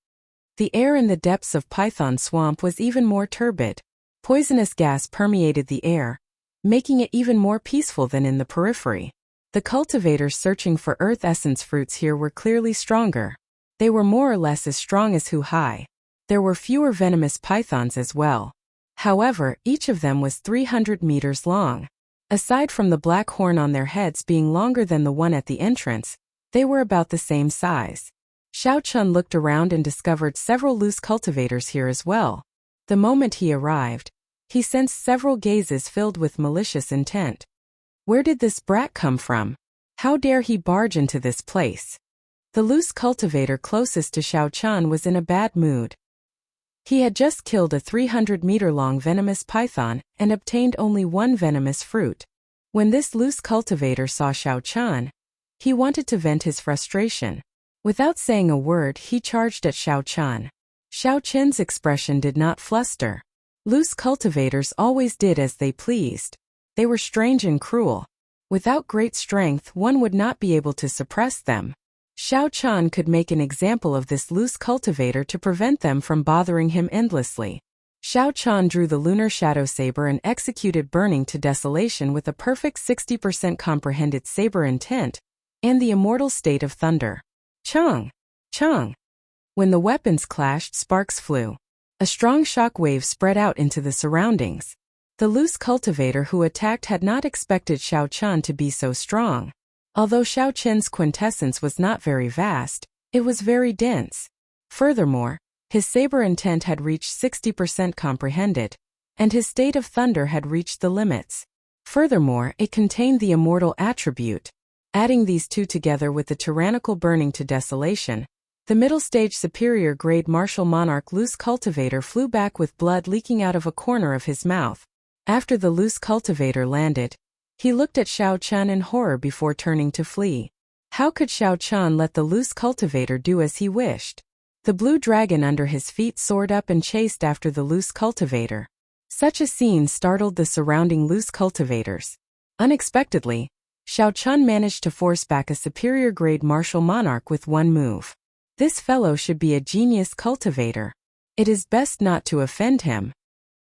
The air in the depths of Python Swamp was even more turbid. Poisonous gas permeated the air, making it even more peaceful than in the periphery. The cultivators searching for Earth Essence fruits here were clearly stronger. They were more or less as strong as Hu Hai. There were fewer venomous pythons as well. However, each of them was 300 meters long. Aside from the black horn on their heads being longer than the one at the entrance, they were about the same size. Xiao Chun looked around and discovered several loose cultivators here as well. The moment he arrived, he sensed several gazes filled with malicious intent. Where did this brat come from? How dare he barge into this place? The loose cultivator closest to Xiao Chun was in a bad mood. He had just killed a 300-meter-long venomous python and obtained only one venomous fruit. When this loose cultivator saw Xiao Chun, he wanted to vent his frustration. Without saying a word, he charged at Xiao Chun. Xiao Chun's expression did not fluster. Loose cultivators always did as they pleased. They were strange and cruel. Without great strength, one would not be able to suppress them. Xiao Chun could make an example of this loose cultivator to prevent them from bothering him endlessly. Xiao Chun drew the lunar shadow saber and executed burning to desolation with a perfect 60% comprehended saber intent, and the immortal state of thunder. Chung! Chung! When the weapons clashed, sparks flew. A strong shock wave spread out into the surroundings. The loose cultivator who attacked had not expected Xiao Qian to be so strong. Although Xiao Qian's quintessence was not very vast, it was very dense. Furthermore, his saber intent had reached 60% comprehended, and his state of thunder had reached the limits. Furthermore, it contained the immortal attribute. Adding these two together with the tyrannical burning to desolation, the middle stage superior grade martial monarch loose cultivator flew back with blood leaking out of a corner of his mouth. After the loose cultivator landed, he looked at Xiao Qian in horror before turning to flee. How could Xiao Qian let the loose cultivator do as he wished? The blue dragon under his feet soared up and chased after the loose cultivator. Such a scene startled the surrounding loose cultivators. Unexpectedly, Xiao Qian managed to force back a superior grade martial monarch with one move. This fellow should be a genius cultivator. It is best not to offend him.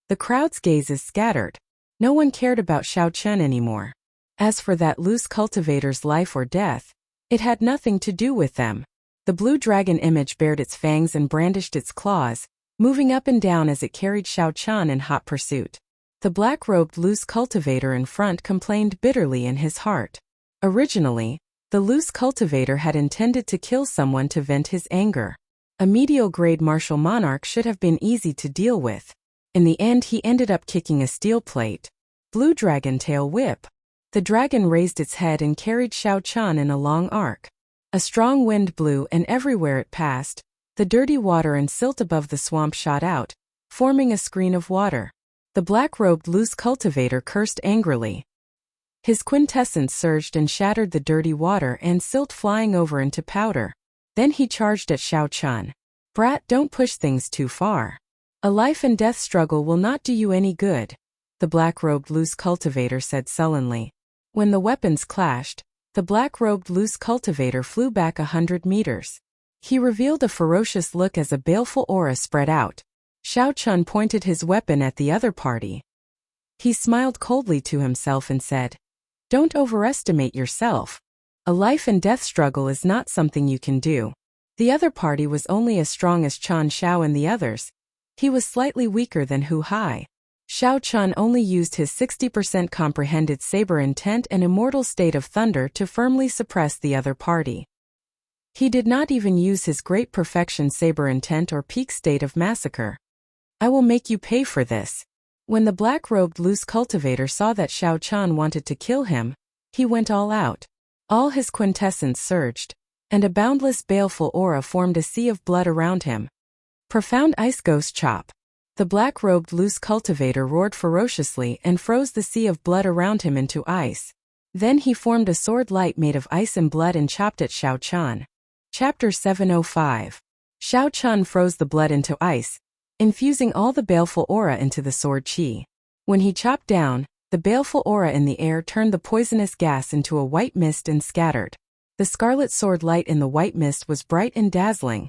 The crowd's gazes scattered. No one cared about Xiao Qian anymore. As for that loose cultivator's life or death, it had nothing to do with them. The blue dragon image bared its fangs and brandished its claws, moving up and down as it carried Xiao Qian in hot pursuit. The black-robed loose cultivator in front complained bitterly in his heart. Originally, the loose cultivator had intended to kill someone to vent his anger. A medial-grade martial monarch should have been easy to deal with. In the end, he ended up kicking a steel plate. Blue dragon tail whip. The dragon raised its head and carried Xiao Qian in a long arc. A strong wind blew, and everywhere it passed, the dirty water and silt above the swamp shot out, forming a screen of water. The black-robed loose cultivator cursed angrily. His quintessence surged and shattered the dirty water and silt flying over into powder. Then he charged at Xiao Qian. Brat, don't push things too far. A life and death struggle will not do you any good, the black-robed loose cultivator said sullenly. When the weapons clashed, the black-robed loose cultivator flew back 100 meters. He revealed a ferocious look as a baleful aura spread out. Xiao Qian pointed his weapon at the other party. He smiled coldly to himself and said, "Don't overestimate yourself. A life and death struggle is not something you can do." The other party was only as strong as Qian Xiao and the others. He was slightly weaker than Hu Hai. Xiao Qian only used his 60% comprehended saber intent and immortal state of thunder to firmly suppress the other party. He did not even use his great perfection saber intent or peak state of massacre. I will make you pay for this. When the black-robed loose cultivator saw that Xiao Qian wanted to kill him, he went all out. All his quintessence surged, and a boundless baleful aura formed a sea of blood around him. Profound ice ghost chop. The black-robed loose cultivator roared ferociously and froze the sea of blood around him into ice. Then he formed a sword light made of ice and blood and chopped at Xiao Qian. Chapter 705. Xiao Qian froze the blood into ice, infusing all the baleful aura into the sword qi. When he chopped down, the baleful aura in the air turned the poisonous gas into a white mist and scattered. The scarlet sword light in the white mist was bright and dazzling,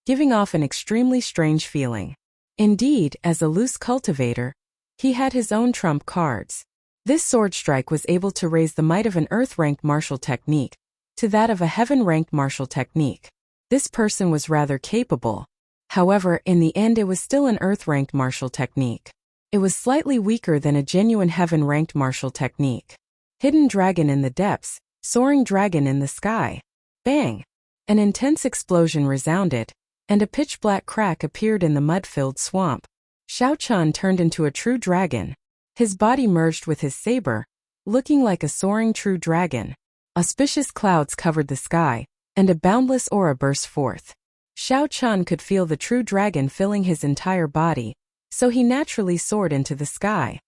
giving off an extremely strange feeling. Indeed, as a loose cultivator, he had his own trump cards. This sword strike was able to raise the might of an earth-ranked martial technique to that of a heaven-ranked martial technique. This person was rather capable. However, in the end it was still an earth-ranked martial technique. It was slightly weaker than a genuine heaven-ranked martial technique. Hidden dragon in the depths, soaring dragon in the sky. Bang! An intense explosion resounded, and a pitch-black crack appeared in the mud-filled swamp. Xiao Qian turned into a true dragon. His body merged with his saber, looking like a soaring true dragon. Auspicious clouds covered the sky, and a boundless aura burst forth. Xiao Qian could feel the true dragon filling his entire body, so he naturally soared into the sky.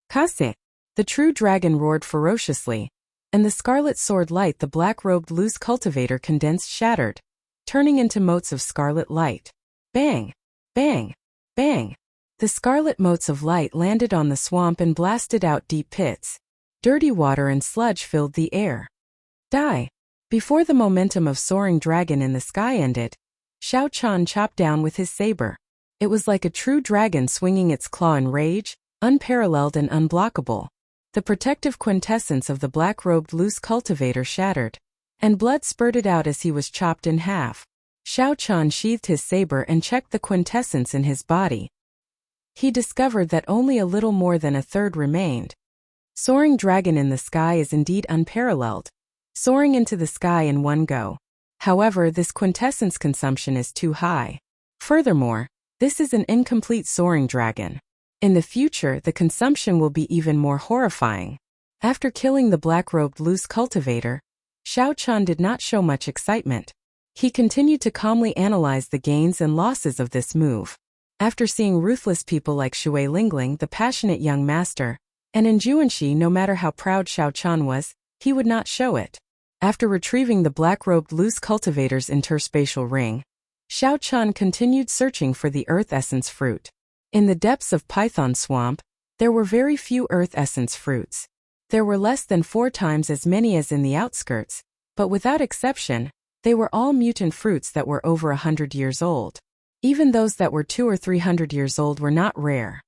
Kase! The true dragon roared ferociously, and the scarlet sword light the black-robed loose cultivator condensed shattered, turning into motes of scarlet light. Bang! Bang! Bang! The scarlet motes of light landed on the swamp and blasted out deep pits. Dirty water and sludge filled the air. Die! Before the momentum of soaring dragon in the sky ended, Xiao Qian chopped down with his saber. It was like a true dragon swinging its claw in rage, unparalleled and unblockable. The protective quintessence of the black-robed loose cultivator shattered, and blood spurted out as he was chopped in half. Xiao Qian sheathed his saber and checked the quintessence in his body. he discovered that only a little more than a third remained. Soaring dragon in the sky is indeed unparalleled, soaring into the sky in one go. However, this quintessence consumption is too high. Furthermore, this is an incomplete soaring dragon. In the future, the consumption will be even more horrifying. After killing the black-robed loose cultivator, Xiao Chan did not show much excitement. He continued to calmly analyze the gains and losses of this move. After seeing ruthless people like Shui Lingling, the passionate young master, and in Juanxi, no matter how proud Xiao Chan was, he would not show it. After retrieving the black-robed loose cultivator's interspatial ring, Xiao Chan continued searching for the earth essence fruit. In the depths of Python Swamp, there were very few earth essence fruits. There were less than 4 times as many as in the outskirts, but without exception, they were all mutant fruits that were over 100 years old. Even those that were 200 or 300 years old were not rare.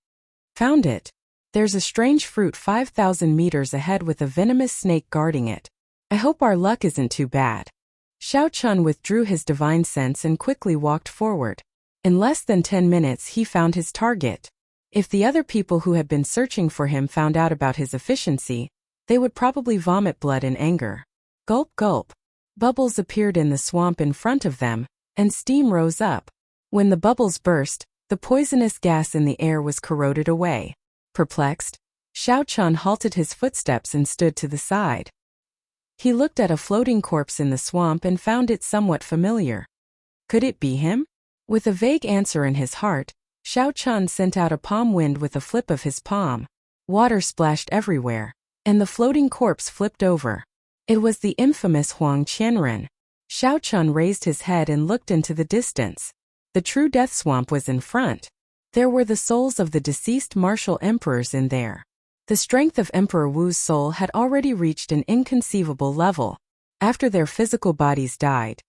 Found it. There's a strange fruit 5,000 meters ahead with a venomous snake guarding it. I hope our luck isn't too bad. Xiao Chan withdrew his divine sense and quickly walked forward. In less than 10 minutes he found his target. If the other people who had been searching for him found out about his efficiency, they would probably vomit blood in anger. Gulp gulp. Bubbles appeared in the swamp in front of them, and steam rose up. When the bubbles burst, the poisonous gas in the air was corroded away. Perplexed, Xiao Chan halted his footsteps and stood to the side. He looked at a floating corpse in the swamp and found it somewhat familiar. Could it be him? With a vague answer in his heart, Xiao Chan sent out a palm wind with a flip of his palm. Water splashed everywhere, and the floating corpse flipped over. It was the infamous Huang Qianren. Xiao Chan raised his head and looked into the distance. The true death swamp was in front. There were the souls of the deceased martial emperors in there. The strength of Emperor Wu's soul had already reached an inconceivable level. After their physical bodies died,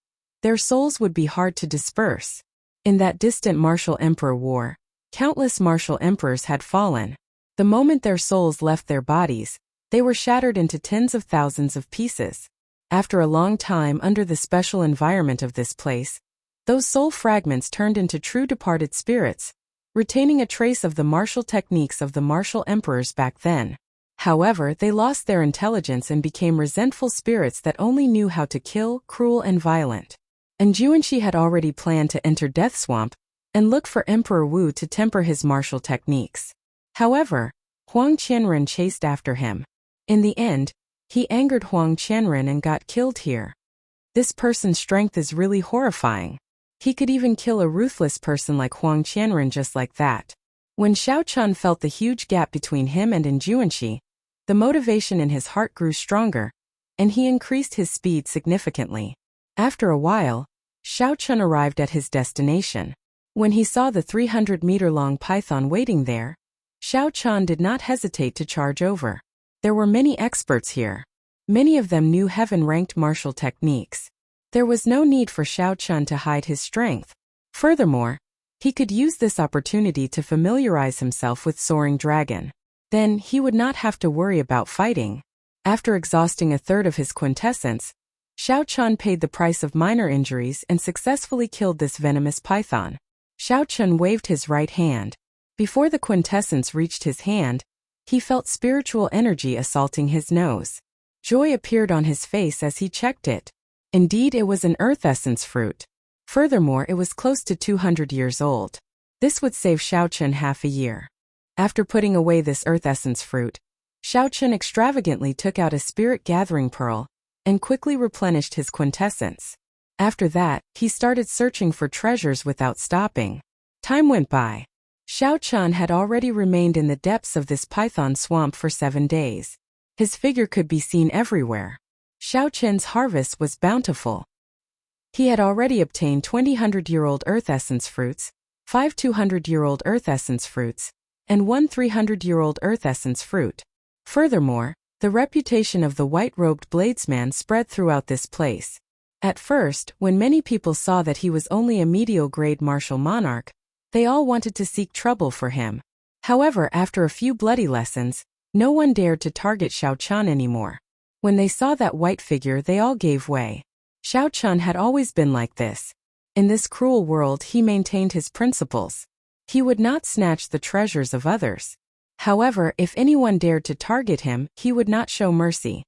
their souls would be hard to disperse. In that distant martial emperor war, countless martial emperors had fallen. The moment their souls left their bodies, they were shattered into tens of thousands of pieces. After a long time under the special environment of this place, those soul fragments turned into true departed spirits, retaining a trace of the martial techniques of the martial emperors back then. However, they lost their intelligence and became resentful spirits that only knew how to kill, cruel and violent. And Juanxi had already planned to enter Death Swamp and look for Emperor Wu to temper his martial techniques. However, Huang Qianren chased after him. In the end, he angered Huang Qianren and got killed here. This person's strength is really horrifying. He could even kill a ruthless person like Huang Qianren just like that. When Xiao Chan felt the huge gap between him and Juanxi, the motivation in his heart grew stronger, and he increased his speed significantly. After a while, Xiao Chan arrived at his destination. When he saw the 300-meter-long python waiting there, Xiao Chan did not hesitate to charge over. There were many experts here. Many of them knew heaven-ranked martial techniques. There was no need for Xiao Chan to hide his strength. Furthermore, he could use this opportunity to familiarize himself with Soaring Dragon. Then he would not have to worry about fighting. After exhausting a third of his quintessence, Xiao Chan paid the price of minor injuries and successfully killed this venomous python. Xiao Chan waved his right hand. Before the quintessence reached his hand, he felt spiritual energy assaulting his nose. Joy appeared on his face as he checked it. Indeed, it was an earth essence fruit. Furthermore, it was close to 200 years old. This would save Xiao Chan half a year. After putting away this earth essence fruit, Xiao Chan extravagantly took out a spirit gathering pearl and quickly replenished his quintessence. After that, he started searching for treasures without stopping. Time went by. Xiao Chan had already remained in the depths of this python swamp for 7 days. His figure could be seen everywhere. Xiao Chan's harvest was bountiful. He had already obtained 20 100-year-old earth essence fruits, 5 200-year-old earth essence fruits, and 1 300-year-old earth essence fruit. Furthermore, the reputation of the white-robed bladesman spread throughout this place. At first, when many people saw that he was only a medial-grade martial monarch, they all wanted to seek trouble for him. However, after a few bloody lessons, no one dared to target Xiao Chan anymore. When they saw that white figure, they all gave way. Xiao Chan had always been like this. In this cruel world, he maintained his principles. He would not snatch the treasures of others. However, if anyone dared to target him, he would not show mercy.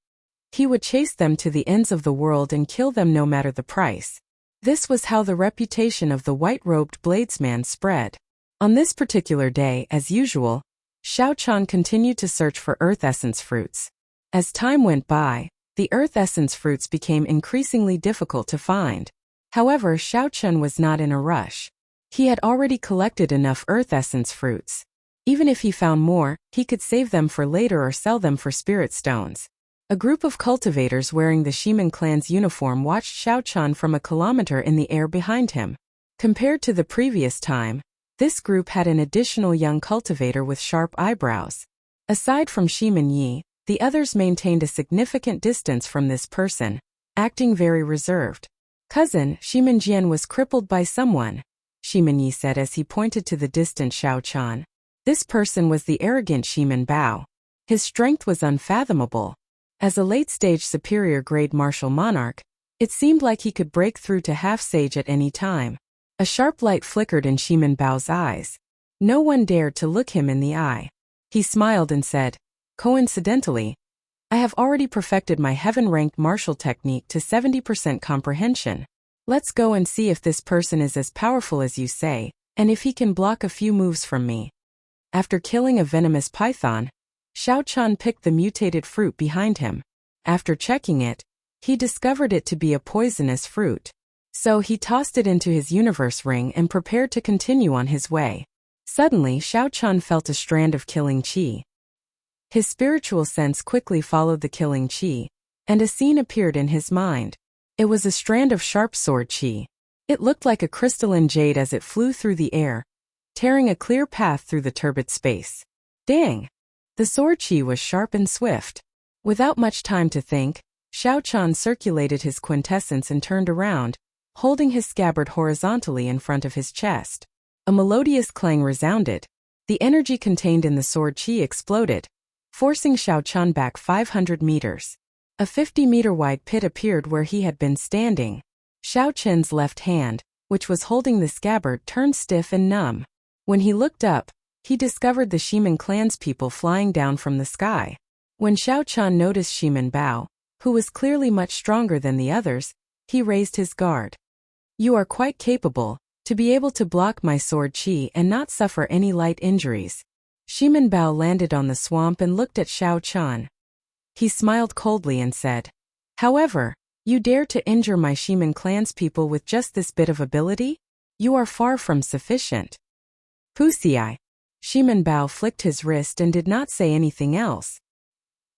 He would chase them to the ends of the world and kill them no matter the price. This was how the reputation of the white-robed bladesman spread. On this particular day, as usual, Xiao Chan continued to search for earth essence fruits. As time went by, the earth essence fruits became increasingly difficult to find. However, Xiao Chan was not in a rush. He had already collected enough earth essence fruits. Even if he found more, he could save them for later or sell them for spirit stones. A group of cultivators wearing the Shiman clan's uniform watched Xiao Chan from a kilometer in the air behind him. Compared to the previous time, this group had an additional young cultivator with sharp eyebrows. Aside from Shiman Yi, the others maintained a significant distance from this person, acting very reserved. "Cousin, Shiman Jian was crippled by someone," Shiman Yi said as he pointed to the distant Xiao Chan. This person was the arrogant Shiman Bao. His strength was unfathomable. As a late-stage superior-grade martial monarch, it seemed like he could break through to half-sage at any time. A sharp light flickered in Shiman Bao's eyes. No one dared to look him in the eye. He smiled and said, "Coincidentally, I have already perfected my heaven-ranked martial technique to 70% comprehension. Let's go and see if this person is as powerful as you say, and if he can block a few moves from me." After killing a venomous python, Xiao Chan picked the mutated fruit behind him. After checking it, he discovered it to be a poisonous fruit. So he tossed it into his universe ring and prepared to continue on his way. Suddenly, Xiao Chan felt a strand of killing qi. His spiritual sense quickly followed the killing qi, and a scene appeared in his mind. It was a strand of sharp sword qi. It looked like a crystalline jade as it flew through the air, tearing a clear path through the turbid space. Dang! The sword qi was sharp and swift. Without much time to think, Xiao Chan circulated his quintessence and turned around, holding his scabbard horizontally in front of his chest. A melodious clang resounded. The energy contained in the sword qi exploded, forcing Xiao Chan back 500 meters. A 50-meter-wide pit appeared where he had been standing. Xiao Chen's left hand, which was holding the scabbard, turned stiff and numb. When he looked up, he discovered the Shiman clan's people flying down from the sky. When Xiao Chan noticed Shiman Bao, who was clearly much stronger than the others, he raised his guard. "You are quite capable, to be able to block my sword qi and not suffer any light injuries." Shiman Bao landed on the swamp and looked at Xiao Chan. He smiled coldly and said, "However, you dare to injure my Shiman clan's people with just this bit of ability? You are far from sufficient." "Wuxia." Shiman Bao flicked his wrist and did not say anything else.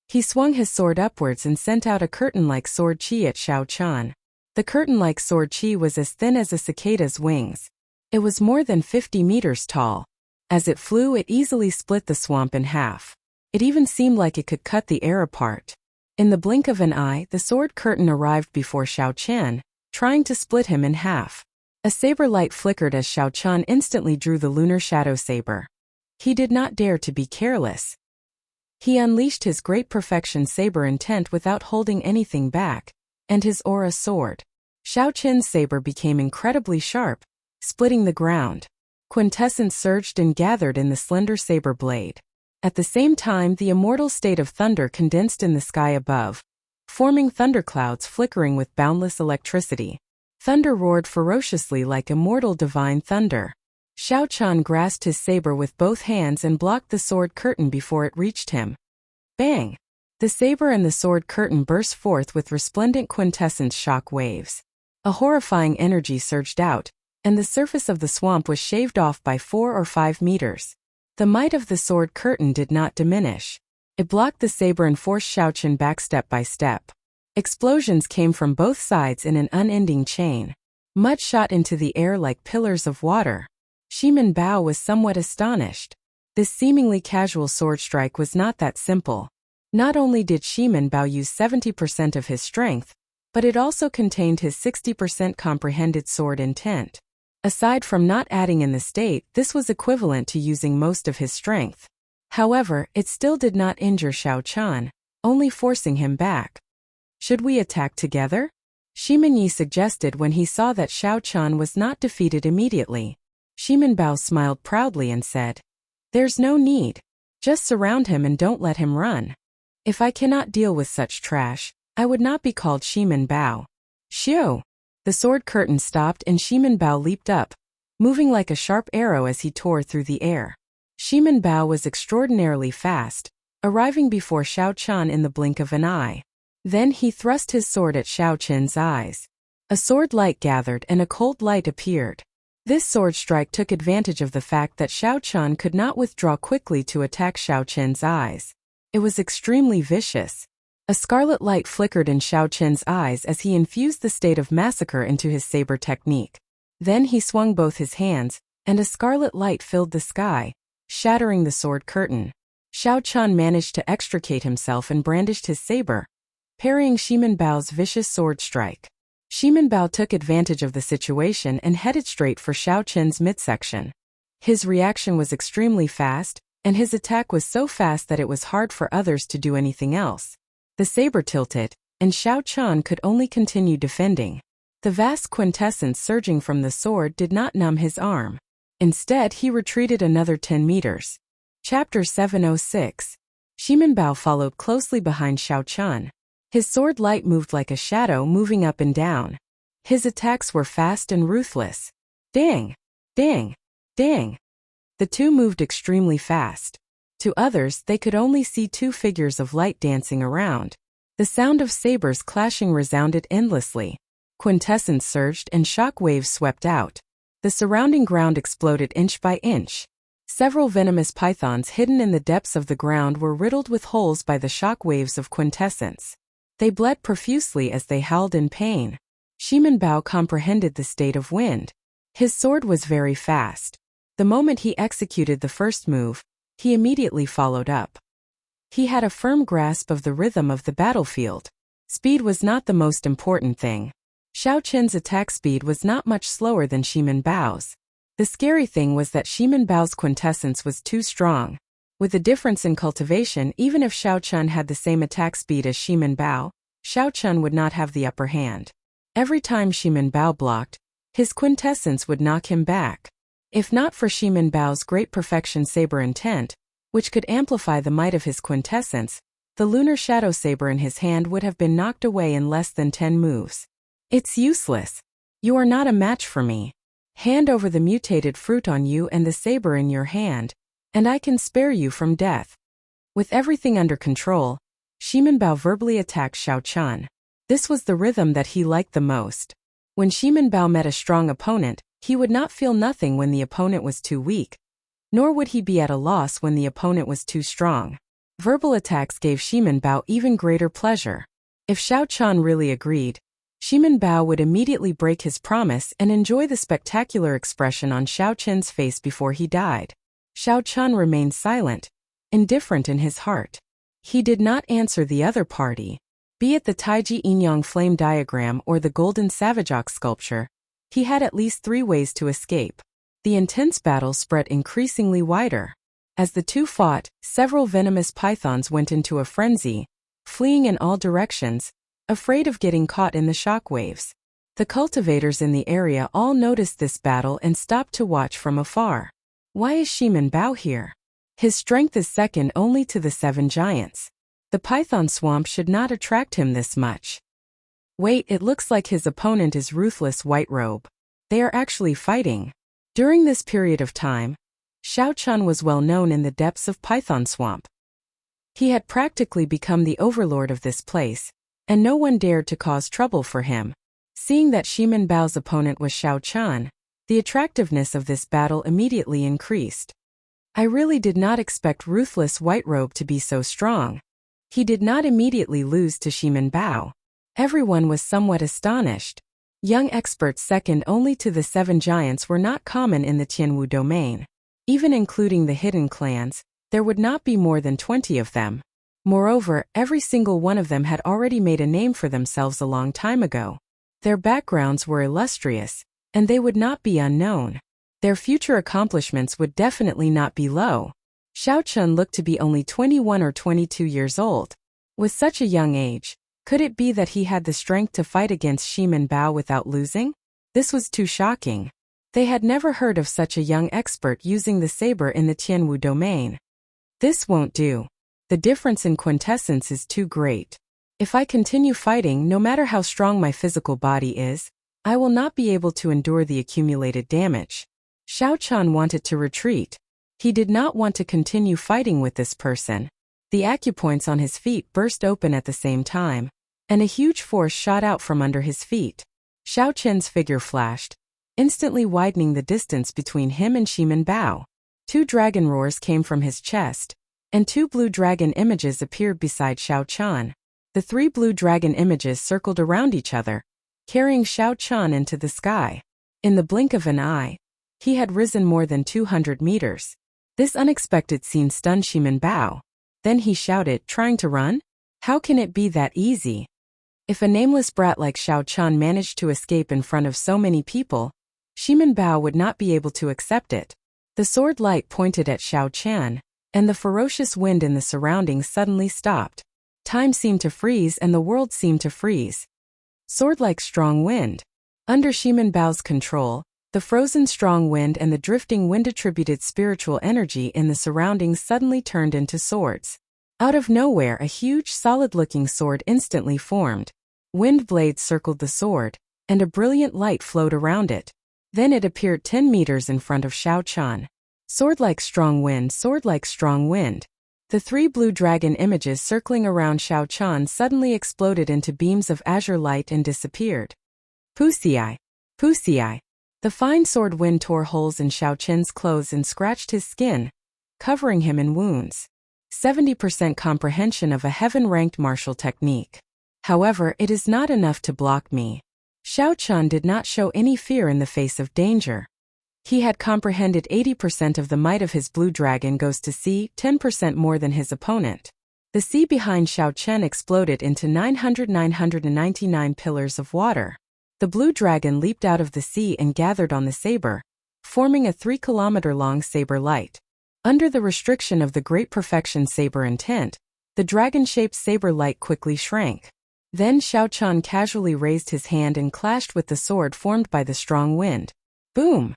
He swung his sword upwards and sent out a curtain-like sword qi at Xiao Chan. The curtain-like sword qi was as thin as a cicada's wings. It was more than 50 meters tall. As it flew, it easily split the swamp in half. It even seemed like it could cut the air apart. In the blink of an eye, the sword curtain arrived before Xiao Chan, trying to split him in half. A saber light flickered as Xiao Chan instantly drew the lunar shadow saber. He did not dare to be careless. He unleashed his great perfection saber intent without holding anything back, and his aura soared. Xiao Chen's saber became incredibly sharp, splitting the ground. Quintessence surged and gathered in the slender saber blade. At the same time, the immortal state of thunder condensed in the sky above, forming thunderclouds flickering with boundless electricity. Thunder roared ferociously like immortal divine thunder. Xiao Chan grasped his saber with both hands and blocked the sword curtain before it reached him. Bang! The saber and the sword curtain burst forth with resplendent quintessence shock waves. A horrifying energy surged out, and the surface of the swamp was shaved off by 4 or 5 meters. The might of the sword curtain did not diminish. It blocked the saber and forced Xiao Chan back step by step. Explosions came from both sides in an unending chain. Mud shot into the air like pillars of water. Shiman Bao was somewhat astonished. This seemingly casual sword strike was not that simple. Not only did Shiman Bao use 70% of his strength, but it also contained his 60% comprehended sword intent. Aside from not adding in the state, this was equivalent to using most of his strength. However, it still did not injure Xiao Chan, only forcing him back. "Should we attack together?" Shiman Yi suggested when he saw that Xiao Chan was not defeated immediately. Shimin Bao smiled proudly and said, "There's no need. Just surround him and don't let him run. If I cannot deal with such trash, I would not be called Shimin Bao." Xiu! The sword curtain stopped and Shimin Bao leaped up, moving like a sharp arrow as he tore through the air. Shimin Bao was extraordinarily fast, arriving before Xiao Qian in the blink of an eye. Then he thrust his sword at Xiao Qian's eyes. A sword light gathered and a cold light appeared. This sword strike took advantage of the fact that Xiao Qian could not withdraw quickly to attack Xiao Qian's eyes. It was extremely vicious. A scarlet light flickered in Xiao Qian's eyes as he infused the state of massacre into his saber technique. Then he swung both his hands, and a scarlet light filled the sky, shattering the sword curtain. Xiao Qian managed to extricate himself and brandished his saber, parrying Shimin Bao's vicious sword strike. Shimin Bao took advantage of the situation and headed straight for Xiao Qian's midsection. His reaction was extremely fast, and his attack was so fast that it was hard for others to do anything else. The saber tilted, and Xiao Qian could only continue defending. The vast quintessence surging from the sword did not numb his arm. Instead, he retreated another 10 meters. Chapter 706. Shimin Bao followed closely behind Xiao Qian. His sword light moved like a shadow moving up and down. His attacks were fast and ruthless. Ding! Ding! Ding! The two moved extremely fast. To others, they could only see two figures of light dancing around. The sound of sabers clashing resounded endlessly. Quintessence surged and shock waves swept out. The surrounding ground exploded inch by inch. Several venomous pythons hidden in the depths of the ground were riddled with holes by the shock waves of quintessence. They bled profusely as they howled in pain. Shimin Bao comprehended the state of wind. His sword was very fast. The moment he executed the first move, he immediately followed up. He had a firm grasp of the rhythm of the battlefield. Speed was not the most important thing. Xiao Qian's attack speed was not much slower than Shimin Bao's. The scary thing was that Shimin Bao's quintessence was too strong. With a difference in cultivation, even if Xiao Qian had the same attack speed as Shimin Bao, Xiao Qian would not have the upper hand. Every time Shimin Bao blocked, his quintessence would knock him back. If not for Shimin Bao's great perfection saber intent, which could amplify the might of his quintessence, the lunar shadow saber in his hand would have been knocked away in less than 10 moves. "It's useless. You are not a match for me. Hand over the mutated fruit on you and the saber in your hand, and I can spare you from death." With everything under control, Shimin Bao verbally attacked Xiao Qian. This was the rhythm that he liked the most. When Shimin Bao met a strong opponent, he would not feel nothing when the opponent was too weak, nor would he be at a loss when the opponent was too strong. Verbal attacks gave Shimin Bao even greater pleasure. If Xiao Qian really agreed, Shimin Bao would immediately break his promise and enjoy the spectacular expression on Xiao Qian's face before he died. Xiao Qian remained silent, indifferent in his heart. He did not answer the other party. Be it the Taiji Yin-Yang flame diagram or the golden savage ox sculpture, he had at least 3 ways to escape. The intense battle spread increasingly wider. As the two fought, several venomous pythons went into a frenzy, fleeing in all directions, afraid of getting caught in the shock waves. The cultivators in the area all noticed this battle and stopped to watch from afar. Why is Shimin Bao here? His strength is second only to the 7 giants. The python swamp should not attract him this much. Wait, it looks like his opponent is ruthless White Robe. They are actually fighting. During this period of time, Xiao Qian was well known in the depths of Python Swamp. He had practically become the overlord of this place, and no one dared to cause trouble for him. Seeing that Shimin Bao's opponent was Xiao Qian, the attractiveness of this battle immediately increased. I really did not expect ruthless White Robe to be so strong. He did not immediately lose to Shimin Bao. Everyone was somewhat astonished. Young experts second only to the 7 giants were not common in the Tianwu domain. Even including the hidden clans, there would not be more than 20 of them. Moreover, every single one of them had already made a name for themselves a long time ago. Their backgrounds were illustrious, and they would not be unknown. Their future accomplishments would definitely not be low. Xiao Qian looked to be only 21 or 22 years old. With such a young age, could it be that he had the strength to fight against Shimin Bao without losing? This was too shocking. They had never heard of such a young expert using the saber in the Tianwu domain. This won't do. The difference in quintessence is too great. If I continue fighting, no matter how strong my physical body is, I will not be able to endure the accumulated damage. Xiao Chan wanted to retreat. He did not want to continue fighting with this person. The acupoints on his feet burst open at the same time, and a huge force shot out from under his feet. Xiao Chen's figure flashed, instantly widening the distance between him and Shimin Bao. 2 dragon roars came from his chest, and 2 blue dragon images appeared beside Xiao Chan. The 3 blue dragon images circled around each other, carrying Xiao Chan into the sky. In the blink of an eye, he had risen more than 200 meters. This unexpected scene stunned Shimin Bao. Then he shouted, trying to run? How can it be that easy? If a nameless brat like Xiao Chan managed to escape in front of so many people, Shimin Bao would not be able to accept it. The sword light pointed at Xiao Chan, and the ferocious wind in the surroundings suddenly stopped. Time seemed to freeze and the world seemed to freeze. Sword-like strong wind. Under Shimin Bao's control, the frozen strong wind and the drifting wind-attributed spiritual energy in the surroundings suddenly turned into swords. Out of nowhere, a huge, solid-looking sword instantly formed. Wind blades circled the sword, and a brilliant light flowed around it. Then it appeared 10 meters in front of Xiao Chan. Sword-like strong wind, sword-like strong wind. The 3 blue dragon images circling around Xiao Chan suddenly exploded into beams of azure light and disappeared. Wuxia! Wuxia! The fine sword wind tore holes in Xiao Chen's clothes and scratched his skin, covering him in wounds. 70% comprehension of a heaven-ranked martial technique. However, it is not enough to block me. Xiao Chan did not show any fear in the face of danger. He had comprehended 80% of the might of his blue dragon goes to sea, 10% more than his opponent. The sea behind Xiao Chen exploded into 999 pillars of water. The blue dragon leaped out of the sea and gathered on the saber, forming a 3-kilometer-long saber light. Under the restriction of the Great Perfection saber intent, the dragon-shaped saber light quickly shrank. Then Xiao Chan casually raised his hand and clashed with the sword formed by the strong wind. Boom!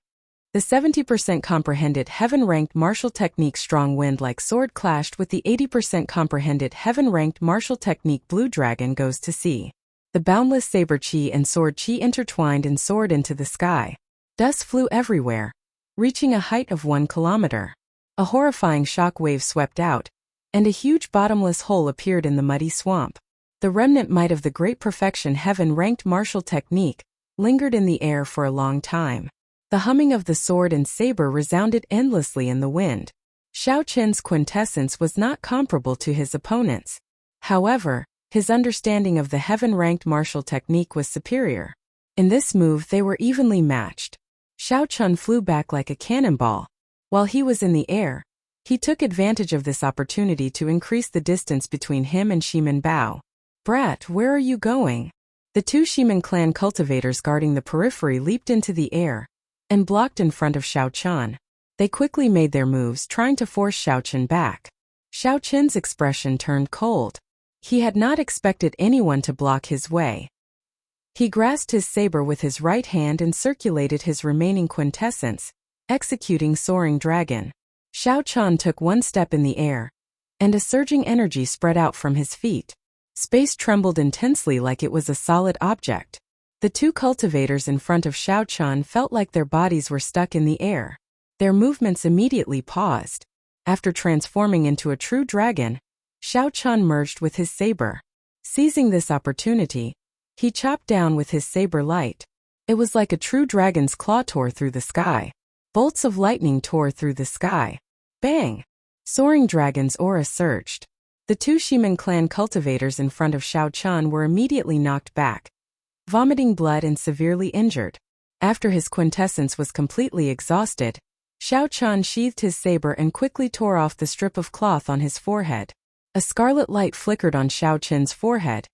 The 70% comprehended heaven-ranked martial technique strong wind-like sword clashed with the 80% comprehended heaven-ranked martial technique blue dragon goes to sea. The boundless saber chi and sword chi intertwined and soared into the sky. Dust flew everywhere, reaching a height of 1 kilometer. A horrifying shock wave swept out, and a huge bottomless hole appeared in the muddy swamp. The remnant might of the Great Perfection heaven-ranked martial technique lingered in the air for a long time. The humming of the sword and saber resounded endlessly in the wind. Xiao Chen's quintessence was not comparable to his opponent's. However, his understanding of the heaven-ranked martial technique was superior. In this move they were evenly matched. Xiao Chen flew back like a cannonball. While he was in the air, he took advantage of this opportunity to increase the distance between him and Shimin Bao. Brat, where are you going? The 2 Shimin clan cultivators guarding the periphery leaped into the air and blocked in front of Xiao Chan. They quickly made their moves, trying to force Xiao Chen back. Xiao Chen's expression turned cold. He had not expected anyone to block his way. He grasped his saber with his right hand and circulated his remaining quintessence, executing Soaring Dragon. Xiao Chan took 1 step in the air, and a surging energy spread out from his feet. Space trembled intensely like it was a solid object. The 2 cultivators in front of Xiao Chan felt like their bodies were stuck in the air. Their movements immediately paused. After transforming into a true dragon, Xiao Chan merged with his saber. Seizing this opportunity, he chopped down with his saber light. It was like a true dragon's claw tore through the sky. Bolts of lightning tore through the sky. Bang! Soaring Dragon's aura surged. The 2 Shimin clan cultivators in front of Xiao Chan were immediately knocked back, vomiting blood and severely injured. After his quintessence was completely exhausted, Xiao Chan sheathed his saber and quickly tore off the strip of cloth on his forehead. A scarlet light flickered on Xiao Chen's forehead,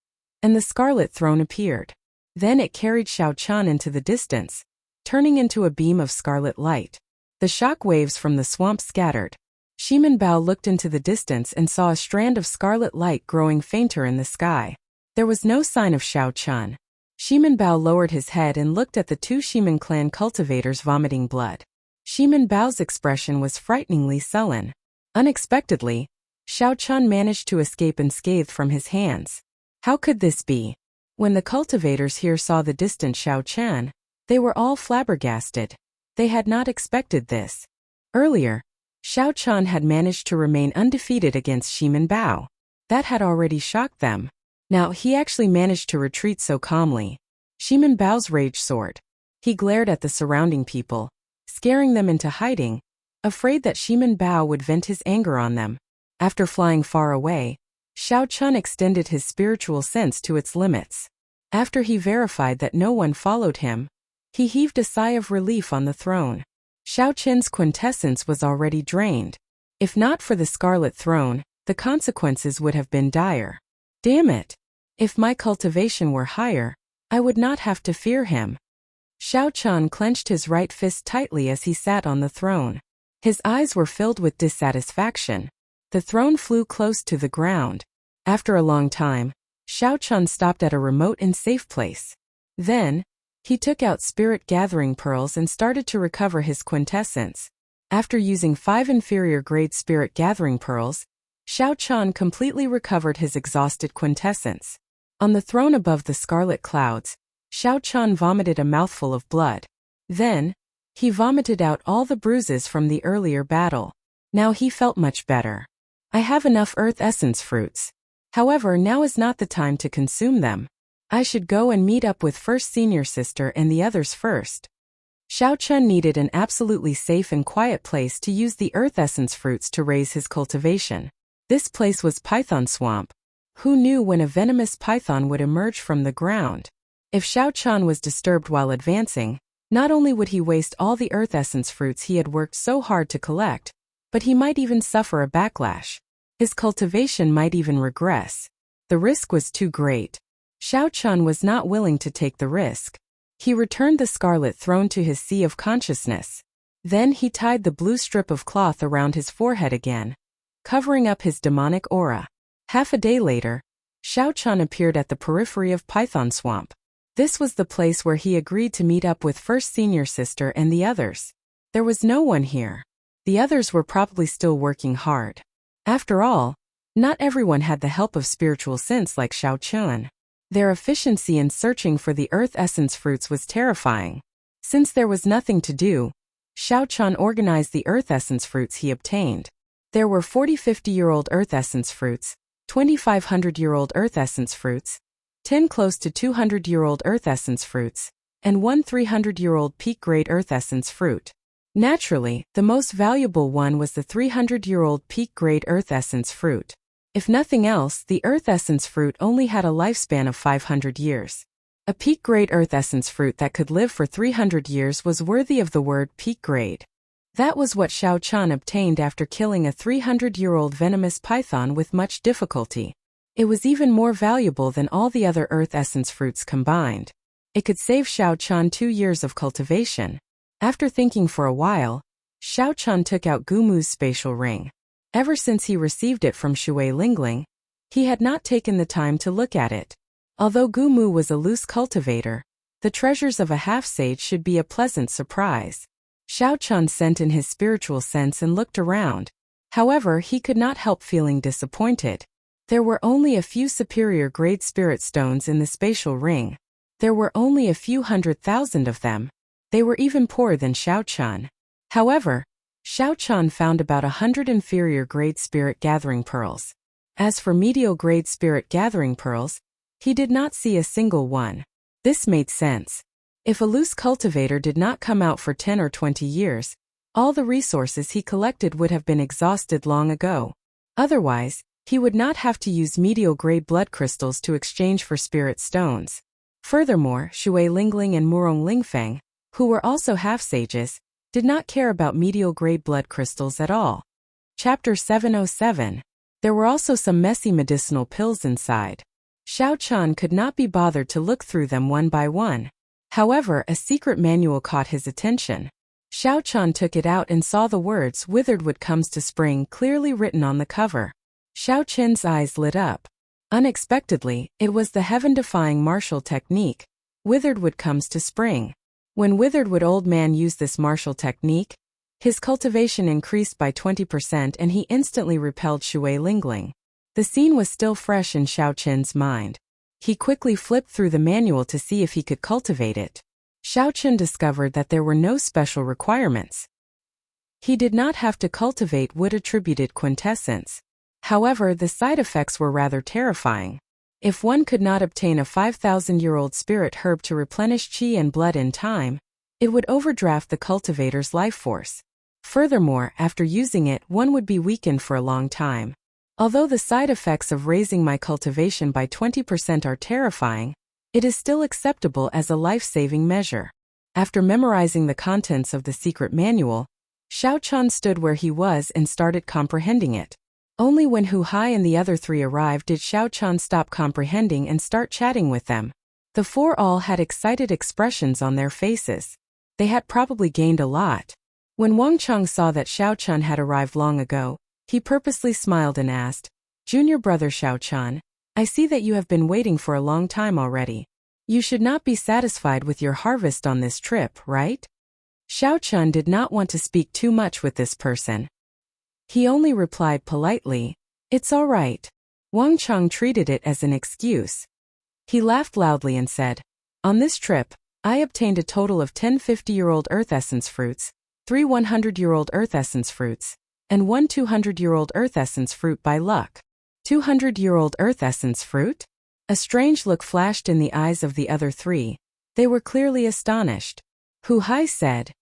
and the scarlet throne appeared. Then it carried Xiao Chan into the distance, turning into a beam of scarlet light. The shock waves from the swamp scattered. Shimin Bao looked into the distance and saw a strand of scarlet light growing fainter in the sky. There was no sign of Xiao Chan. Shimin Bao lowered his head and looked at the two Shimin clan cultivators vomiting blood. Shimin Bao's expression was frighteningly sullen. Unexpectedly, Xiao Chun managed to escape unscathed from his hands. How could this be? When the cultivators here saw the distant Xiao Chun, they were all flabbergasted. They had not expected this. Earlier, Xiao Chun had managed to remain undefeated against Shimin Bao. That had already shocked them. Now he actually managed to retreat so calmly. Shimin Bao's rage soared. He glared at the surrounding people, scaring them into hiding, afraid that Shimin Bao would vent his anger on them. After flying far away, Xiao Chun extended his spiritual sense to its limits. After he verified that no one followed him, he heaved a sigh of relief on the throne. Xiao Chun's quintessence was already drained. If not for the Scarlet Throne, the consequences would have been dire. Damn it! If my cultivation were higher, I would not have to fear him. Xiao Chun clenched his right fist tightly as he sat on the throne. His eyes were filled with dissatisfaction. The throne flew close to the ground. After a long time, Xiao Chun stopped at a remote and safe place. Then, he took out spirit gathering pearls and started to recover his quintessence. After using 5 inferior grade spirit gathering pearls, Xiao Chun completely recovered his exhausted quintessence. On the throne above the scarlet clouds, Xiao Chun vomited a mouthful of blood. Then, he vomited out all the bruises from the earlier battle. Now he felt much better. I have enough earth essence fruits. However, now is not the time to consume them. I should go and meet up with first senior sister and the others first. Xiao Chun needed an absolutely safe and quiet place to use the earth essence fruits to raise his cultivation. This place was Python Swamp. Who knew when a venomous python would emerge from the ground? If Xiao Chun was disturbed while advancing, not only would he waste all the earth essence fruits he had worked so hard to collect, but he might even suffer a backlash. His cultivation might even regress. The risk was too great. Xiao Chun was not willing to take the risk. He returned the scarlet throne to his sea of consciousness. Then he tied the blue strip of cloth around his forehead again, covering up his demonic aura. Half a day later, Xiao Chun appeared at the periphery of Python Swamp. This was the place where he agreed to meet up with first senior sister and the others. There was no one here. The others were probably still working hard. After all, not everyone had the help of spiritual sense like Xiao Chun. Their efficiency in searching for the earth essence fruits was terrifying. Since there was nothing to do, Xiao Chun organized the earth essence fruits he obtained. There were 40 50-year-old earth essence fruits, 2,500-year-old earth essence fruits, 10 close to 200-year-old earth essence fruits, and 1 300-year-old peak-grade earth essence fruit. Naturally, the most valuable one was the 300-year-old peak-grade earth essence fruit. If nothing else, the earth essence fruit only had a lifespan of 500 years. A peak-grade earth essence fruit that could live for 300 years was worthy of the word peak-grade. That was what Xiao Chun obtained after killing a 300-year-old venomous python with much difficulty. It was even more valuable than all the other earth essence fruits combined. It could save Xiao Chun 2 years of cultivation. After thinking for a while, Xiao Chun took out Gumu's spatial ring. Ever since he received it from Shui Lingling, he had not taken the time to look at it. Although Gumu was a loose cultivator, the treasures of a half-sage should be a pleasant surprise. Xiao Chun sent in his spiritual sense and looked around. However, he could not help feeling disappointed. There were only a few superior grade spirit stones in the spatial ring. There were only a few 100,000 of them. They were even poorer than Xiao Chun. However, Xiao Chun found about 100 inferior grade spirit gathering pearls. As for medial grade spirit gathering pearls, he did not see a single one. This made sense. If a loose cultivator did not come out for 10 or 20 years, all the resources he collected would have been exhausted long ago. Otherwise, he would not have to use medial grade blood crystals to exchange for spirit stones. Furthermore, Shui Lingling and Murong Lingfeng, who were also half-sages, did not care about medial grade blood crystals at all. Chapter 707. There were also some messy medicinal pills inside. Xiao Chun could not be bothered to look through them one by one. However, a secret manual caught his attention. Xiao Chun took it out and saw the words "Withered Wood Comes to Spring" clearly written on the cover. Xiao Chun's eyes lit up. Unexpectedly, it was the heaven-defying martial technique. Witheredwood comes to spring. When Witheredwood Old Man used this martial technique, his cultivation increased by 20% and he instantly repelled Shui Lingling. The scene was still fresh in Xiao Qin's mind. He quickly flipped through the manual to see if he could cultivate it. Xiao Qin discovered that there were no special requirements. He did not have to cultivate wood-attributed quintessence. However, the side effects were rather terrifying. If one could not obtain a 5,000-year-old spirit herb to replenish qi and blood in time, it would overdraft the cultivator's life force. Furthermore, after using it, one would be weakened for a long time. Although the side effects of raising my cultivation by 20% are terrifying, it is still acceptable as a life-saving measure. After memorizing the contents of the secret manual, Xiao Qin stood where he was and started comprehending it. Only when Hu Hai and the other three arrived did Xiao Qin stop comprehending and start chatting with them. The four all had excited expressions on their faces. They had probably gained a lot. When Wang Cheng saw that Xiao Qin had arrived long ago, he purposely smiled and asked, "Junior brother Xiao Qin, I see that you have been waiting for a long time already. You should not be satisfied with your harvest on this trip, right?" Xiao Qin did not want to speak too much with this person. He only replied politely, "It's all right." Wang Cheng treated it as an excuse. He laughed loudly and said, "On this trip, I obtained a total of 10 50-year-old Earth Essence fruits, 3 100-year-old Earth Essence fruits, and 1 200-year-old Earth Essence fruit by luck." 200-year-old Earth Essence fruit? A strange look flashed in the eyes of the other three. They were clearly astonished. Hu Hai said,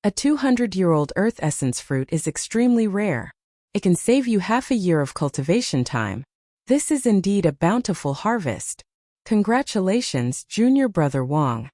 "A 200-year-old Earth Essence fruit is extremely rare. It can save you half a year of cultivation time. This is indeed a bountiful harvest. Congratulations, junior brother Wang."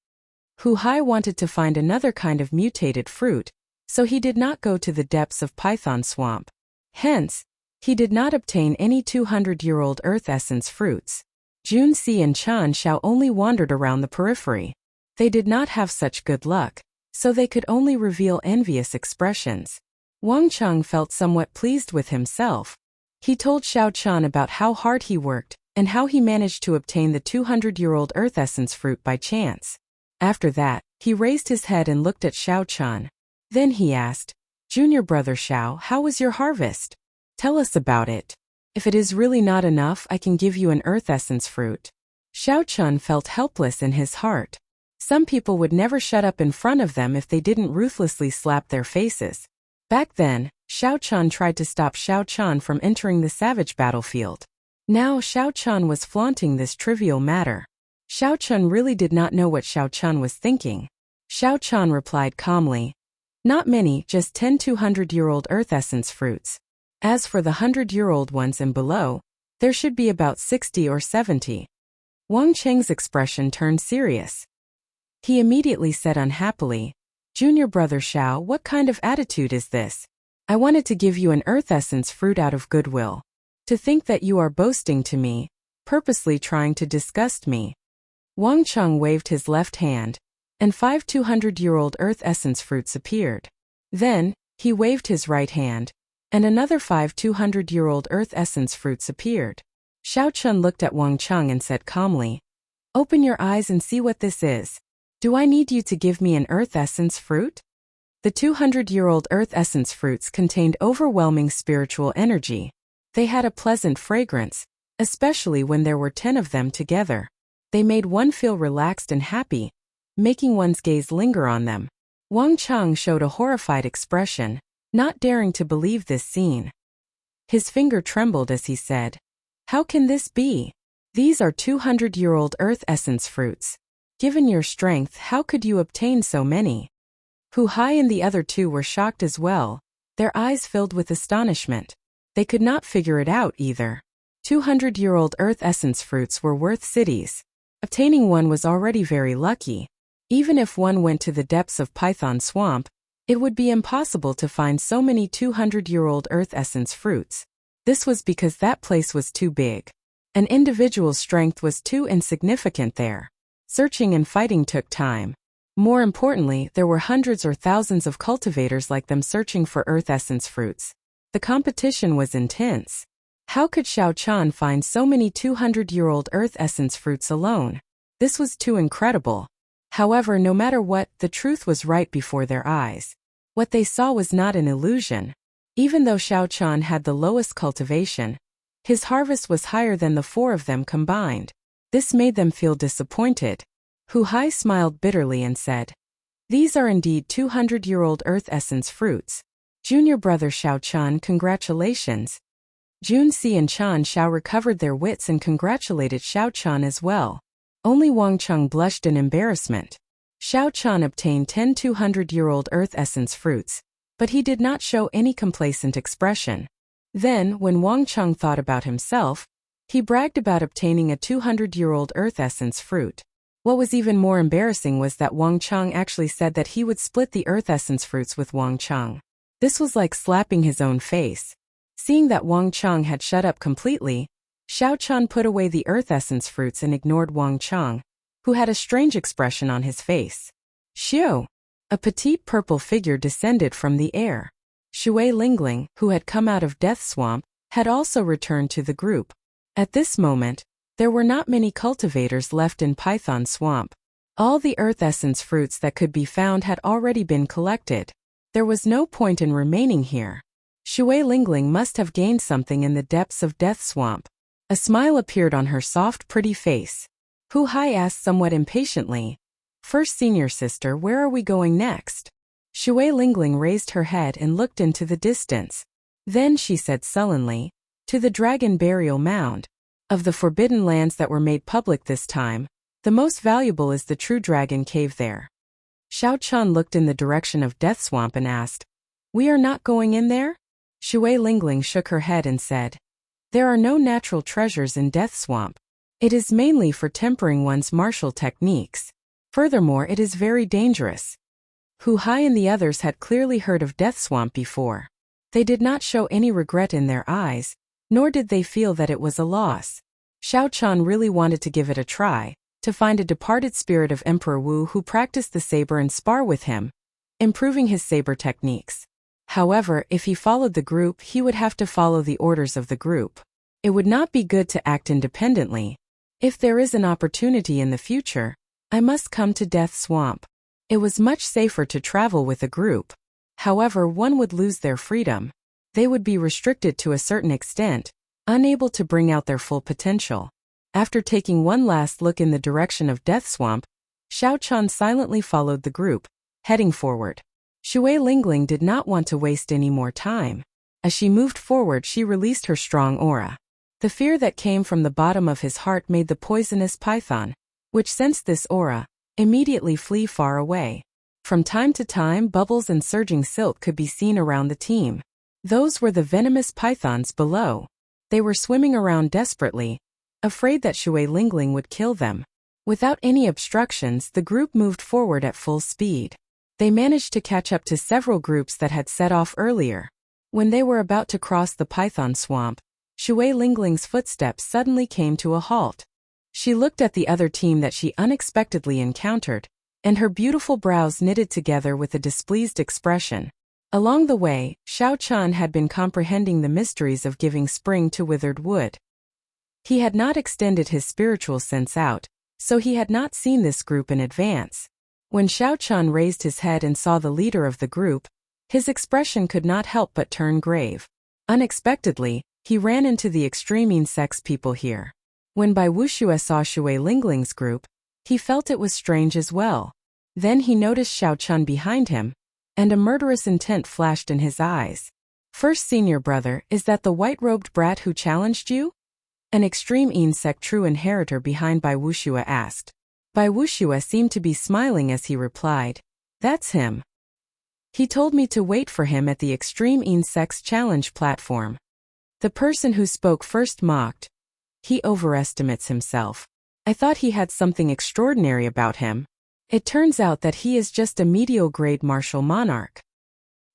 Hu Hai wanted to find another kind of mutated fruit, so he did not go to the depths of Python Swamp. Hence, he did not obtain any 200-year-old Earth Essence fruits. Jun Si and Chan Xiao only wandered around the periphery. They did not have such good luck, so they could only reveal envious expressions. Wang Cheng felt somewhat pleased with himself. He told Xiao Qin about how hard he worked and how he managed to obtain the 200-year-old Earth Essence fruit by chance. After that, he raised his head and looked at Xiao Qin. Then he asked, "Junior brother Xiao, how was your harvest? Tell us about it. If it is really not enough, I can give you an Earth Essence fruit." Xiao Qin felt helpless in his heart. Some people would never shut up in front of them if they didn't ruthlessly slap their faces. Back then, Xiao Qin tried to stop Xiao Qin from entering the savage battlefield. Now Xiao Qin was flaunting this trivial matter. Xiao Qin really did not know what Xiao Qin was thinking. Xiao Qin replied calmly, "Not many, just 10 200-year-old Earth Essence fruits. As for the 100-year-old ones and below, there should be about 60 or 70. Wang Cheng's expression turned serious. He immediately said unhappily, "Junior brother Xiao, what kind of attitude is this? I wanted to give you an Earth Essence fruit out of goodwill. To think that you are boasting to me, purposely trying to disgust me." Wang Cheng waved his left hand, and 5 200-year-old Earth Essence fruits appeared. Then, he waved his right hand, and another 5 200-year-old Earth Essence fruits appeared. Xiao Qin looked at Wang Cheng and said calmly, "Open your eyes and see what this is. Do I need you to give me an Earth Essence fruit?" The 200-year-old Earth Essence fruits contained overwhelming spiritual energy. They had a pleasant fragrance, especially when there were 10 of them together. They made one feel relaxed and happy, making one's gaze linger on them. Wang Cheng showed a horrified expression, not daring to believe this scene. His finger trembled as he said, "How can this be? These are 200-year-old Earth Essence fruits. Given your strength, how could you obtain so many?" Hu Hai and the other two were shocked as well, their eyes filled with astonishment. They could not figure it out either. 200-year-old Earth Essence fruits were worth cities. Obtaining one was already very lucky. Even if one went to the depths of Python Swamp, it would be impossible to find so many 200-year-old Earth Essence fruits. This was because that place was too big. An individual's strength was too insignificant there. Searching and fighting took time. More importantly, there were hundreds or thousands of cultivators like them searching for Earth Essence fruits. The competition was intense. How could Xiao Qin find so many 200-year-old Earth Essence fruits alone? This was too incredible. However, no matter what, the truth was right before their eyes. What they saw was not an illusion. Even though Xiao Chan had the lowest cultivation, his harvest was higher than the four of them combined. This made them feel disappointed. Hu Hai smiled bitterly and said, "These are indeed 200-year-old earth essence fruits. Junior brother Xiao Chan, congratulations." Jun Si and Chan Xiao recovered their wits and congratulated Xiao Chan as well. Only Wang Cheng blushed in embarrassment. Xiao Chan obtained 10 200-year-old earth essence fruits, but he did not show any complacent expression. Then, when Wang Cheng thought about himself, he bragged about obtaining a 200-year-old earth essence fruit. What was even more embarrassing was that Wang Cheng actually said that he would split the earth essence fruits with Wang Cheng. This was like slapping his own face. Seeing that Wang Cheng had shut up completely, Xiao Chan put away the earth essence fruits and ignored Wang Cheng, who had a strange expression on his face. Xiu! A petite purple figure descended from the air. Shui Lingling, who had come out of Death Swamp, had also returned to the group. At this moment, there were not many cultivators left in Python Swamp. All the earth essence fruits that could be found had already been collected. There was no point in remaining here. Shui Lingling must have gained something in the depths of Death Swamp. A smile appeared on her soft, pretty face. Hu Hai asked somewhat impatiently, "First senior sister, where are we going next?" Shui Lingling raised her head and looked into the distance. Then she said sullenly, "To the Dragon Burial Mound. Of the forbidden lands that were made public this time, the most valuable is the true dragon cave there." Xiao Chan looked in the direction of Death Swamp and asked, "We are not going in there?" Shui Lingling shook her head and said, "There are no natural treasures in Death Swamp. It is mainly for tempering one's martial techniques. Furthermore, it is very dangerous." Hu Hai and the others had clearly heard of Death Swamp before. They did not show any regret in their eyes, nor did they feel that it was a loss. Xiao Chan really wanted to give it a try, to find a departed spirit of Emperor Wu who practiced the saber and spar with him, improving his saber techniques. However, if he followed the group, he would have to follow the orders of the group. It would not be good to act independently. If there is an opportunity in the future, I must come to Death Swamp. It was much safer to travel with a group. However, one would lose their freedom. They would be restricted to a certain extent, unable to bring out their full potential. After taking one last look in the direction of Death Swamp, Xiao Chan silently followed the group, heading forward. Shui Lingling did not want to waste any more time. As she moved forward, she released her strong aura. The fear that came from the bottom of his heart made the poisonous python, which sensed this aura, immediately flee far away. From time to time, bubbles and surging silt could be seen around the team. Those were the venomous pythons below. They were swimming around desperately, afraid that Shui Lingling would kill them. Without any obstructions, the group moved forward at full speed. They managed to catch up to several groups that had set off earlier. When they were about to cross the Python Swamp, Shui Lingling's footsteps suddenly came to a halt. She looked at the other team that she unexpectedly encountered, and her beautiful brows knitted together with a displeased expression. Along the way, Xiao Chan had been comprehending the mysteries of giving spring to withered wood. He had not extended his spiritual sense out, so he had not seen this group in advance. When Xiao Chan raised his head and saw the leader of the group, his expression could not help but turn grave. Unexpectedly, he ran into the extreme insects people here. When Bai Wuxia saw Shui Lingling's group, he felt it was strange as well. Then he noticed Xiao Chan behind him, and a murderous intent flashed in his eyes. "First senior brother, is that the white-robed brat who challenged you?" An extreme insect true inheritor behind Bai Wuxia asked. Bai Wuxia seemed to be smiling as he replied, "That's him. He told me to wait for him at the Extreme Insects Challenge platform." The person who spoke first mocked. "He overestimates himself. I thought he had something extraordinary about him. It turns out that he is just a mediocre-grade martial monarch.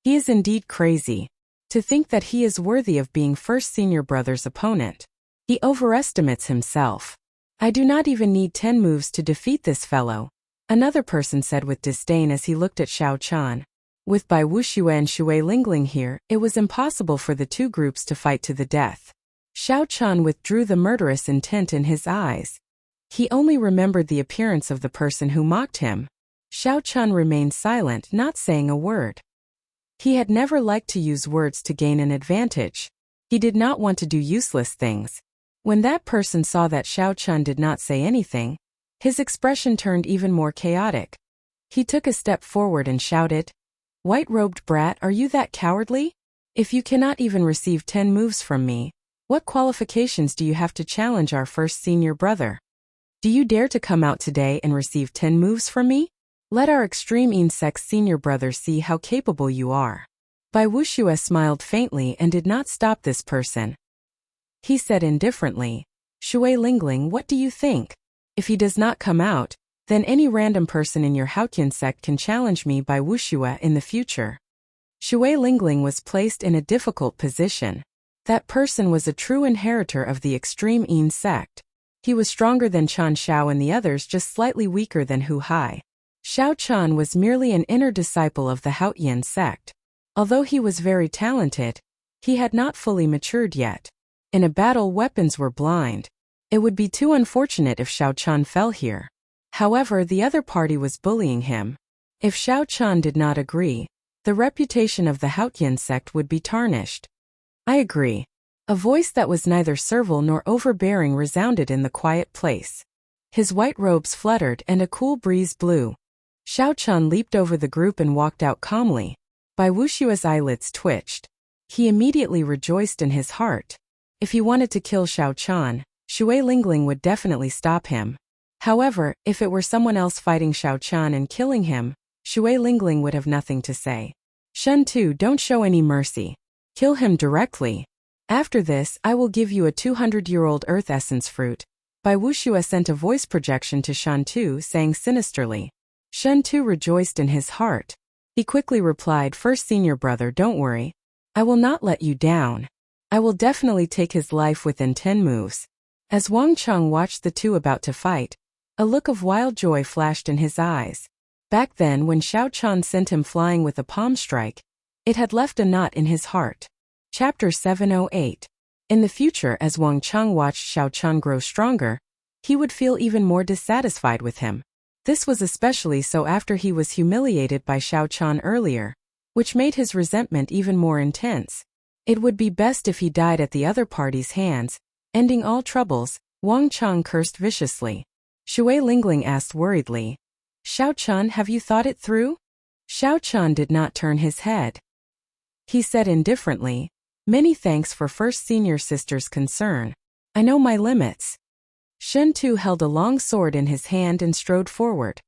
He is indeed crazy. To think that he is worthy of being first senior brother's opponent. He overestimates himself. I do not even need 10 moves to defeat this fellow," another person said with disdain as he looked at Xiao Chan. With Bai Wuxia and Shui Lingling here, it was impossible for the two groups to fight to the death. Xiao Chan withdrew the murderous intent in his eyes. He only remembered the appearance of the person who mocked him. Xiao Chun remained silent, not saying a word. He had never liked to use words to gain an advantage. He did not want to do useless things. When that person saw that Xiao Chun did not say anything, his expression turned even more chaotic. He took a step forward and shouted, "White-robed brat, are you that cowardly? If you cannot even receive 10 moves from me, what qualifications do you have to challenge our first senior brother? Do you dare to come out today and receive 10 moves from me? Let our extreme insect senior brother see how capable you are." Bai Wuxia smiled faintly and did not stop this person. He said indifferently, "Shui Lingling, what do you think? If he does not come out, then any random person in your Haotian sect can challenge me Bai Wuxia in the future." Shui Lingling was placed in a difficult position. That person was a true inheritor of the extreme Yin sect. He was stronger than Chan Xiao and the others, just slightly weaker than Hu Hai. Xiao Chan was merely an inner disciple of the Haotian sect. Although he was very talented, he had not fully matured yet. In a battle, weapons were blind. It would be too unfortunate if Xiao Chan fell here. However, the other party was bullying him. If Xiao Chan did not agree, the reputation of the Haotian sect would be tarnished. "I agree." A voice that was neither servile nor overbearing resounded in the quiet place. His white robes fluttered and a cool breeze blew. Xiao Chan leaped over the group and walked out calmly. Bai Wuxia's eyelids twitched. He immediately rejoiced in his heart. If he wanted to kill Xiao Chan, Shui Lingling would definitely stop him. However, if it were someone else fighting Xiao Chan and killing him, Shui Lingling would have nothing to say. "Shen Tu, don't show any mercy. Kill him directly. After this, I will give you a 200-year-old earth essence fruit." Bai Wuxia sent a voice projection to Shen Tu, saying sinisterly. Shen Tu rejoiced in his heart. He quickly replied, "First senior brother, don't worry. I will not let you down. I will definitely take his life within 10 moves." As Wang Cheng watched the two about to fight, a look of wild joy flashed in his eyes. Back then, when Xiao Chan sent him flying with a palm strike, it had left a knot in his heart. Chapter 708. In the future, as Wang Cheng watched Xiao Chan grow stronger, he would feel even more dissatisfied with him. This was especially so after he was humiliated by Xiao Chan earlier, which made his resentment even more intense. It would be best if he died at the other party's hands, ending all troubles. Wang Cheng cursed viciously. Shui Lingling asked worriedly, "Xiao Chan, have you thought it through?" Xiao Chan did not turn his head. He said indifferently, "Many thanks for first senior sister's concern. I know my limits." Shen Tu held a long sword in his hand and strode forward.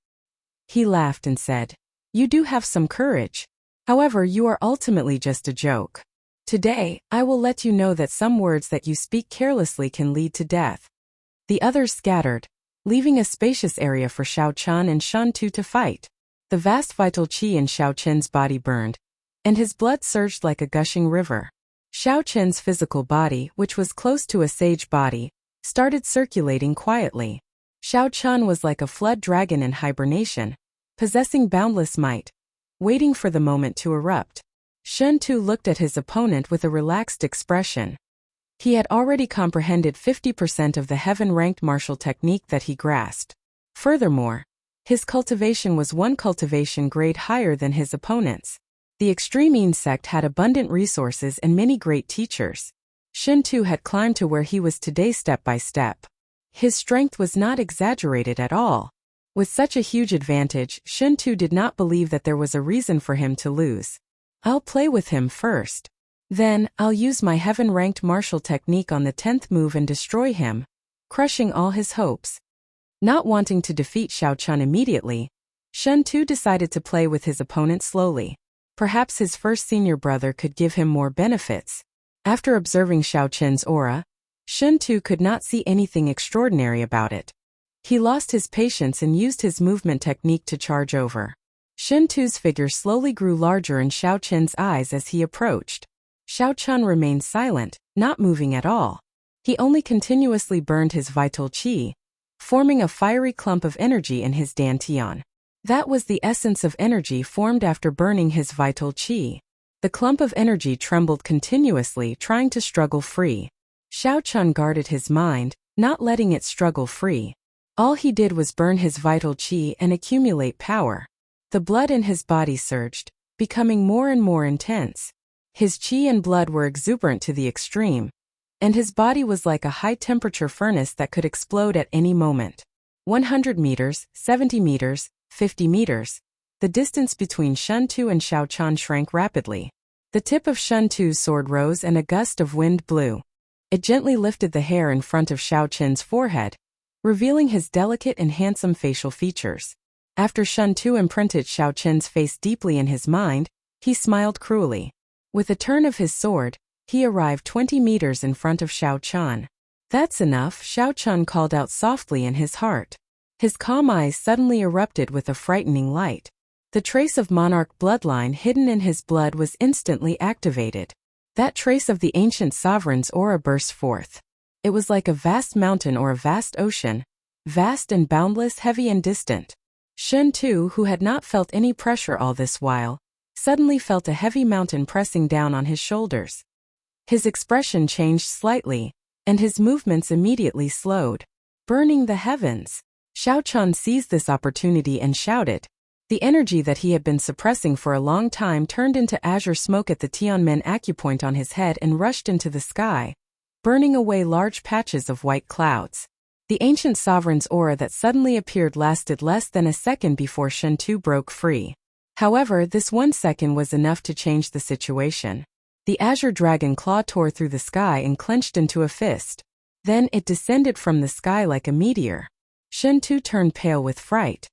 He laughed and said, "You do have some courage. However, you are ultimately just a joke. Today, I will let you know that some words that you speak carelessly can lead to death." The others scattered, leaving a spacious area for Xiao Chan and Shen Tu to fight. The vast vital qi in Xiao Chen's body burned, and his blood surged like a gushing river. Xiao Chen's physical body, which was close to a sage body, started circulating quietly. Xiao Chan was like a flood dragon in hibernation, possessing boundless might, waiting for the moment to erupt. Shen Tu looked at his opponent with a relaxed expression. He had already comprehended 50% of the heaven-ranked martial technique that he grasped. Furthermore, his cultivation was one cultivation grade higher than his opponent's. The extreme Yin sect had abundant resources and many great teachers. Shen Tu had climbed to where he was today step by step. His strength was not exaggerated at all. With such a huge advantage, Shen Tu did not believe that there was a reason for him to lose. "I'll play with him first. Then, I'll use my heaven-ranked martial technique on the 10th move and destroy him, crushing all his hopes." Not wanting to defeat Xiao Chan immediately, Shen Tu decided to play with his opponent slowly. Perhaps his first senior brother could give him more benefits. After observing Xiao Chen's aura, Shen Tu could not see anything extraordinary about it. He lost his patience and used his movement technique to charge over. Shen Tu's figure slowly grew larger in Xiao Chen's eyes as he approached. Xiao Chan remained silent, not moving at all. He only continuously burned his vital qi, forming a fiery clump of energy in his dantian. That was the essence of energy formed after burning his vital qi. The clump of energy trembled continuously, trying to struggle free. Xiao Chan guarded his mind, not letting it struggle free. All he did was burn his vital qi and accumulate power. The blood in his body surged, becoming more and more intense. His qi and blood were exuberant to the extreme, and his body was like a high-temperature furnace that could explode at any moment. 100 meters, 70 meters, 50 meters. The distance between Shun Tu and Xiao Chan shrank rapidly. The tip of Shun Tu's sword rose and a gust of wind blew. It gently lifted the hair in front of Xiao Chen's forehead, revealing his delicate and handsome facial features. After Shun Tu imprinted Xiao Chen's face deeply in his mind, he smiled cruelly. With a turn of his sword, he arrived 20 meters in front of Xiao Chan. That's enough, Xiao Chan called out softly in his heart. His calm eyes suddenly erupted with a frightening light. The trace of monarch bloodline hidden in his blood was instantly activated. That trace of the ancient sovereign's aura burst forth. It was like a vast mountain or a vast ocean, vast and boundless, heavy and distant. Shun Tu, who had not felt any pressure all this while, suddenly felt a heavy mountain pressing down on his shoulders. His expression changed slightly, and his movements immediately slowed. Burning the heavens! Xiao Chan seized this opportunity and shouted. The energy that he had been suppressing for a long time turned into azure smoke at the Tianmen acupoint on his head and rushed into the sky, burning away large patches of white clouds. The ancient sovereign's aura that suddenly appeared lasted less than a second before Shun Tu broke free. However, this 1 second was enough to change the situation. The azure dragon claw tore through the sky and clenched into a fist. Then it descended from the sky like a meteor. Shun Tu turned pale with fright.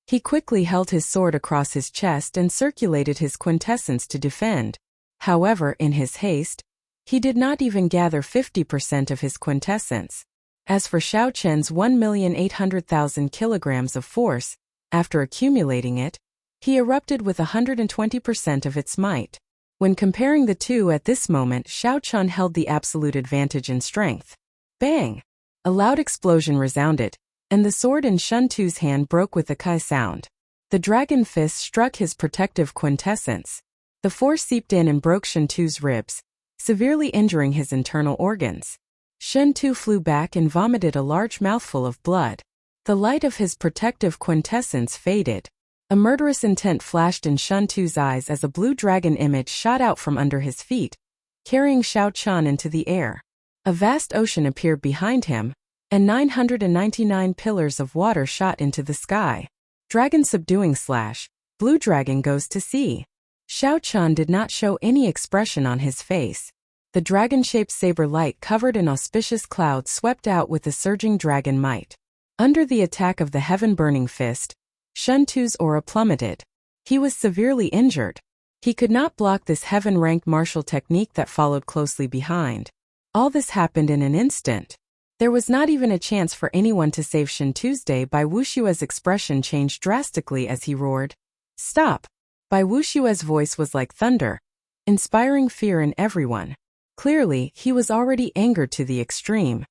He quickly held his sword across his chest and circulated his quintessence to defend. However, in his haste, he did not even gather 50% of his quintessence. As for Xiao Chen's 1,800,000 kilograms of force, after accumulating it, he erupted with 120% of its might. When comparing the two at this moment, Xiao Chen held the absolute advantage in strength. Bang! A loud explosion resounded, and the sword in Shun Tu's hand broke with a kai sound. The dragon fist struck his protective quintessence. The force seeped in and broke Shun Tu's ribs, severely injuring his internal organs. Shun Tu flew back and vomited a large mouthful of blood. The light of his protective quintessence faded. A murderous intent flashed in Shun Tu's eyes as a blue dragon image shot out from under his feet, carrying Xiao Chan into the air. A vast ocean appeared behind him, and 999 pillars of water shot into the sky. Dragon subduing / blue dragon goes to sea. Xiao Chan did not show any expression on his face. The dragon-shaped saber light covered in auspicious clouds swept out with the surging dragon might. Under the attack of the heaven-burning fist, Shun Tu's aura plummeted. He was severely injured. He could not block this heaven-ranked martial technique that followed closely behind. All this happened in an instant. There was not even a chance for anyone to save Shun Tuesday. Bai Wuxia's expression changed drastically as he roared, "Stop!" Bai Wuxia's voice was like thunder, inspiring fear in everyone. Clearly, he was already angered to the extreme.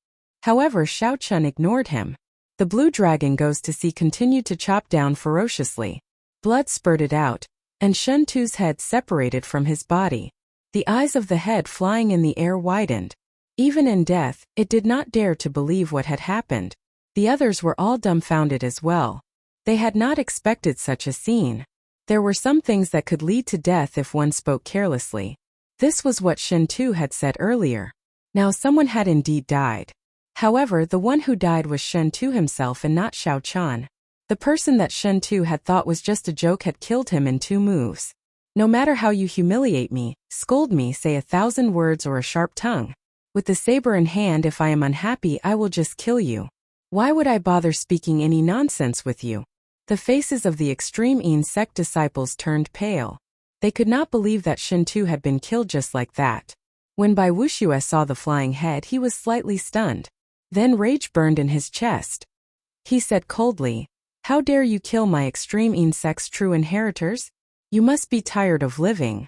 However, Xiao Chen ignored him. The blue dragon goes to sea continued to chop down ferociously. Blood spurted out, and Shun Tu's head separated from his body. The eyes of the head flying in the air widened. Even in death, it did not dare to believe what had happened. The others were all dumbfounded as well. They had not expected such a scene. There were some things that could lead to death if one spoke carelessly. This was what Shun Tu had said earlier. Now someone had indeed died. However, the one who died was Shun Tu himself and not Xiao Chan. The person that Shun Tu had thought was just a joke had killed him in 2 moves. No matter how you humiliate me, scold me, say 1,000 words or a sharp tongue. With the saber in hand, if I am unhappy, I will just kill you. Why would I bother speaking any nonsense with you? The faces of the extreme Yin sect disciples turned pale. They could not believe that Shun Tu had been killed just like that. When Bai Wuxia saw the flying head, he was slightly stunned. Then rage burned in his chest. He said coldly, "How dare you kill my extreme Yin sect's true inheritors? You must be tired of living."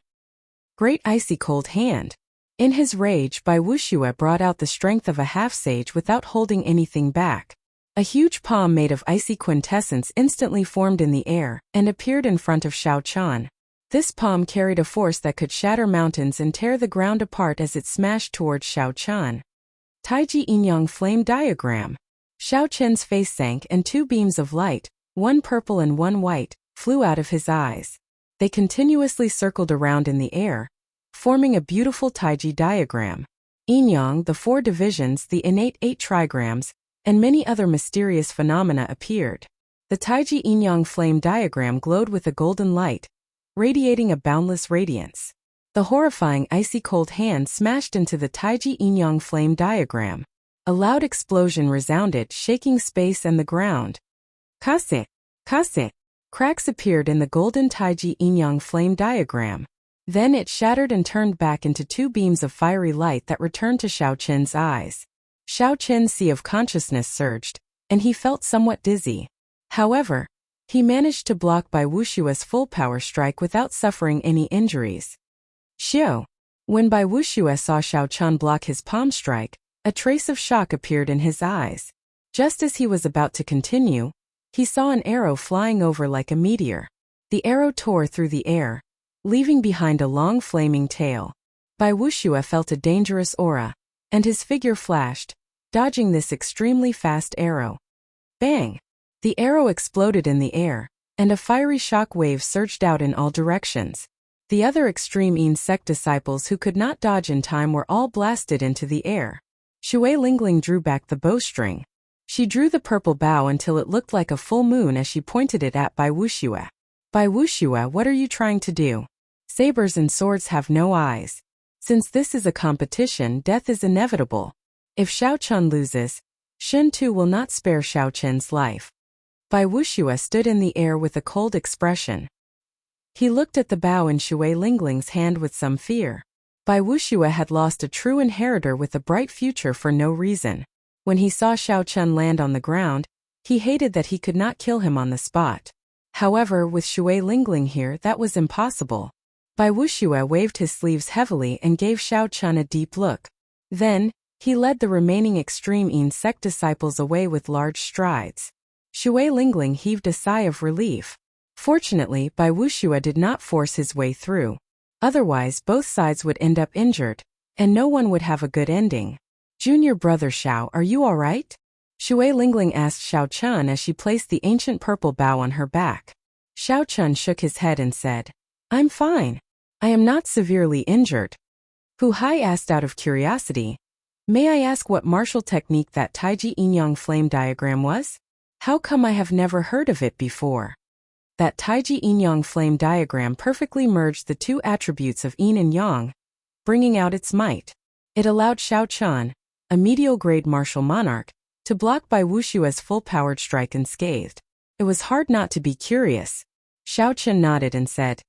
Great icy cold hand. In his rage, Bai Wuxia brought out the strength of a half-sage without holding anything back. A huge palm made of icy quintessence instantly formed in the air and appeared in front of Xiao Chan. This palm carried a force that could shatter mountains and tear the ground apart as it smashed towards Xiao Chan. Taiji Yin Yang Flame Diagram. Xiao Chen's face sank and two beams of light, one purple and one white, flew out of his eyes. They continuously circled around in the air, forming a beautiful Taiji diagram. Yin-yang, the four divisions, the innate 8 trigrams, and many other mysterious phenomena appeared. The Taiji Yin-yang flame diagram glowed with a golden light, radiating a boundless radiance. The horrifying icy cold hand smashed into the Taiji Yin-yang flame diagram. A loud explosion resounded, shaking space and the ground. Kase! Kase! Cracks appeared in the golden Taiji Yin-yang flame diagram. Then it shattered and turned back into two beams of fiery light that returned to Xiao Chen's eyes. Xiao Chen's sea of consciousness surged, and he felt somewhat dizzy. However, he managed to block Bai Wuxia's full power strike without suffering any injuries. Xiao. When Bai Wuxia saw Xiao Chen block his palm strike, a trace of shock appeared in his eyes. Just as he was about to continue, he saw an arrow flying over like a meteor. The arrow tore through the air, leaving behind a long flaming tail. Bai Wuxia felt a dangerous aura, and his figure flashed, dodging this extremely fast arrow. Bang! The arrow exploded in the air, and a fiery shock wave surged out in all directions. The other extreme Yin sect disciples who could not dodge in time were all blasted into the air. Shui Lingling drew back the bowstring. She drew the purple bow until it looked like a full moon as she pointed it at Bai Wuxia. Bai Wuxia, what are you trying to do? Sabers and swords have no eyes. Since this is a competition, death is inevitable. If Xiao Chen loses, Shen Tu will not spare Xiao Chen's life. Bai Wuxia stood in the air with a cold expression. He looked at the bow in Shui Lingling's hand with some fear. Bai Wuxia had lost a true inheritor with a bright future for no reason. When he saw Xiao Chen land on the ground, he hated that he could not kill him on the spot. However, with Shui Lingling here, that was impossible. Bai Wuxia waved his sleeves heavily and gave Xiao Chen a deep look. Then, he led the remaining extreme Yin sect disciples away with large strides. Shui Lingling heaved a sigh of relief. Fortunately, Bai Wuxia did not force his way through. Otherwise, both sides would end up injured, and no one would have a good ending. Junior brother Xiao, are you all right? Shui Lingling asked Xiao Chen as she placed the ancient purple bow on her back. Xiao Chen shook his head and said, I'm fine. I am not severely injured. Hu Hai asked out of curiosity, may I ask what martial technique that Taiji Yin-yang flame diagram was? How come I have never heard of it before? That Taiji Yin-yang flame diagram perfectly merged the two attributes of Yin and Yang, bringing out its might. It allowed Xiao Chen, a medial-grade martial monarch, to block Bai Wuxia's full-powered strike unscathed. It was hard not to be curious. Xiao Chen nodded and said,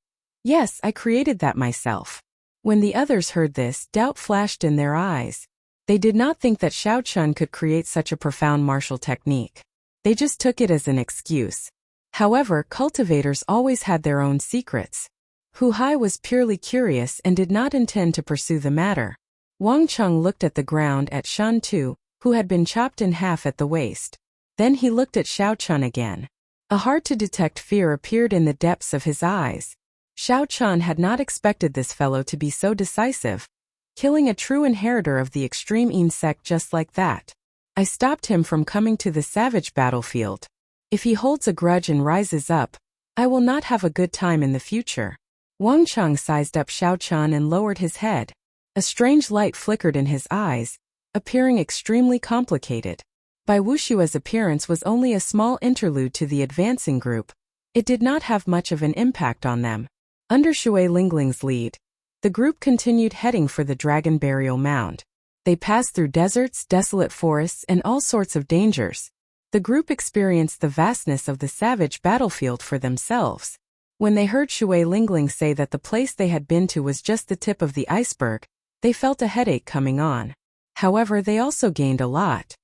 yes, I created that myself. When the others heard this, doubt flashed in their eyes. They did not think that Xiao Chen could create such a profound martial technique. They just took it as an excuse. However, cultivators always had their own secrets. Hu Hai was purely curious and did not intend to pursue the matter. Wang Cheng looked at the ground at Shen Tu, who had been chopped in half at the waist. Then he looked at Xiao Chen again. A hard-to-detect fear appeared in the depths of his eyes. Xiao Chen had not expected this fellow to be so decisive, killing a true inheritor of the extreme Yin sect just like that. I stopped him from coming to the savage battlefield. If he holds a grudge and rises up, I will not have a good time in the future. Wang Cheng sized up Xiao Chen and lowered his head. A strange light flickered in his eyes, appearing extremely complicated. Bai Wuxia's appearance was only a small interlude to the advancing group. It did not have much of an impact on them. Under Shui Lingling's lead, the group continued heading for the Dragon Burial Mound. They passed through deserts, desolate forests, and all sorts of dangers. The group experienced the vastness of the savage battlefield for themselves. When they heard Shui Lingling say that the place they had been to was just the tip of the iceberg, they felt a headache coming on. However, they also gained a lot.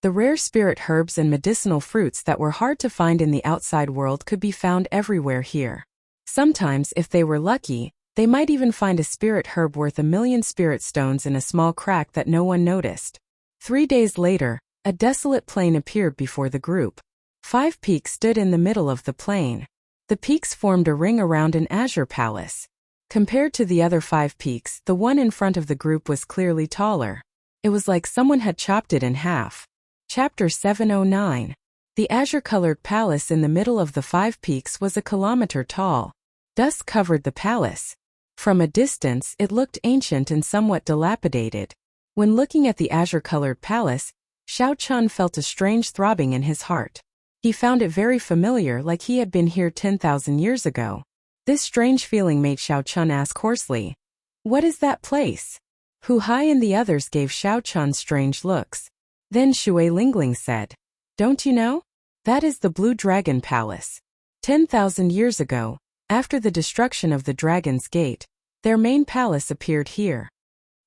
The rare spirit herbs and medicinal fruits that were hard to find in the outside world could be found everywhere here. Sometimes, if they were lucky, they might even find a spirit herb worth 1,000,000 spirit stones in a small crack that no one noticed. 3 days later, a desolate plain appeared before the group. 5 peaks stood in the middle of the plain. The peaks formed a ring around an azure palace. Compared to the other 5 peaks, the one in front of the group was clearly taller. It was like someone had chopped it in half. Chapter 709. The azure-colored palace in the middle of the 5 peaks was a kilometer tall. Dust covered the palace. From a distance, it looked ancient and somewhat dilapidated. When looking at the azure-colored palace, Xiao Chun felt a strange throbbing in his heart. He found it very familiar, like he had been here 10,000 years ago. This strange feeling made Xiao Chun ask hoarsely, "What is that place?" Hu Hai and the others gave Xiao Chun strange looks. Then Shui Lingling said, "Don't you know? That is the Blue Dragon Palace. 10,000 years ago, after the destruction of the Dragon's Gate, their main palace appeared here."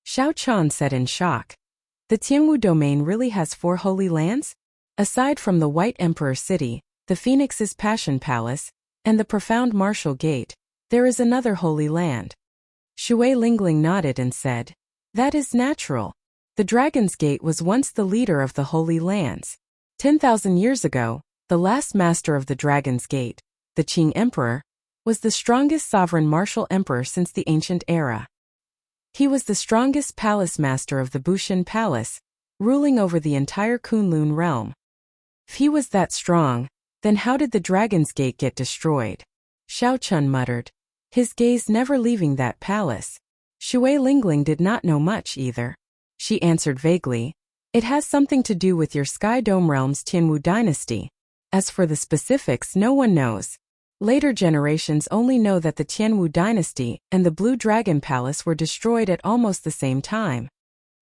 Xiao Chun said in shock, "The Tianwu domain really has 4 holy lands? Aside from the White Emperor City, the Phoenix's Passion Palace, and the Profound Martial Gate, there is another holy land." Shui Lingling nodded and said, "That is natural. The Dragon's Gate was once the leader of the Holy Lands. 10,000 years ago, the last master of the Dragon's Gate, the Qing Emperor, was the strongest sovereign martial emperor since the ancient era. He was the strongest palace master of the Bushan Palace, ruling over the entire Kunlun realm. If he was that strong, then how did the Dragon's Gate get destroyed?" Xiao Chun muttered, his gaze never leaving that palace. Shui Lingling did not know much either. She answered vaguely, "It has something to do with your Sky Dome realm's Tianwu dynasty. As for the specifics, no one knows. Later generations only know that the Tianwu dynasty and the Blue Dragon Palace were destroyed at almost the same time."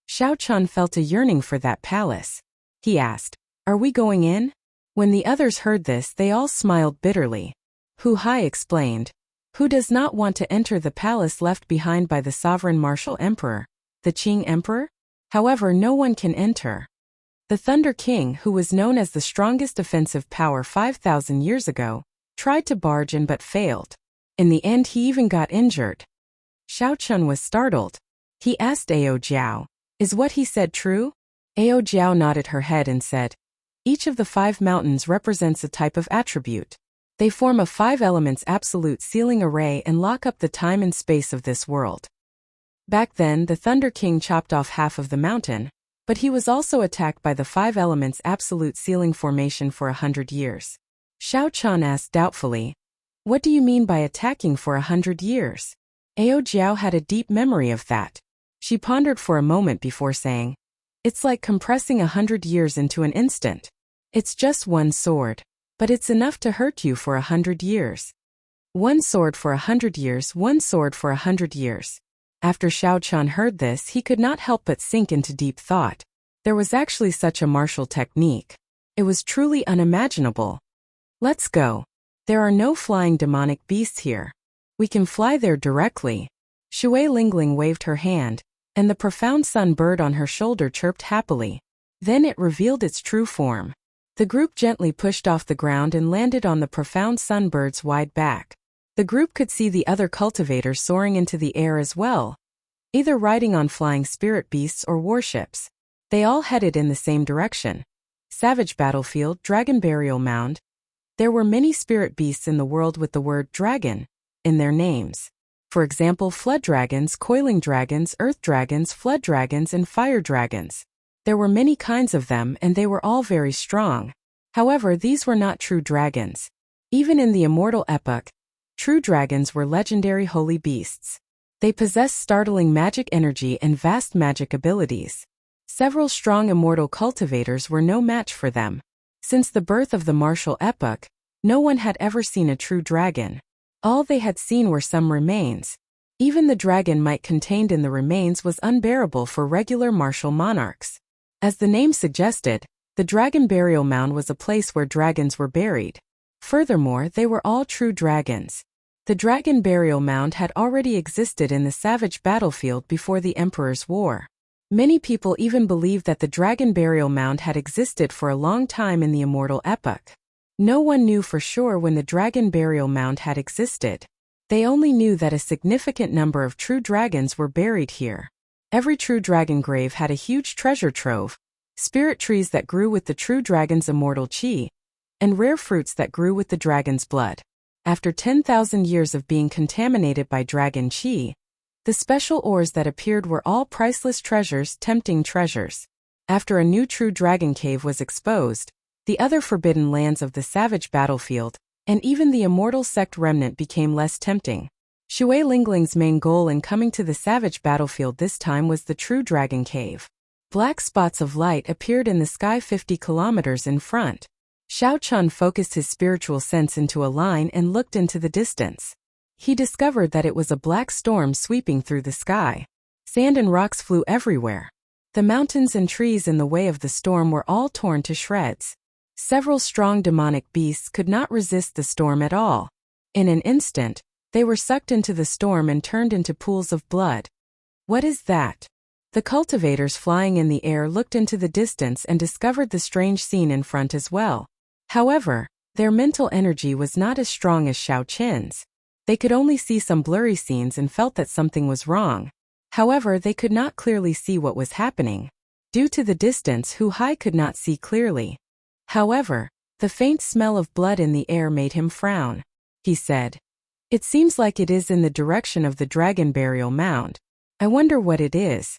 Xiao Chun felt a yearning for that palace. He asked, "Are we going in?" When the others heard this, they all smiled bitterly. Hu Hai explained, "Who does not want to enter the palace left behind by the sovereign martial emperor, the Qing Emperor? However, no one can enter. The Thunder King, who was known as the strongest offensive power 5,000 years ago, tried to barge in but failed. In the end, he even got injured." Xiao Chun was startled. He asked Ao Jiao, "Is what he said true?" Ao Jiao nodded her head and said, "Each of the 5 mountains represents a type of attribute. They form a 5 elements absolute sealing array and lock up the time and space of this world. Back then, the Thunder King chopped off half of the mountain, but he was also attacked by the 5 elements absolute sealing formation for 100 years. Xiao Chun asked doubtfully, "What do you mean by attacking for 100 years? Ao Jiao had a deep memory of that. She pondered for a moment before saying, "It's like compressing 100 years into an instant. It's just one sword, but it's enough to hurt you for 100 years. One sword for 100 years, one sword for 100 years. After Xiao Chun heard this, he could not help but sink into deep thought. There was actually such a martial technique. It was truly unimaginable. Let's go. There are no flying demonic beasts here. We can fly there directly." Shui Lingling waved her hand, and the profound sun bird on her shoulder chirped happily. Then it revealed its true form. The group gently pushed off the ground and landed on the profound sun bird's wide back. The group could see the other cultivators soaring into the air as well, either riding on flying spirit beasts or warships. They all headed in the same direction. Savage Battlefield, Dragon Burial Mound. There were many spirit beasts in the world with the word dragon in their names. For example, flood dragons, coiling dragons, earth dragons, flood dragons, and fire dragons. There were many kinds of them, and they were all very strong. However, these were not true dragons. Even in the Immortal epoch, true dragons were legendary holy beasts. They possessed startling magic energy and vast magic abilities. Several strong immortal cultivators were no match for them. Since the birth of the martial epoch, no one had ever seen a true dragon. All they had seen were some remains. Even the dragon might contained in the remains was unbearable for regular martial monarchs. As the name suggested, the Dragon Burial Mound was a place where dragons were buried. Furthermore, they were all true dragons. The Dragon Burial Mound had already existed in the Savage Battlefield before the Emperor's War. Many people even believed that the Dragon Burial Mound had existed for a long time in the Immortal epoch. No one knew for sure when the Dragon Burial Mound had existed. They only knew that a significant number of true dragons were buried here. Every true dragon grave had a huge treasure trove, spirit trees that grew with the true dragon's immortal chi, and rare fruits that grew with the dragon's blood. After 10,000 years of being contaminated by dragon chi, the special ores that appeared were all priceless treasures, tempting treasures. After a new true dragon cave was exposed, the other forbidden lands of the savage battlefield, and even the immortal sect remnant became less tempting. Shui Lingling's main goal in coming to the savage battlefield this time was the true dragon cave. Black spots of light appeared in the sky 50 kilometers in front. Xiao Chun focused his spiritual sense into a line and looked into the distance. He discovered that it was a black storm sweeping through the sky. Sand and rocks flew everywhere. The mountains and trees in the way of the storm were all torn to shreds. Several strong demonic beasts could not resist the storm at all. In an instant, they were sucked into the storm and turned into pools of blood. What is that? The cultivators flying in the air looked into the distance and discovered the strange scene in front as well. However, their mental energy was not as strong as Xiao Qin's. They could only see some blurry scenes and felt that something was wrong. However, they could not clearly see what was happening. Due to the distance, Hu Hai could not see clearly. However, the faint smell of blood in the air made him frown. He said, "It seems like it is in the direction of the dragon burial mound. I wonder what it is."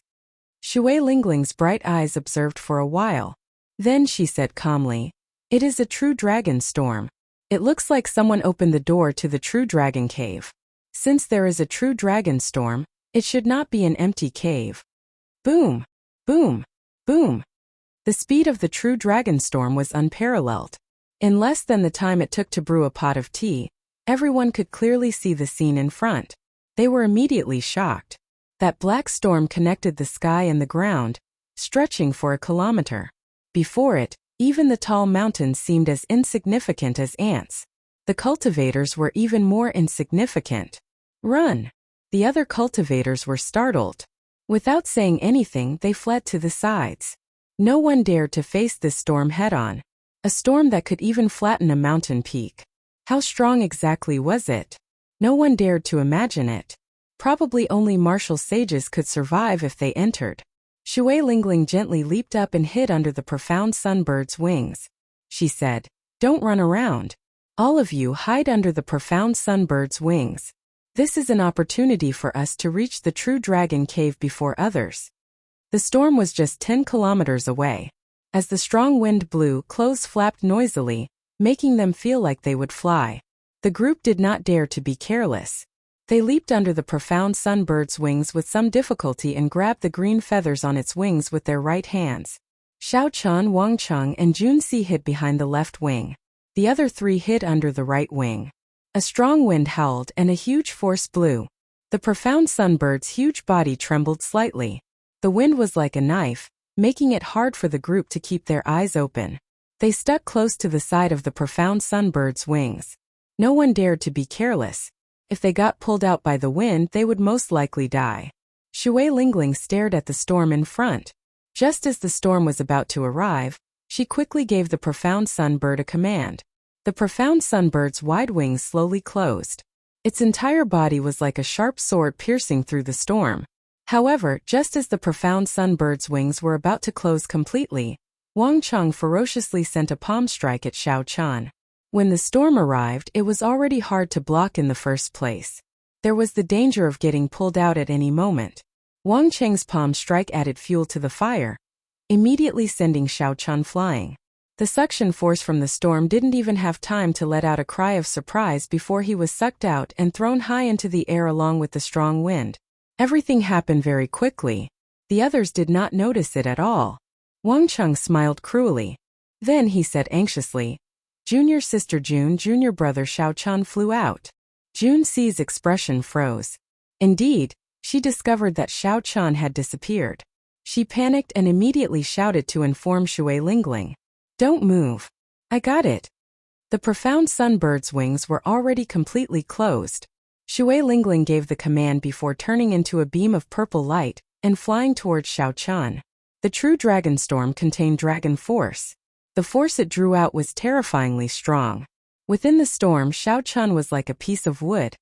Shui Lingling's bright eyes observed for a while. Then she said calmly, "It is a true dragon storm. It looks like someone opened the door to the true dragon cave. Since there is a true dragon storm, it should not be an empty cave." Boom! Boom! Boom! The speed of the true dragon storm was unparalleled. In less than the time it took to brew a pot of tea, everyone could clearly see the scene in front. They were immediately shocked. That black storm connected the sky and the ground, stretching for a kilometer. Before it, even the tall mountains seemed as insignificant as ants. The cultivators were even more insignificant. "Run!" The other cultivators were startled. Without saying anything, they fled to the sides. No one dared to face this storm head-on. A storm that could even flatten a mountain peak. How strong exactly was it? No one dared to imagine it. Probably only martial sages could survive if they entered. Shui Lingling gently leaped up and hid under the profound sunbird's wings. She said, "Don't run around. All of you hide under the profound sunbird's wings. This is an opportunity for us to reach the true dragon cave before others." The storm was just 10 kilometers away. As the strong wind blew, clothes flapped noisily, making them feel like they would fly. The group did not dare to be careless. They leaped under the profound sunbird's wings with some difficulty and grabbed the green feathers on its wings with their right hands. Xiao Chun, Wang Cheng, and Jun Si hid behind the left wing. The other three hid under the right wing. A strong wind howled and a huge force blew. The profound sunbird's huge body trembled slightly. The wind was like a knife, making it hard for the group to keep their eyes open. They stuck close to the side of the profound sunbird's wings. No one dared to be careless. If they got pulled out by the wind, they would most likely die. Shui Lingling stared at the storm in front. Just as the storm was about to arrive, she quickly gave the profound sunbird a command. The profound sunbird's wide wings slowly closed. Its entire body was like a sharp sword piercing through the storm. However, just as the profound sunbird's wings were about to close completely, Wang Cheng ferociously sent a palm strike at Xiao Chun. When the storm arrived, it was already hard to block in the first place. There was the danger of getting pulled out at any moment. Wang Cheng's palm strike added fuel to the fire, immediately sending Xiao Chun flying. The suction force from the storm didn't even have time to let out a cry of surprise before he was sucked out and thrown high into the air along with the strong wind. Everything happened very quickly. The others did not notice it at all. Wang Cheng smiled cruelly. Then he said anxiously, "Junior sister June, junior brother Xiao Chun flew out." Jun Si's expression froze. Indeed, she discovered that Xiao Chun had disappeared. She panicked and immediately shouted to inform Shui Lingling. "Don't move. I got it." The profound sunbird's wings were already completely closed. Shui Lingling gave the command before turning into a beam of purple light and flying towards Xiao Chun. The true dragon storm contained dragon force. The force it drew out was terrifyingly strong. Within the storm, Xiao Chun was like a piece of wood.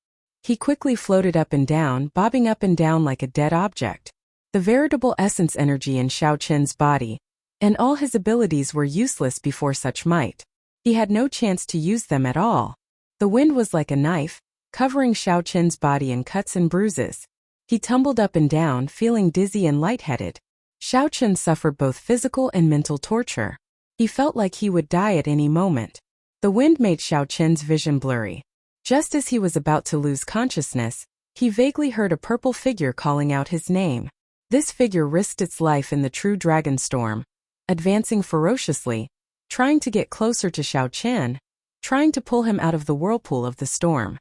He quickly floated up and down, bobbing up and down like a dead object. The veritable essence energy in Xiao Chun's body, and all his abilities were useless before such might. He had no chance to use them at all. The wind was like a knife, covering Xiao Chun's body in cuts and bruises. He tumbled up and down, feeling dizzy and lightheaded. Xiao Chen suffered both physical and mental torture. He felt like he would die at any moment. The wind made Xiao Chen's vision blurry. Just as he was about to lose consciousness, he vaguely heard a purple figure calling out his name. This figure risked its life in the true dragon storm, advancing ferociously, trying to get closer to Xiao Chen, trying to pull him out of the whirlpool of the storm.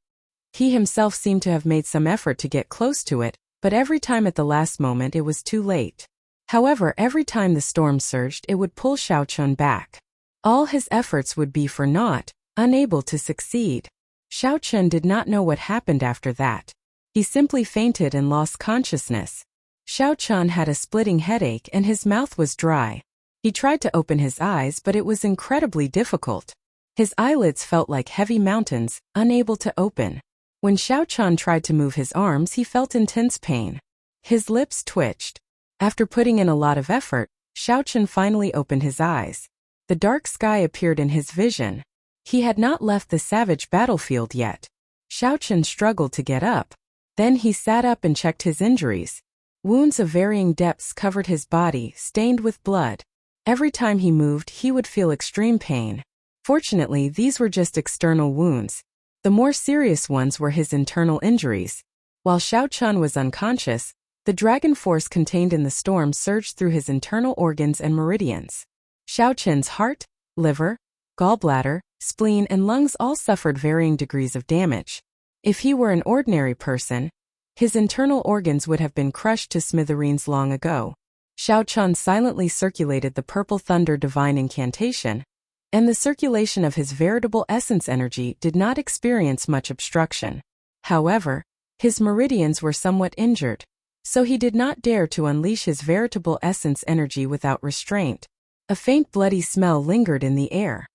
He himself seemed to have made some effort to get close to it, but every time at the last moment it was too late. However, every time the storm surged, it would pull Xiao Chen back. All his efforts would be for naught, unable to succeed. Xiao Chen did not know what happened after that. He simply fainted and lost consciousness. Xiao Chen had a splitting headache and his mouth was dry. He tried to open his eyes, but it was incredibly difficult. His eyelids felt like heavy mountains, unable to open. When Xiao Chen tried to move his arms, he felt intense pain. His lips twitched. After putting in a lot of effort, Xiao Chen finally opened his eyes. The dark sky appeared in his vision. He had not left the savage battlefield yet. Xiao Chen struggled to get up. Then he sat up and checked his injuries. Wounds of varying depths covered his body, stained with blood. Every time he moved, he would feel extreme pain. Fortunately, these were just external wounds. The more serious ones were his internal injuries. While Xiao Chen was unconscious, the dragon force contained in the storm surged through his internal organs and meridians. Xiao Chen's heart, liver, gallbladder, spleen and lungs all suffered varying degrees of damage. If he were an ordinary person, his internal organs would have been crushed to smithereens long ago. Xiao Chen silently circulated the purple thunder divine incantation, and the circulation of his veritable essence energy did not experience much obstruction. However, his meridians were somewhat injured, so he did not dare to unleash his veritable essence energy without restraint. A faint bloody smell lingered in the air.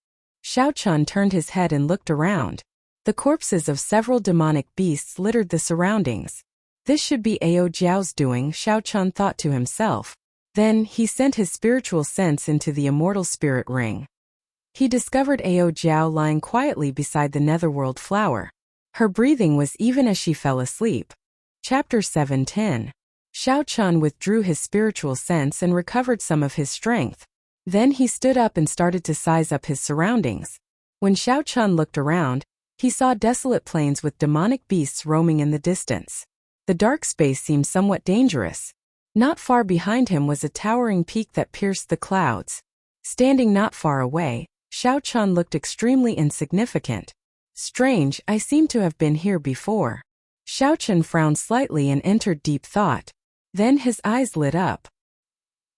Xiao Chen turned his head and looked around. The corpses of several demonic beasts littered the surroundings. This should be Ao Jiao's doing, Xiao Chen thought to himself. Then, he sent his spiritual sense into the immortal spirit ring. He discovered Ao Jiao lying quietly beside the netherworld flower. Her breathing was even as she fell asleep. Chapter 7:10. Xiao Chen withdrew his spiritual sense and recovered some of his strength. Then he stood up and started to size up his surroundings. When Xiao Chen looked around, he saw desolate plains with demonic beasts roaming in the distance. The dark space seemed somewhat dangerous. Not far behind him was a towering peak that pierced the clouds. Standing not far away, Xiao Chen looked extremely insignificant. Strange, I seem to have been here before. Xiao Chen frowned slightly and entered deep thought. Then his eyes lit up.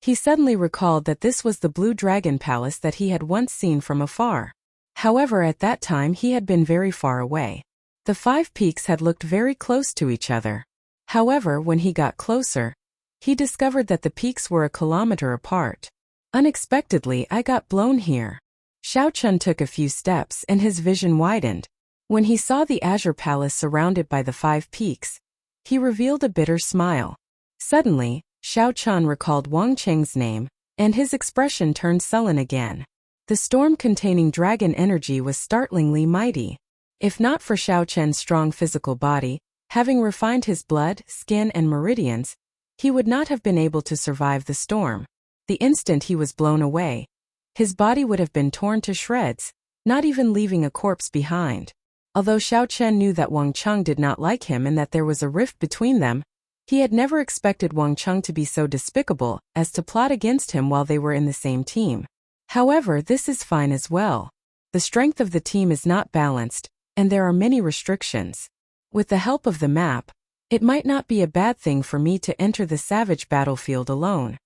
He suddenly recalled that this was the Blue Dragon Palace that he had once seen from afar. However, at that time he had been very far away. The 5 peaks had looked very close to each other. However, when he got closer, he discovered that the peaks were a kilometer apart. Unexpectedly, I got blown here. Xiao Chen took a few steps and his vision widened. When he saw the Azure Palace surrounded by the 5 peaks, he revealed a bitter smile. Suddenly, Xiao Chen recalled Wang Cheng's name, and his expression turned sullen again. The storm containing dragon energy was startlingly mighty. If not for Xiao Chen's strong physical body, having refined his blood, skin and meridians, he would not have been able to survive the storm. The instant he was blown away, his body would have been torn to shreds, not even leaving a corpse behind. Although Xiao Chen knew that Wang Cheng did not like him and that there was a rift between them, he had never expected Wang Cheng to be so despicable as to plot against him while they were in the same team. However, this is fine as well. The strength of the team is not balanced, and there are many restrictions. With the help of the map, it might not be a bad thing for me to enter the savage battlefield alone.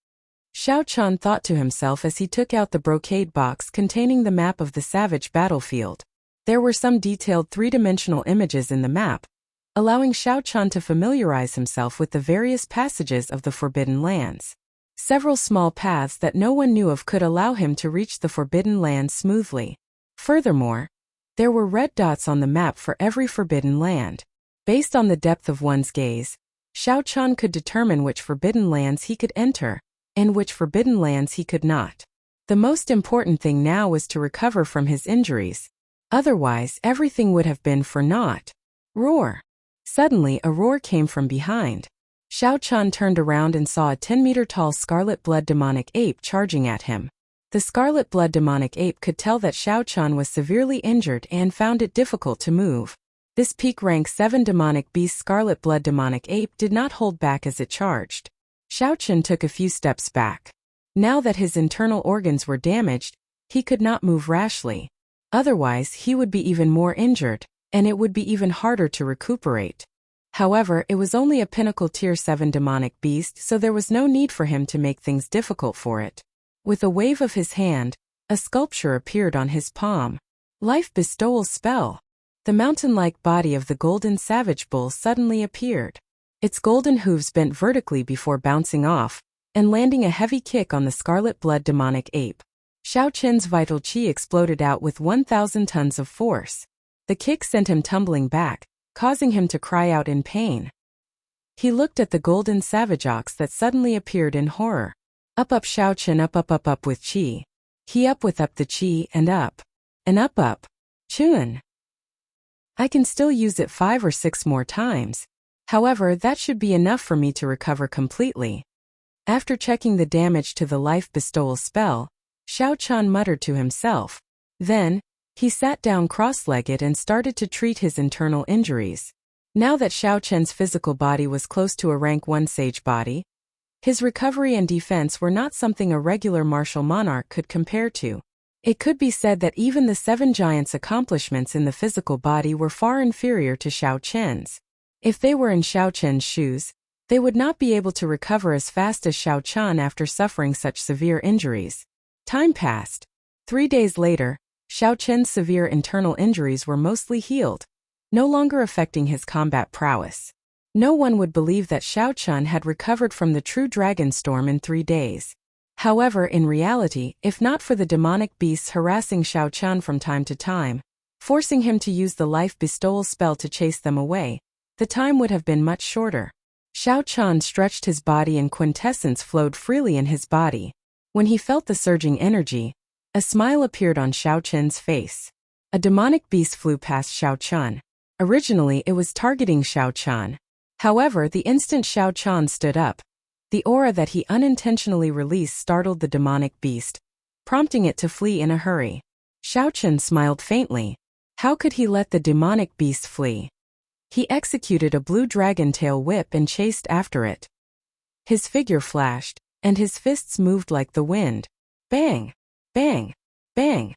Xiao Chen thought to himself as he took out the brocade box containing the map of the savage battlefield. There were some detailed 3-dimensional images in the map, allowing Xiao Chen to familiarize himself with the various passages of the Forbidden Lands. Several small paths that no one knew of could allow him to reach the Forbidden Lands smoothly. Furthermore, there were red dots on the map for every Forbidden Land. Based on the depth of one's gaze, Xiao Chen could determine which Forbidden Lands he could enter, and which Forbidden Lands he could not. The most important thing now was to recover from his injuries. Otherwise, everything would have been for naught. Roar! Suddenly, a roar came from behind. Xiao Chan turned around and saw a 10-meter-tall scarlet blood demonic ape charging at him. The scarlet blood demonic ape could tell that Xiao Chan was severely injured and found it difficult to move. This peak rank 7 demonic beast scarlet blood demonic ape did not hold back as it charged. Xiao Chan took a few steps back. Now that his internal organs were damaged, he could not move rashly. Otherwise, he would be even more injured, and it would be even harder to recuperate. However, it was only a pinnacle tier 7 demonic beast, so there was no need for him to make things difficult for it. With a wave of his hand, a sculpture appeared on his palm. Life bestowal spell. The mountain-like body of the golden savage bull suddenly appeared. Its golden hooves bent vertically before bouncing off, and landing a heavy kick on the scarlet blood demonic ape. Xiao Chen's vital qi exploded out with 1,000 tons of force. The kick sent him tumbling back, causing him to cry out in pain. He looked at the golden savage ox that suddenly appeared in horror. Up Xiao Chen up with qi. He up with up the qi and up. And up. Chun. I can still use it 5 or 6 more times. However, that should be enough for me to recover completely. After checking the damage to the life bestowal spell, Xiao Chan muttered to himself. Then, he sat down cross-legged and started to treat his internal injuries. Now that Xiao Chen's physical body was close to a rank 1 sage body, his recovery and defense were not something a regular martial monarch could compare to. It could be said that even the 7 giants' accomplishments in the physical body were far inferior to Xiao Chen's. If they were in Xiao Chen's shoes, they would not be able to recover as fast as Xiao Chan after suffering such severe injuries. Time passed. 3 days later, Xiao Chen's severe internal injuries were mostly healed, no longer affecting his combat prowess. No one would believe that Xiao Chan had recovered from the true dragon storm in 3 days. However, in reality, if not for the demonic beasts harassing Xiao Chan from time to time, forcing him to use the life bestowal spell to chase them away, the time would have been much shorter. Xiao Chan stretched his body and quintessence flowed freely in his body. When he felt the surging energy, a smile appeared on Xiao Chen's face. A demonic beast flew past Xiao Chan. Originally, it was targeting Xiao Chan. However, the instant Xiao Chan stood up, the aura that he unintentionally released startled the demonic beast, prompting it to flee in a hurry. Xiao Chan smiled faintly. How could he let the demonic beast flee? He executed a blue dragon tail whip and chased after it. His figure flashed, and his fists moved like the wind. Bang! Bang! Bang!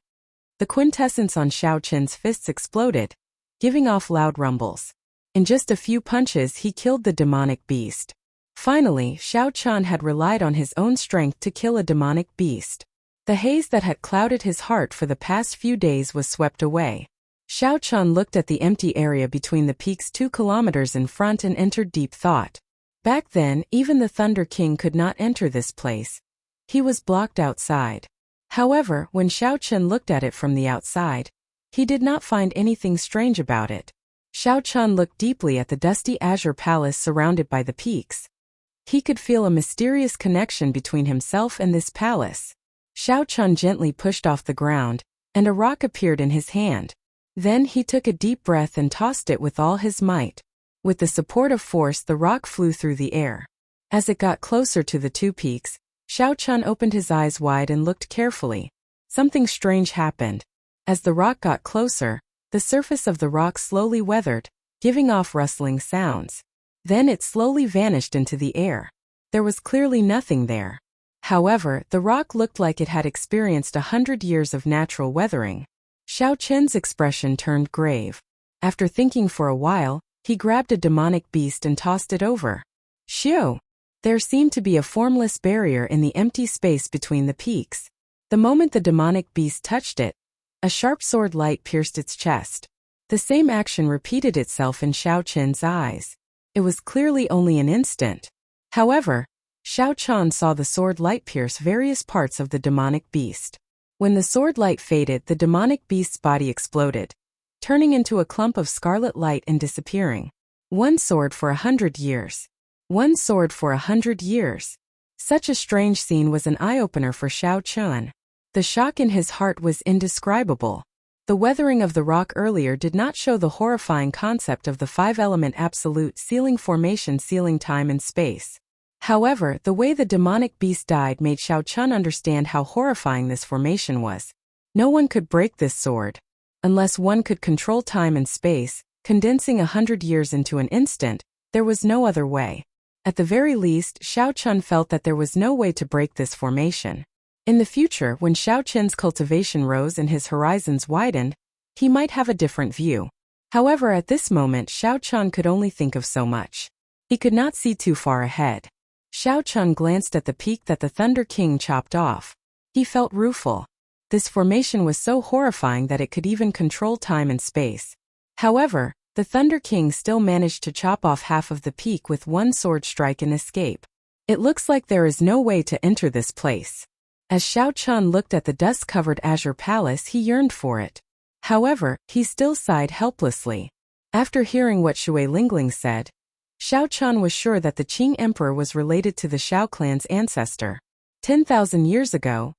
The quintessence on Xiao Chen's fists exploded, giving off loud rumbles. In just a few punches he killed the demonic beast. Finally, Xiao Chan had relied on his own strength to kill a demonic beast. The haze that had clouded his heart for the past few days was swept away. Xiao Chan looked at the empty area between the peaks 2 kilometers in front and entered deep thought. Back then, even the Thunder King could not enter this place. He was blocked outside. However, when Xiao Chan looked at it from the outside, he did not find anything strange about it. Xiao Chan looked deeply at the dusty azure palace surrounded by the peaks. He could feel a mysterious connection between himself and this palace. Xiao Chan gently pushed off the ground, and a rock appeared in his hand. Then he took a deep breath and tossed it with all his might. With the support of force, the rock flew through the air. As it got closer to the 2 peaks, Xiao Chan opened his eyes wide and looked carefully. Something strange happened. As the rock got closer, the surface of the rock slowly weathered, giving off rustling sounds. Then it slowly vanished into the air. There was clearly nothing there. However, the rock looked like it had experienced 100 years of natural weathering. Xiao Chen's expression turned grave. After thinking for a while, he grabbed a demonic beast and tossed it over. Shoo! There seemed to be a formless barrier in the empty space between the peaks. The moment the demonic beast touched it, a sharp sword light pierced its chest. The same action repeated itself in Xiao Chen's eyes. It was clearly only an instant. However, Xiao Chan saw the sword light pierce various parts of the demonic beast. When the sword light faded, the demonic beast's body exploded, turning into a clump of scarlet light and disappearing. 1 sword for 100 years. 1 sword for 100 years. Such a strange scene was an eye-opener for Xiao Chan. The shock in his heart was indescribable. The weathering of the rock earlier did not show the horrifying concept of the five-element absolute sealing formation sealing time and space. However, the way the demonic beast died made Xiao Chun understand how horrifying this formation was. No one could break this sword. Unless one could control time and space, condensing 100 years into an instant, there was no other way. At the very least, Xiao Chun felt that there was no way to break this formation. In the future, when Xiao Chun's cultivation rose and his horizons widened, he might have a different view. However, at this moment Xiao Chun could only think of so much. He could not see too far ahead. Xiao Chun glanced at the peak that the Thunder King chopped off. He felt rueful. This formation was so horrifying that it could even control time and space. However, the Thunder King still managed to chop off half of the peak with one sword strike and escape. It looks like there is no way to enter this place. As Xiao Chun looked at the dust-covered azure palace, he yearned for it. However, he still sighed helplessly. After hearing what Shui Lingling said, Xiao Chun was sure that the Qing Emperor was related to the Xiao clan's ancestor. 10,000 years ago,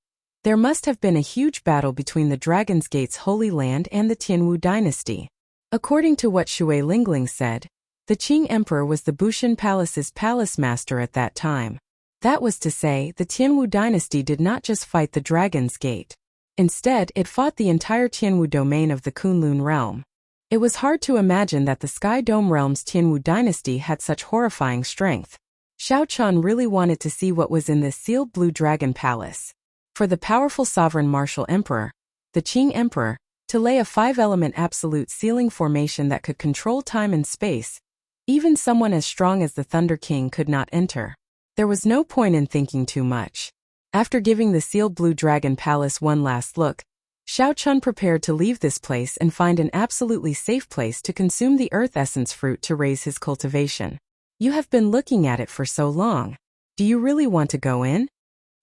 there must have been a huge battle between the Dragon's Gate's Holy Land and the Tianwu dynasty. According to what Shui Lingling said, the Qing Emperor was the Bushan Palace's palace master at that time. That was to say, the Tianwu dynasty did not just fight the Dragon's Gate. Instead, it fought the entire Tianwu domain of the Kunlun realm. It was hard to imagine that the Sky Dome realm's Tianwu dynasty had such horrifying strength. Xiao Chun really wanted to see what was in this sealed blue dragon palace. For the powerful sovereign martial emperor, the Qing Emperor, to lay a five-element absolute sealing formation that could control time and space, even someone as strong as the Thunder King could not enter. There was no point in thinking too much. After giving the sealed blue dragon palace one last look, Xiao Chun prepared to leave this place and find an absolutely safe place to consume the earth essence fruit to raise his cultivation. You have been looking at it for so long. Do you really want to go in?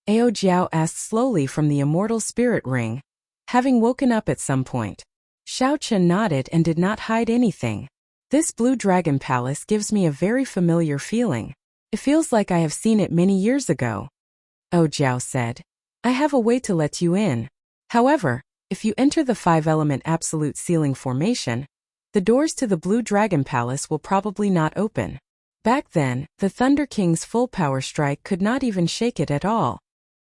Ao Jiao asked slowly from the immortal spirit ring, having woken up at some point. Xiao Chun nodded and did not hide anything. This blue dragon palace gives me a very familiar feeling. It feels like I have seen it many years ago. Ao Jiao said. I have a way to let you in. However, if you enter the five-element absolute sealing formation, the doors to the blue dragon palace will probably not open. Back then, the Thunder King's full power strike could not even shake it at all.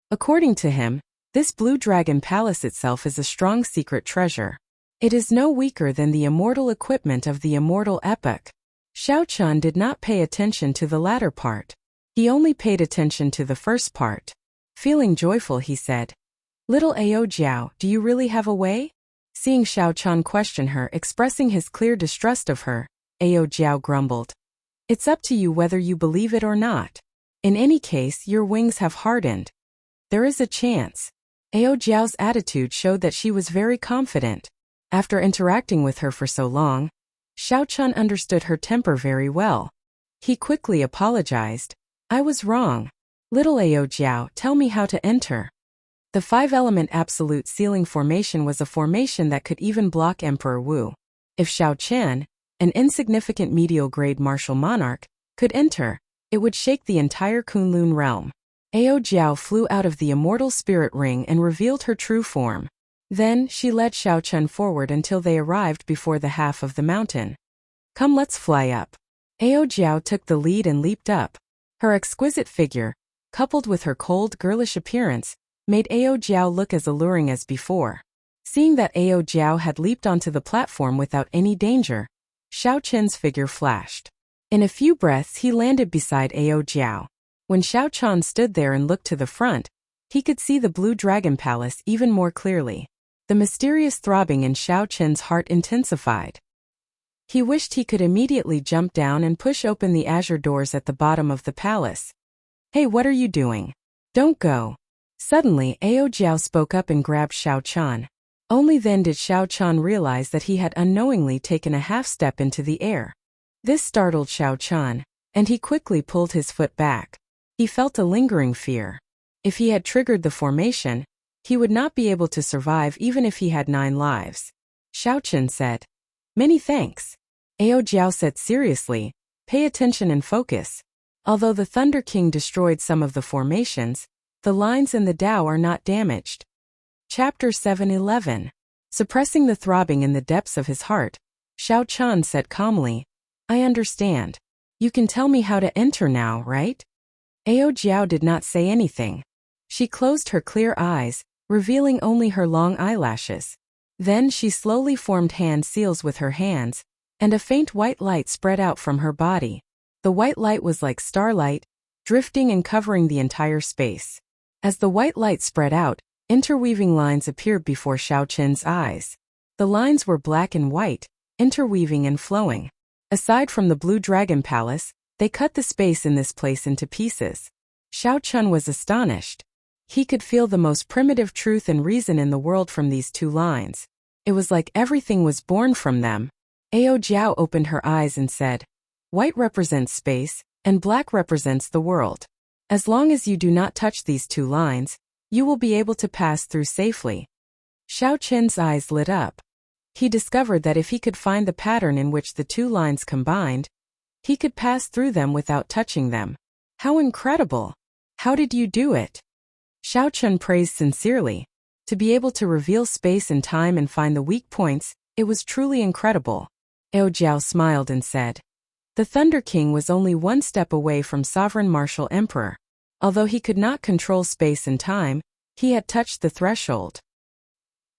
According to him, this blue dragon palace itself is a strong secret treasure. It is no weaker than the immortal equipment of the immortal epoch. Xiao Chun did not pay attention to the latter part. He only paid attention to the first part. Feeling joyful, he said, Little Ao Jiao, do you really have a way? Seeing Xiao Chun question her, expressing his clear distrust of her, Ao Jiao grumbled. It's up to you whether you believe it or not. In any case, your wings have hardened. There is a chance. Ao Jiao's attitude showed that she was very confident. After interacting with her for so long, Xiao Chun understood her temper very well. He quickly apologized. I was wrong. Little Ao Jiao, tell me how to enter. The five-element absolute sealing formation was a formation that could even block Emperor Wu. If Xiao Chen, an insignificant medial-grade martial monarch, could enter, it would shake the entire Kunlun realm. Ao Jiao flew out of the immortal spirit ring and revealed her true form. Then, she led Xiao Chun forward until they arrived before the half of the mountain. Come, let's fly up. Ao Jiao took the lead and leaped up. Her exquisite figure, coupled with her cold, girlish appearance, made Ao Jiao look as alluring as before. Seeing that Ao Jiao had leaped onto the platform without any danger, Xiao Chen's figure flashed. In a few breaths he landed beside Ao Jiao. When Xiao Chun stood there and looked to the front, he could see the blue dragon palace even more clearly. The mysterious throbbing in Xiao Chen's heart intensified. He wished he could immediately jump down and push open the azure doors at the bottom of the palace. Hey, what are you doing? Don't go. Suddenly, Ao Jiao spoke up and grabbed Xiao Chun. Only then did Xiao Chun realize that he had unknowingly taken a half step into the air. This startled Xiao Chun, and he quickly pulled his foot back. He felt a lingering fear. If he had triggered the formation, he would not be able to survive even if he had 9 lives. Xiao Chun said, Many thanks. Ao Jiao said seriously, Pay attention and focus. Although the Thunder King destroyed some of the formations, the lines in the Tao are not damaged. Chapter 7:11. Suppressing the throbbing in the depths of his heart, Xiao Chun said calmly, I understand. You can tell me how to enter now, right? Ao Jiao did not say anything. She closed her clear eyes, revealing only her long eyelashes. Then she slowly formed hand seals with her hands, and a faint white light spread out from her body. The white light was like starlight, drifting and covering the entire space. As the white light spread out, interweaving lines appeared before Xiao Chen's eyes. The lines were black and white, interweaving and flowing. Aside from the Blue Dragon Palace, they cut the space in this place into pieces. Xiao Chun was astonished. He could feel the most primitive truth and reason in the world from these two lines. It was like everything was born from them. Ao Jiao opened her eyes and said, White represents space, and black represents the world. As long as you do not touch these two lines, you will be able to pass through safely. Xiao Chen's eyes lit up. He discovered that if he could find the pattern in which the two lines combined, he could pass through them without touching them. How incredible! How did you do it? Xiao Chun praised sincerely. To be able to reveal space and time and find the weak points, it was truly incredible. Ao Jiao smiled and said, The Thunder King was only one step away from Sovereign Martial Emperor. Although he could not control space and time, he had touched the threshold.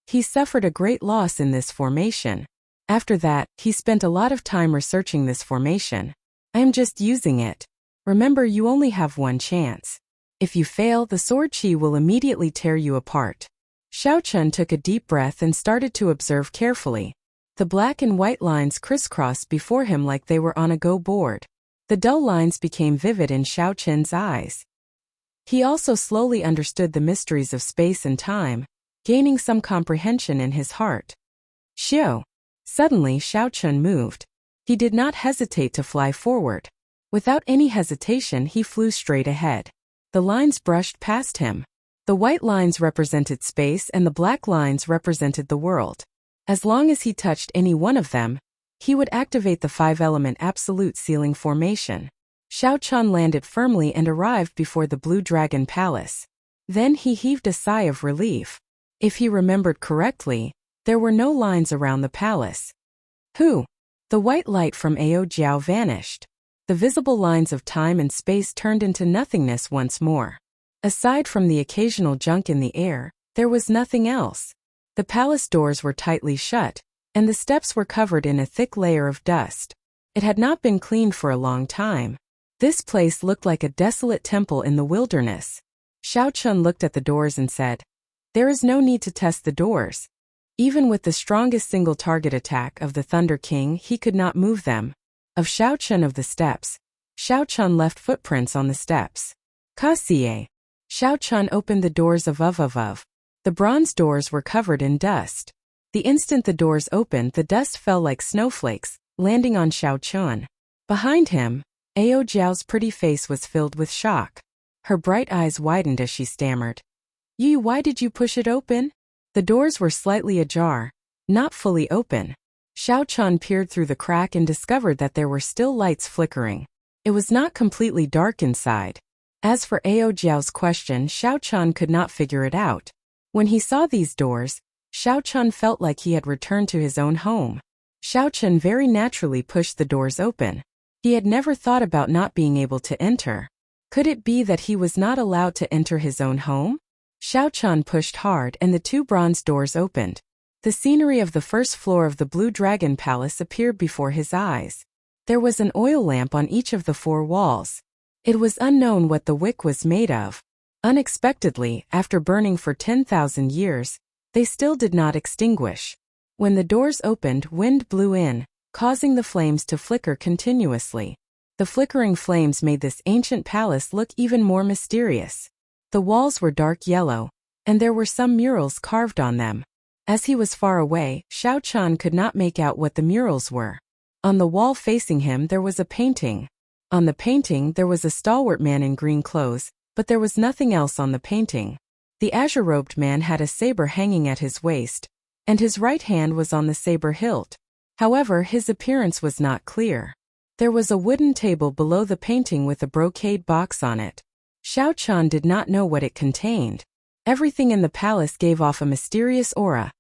He suffered a great loss in this formation. After that, he spent a lot of time researching this formation. I am just using it. Remember, you only have one chance. If you fail, the sword chi will immediately tear you apart. Xiao Chun took a deep breath and started to observe carefully. The black and white lines crisscrossed before him like they were on a go board. The dull lines became vivid in Xiao Chun's eyes. He also slowly understood the mysteries of space and time, gaining some comprehension in his heart. Xiao. Suddenly Xiao Chun moved. He did not hesitate to fly forward. Without any hesitation he flew straight ahead. The lines brushed past him. The white lines represented space and the black lines represented the world. As long as he touched any one of them, he would activate the five-element absolute sealing formation. Xiao Chun landed firmly and arrived before the Blue Dragon Palace. Then he heaved a sigh of relief. If he remembered correctly, there were no lines around the palace. The white light from Ao Jiao vanished. The visible lines of time and space turned into nothingness once more. Aside from the occasional junk in the air, there was nothing else. The palace doors were tightly shut, and the steps were covered in a thick layer of dust. It had not been cleaned for a long time. This place looked like a desolate temple in the wilderness. Xiao Chun looked at the doors and said, There is no need to test the doors. Even with the strongest single target attack of the Thunder King, he could not move them. Of Xiao Chun of the steps, Xiao Chun left footprints on the steps. Kasie. Xiao Chun opened the doors of. The bronze doors were covered in dust. The instant the doors opened, the dust fell like snowflakes, landing on Xiao Chun. Behind him, Ao Jiao's pretty face was filled with shock. Her bright eyes widened as she stammered, Why did you push it open? The doors were slightly ajar, not fully open. Xiao Chun peered through the crack and discovered that there were still lights flickering. It was not completely dark inside. As for Ao Jiao's question, Xiao Chun could not figure it out. When he saw these doors, Xiao Chun felt like he had returned to his own home. Xiao Chun very naturally pushed the doors open. He had never thought about not being able to enter. Could it be that he was not allowed to enter his own home? Xiao Chun pushed hard and the two bronze doors opened. The scenery of the first floor of the Blue Dragon Palace appeared before his eyes. There was an oil lamp on each of the four walls. It was unknown what the wick was made of. Unexpectedly, after burning for 10,000 years, they still did not extinguish. When the doors opened, wind blew in, causing the flames to flicker continuously. The flickering flames made this ancient palace look even more mysterious. The walls were dark yellow, and there were some murals carved on them. As he was far away, Xiao Chun could not make out what the murals were. On the wall facing him there was a painting. On the painting there was a stalwart man in green clothes, but there was nothing else on the painting. The azure-robed man had a saber hanging at his waist, and his right hand was on the saber hilt. However, his appearance was not clear. There was a wooden table below the painting with a brocade box on it. Xiao Chun did not know what it contained. Everything in the palace gave off a mysterious aura.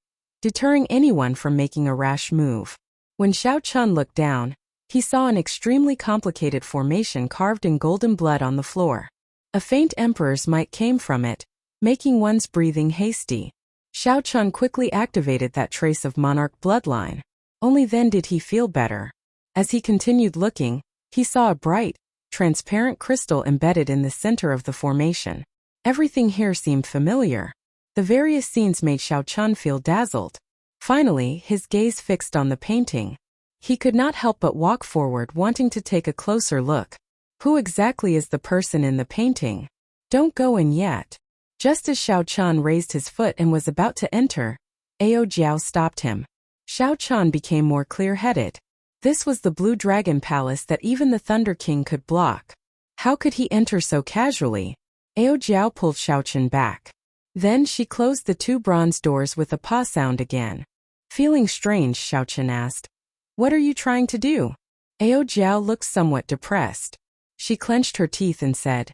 deterring anyone from making a rash move. When Xiao Chun looked down, he saw an extremely complicated formation carved in golden blood on the floor. A faint emperor's might came from it, making one's breathing hasty. Xiao Chun quickly activated that trace of monarch bloodline. Only then did he feel better. As he continued looking, he saw a bright, transparent crystal embedded in the center of the formation. Everything here seemed familiar. The various scenes made Xiao Chun feel dazzled. Finally, his gaze fixed on the painting. He could not help but walk forward, wanting to take a closer look. Who exactly is the person in the painting? Don't go in yet. Just as Xiao Chun raised his foot and was about to enter, Ao Jiao stopped him. Xiao Chun became more clear-headed. This was the Blue Dragon Palace that even the Thunder King could block. How could he enter so casually? Ao Jiao pulled Xiao Chun back. Then she closed the two bronze doors with a pa sound again. Feeling strange, Xiao Chun asked, "What are you trying to do?" Ao Jiao looked somewhat depressed. She clenched her teeth and said,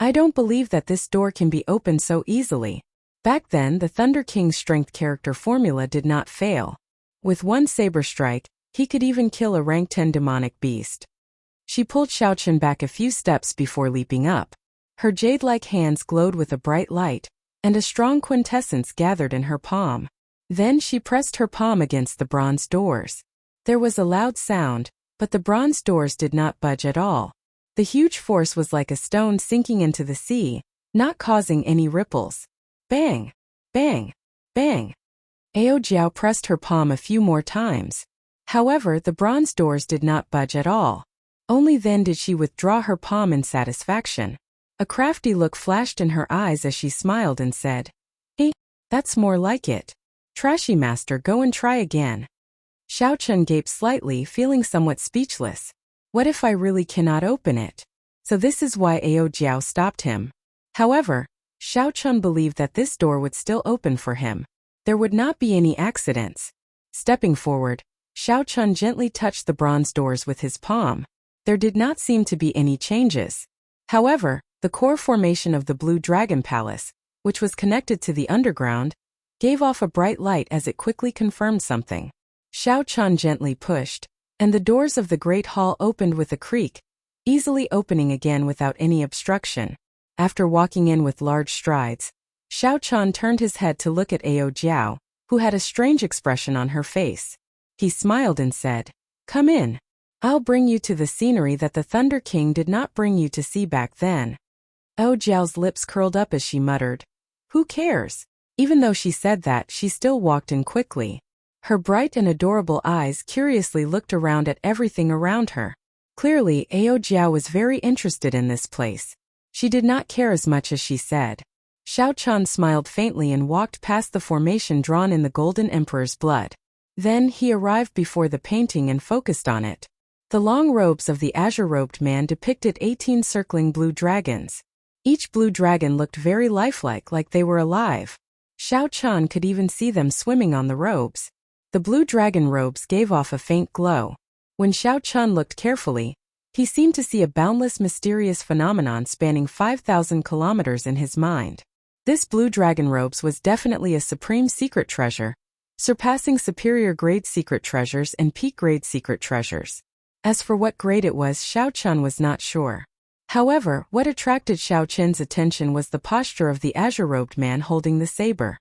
"I don't believe that this door can be opened so easily." Back then, the Thunder King's strength character formula did not fail. With one saber strike, he could even kill a rank 10 demonic beast. She pulled Xiao Chun back a few steps before leaping up. Her jade-like hands glowed with a bright light, and a strong quintessence gathered in her palm. Then she pressed her palm against the bronze doors. There was a loud sound, but the bronze doors did not budge at all. The huge force was like a stone sinking into the sea, not causing any ripples. Bang! Bang! Bang! Ao Jiao pressed her palm a few more times. However, the bronze doors did not budge at all. Only then did she withdraw her palm in satisfaction. A crafty look flashed in her eyes as she smiled and said, "Hey, that's more like it. Trashy master, go and try again." Xiao Chun gaped slightly, feeling somewhat speechless. What if I really cannot open it? So this is why Ao Jiao stopped him. However, Xiao Chun believed that this door would still open for him. There would not be any accidents. Stepping forward, Xiao Chun gently touched the bronze doors with his palm. There did not seem to be any changes. However, the core formation of the Blue Dragon Palace, which was connected to the underground, gave off a bright light as it quickly confirmed something. Xiao Chun gently pushed, and the doors of the Great Hall opened with a creak, easily opening again without any obstruction. After walking in with large strides, Xiao Chun turned his head to look at Ao Jiao, who had a strange expression on her face. He smiled and said, "Come in. I'll bring you to the scenery that the Thunder King did not bring you to see back then." Ao Jiao's lips curled up as she muttered, "Who cares?" Even though she said that, she still walked in quickly. Her bright and adorable eyes curiously looked around at everything around her. Clearly, Ao Jiao was very interested in this place. She did not care as much as she said. Xiao Chun smiled faintly and walked past the formation drawn in the Golden Emperor's blood. Then he arrived before the painting and focused on it. The long robes of the azure-robed man depicted 18 circling blue dragons. Each blue dragon looked very lifelike, like they were alive. Xiao Chun could even see them swimming on the robes. The blue dragon robes gave off a faint glow. When Xiao Chun looked carefully, he seemed to see a boundless mysterious phenomenon spanning 5,000 kilometers in his mind. This blue dragon robes was definitely a supreme secret treasure, surpassing superior grade secret treasures and peak grade secret treasures. As for what grade it was, Xiao Chun was not sure. However, what attracted Xiao Chun's attention was the posture of the azure-robed man holding the saber.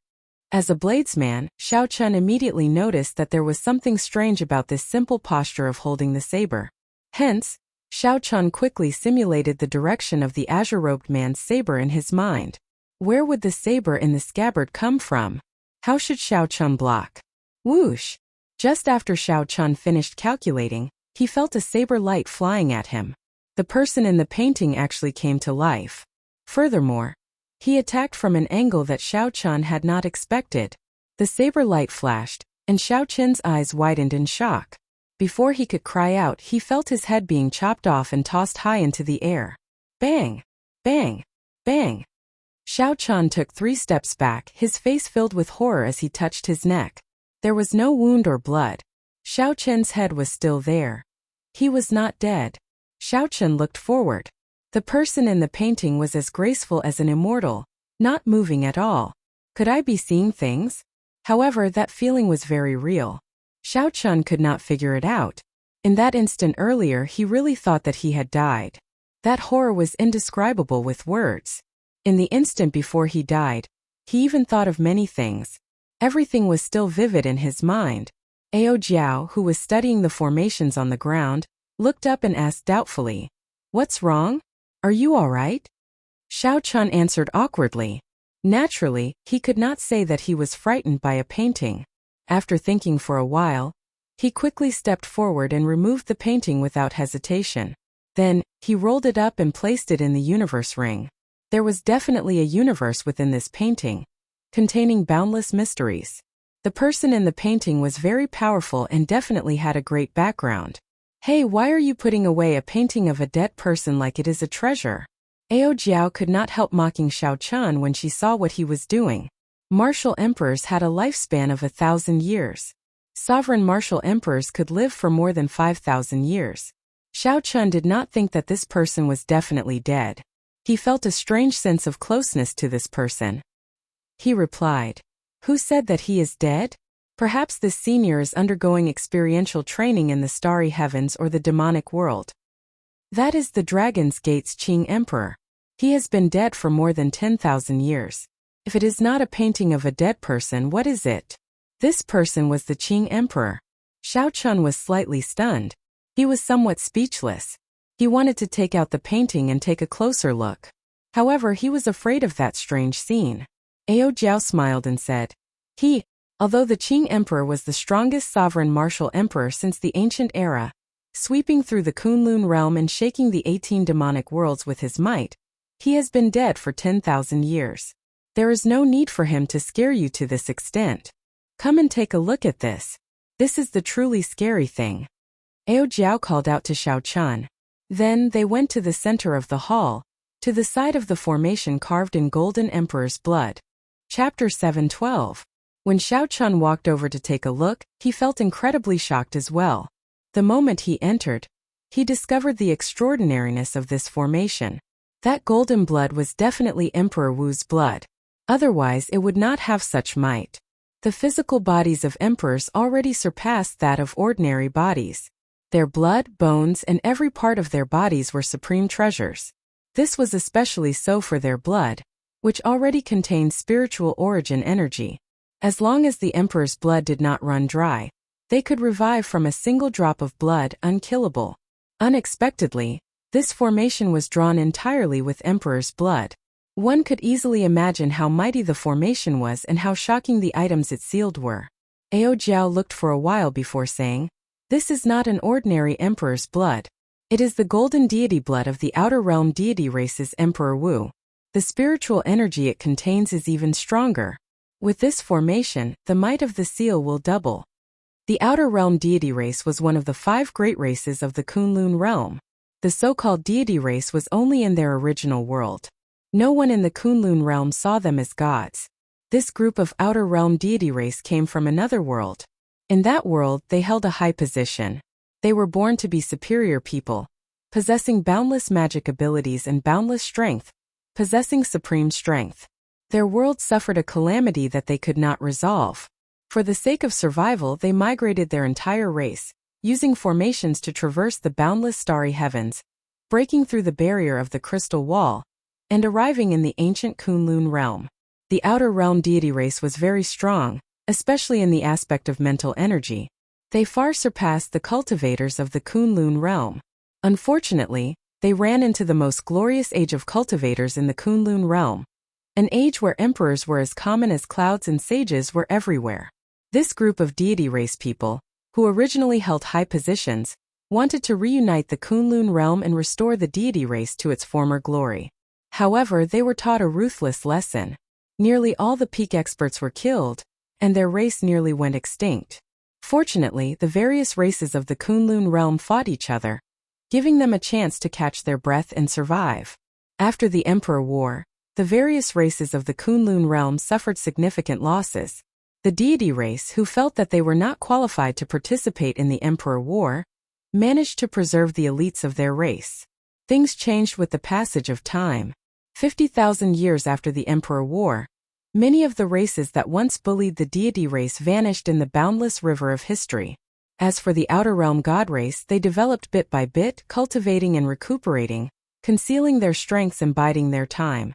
As a bladesman, Xiao Chun immediately noticed that there was something strange about this simple posture of holding the saber. Hence, Xiao Chun quickly simulated the direction of the azure-robed man's saber in his mind. Where would the saber in the scabbard come from? How should Xiao Chun block? Whoosh! Just after Xiao Chun finished calculating, he felt a saber light flying at him. The person in the painting actually came to life. Furthermore, he attacked from an angle that Xiao Chun had not expected. The saber light flashed, and Xiao Chun's eyes widened in shock. Before he could cry out, he felt his head being chopped off and tossed high into the air. Bang! Bang! Bang! Xiao Chun took 3 steps back, his face filled with horror as he touched his neck. There was no wound or blood. Xiao Chun's head was still there. He was not dead. Xiao Chun looked forward. The person in the painting was as graceful as an immortal, not moving at all. Could I be seeing things? However, that feeling was very real. Xiao Chun could not figure it out. In that instant earlier, he really thought that he had died. That horror was indescribable with words. In the instant before he died, he even thought of many things. Everything was still vivid in his mind. Ao Jiao, who was studying the formations on the ground, looked up and asked doubtfully, "What's wrong? Are you all right?" Xiao Chun answered awkwardly. Naturally, he could not say that he was frightened by a painting. After thinking for a while, he quickly stepped forward and removed the painting without hesitation. Then, he rolled it up and placed it in the universe ring. There was definitely a universe within this painting, containing boundless mysteries. The person in the painting was very powerful and definitely had a great background. "Hey, why are you putting away a painting of a dead person like it is a treasure?" Ao Jiao could not help mocking Xiao Chun when she saw what he was doing. Martial emperors had a lifespan of 1,000 years. Sovereign martial emperors could live for more than 5,000 years. Xiao Chun did not think that this person was definitely dead. He felt a strange sense of closeness to this person. He replied, "Who said that he is dead? Perhaps this senior is undergoing experiential training in the starry heavens or the demonic world. That is the Dragon's Gate's Qing Emperor. He has been dead for more than 10,000 years. If it is not a painting of a dead person, what is it?" This person was the Qing Emperor. Xiao Chun was slightly stunned. He was somewhat speechless. He wanted to take out the painting and take a closer look. However, he was afraid of that strange scene. Ao Jiao smiled and said, Although the Qing Emperor was the strongest sovereign martial emperor since the ancient era, sweeping through the Kunlun realm and shaking the 18 demonic worlds with his might, he has been dead for 10,000 years. There is no need for him to scare you to this extent. Come and take a look at this. This is the truly scary thing. Ao Jiao called out to Xiao Chun. Then they went to the center of the hall, to the side of the formation carved in Golden Emperor's blood. Chapter 7:12. When Xiao Chun walked over to take a look, he felt incredibly shocked as well. The moment he entered, he discovered the extraordinariness of this formation. That golden blood was definitely Emperor Wu's blood. Otherwise, it would not have such might. The physical bodies of emperors already surpassed that of ordinary bodies. Their blood, bones, and every part of their bodies were supreme treasures. This was especially so for their blood, which already contained spiritual origin energy. As long as the emperor's blood did not run dry, they could revive from a single drop of blood, unkillable. Unexpectedly, this formation was drawn entirely with emperor's blood. One could easily imagine how mighty the formation was and how shocking the items it sealed were. Ao Jiao looked for a while before saying, "This is not an ordinary emperor's blood. It is the golden deity blood of the outer realm deity race's Emperor Wu. The spiritual energy it contains is even stronger. With this formation, the might of the seal will double." The outer realm deity race was one of the 5 great races of the Kunlun realm. The so-called deity race was only in their original world. No one in the Kunlun realm saw them as gods. This group of outer realm deity race came from another world. In that world, they held a high position. They were born to be superior people, possessing boundless magic abilities and boundless strength, possessing supreme strength. Their world suffered a calamity that they could not resolve. For the sake of survival, they migrated their entire race, using formations to traverse the boundless starry heavens, breaking through the barrier of the crystal wall, and arriving in the ancient Kunlun realm. The outer realm deity race was very strong, especially in the aspect of mental energy. They far surpassed the cultivators of the Kunlun realm. Unfortunately, they ran into the most glorious age of cultivators in the Kunlun realm, an age where emperors were as common as clouds and sages were everywhere. This group of deity race people, who originally held high positions, wanted to reunite the Kunlun realm and restore the deity race to its former glory. However, they were taught a ruthless lesson. Nearly all the peak experts were killed, and their race nearly went extinct. Fortunately, the various races of the Kunlun realm fought each other, giving them a chance to catch their breath and survive. After the Emperor War, the various races of the Kunlun realm suffered significant losses. The deity race, who felt that they were not qualified to participate in the Emperor War, managed to preserve the elites of their race. Things changed with the passage of time. 50,000 years after the Emperor War, Many of the races that once bullied the deity race vanished in the boundless river of history. As for the Outer Realm God race, they developed bit by bit, cultivating and recuperating, concealing their strengths and biding their time.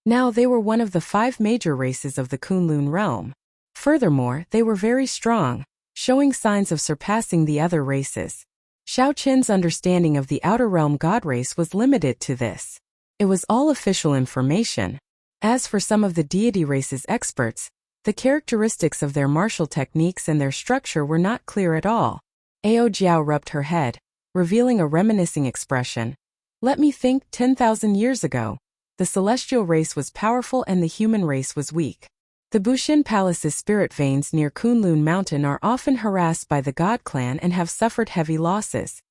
Now they were one of the 5 major races of the Kunlun realm. Furthermore, they were very strong, showing signs of surpassing the other races. Xiao Qin's understanding of the Outer Realm God race was limited to this. It was all official information. As for some of the deity race's experts, the characteristics of their martial techniques and their structure were not clear at all. Ao Jiao rubbed her head, revealing a reminiscing expression. Let me think, 10,000 years ago, the celestial race was powerful and the human race was weak. The Bushin Palace's spirit veins near Kunlun Mountain are often harassed by the God clan and have suffered heavy losses.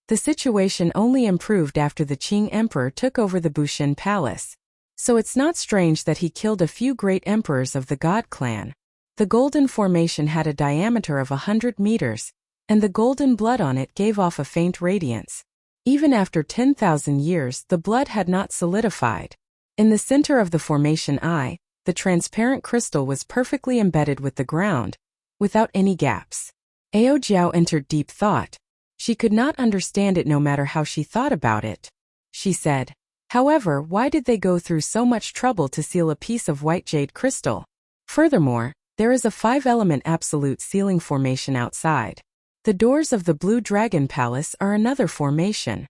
The situation only improved after the Qing Emperor took over the Bushin Palace. So it's not strange that he killed a few great emperors of the God clan. The golden formation had a diameter of 100 meters, and the golden blood on it gave off a faint radiance. Even after 10,000 years, the blood had not solidified. In the center of the formation eye, the transparent crystal was perfectly embedded with the ground, without any gaps. Ao Jiao entered deep thought. She could not understand it no matter how she thought about it. She said, however, why did they go through so much trouble to seal a piece of white jade crystal? Furthermore, there is a 5-element absolute sealing formation outside. The doors of the Blue Dragon Palace are another formation.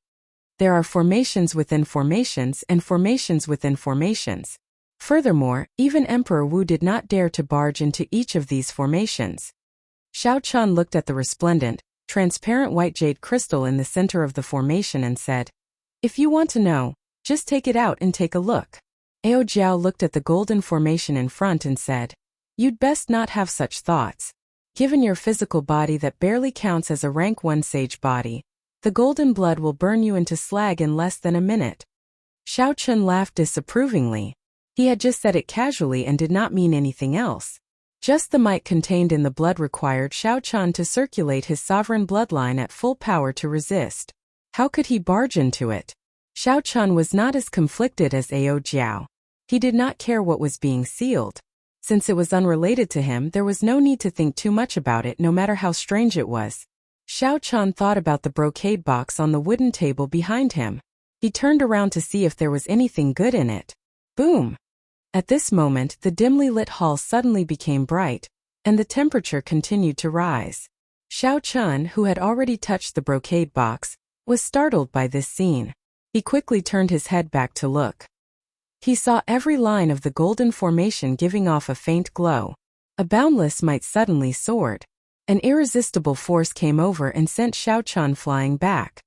There are formations within formations and formations within formations. Furthermore, even Emperor Wu did not dare to barge into each of these formations. Xiao Qian looked at the resplendent, transparent white jade crystal in the center of the formation and said, if you want to know, just take it out and take a look. Ao Jiao looked at the golden formation in front and said, you'd best not have such thoughts. Given your physical body that barely counts as a rank 1 sage body, the golden blood will burn you into slag in less than a minute. Xiao Qian laughed disapprovingly. He had just said it casually and did not mean anything else. Just the might contained in the blood required Xiao Qian to circulate his sovereign bloodline at full power to resist. How could he barge into it? Xiao Qian was not as conflicted as Ao Jiao. He did not care what was being sealed. Since it was unrelated to him, there was no need to think too much about it, no matter how strange it was. Xiao Qian thought about the brocade box on the wooden table behind him. He turned around to see if there was anything good in it. Boom! At this moment, the dimly lit hall suddenly became bright, and the temperature continued to rise. Xiao Qian, who had already touched the brocade box, was startled by this scene. He quickly turned his head back to look. He saw every line of the golden formation giving off a faint glow. A boundless might suddenly soared. An irresistible force came over and sent Xiao Qian flying back.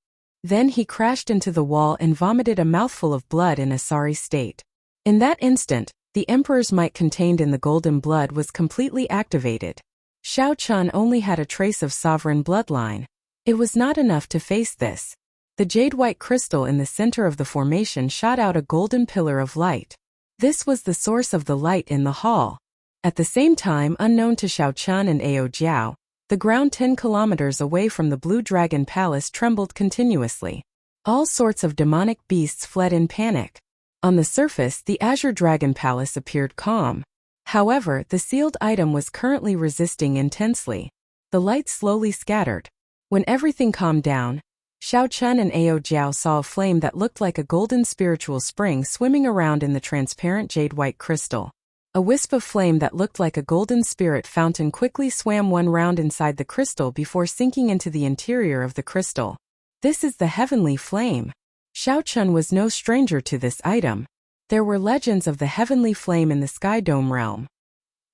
Then he crashed into the wall and vomited a mouthful of blood in a sorry state. In that instant, the Emperor's might contained in the golden blood was completely activated. Xiao Qian only had a trace of sovereign bloodline. It was not enough to face this. The jade-white crystal in the center of the formation shot out a golden pillar of light. This was the source of the light in the hall. At the same time, unknown to Xiao Qian and Ao Jiao, the ground 10 kilometers away from the Blue Dragon Palace trembled continuously. All sorts of demonic beasts fled in panic. On the surface, the Azure Dragon Palace appeared calm. However, the sealed item was currently resisting intensely. The light slowly scattered. When everything calmed down, Xiao Qian and Ao Jiao saw a flame that looked like a golden spiritual spring swimming around in the transparent jade-white crystal. A wisp of flame that looked like a golden spirit fountain quickly swam one round inside the crystal before sinking into the interior of the crystal. This is the heavenly flame. Xiao Qian was no stranger to this item. There were legends of the heavenly flame in the Sky Dome realm.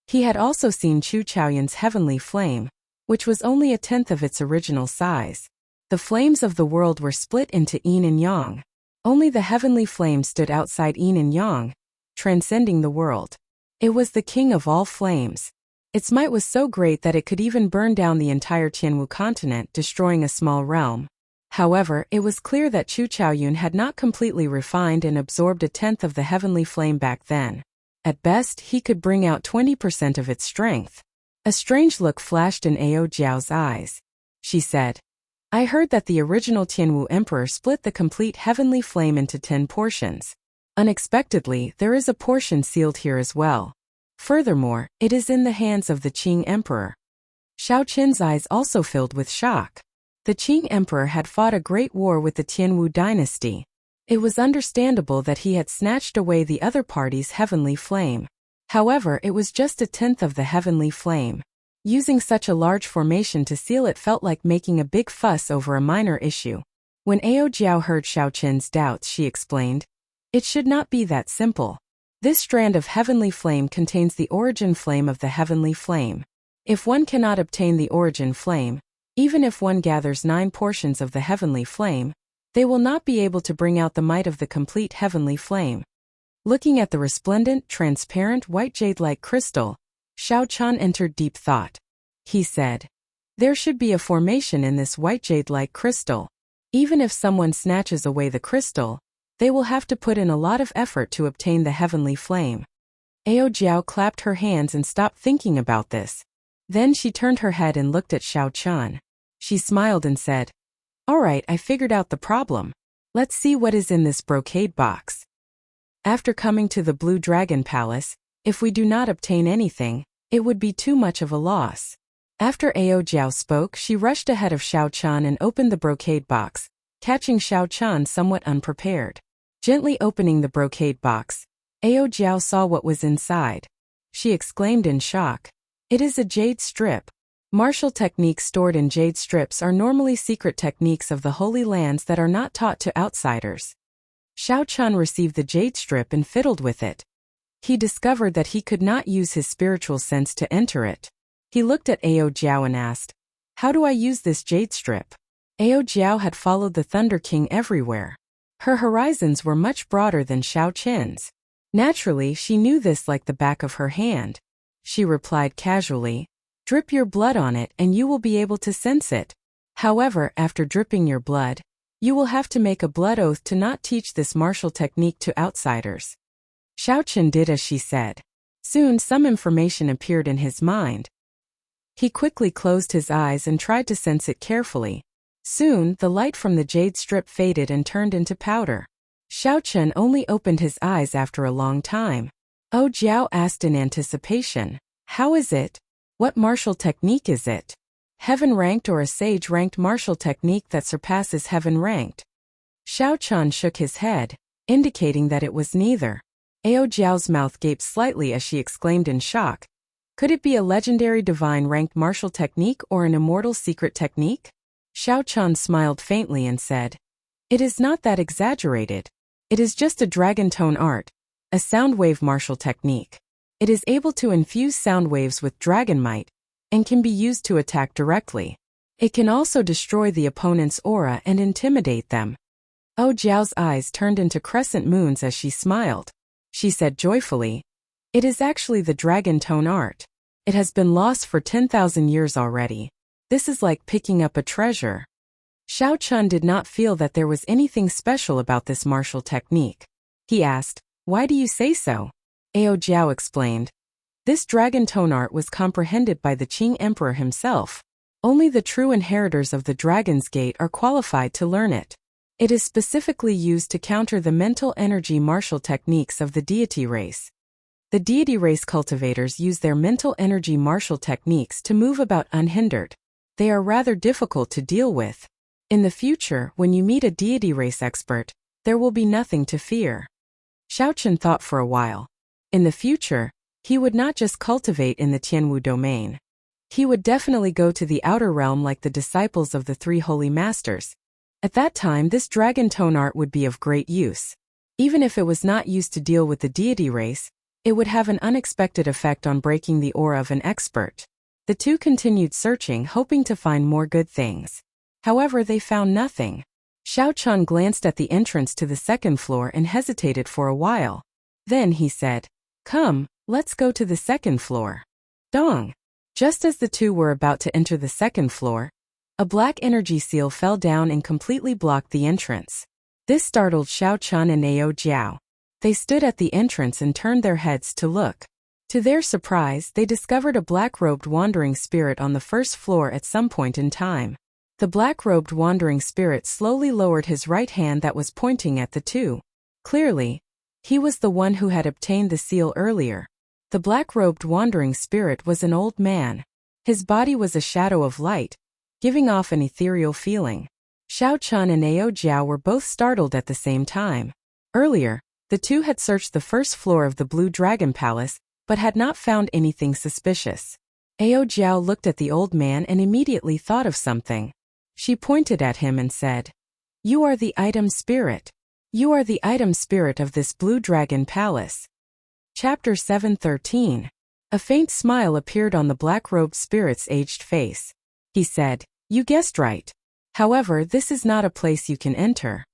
He had also seen Chu Chaoyun's heavenly flame, which was only a tenth of its original size. The flames of the world were split into yin and yang. Only the heavenly flame stood outside yin and yang, transcending the world. It was the king of all flames. Its might was so great that it could even burn down the entire Tianwu continent, destroying a small realm. However, it was clear that Chu Chaoyun had not completely refined and absorbed a tenth of the heavenly flame back then. At best, he could bring out 20% of its strength. A strange look flashed in Ao Jiao's eyes. She said, I heard that the original Tianwu Emperor split the complete heavenly flame into 10 portions. Unexpectedly, there is a portion sealed here as well. Furthermore, it is in the hands of the Qing Emperor. Xiao Qin's eyes also filled with shock. The Qing Emperor had fought a great war with the Tianwu dynasty. It was understandable that he had snatched away the other party's heavenly flame. However, it was just a tenth of the heavenly flame. Using such a large formation to seal it felt like making a big fuss over a minor issue. When Ao Jiao heard Xiao Qin's doubts, she explained, "It should not be that simple. This strand of heavenly flame contains the origin flame of the heavenly flame. If one cannot obtain the origin flame, even if one gathers 9 portions of the heavenly flame, they will not be able to bring out the might of the complete heavenly flame." Looking at the resplendent, transparent, white jade-like crystal, Xiao Qian entered deep thought. He said, "There should be a formation in this white jade-like crystal. Even if someone snatches away the crystal, they will have to put in a lot of effort to obtain the heavenly flame." Ao Jiao clapped her hands and stopped thinking about this. Then she turned her head and looked at Xiao Qian. She smiled and said, "All right, I figured out the problem. Let's see what is in this brocade box." After coming to the Blue Dragon Palace, if we do not obtain anything, it would be too much of a loss. After Ao Jiao spoke, she rushed ahead of Xiao Qian and opened the brocade box, catching Xiao Qian somewhat unprepared. Gently opening the brocade box, Ao Jiao saw what was inside. She exclaimed in shock, "It is a jade strip." Martial techniques stored in jade strips are normally secret techniques of the Holy Lands that are not taught to outsiders. Xiao Qian received the jade strip and fiddled with it. He discovered that he could not use his spiritual sense to enter it. He looked at Ao Jiao and asked, "How do I use this jade strip?" Ao Jiao had followed the Thunder King everywhere. Her horizons were much broader than Xiao Qin's. Naturally, she knew this like the back of her hand. She replied casually, "Drip your blood on it and you will be able to sense it. However, after dripping your blood, you will have to make a blood oath to not teach this martial technique to outsiders." Xiao Qin did as she said. Soon some information appeared in his mind. He quickly closed his eyes and tried to sense it carefully. Soon, the light from the jade strip faded and turned into powder. Xiao Qin only opened his eyes after a long time. Ao Jiao asked in anticipation, "How is it? What martial technique is it? Heaven-ranked or a sage-ranked martial technique that surpasses heaven-ranked?" Xiao Qian shook his head, indicating that it was neither. Ao Jiao's mouth gaped slightly as she exclaimed in shock, "Could it be a legendary divine-ranked martial technique or an immortal secret technique?" Xiao Qian smiled faintly and said, "It is not that exaggerated. It is just a dragon tone art, a sound wave martial technique. It is able to infuse sound waves with dragon might, and can be used to attack directly. It can also destroy the opponent's aura and intimidate them." Ao Jiao's eyes turned into crescent moons as she smiled. She said joyfully, "It is actually the dragon tone art. It has been lost for 10,000 years already. This is like picking up a treasure." Xiao Qian did not feel that there was anything special about this martial technique. He asked, "Why do you say so?" Ao Jiao explained, "This dragon tone art was comprehended by the Qing Emperor himself. Only the true inheritors of the Dragon's Gate are qualified to learn it. It is specifically used to counter the mental energy martial techniques of the deity race. The deity race cultivators use their mental energy martial techniques to move about unhindered. They are rather difficult to deal with. In the future, when you meet a deity race expert, there will be nothing to fear." Xiao Qian thought for a while. In the future, he would not just cultivate in the Tianwu domain. He would definitely go to the outer realm like the disciples of the 3 holy masters. At that time, this dragon tone art would be of great use. Even if it was not used to deal with the deity race, it would have an unexpected effect on breaking the aura of an expert. The two continued searching, hoping to find more good things. However, they found nothing. Xiao Qian glanced at the entrance to the 2nd floor and hesitated for a while. Then he said, "Come, let's go to the 2nd floor." Dong! Just as the two were about to enter the 2nd floor, a black energy seal fell down and completely blocked the entrance. This startled Xiao Qian and Ao Jiao. They stood at the entrance and turned their heads to look. To their surprise, they discovered a black-robed wandering spirit on the 1st floor at some point in time. The black-robed wandering spirit slowly lowered his right hand that was pointing at the two. Clearly, he was the one who had obtained the seal earlier. The black-robed wandering spirit was an old man. His body was a shadow of light, giving off an ethereal feeling. Xiao Chun and Ao Jiao were both startled at the same time. Earlier, the two had searched the first floor of the Blue Dragon Palace, but had not found anything suspicious. Ao Jiao looked at the old man and immediately thought of something. She pointed at him and said, "You are the item spirit. You are the item spirit of this Blue Dragon Palace." Chapter 713. A faint smile appeared on the black-robed spirit's aged face. He said, "You guessed right. However, this is not a place you can enter."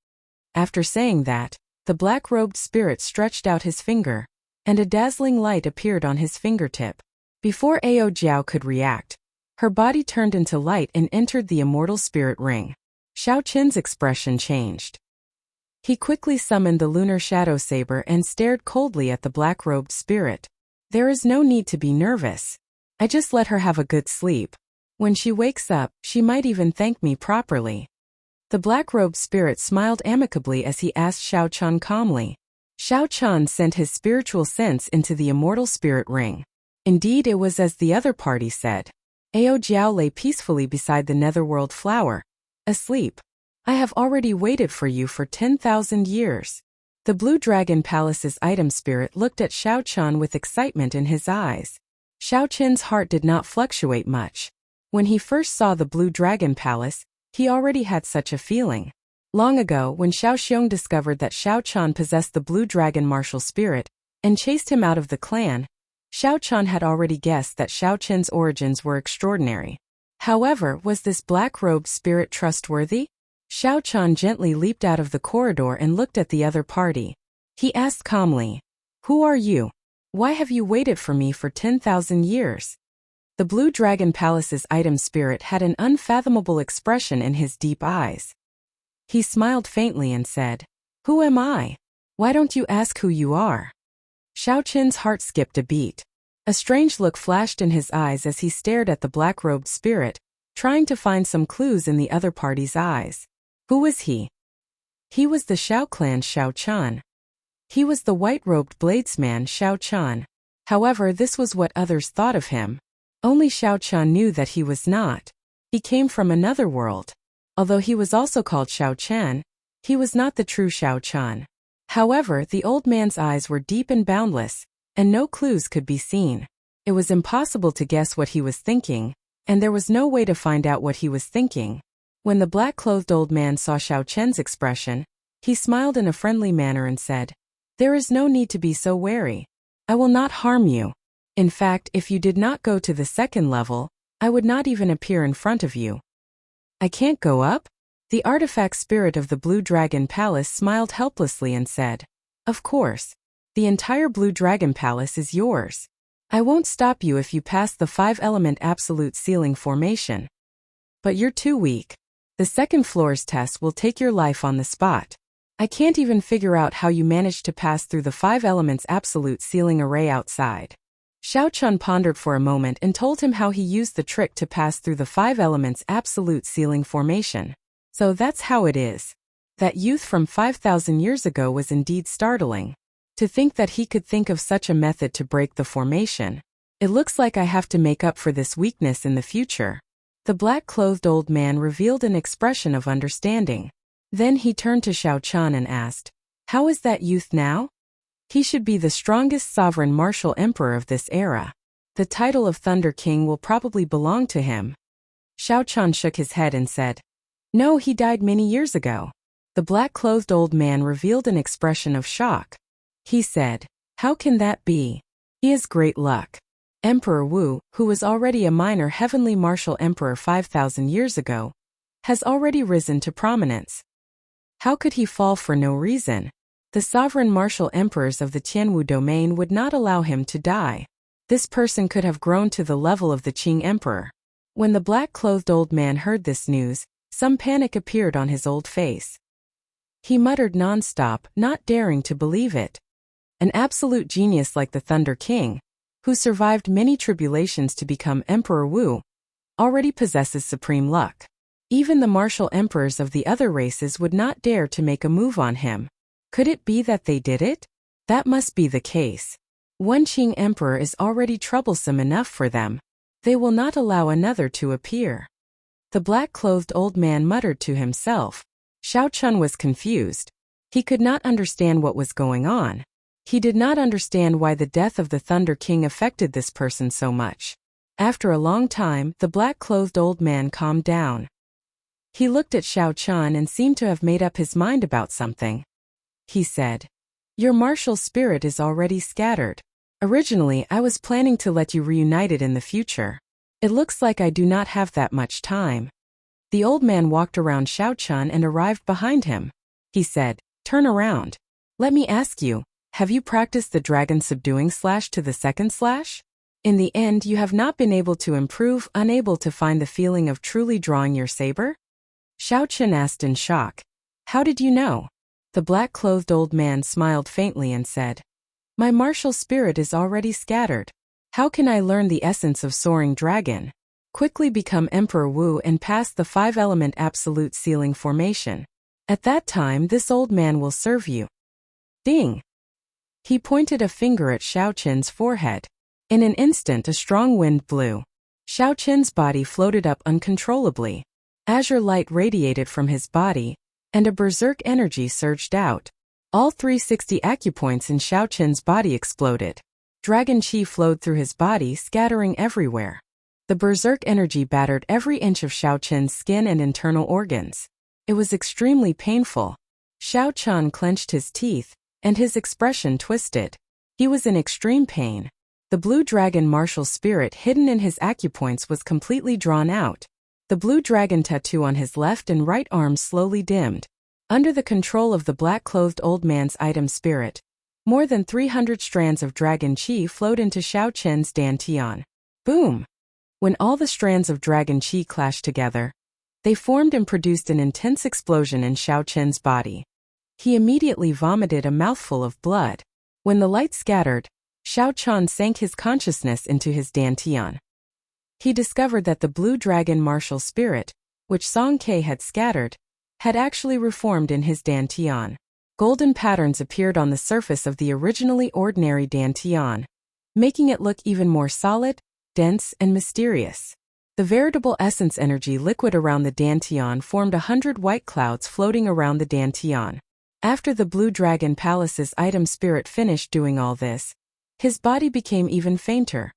After saying that, the black-robed spirit stretched out his finger, and a dazzling light appeared on his fingertip. Before Ao Jiao could react, her body turned into light and entered the immortal spirit ring. Xiao Qin's expression changed. He quickly summoned the lunar shadow saber and stared coldly at the black-robed spirit. "There is no need to be nervous. I just let her have a good sleep. When she wakes up, she might even thank me properly." The black-robed spirit smiled amicably as he asked Xiao Chun calmly. Xiao Chun sent his spiritual sense into the immortal spirit ring. Indeed, it was as the other party said. Ao Jiao lay peacefully beside the netherworld flower, asleep. "I have already waited for you for 10,000 years. The Blue Dragon Palace's item spirit looked at Xiao Chun with excitement in his eyes. Xiao Qin's heart did not fluctuate much. When he first saw the Blue Dragon Palace, he already had such a feeling. Long ago, when Xiao Xiong discovered that Xiao Chun possessed the Blue Dragon martial spirit and chased him out of the clan, Xiao Chun had already guessed that Xiao Qin's origins were extraordinary. However, was this black-robed spirit trustworthy? Xiao Chun gently leaped out of the corridor and looked at the other party. He asked calmly, "Who are you? Why have you waited for me for 10,000 years?" The Blue Dragon Palace's item spirit had an unfathomable expression in his deep eyes. He smiled faintly and said, "Who am I? Why don't you ask who you are?" Xiao Qin's heart skipped a beat. A strange look flashed in his eyes as he stared at the black-robed spirit, trying to find some clues in the other party's eyes. Who was he? He was the Xiao clan's Xiao Chun. He was the white-robed bladesman Xiao Chun. However, this was what others thought of him. Only Xiao Chun knew that he was not. He came from another world. Although he was also called Xiao Chen, he was not the true Xiao Chun. However, the old man's eyes were deep and boundless, and no clues could be seen. It was impossible to guess what he was thinking, and there was no way to find out what he was thinking. When the black-clothed old man saw Xiao Chen's expression, he smiled in a friendly manner and said, "There is no need to be so wary. I will not harm you. In fact, if you did not go to the second level, I would not even appear in front of you." "I can't go up?" The artifact spirit of the Blue Dragon Palace smiled helplessly and said, "Of course. The entire Blue Dragon Palace is yours. I won't stop you if you pass the 5-element absolute ceiling formation. But you're too weak. The second floor's test will take your life on the spot. I can't even figure out how you managed to pass through the 5 elements absolute ceiling array outside." Xiao Chun pondered for a moment and told him how he used the trick to pass through the 5 elements absolute ceiling formation. So that's how it is. That youth from 5,000 years ago was indeed startling. To think that he could think of such a method to break the formation. It looks like I have to make up for this weakness in the future. The black-clothed old man revealed an expression of understanding. Then he turned to Xiao Chun and asked, "How is that youth now?" "He should be the strongest sovereign martial emperor of this era. The title of Thunder King will probably belong to him." Xiao Chun shook his head and said, "No, he died many years ago." The black-clothed old man revealed an expression of shock. He said, "How can that be? He has great luck. Emperor Wu, who was already a minor heavenly martial emperor 5,000 years ago, has already risen to prominence. How could he fall for no reason? The sovereign martial emperors of the Tianwu domain would not allow him to die. This person could have grown to the level of the Qing emperor." When the black-clothed old man heard this news, some panic appeared on his old face. He muttered non-stop, not daring to believe it. An absolute genius like the Thunder King, who survived many tribulations to become Emperor Wu, already possesses supreme luck. Even the martial emperors of the other races would not dare to make a move on him. Could it be that they did it? That must be the case. One Qing emperor is already troublesome enough for them. They will not allow another to appear. The black-clothed old man muttered to himself. Xiao Chun was confused. He could not understand what was going on. He did not understand why the death of the Thunder King affected this person so much. After a long time, the black-clothed old man calmed down. He looked at Xiao Chun and seemed to have made up his mind about something. He said, "Your martial spirit is already scattered. Originally, I was planning to let you reunite it in the future. It looks like I do not have that much time." The old man walked around Xiao Chun and arrived behind him. He said, "Turn around. Let me ask you, have you practiced the dragon subduing slash to the second slash? In the end, you have not been able to improve, unable to find the feeling of truly drawing your saber?" Xiao Chun asked in shock. "How did you know?" The black-clothed old man smiled faintly and said, "My martial spirit is already scattered. How can I learn the essence of soaring dragon? Quickly become Emperor Wu and pass the 5-element absolute sealing formation. At that time this old man will serve you." Ding! He pointed a finger at Xiao Chun's forehead. In an instant a strong wind blew. Xiao Chun's body floated up uncontrollably. Azure light radiated from his body, and a berserk energy surged out. All 360 acupoints in Xiao Chun's body exploded. Dragon chi flowed through his body, scattering everywhere. The berserk energy battered every inch of Xiao Chun's skin and internal organs. It was extremely painful. Xiao Chun clenched his teeth, and his expression twisted. He was in extreme pain. The blue dragon martial spirit hidden in his acupoints was completely drawn out. The blue dragon tattoo on his left and right arms slowly dimmed. Under the control of the black-clothed old man's item spirit, more than 300 strands of dragon chi flowed into Xiao Chun's dantian. Boom! When all the strands of dragon chi clashed together, they formed and produced an intense explosion in Xiao Chun's body. He immediately vomited a mouthful of blood. When the light scattered, Xiao Chun sank his consciousness into his dantian. He discovered that the blue dragon martial spirit, which Song Ke had scattered, had actually reformed in his dantian. Golden patterns appeared on the surface of the originally ordinary dantian, making it look even more solid, dense, and mysterious. The veritable essence energy liquid around the dantian formed 100 white clouds floating around the dantian. After the Blue Dragon Palace's item spirit finished doing all this, his body became even fainter.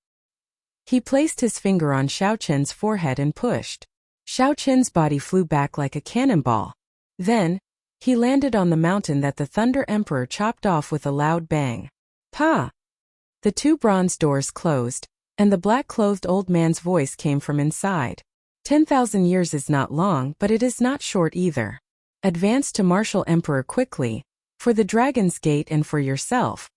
He placed his finger on Xiao Chun's forehead and pushed. Xiao Chun's body flew back like a cannonball. Then, he landed on the mountain that the Thunder Emperor chopped off with a loud bang. Pa! The 2 bronze doors closed, and the black-clothed old man's voice came from inside. 10,000 years is not long, but it is not short either. Advance to Martial Emperor quickly, for the Dragon's Gate and for yourself.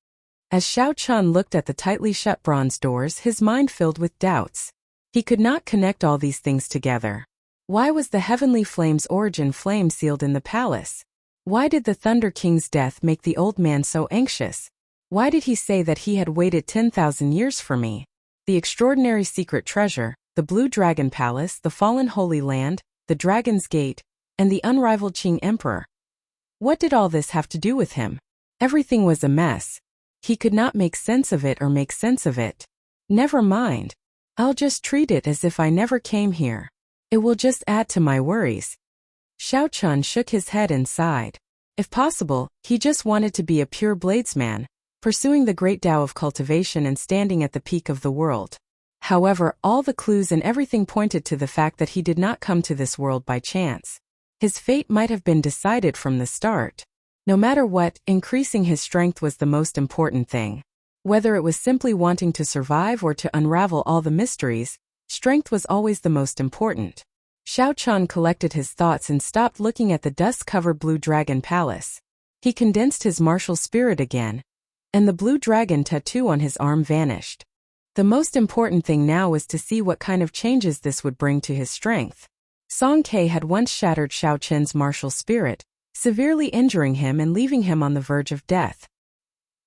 As Xiao Chun looked at the tightly shut bronze doors, his mind filled with doubts. He could not connect all these things together. Why was the heavenly flame's origin flame sealed in the palace? Why did the Thunder King's death make the old man so anxious? Why did he say that he had waited 10,000 years for me? The extraordinary secret treasure, the Blue Dragon Palace, the fallen Holy Land, the Dragon's Gate, and the unrivaled Qing Emperor. What did all this have to do with him? Everything was a mess. He could not make sense of it or make sense of it. Never mind. I'll just treat it as if I never came here. It will just add to my worries. Xiao Chun shook his head and sighed. If possible, he just wanted to be a pure bladesman, pursuing the great Tao of cultivation and standing at the peak of the world. However, all the clues and everything pointed to the fact that he did not come to this world by chance. His fate might have been decided from the start. No matter what, increasing his strength was the most important thing. Whether it was simply wanting to survive or to unravel all the mysteries, strength was always the most important. Xiao Chun collected his thoughts and stopped looking at the dust-covered Blue Dragon Palace. He condensed his martial spirit again, and the blue dragon tattoo on his arm vanished. The most important thing now was to see what kind of changes this would bring to his strength. Song Ke had once shattered Xiao Chun's martial spirit, severely injuring him and leaving him on the verge of death.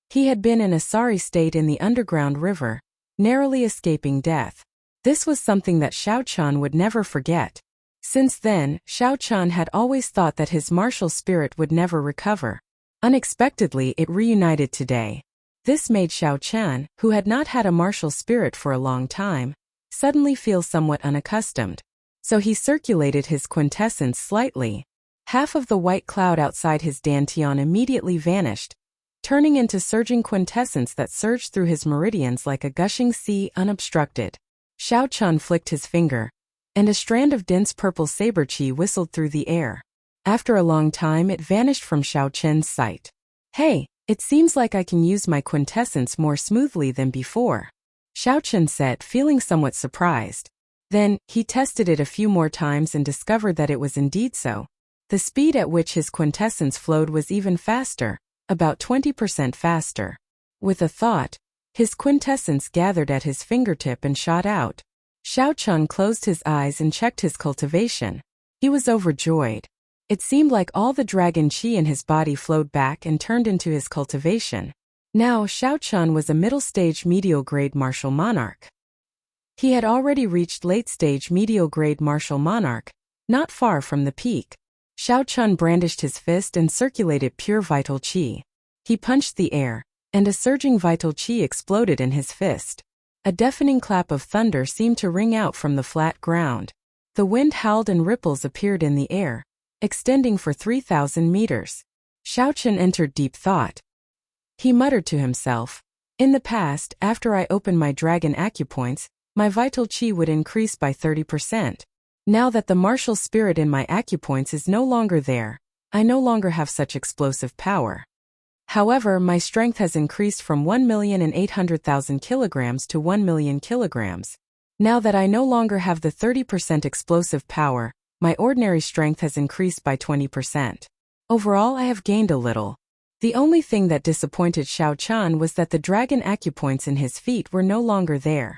He had been in a sorry state in the underground river, narrowly escaping death. This was something that Xiao Chun would never forget. Since then, Xiao Chun had always thought that his martial spirit would never recover. Unexpectedly, it reunited today. This made Xiao Chen, who had not had a martial spirit for a long time, suddenly feel somewhat unaccustomed. So he circulated his quintessence slightly. Half of the white cloud outside his dantian immediately vanished, turning into surging quintessence that surged through his meridians like a gushing sea unobstructed. Xiao Chen flicked his finger, and a strand of dense purple saber chi whistled through the air. After a long time it vanished from Xiao Chen's sight. Hey, it seems like I can use my quintessence more smoothly than before, Xiao Chen said, feeling somewhat surprised. Then, he tested it a few more times and discovered that it was indeed so. The speed at which his quintessence flowed was even faster, about 20% faster. With a thought, his quintessence gathered at his fingertip and shot out. Xiao Chen closed his eyes and checked his cultivation. He was overjoyed. It seemed like all the dragon qi in his body flowed back and turned into his cultivation. Now Xiao Chen was a middle-stage medial-grade martial monarch. He had already reached late-stage medial-grade martial monarch, not far from the peak. Xiao Chen brandished his fist and circulated pure vital qi. He punched the air, and a surging vital qi exploded in his fist. A deafening clap of thunder seemed to ring out from the flat ground. The wind howled and ripples appeared in the air, extending for 3,000 meters. Xiao Chen entered deep thought. He muttered to himself, "In the past, after I opened my dragon acupoints, my vital qi would increase by 30%. Now that the martial spirit in my acupoints is no longer there, I no longer have such explosive power. However, my strength has increased from 1,800,000 kilograms to 1 million kilograms. Now that I no longer have the 30% explosive power, my ordinary strength has increased by 20%. Overall, I have gained a little." The only thing that disappointed Xiao Chen was that the dragon acupoints in his feet were no longer there.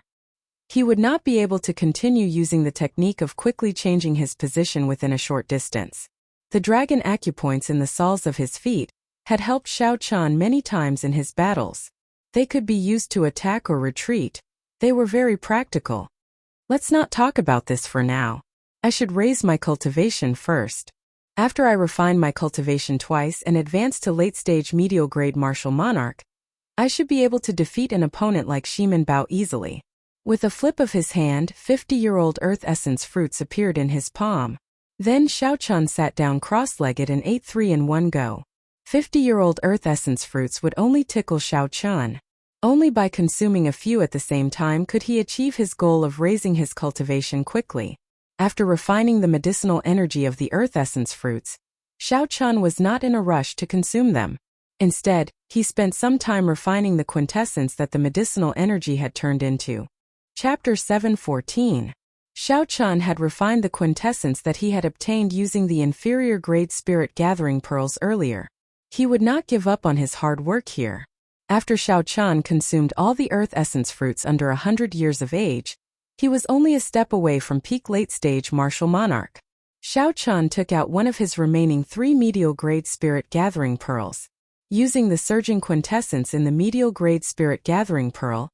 He would not be able to continue using the technique of quickly changing his position within a short distance. The dragon acupoints in the soles of his feet had helped Xiao Chen many times in his battles. They could be used to attack or retreat. They were very practical. Let's not talk about this for now. I should raise my cultivation first. After I refine my cultivation twice and advance to late-stage medial-grade martial monarch, I should be able to defeat an opponent like Shiman Bao easily. With a flip of his hand, 50-year-old earth essence fruits appeared in his palm. Then Xiao Chen sat down cross-legged and ate 3 in one go. 50-year-old earth essence fruits would only tickle Xiao Chen. Only by consuming a few at the same time could he achieve his goal of raising his cultivation quickly. After refining the medicinal energy of the earth essence fruits, Xiao Chen was not in a rush to consume them. Instead, he spent some time refining the quintessence that the medicinal energy had turned into. Chapter 7:14. Xiao Chen had refined the quintessence that he had obtained using the inferior grade spirit gathering pearls earlier. He would not give up on his hard work here. After Xiao Chen consumed all the earth essence fruits under 100 years of age, he was only a step away from peak late-stage martial monarch. Xiao Chen took out one of his remaining 3 medial grade spirit gathering pearls. Using the surging quintessence in the medial grade spirit gathering pearl,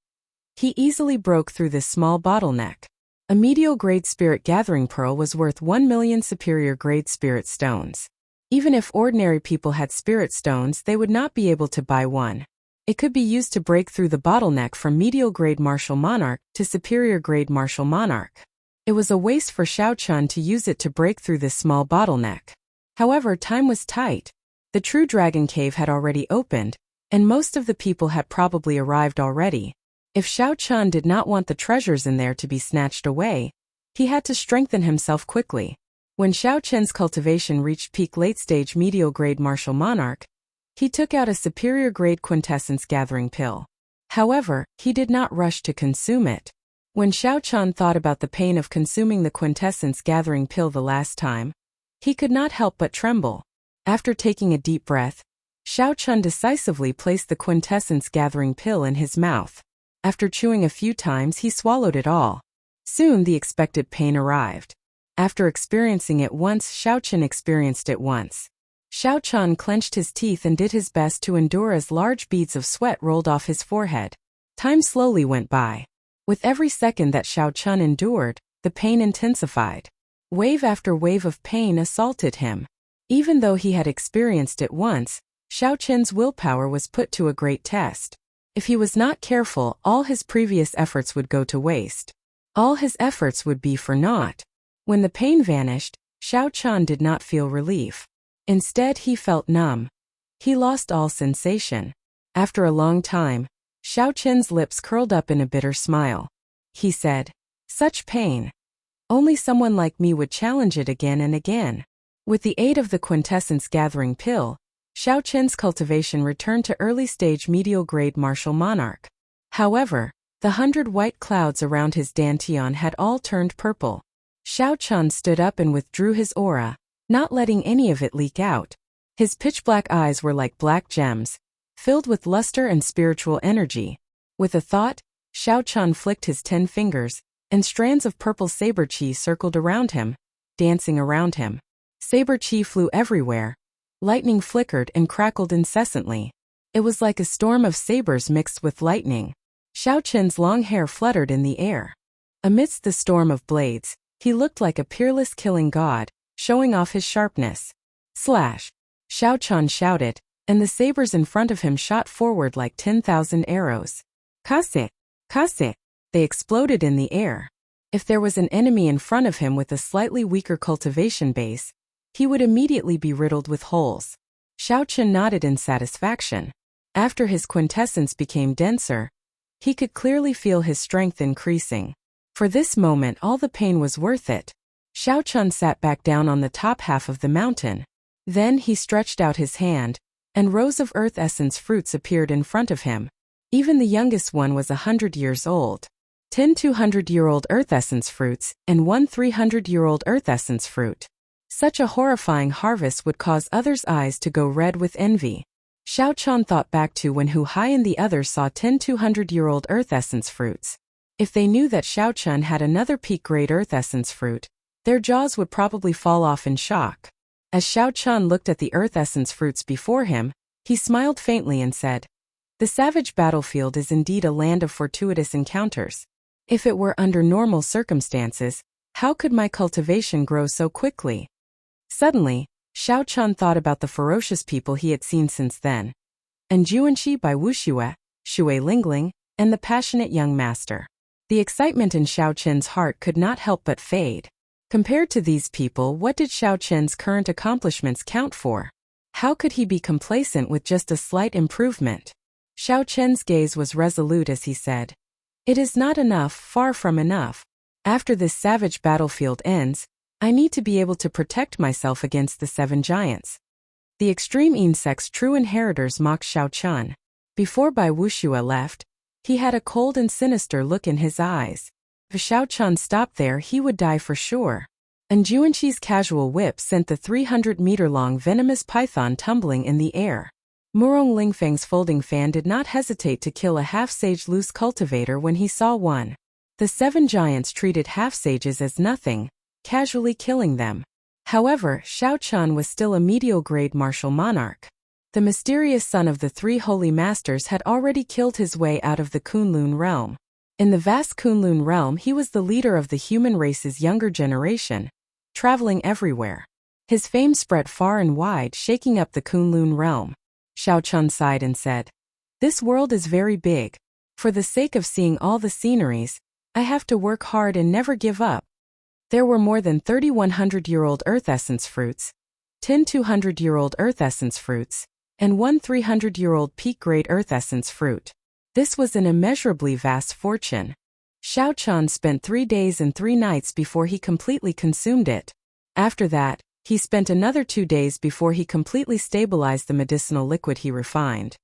he easily broke through this small bottleneck. A medial grade spirit gathering pearl was worth 1 million superior grade spirit stones. Even if ordinary people had spirit stones, they would not be able to buy one. It could be used to break through the bottleneck from medial grade martial monarch to superior grade martial monarch. It was a waste for Xiao Chen to use it to break through this small bottleneck. However, time was tight. The true dragon cave had already opened, and most of the people had probably arrived already. If Xiao Chen did not want the treasures in there to be snatched away, he had to strengthen himself quickly. When Xiao Chen's cultivation reached peak late-stage medial grade martial monarch, he took out a superior grade quintessence gathering pill. However, he did not rush to consume it. When Xiao Chen thought about the pain of consuming the quintessence gathering pill the last time, he could not help but tremble. After taking a deep breath, Xiao Chen decisively placed the quintessence gathering pill in his mouth. After chewing a few times, he swallowed it all. Soon the expected pain arrived. After experiencing it once, Xiao Chen experienced it once. Xiao Chen clenched his teeth and did his best to endure as large beads of sweat rolled off his forehead. Time slowly went by. With every second that Xiao Chen endured, the pain intensified. Wave after wave of pain assaulted him. Even though he had experienced it once, Xiao Chen's willpower was put to a great test. If he was not careful, all his previous efforts would go to waste. All his efforts would be for naught. When the pain vanished, Xiao Qian did not feel relief. Instead, he felt numb. He lost all sensation. After a long time, Xiao Qian's lips curled up in a bitter smile. He said, "Such pain. Only someone like me would challenge it again and again." With the aid of the quintessence gathering pill, Xiao Qian's cultivation returned to early-stage medial-grade martial monarch. However, the 100 white clouds around his dantian had all turned purple. Xiao Qian stood up and withdrew his aura, not letting any of it leak out. His pitch-black eyes were like black gems, filled with luster and spiritual energy. With a thought, Xiao Qian flicked his 10 fingers, and strands of purple saber chi circled around him, dancing around him. Saber chi flew everywhere. Lightning flickered and crackled incessantly. It was like a storm of sabers mixed with lightning. Xiao Qian's long hair fluttered in the air. Amidst the storm of blades, he looked like a peerless killing god, showing off his sharpness. Slash! Xiao Qian shouted, and the sabers in front of him shot forward like 10,000 arrows. Kase! Kase! They exploded in the air. If there was an enemy in front of him with a slightly weaker cultivation base, he would immediately be riddled with holes. Xiao Qian nodded in satisfaction. After his quintessence became denser, he could clearly feel his strength increasing. For this moment, all the pain was worth it. Xiao Qian sat back down on the top half of the mountain. Then he stretched out his hand, and rows of earth essence fruits appeared in front of him. Even the youngest one was 100 years old. 10 200-year-old earth essence fruits, and 1 300-year-old earth essence fruit. Such a horrifying harvest would cause others' eyes to go red with envy. Xiao Qian thought back to when Hu Hai and the others saw 10 200-year-old earth essence fruits. If they knew that Xiao Qian had another peak-grade earth essence fruit, their jaws would probably fall off in shock. As Xiao Qian looked at the earth essence fruits before him, he smiled faintly and said, "The savage battlefield is indeed a land of fortuitous encounters. If it were under normal circumstances, how could my cultivation grow so quickly?" Suddenly, Xiao Qian thought about the ferocious people he had seen since then. And Juanxi by Wuxia, Shui Lingling, and the passionate young master. The excitement in Xiao Qian's heart could not help but fade. Compared to these people, what did Xiao Qian's current accomplishments count for? How could he be complacent with just a slight improvement? Xiao Qian's gaze was resolute as he said, "It is not enough, far from enough. After this savage battlefield ends, I need to be able to protect myself against the 7 giants." The extreme insect's true inheritors mocked Xiao Qian. Before Bai Wuxia left, he had a cold and sinister look in his eyes. If Xiao Qian stopped there, he would die for sure. And Juanxi's casual whip sent the 300-meter-long venomous python tumbling in the air. Murong Lingfeng's folding fan did not hesitate to kill a half-sage loose cultivator when he saw one. The 7 giants treated half-sages as nothing, casually killing them. However, Xiao Qian was still a medial-grade martial monarch. The mysterious son of the 3 holy masters had already killed his way out of the Kunlun realm. In the vast Kunlun realm, he was the leader of the human race's younger generation, traveling everywhere. His fame spread far and wide, shaking up the Kunlun realm. Xiao Qian sighed and said, "This world is very big. For the sake of seeing all the sceneries, I have to work hard and never give up." There were more than 30 100-year-old earth essence fruits, 10 200-year-old earth essence fruits, and 1 300-year-old peak-grade earth essence fruit. This was an immeasurably vast fortune. Xiao Qian spent 3 days and 3 nights before he completely consumed it. After that, he spent another 2 days before he completely stabilized the medicinal liquid he refined.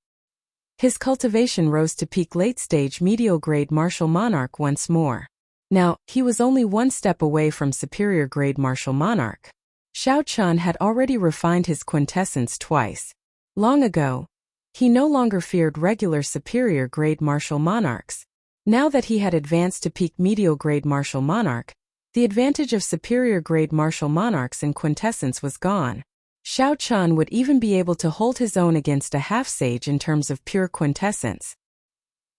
His cultivation rose to peak late-stage medial-grade martial monarch once more. Now, he was only 1 step away from superior-grade martial monarch. Xiao Qian had already refined his quintessence twice. Long ago, he no longer feared regular superior-grade martial monarchs. Now that he had advanced to peak medial-grade martial monarch, the advantage of superior-grade martial monarchs in quintessence was gone. Xiao Qian would even be able to hold his own against a half-sage in terms of pure quintessence.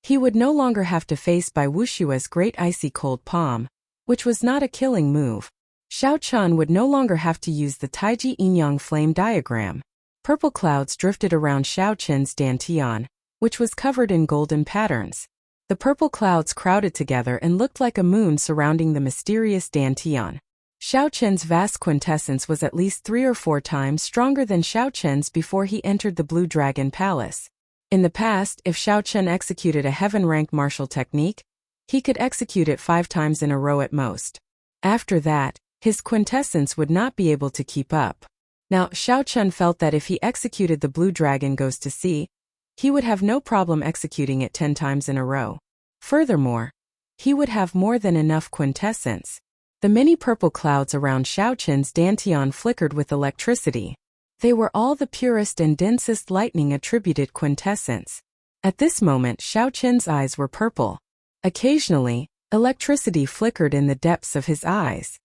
He would no longer have to face Bai Wuxia's great icy cold palm, which was not a killing move. Xiao Qian would no longer have to use the Taiji Yin-Yang flame diagram. Purple clouds drifted around Xiao Qian's dantian, which was covered in golden patterns. The purple clouds crowded together and looked like a moon surrounding the mysterious Dantian. Xiao Chen's vast quintessence was at least 3 or 4 times stronger than Xiao Chen's before he entered the Blue Dragon Palace. In the past, if Xiao Chen executed a heaven-rank martial technique, he could execute it 5 times in a row at most. After that, his quintessence would not be able to keep up. Now, Xiao Chen felt that if he executed the Blue Dragon Goes to Sea, he would have no problem executing it 10 times in a row. Furthermore, he would have more than enough quintessence. The many purple clouds around Xiao Chen's Dantian flickered with electricity. They were all the purest and densest lightning-attributed quintessence. At this moment, Xiao Chen's eyes were purple. Occasionally, electricity flickered in the depths of his eyes.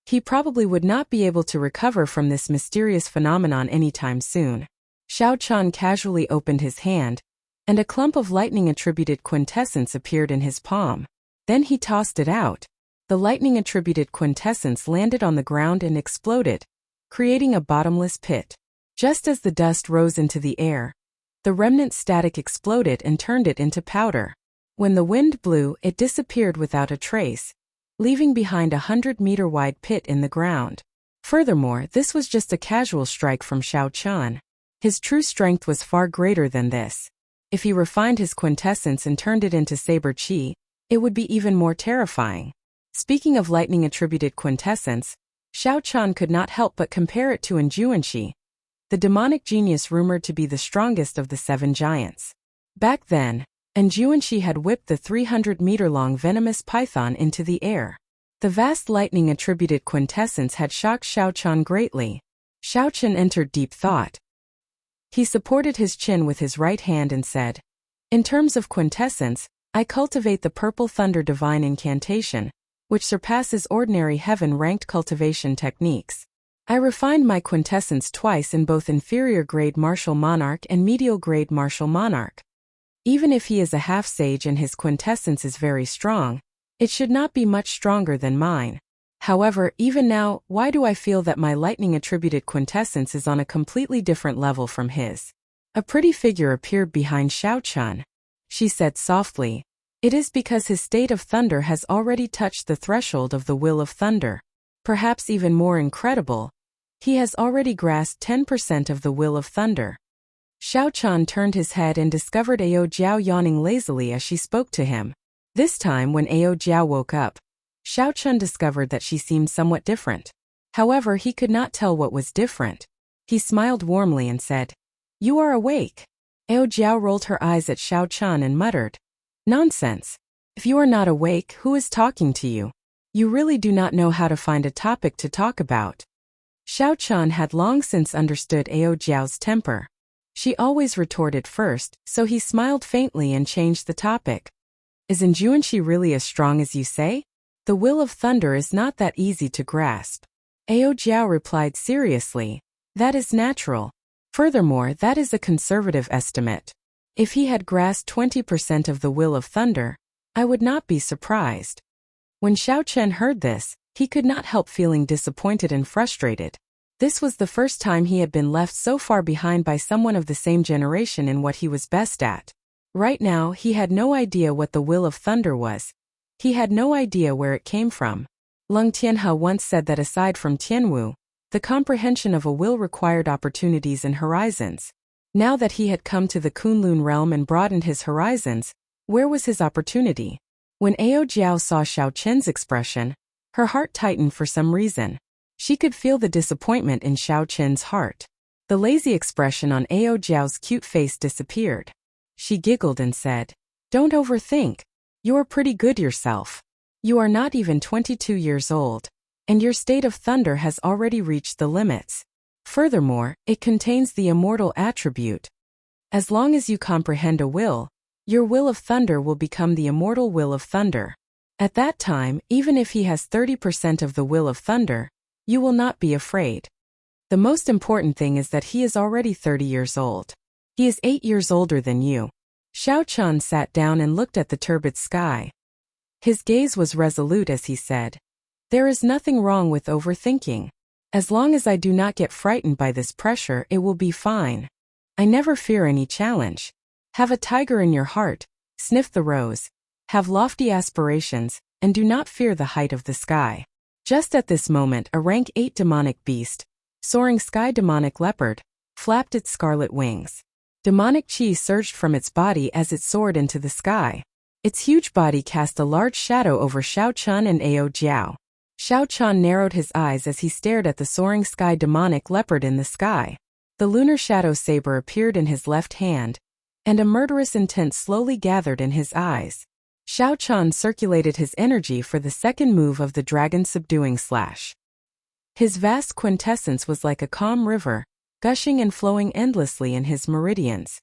He probably would not be able to recover from this mysterious phenomenon anytime soon. Xiao Chen casually opened his hand, and a clump of lightning-attributed quintessence appeared in his palm. Then he tossed it out. The lightning-attributed quintessence landed on the ground and exploded, creating a bottomless pit. Just as the dust rose into the air, the remnant static exploded and turned it into powder. When the wind blew, it disappeared without a trace, leaving behind a 100-meter-wide pit in the ground. Furthermore, this was just a casual strike from Xiao Chen. His true strength was far greater than this. If he refined his quintessence and turned it into saber qi, it would be even more terrifying. Speaking of lightning-attributed quintessence, Xiao Chen could not help but compare it to Enjuanshi, the demonic genius rumored to be the strongest of the 7 giants. Back then, Enjuanshi had whipped the 300-meter-long venomous python into the air. The vast lightning-attributed quintessence had shocked Xiao Chen greatly. Xiao Chen entered deep thought. He supported his chin with his right hand and said, "In terms of quintessence, I cultivate the Purple Thunder Divine Incantation, which surpasses ordinary heaven-ranked cultivation techniques. I refined my quintessence twice in both inferior-grade Martial Monarch and medial-grade Martial Monarch. Even if he is a half-sage and his quintessence is very strong, it should not be much stronger than mine. However, even now, why do I feel that my lightning-attributed quintessence is on a completely different level from his?" A pretty figure appeared behind Xiao Chen. She said softly, "It is because his state of thunder has already touched the threshold of the will of thunder. Perhaps even more incredible, he has already grasped 10% of the will of thunder." Xiao Chen turned his head and discovered Ao Jiao yawning lazily as she spoke to him. This time when Ao Jiao woke up, Xiao Chen discovered that she seemed somewhat different. However, he could not tell what was different. He smiled warmly and said, "You are awake." Ao Jiao rolled her eyes at Xiao Chen and muttered, "Nonsense. If you are not awake, who is talking to you? You really do not know how to find a topic to talk about." Xiao Chen had long since understood Ao Jiao's temper. She always retorted first, so he smiled faintly and changed the topic. "Is Enjuanshi really as strong as you say? The will of thunder is not that easy to grasp." Ao Jiao replied seriously, "That is natural. Furthermore, that is a conservative estimate. If he had grasped 20% of the will of thunder, I would not be surprised." When Xiao Chen heard this, he could not help feeling disappointed and frustrated. This was the first time he had been left so far behind by someone of the same generation in what he was best at. Right now, he had no idea what the will of thunder was. He had no idea where it came from. Lung Tianhe once said that aside from Tianwu, the comprehension of a will required opportunities and horizons. Now that he had come to the Kunlun realm and broadened his horizons, where was his opportunity? When Ao Jiao saw Xiao Chen's expression, her heart tightened for some reason. She could feel the disappointment in Xiao Chen's heart. The lazy expression on Ao Jiao's cute face disappeared. She giggled and said, "Don't overthink. You are pretty good yourself. You are not even 22 years old, and your state of thunder has already reached the limits. Furthermore, it contains the immortal attribute. As long as you comprehend a will, your will of thunder will become the immortal will of thunder. At that time, even if he has 30% of the will of thunder, you will not be afraid. The most important thing is that he is already 30 years old. He is 8 years older than you." Xiao Chen sat down and looked at the turbid sky. His gaze was resolute as he said, "There is nothing wrong with overthinking. As long as I do not get frightened by this pressure, it will be fine. I never fear any challenge. Have a tiger in your heart, sniff the rose, have lofty aspirations, and do not fear the height of the sky. Just at this moment a rank 8 demonic beast, soaring sky demonic leopard, flapped its scarlet wings. Demonic chi surged from its body as it soared into the sky. Its huge body cast a large shadow over Xiao Chun and Ao Jiao. Xiao Chun narrowed his eyes as he stared at the soaring sky demonic leopard in the sky. The lunar shadow saber appeared in his left hand, and a murderous intent slowly gathered in his eyes. Xiao Chun circulated his energy for the second move of the dragon subduing slash. His vast quintessence was like a calm river, gushing and flowing endlessly in his meridians.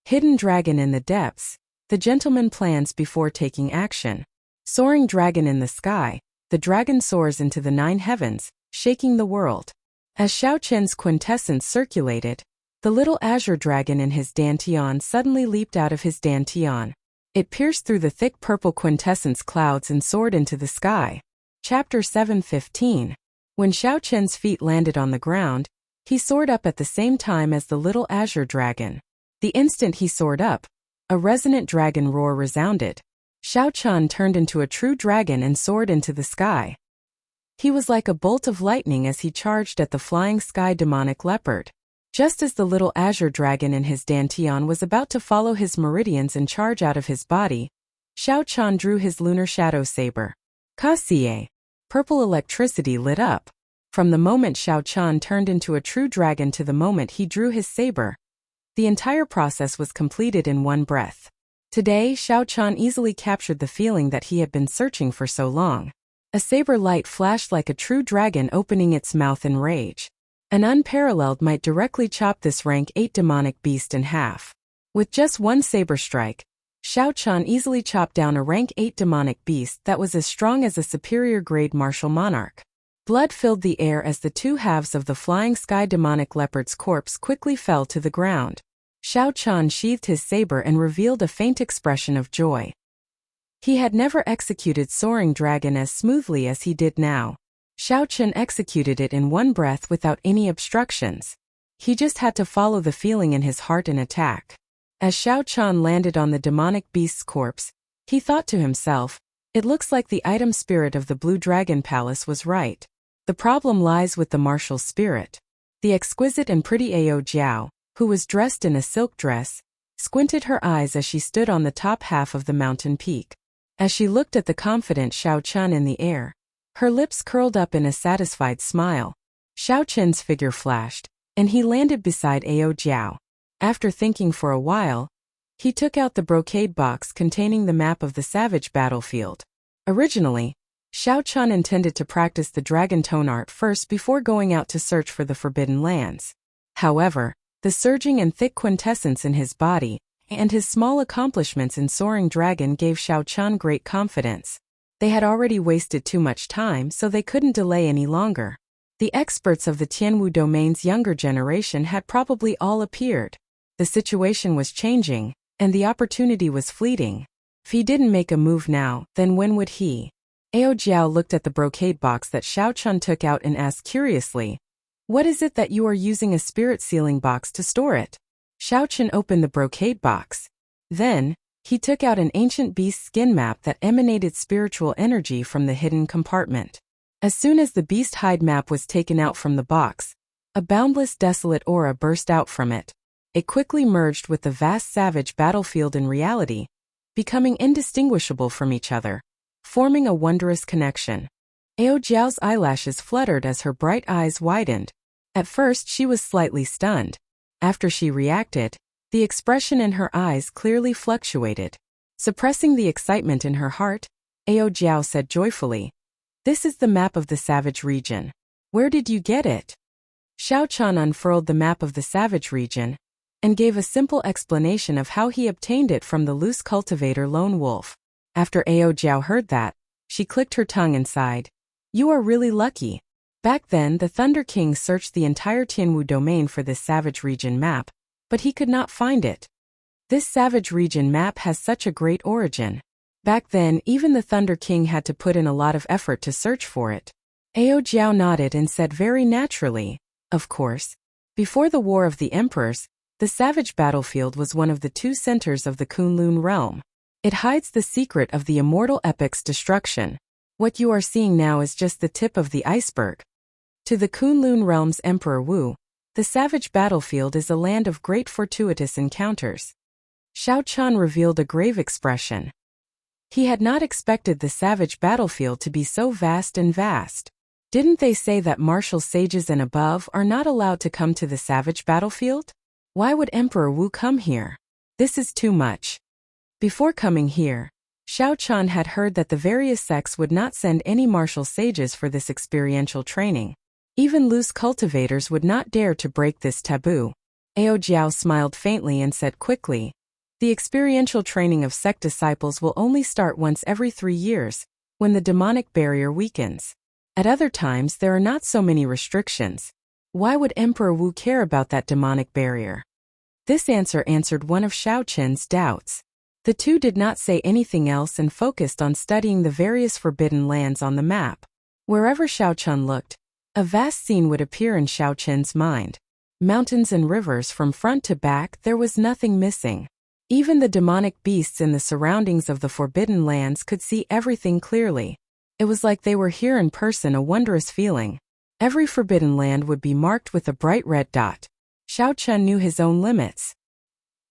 Hidden dragon in the depths, the gentleman plans before taking action. Soaring dragon in the sky, the dragon soars into the 9 heavens, shaking the world. As Xiao Chen's quintessence circulated, the little azure dragon in his dantian suddenly leaped out of his dantian. It pierced through the thick purple quintessence clouds and soared into the sky. Chapter 7:15. When Xiao Chen's feet landed on the ground, he soared up at the same time as the little azure dragon. The instant he soared up, a resonant dragon roar resounded. Xiao Chun turned into a true dragon and soared into the sky. He was like a bolt of lightning as he charged at the flying sky demonic leopard. Just as the little azure dragon in his dantian was about to follow his meridians and charge out of his body, Xiao Chun drew his lunar shadow saber. Kasie! Purple electricity lit up. From the moment Xiao Chun turned into a true dragon to the moment he drew his saber, the entire process was completed in one breath. Today, Xiao Chun easily captured the feeling that he had been searching for so long. A saber light flashed like a true dragon opening its mouth in rage. An unparalleled might directly chop this rank 8 demonic beast in half. With just one saber strike, Xiao Chun easily chopped down a rank 8 demonic beast that was as strong as a superior grade martial monarch. Blood filled the air as the 2 halves of the flying sky demonic leopard's corpse quickly fell to the ground. Xiao Chun sheathed his saber and revealed a faint expression of joy. He had never executed Soaring Dragon as smoothly as he did now. Xiao Chun executed it in one breath without any obstructions. He just had to follow the feeling in his heart and attack. As Xiao Chun landed on the demonic beast's corpse, he thought to himself, "It looks like the item spirit of the Blue Dragon Palace was right. The problem lies with the martial spirit." The exquisite and pretty Ao Jiao, who was dressed in a silk dress, squinted her eyes as she stood on the top half of the mountain peak. As she looked at the confident Xiao Chun in the air, her lips curled up in a satisfied smile. Xiao Chun's figure flashed, and he landed beside Ao Jiao. After thinking for a while, he took out the brocade box containing the map of the savage battlefield. Originally, Xiao Chun intended to practice the dragon tone art first before going out to search for the forbidden lands. However, the surging and thick quintessence in his body, and his small accomplishments in Soaring Dragon gave Xiao Chun great confidence. They had already wasted too much time, so they couldn't delay any longer. The experts of the Tianwu domain's younger generation had probably all appeared. The situation was changing, and the opportunity was fleeting. If he didn't make a move now, then when would he? Ao Jiao looked at the brocade box that Xiao Chun took out and asked curiously, "What is it that you are using a spirit sealing box to store it?" Xiao Chun opened the brocade box. Then, he took out an ancient beast skin map that emanated spiritual energy from the hidden compartment. As soon as the beast hide map was taken out from the box, a boundless desolate aura burst out from it. It quickly merged with the vast savage battlefield in reality, becoming indistinguishable from each other, forming a wondrous connection. Ao Jiao's eyelashes fluttered as her bright eyes widened. At first she was slightly stunned. After she reacted, the expression in her eyes clearly fluctuated. Suppressing the excitement in her heart, Ao Jiao said joyfully, "This is the map of the savage region. Where did you get it?" Xiao Chun unfurled the map of the savage region, and gave a simple explanation of how he obtained it from the loose cultivator Lone Wolf. After Ao Jiao heard that, she clicked her tongue and sighed. "You are really lucky." Back then, the Thunder King searched the entire Tianwu domain for this savage region map, but he could not find it. This savage region map has such a great origin. Back then, even the Thunder King had to put in a lot of effort to search for it. Ao Jiao nodded and said very naturally, "Of course. Before the War of the Emperors, The savage battlefield was one of the two centers of the Kunlun realm. It hides the secret of the immortal epic's destruction. What you are seeing now is just the tip of the iceberg. To the Kunlun realm's Emperor Wu, the savage battlefield is a land of great fortuitous encounters. Xiao Qian revealed a grave expression. He had not expected the savage battlefield to be so vast and vast. Didn't they say that martial sages and above are not allowed to come to the savage battlefield? Why would Emperor Wu come here? This is too much. Before coming here, Xiao Qian had heard that the various sects would not send any martial sages for this experiential training. Even loose cultivators would not dare to break this taboo. Ao Jiao smiled faintly and said quickly, "The experiential training of sect disciples will only start once every 3 years, when the demonic barrier weakens. At other times there are not so many restrictions. Why would Emperor Wu care about that demonic barrier?" This answer answered one of Xiao Qian's doubts. The two did not say anything else and focused on studying the various forbidden lands on the map. Wherever Xiao Qian looked, a vast scene would appear in Xiao Qian's mind. Mountains and rivers from front to back, there was nothing missing. Even the demonic beasts in the surroundings of the forbidden lands could see everything clearly. It was like they were here in person, a wondrous feeling. Every forbidden land would be marked with a bright red dot. Xiao Qian knew his own limits.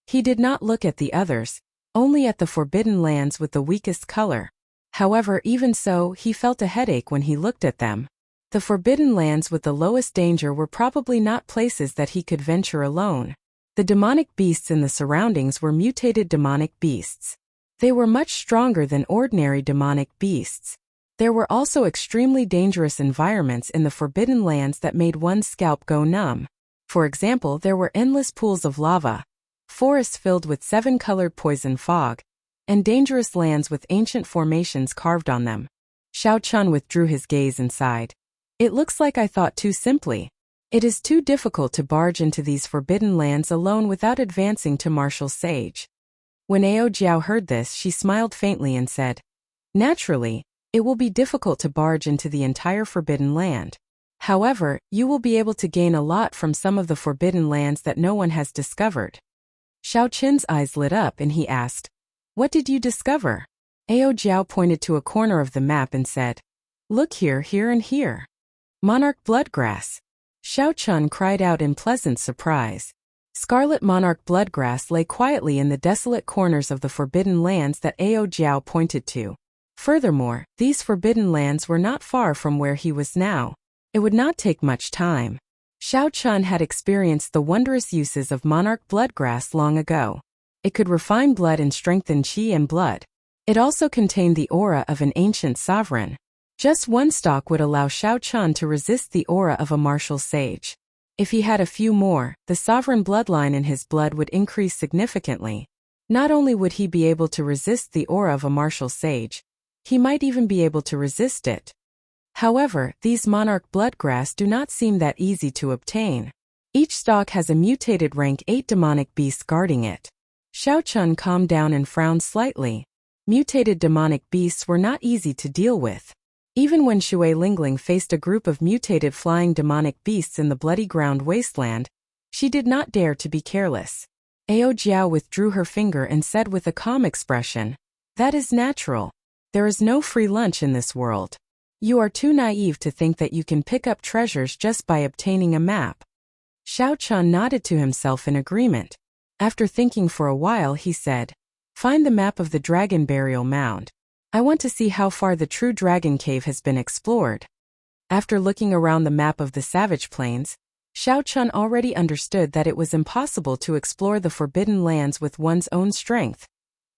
He did not look at the others, only at the forbidden lands with the weakest color. However, even so, he felt a headache when he looked at them. The forbidden lands with the lowest danger were probably not places that he could venture alone. The demonic beasts in the surroundings were mutated demonic beasts. They were much stronger than ordinary demonic beasts. There were also extremely dangerous environments in the forbidden lands that made one's scalp go numb. For example, there were endless pools of lava, forests filled with 7-colored poison fog, and dangerous lands with ancient formations carved on them. Xiao Qian withdrew his gaze and sighed. "It looks like I thought too simply. It is too difficult to barge into these forbidden lands alone without advancing to martial sage." When Ao Jiao heard this, she smiled faintly and said, "Naturally, it will be difficult to barge into the entire forbidden land. However, you will be able to gain a lot from some of the forbidden lands that no one has discovered." Xiao Qian's eyes lit up and he asked, "What did you discover?" Ao Jiao pointed to a corner of the map and said, "Look here, here and here. Monarch bloodgrass." Xiao Qian cried out in pleasant surprise. Scarlet monarch bloodgrass lay quietly in the desolate corners of the forbidden lands that Ao Jiao pointed to. Furthermore, these forbidden lands were not far from where he was now. It would not take much time. Xiao Qian had experienced the wondrous uses of monarch bloodgrass long ago. It could refine blood and strengthen qi and blood. It also contained the aura of an ancient sovereign. Just one stalk would allow Xiao Qian to resist the aura of a martial sage. If he had a few more, the sovereign bloodline in his blood would increase significantly. Not only would he be able to resist the aura of a martial sage, he might even be able to resist it. However, these monarch bloodgrass do not seem that easy to obtain. Each stalk has a mutated rank 8 demonic beast guarding it. Xiao Qian calmed down and frowned slightly. Mutated demonic beasts were not easy to deal with. Even when Shui Lingling faced a group of mutated flying demonic beasts in the bloody ground wasteland, she did not dare to be careless. Ao Jiao withdrew her finger and said with a calm expression, "That is natural. There is no free lunch in this world. You are too naive to think that you can pick up treasures just by obtaining a map." Xiao Qian nodded to himself in agreement. After thinking for a while, he said, "Find the map of the dragon burial mound. I want to see how far the true dragon cave has been explored." After looking around the map of the savage plains, Xiao Qian already understood that it was impossible to explore the forbidden lands with one's own strength,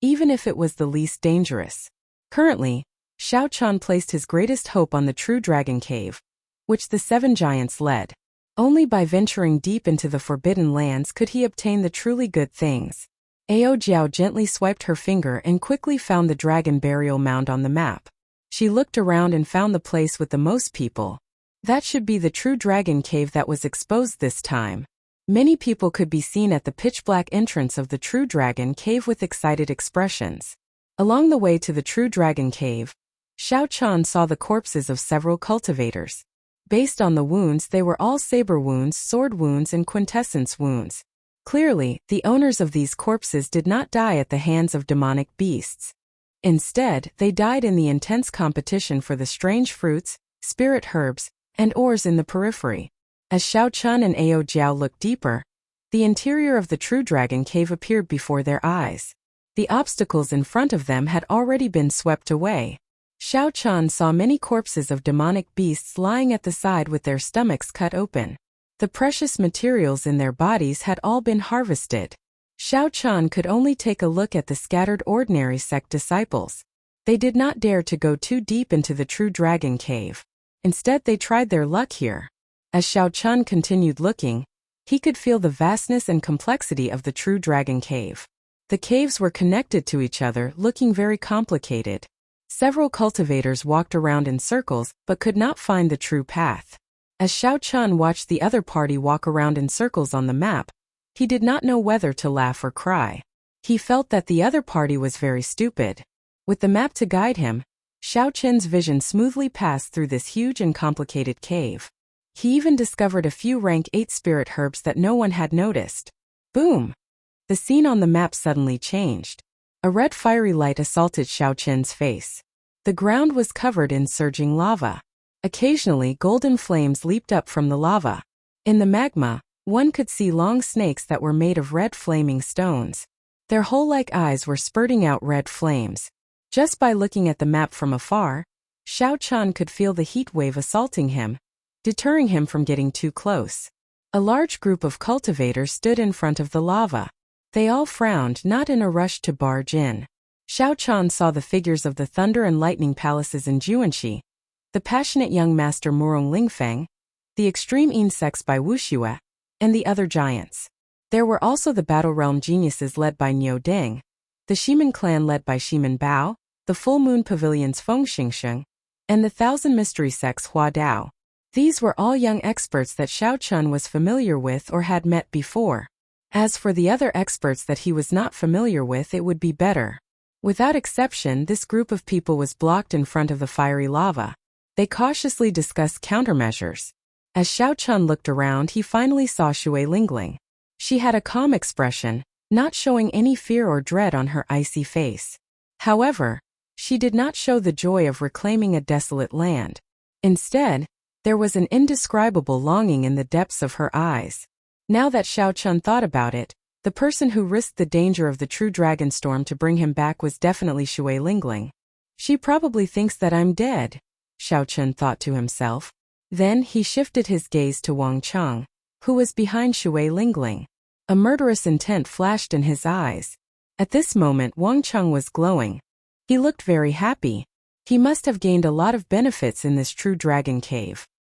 even if it was the least dangerous. Currently, Xiao Qian placed his greatest hope on the true dragon cave, which the 7 giants led. Only by venturing deep into the forbidden lands could he obtain the truly good things. Ao Jiao gently swiped her finger and quickly found the dragon burial mound on the map. She looked around and found the place with the most people. That should be the true dragon cave that was exposed this time. Many people could be seen at the pitch-black entrance of the true dragon cave with excited expressions. Along the way to the true dragon cave, Xiao Qian saw the corpses of several cultivators. Based on the wounds, they were all saber wounds, sword wounds, and quintessence wounds. Clearly, the owners of these corpses did not die at the hands of demonic beasts. Instead, they died in the intense competition for the strange fruits, spirit herbs, and ores in the periphery. As Xiao Chun and Ao Jiao looked deeper, the interior of the true dragon cave appeared before their eyes. The obstacles in front of them had already been swept away. Xiao Chun saw many corpses of demonic beasts lying at the side with their stomachs cut open. The precious materials in their bodies had all been harvested. Xiao Chun could only take a look at the scattered ordinary sect disciples. They did not dare to go too deep into the true dragon cave. Instead, they tried their luck here. As Xiao Chun continued looking, he could feel the vastness and complexity of the true dragon cave. The caves were connected to each other, looking very complicated. Several cultivators walked around in circles but could not find the true path. As Xiao Chun watched the other party walk around in circles on the map, he did not know whether to laugh or cry. He felt that the other party was very stupid. With the map to guide him, Xiao Chun's vision smoothly passed through this huge and complicated cave. He even discovered a few rank 8 spirit herbs that no one had noticed. Boom! The scene on the map suddenly changed. A red fiery light assaulted Xiao Chun's face. The ground was covered in surging lava. Occasionally, golden flames leaped up from the lava. In the magma, one could see long snakes that were made of red flaming stones. Their hole-like eyes were spurting out red flames. Just by looking at the map from afar, Xiao Chun could feel the heat wave assaulting him, deterring him from getting too close. A large group of cultivators stood in front of the lava. They all frowned, not in a rush to barge in. Xiao Chun saw the figures of the thunder and lightning palaces in Juanxi, the passionate young master Murong Lingfeng, the extreme insects by Wuxia, and the other giants. There were also the battle realm geniuses led by Niu Ding, the Shiman clan led by Shiman Bao, the full moon pavilions Feng Xingsheng, and the thousand mystery sects Hua Dao. These were all young experts that Xiao Chun was familiar with or had met before. As for the other experts that he was not familiar with, it would be better. Without exception, this group of people was blocked in front of the fiery lava. They cautiously discussed countermeasures. As Xiao Chun looked around, he finally saw Shui Lingling. She had a calm expression, not showing any fear or dread on her icy face. However, she did not show the joy of reclaiming a desolate land. Instead, there was an indescribable longing in the depths of her eyes. Now that Xiao Chun thought about it, the person who risked the danger of the true dragon storm to bring him back was definitely Shui Lingling. She probably thinks that I'm dead, Xiao Chun thought to himself. Then he shifted his gaze to Wang Cheng, who was behind Shui Lingling. A murderous intent flashed in his eyes. At this moment, Wang Cheng was glowing. He looked very happy. He must have gained a lot of benefits in this true dragon cave.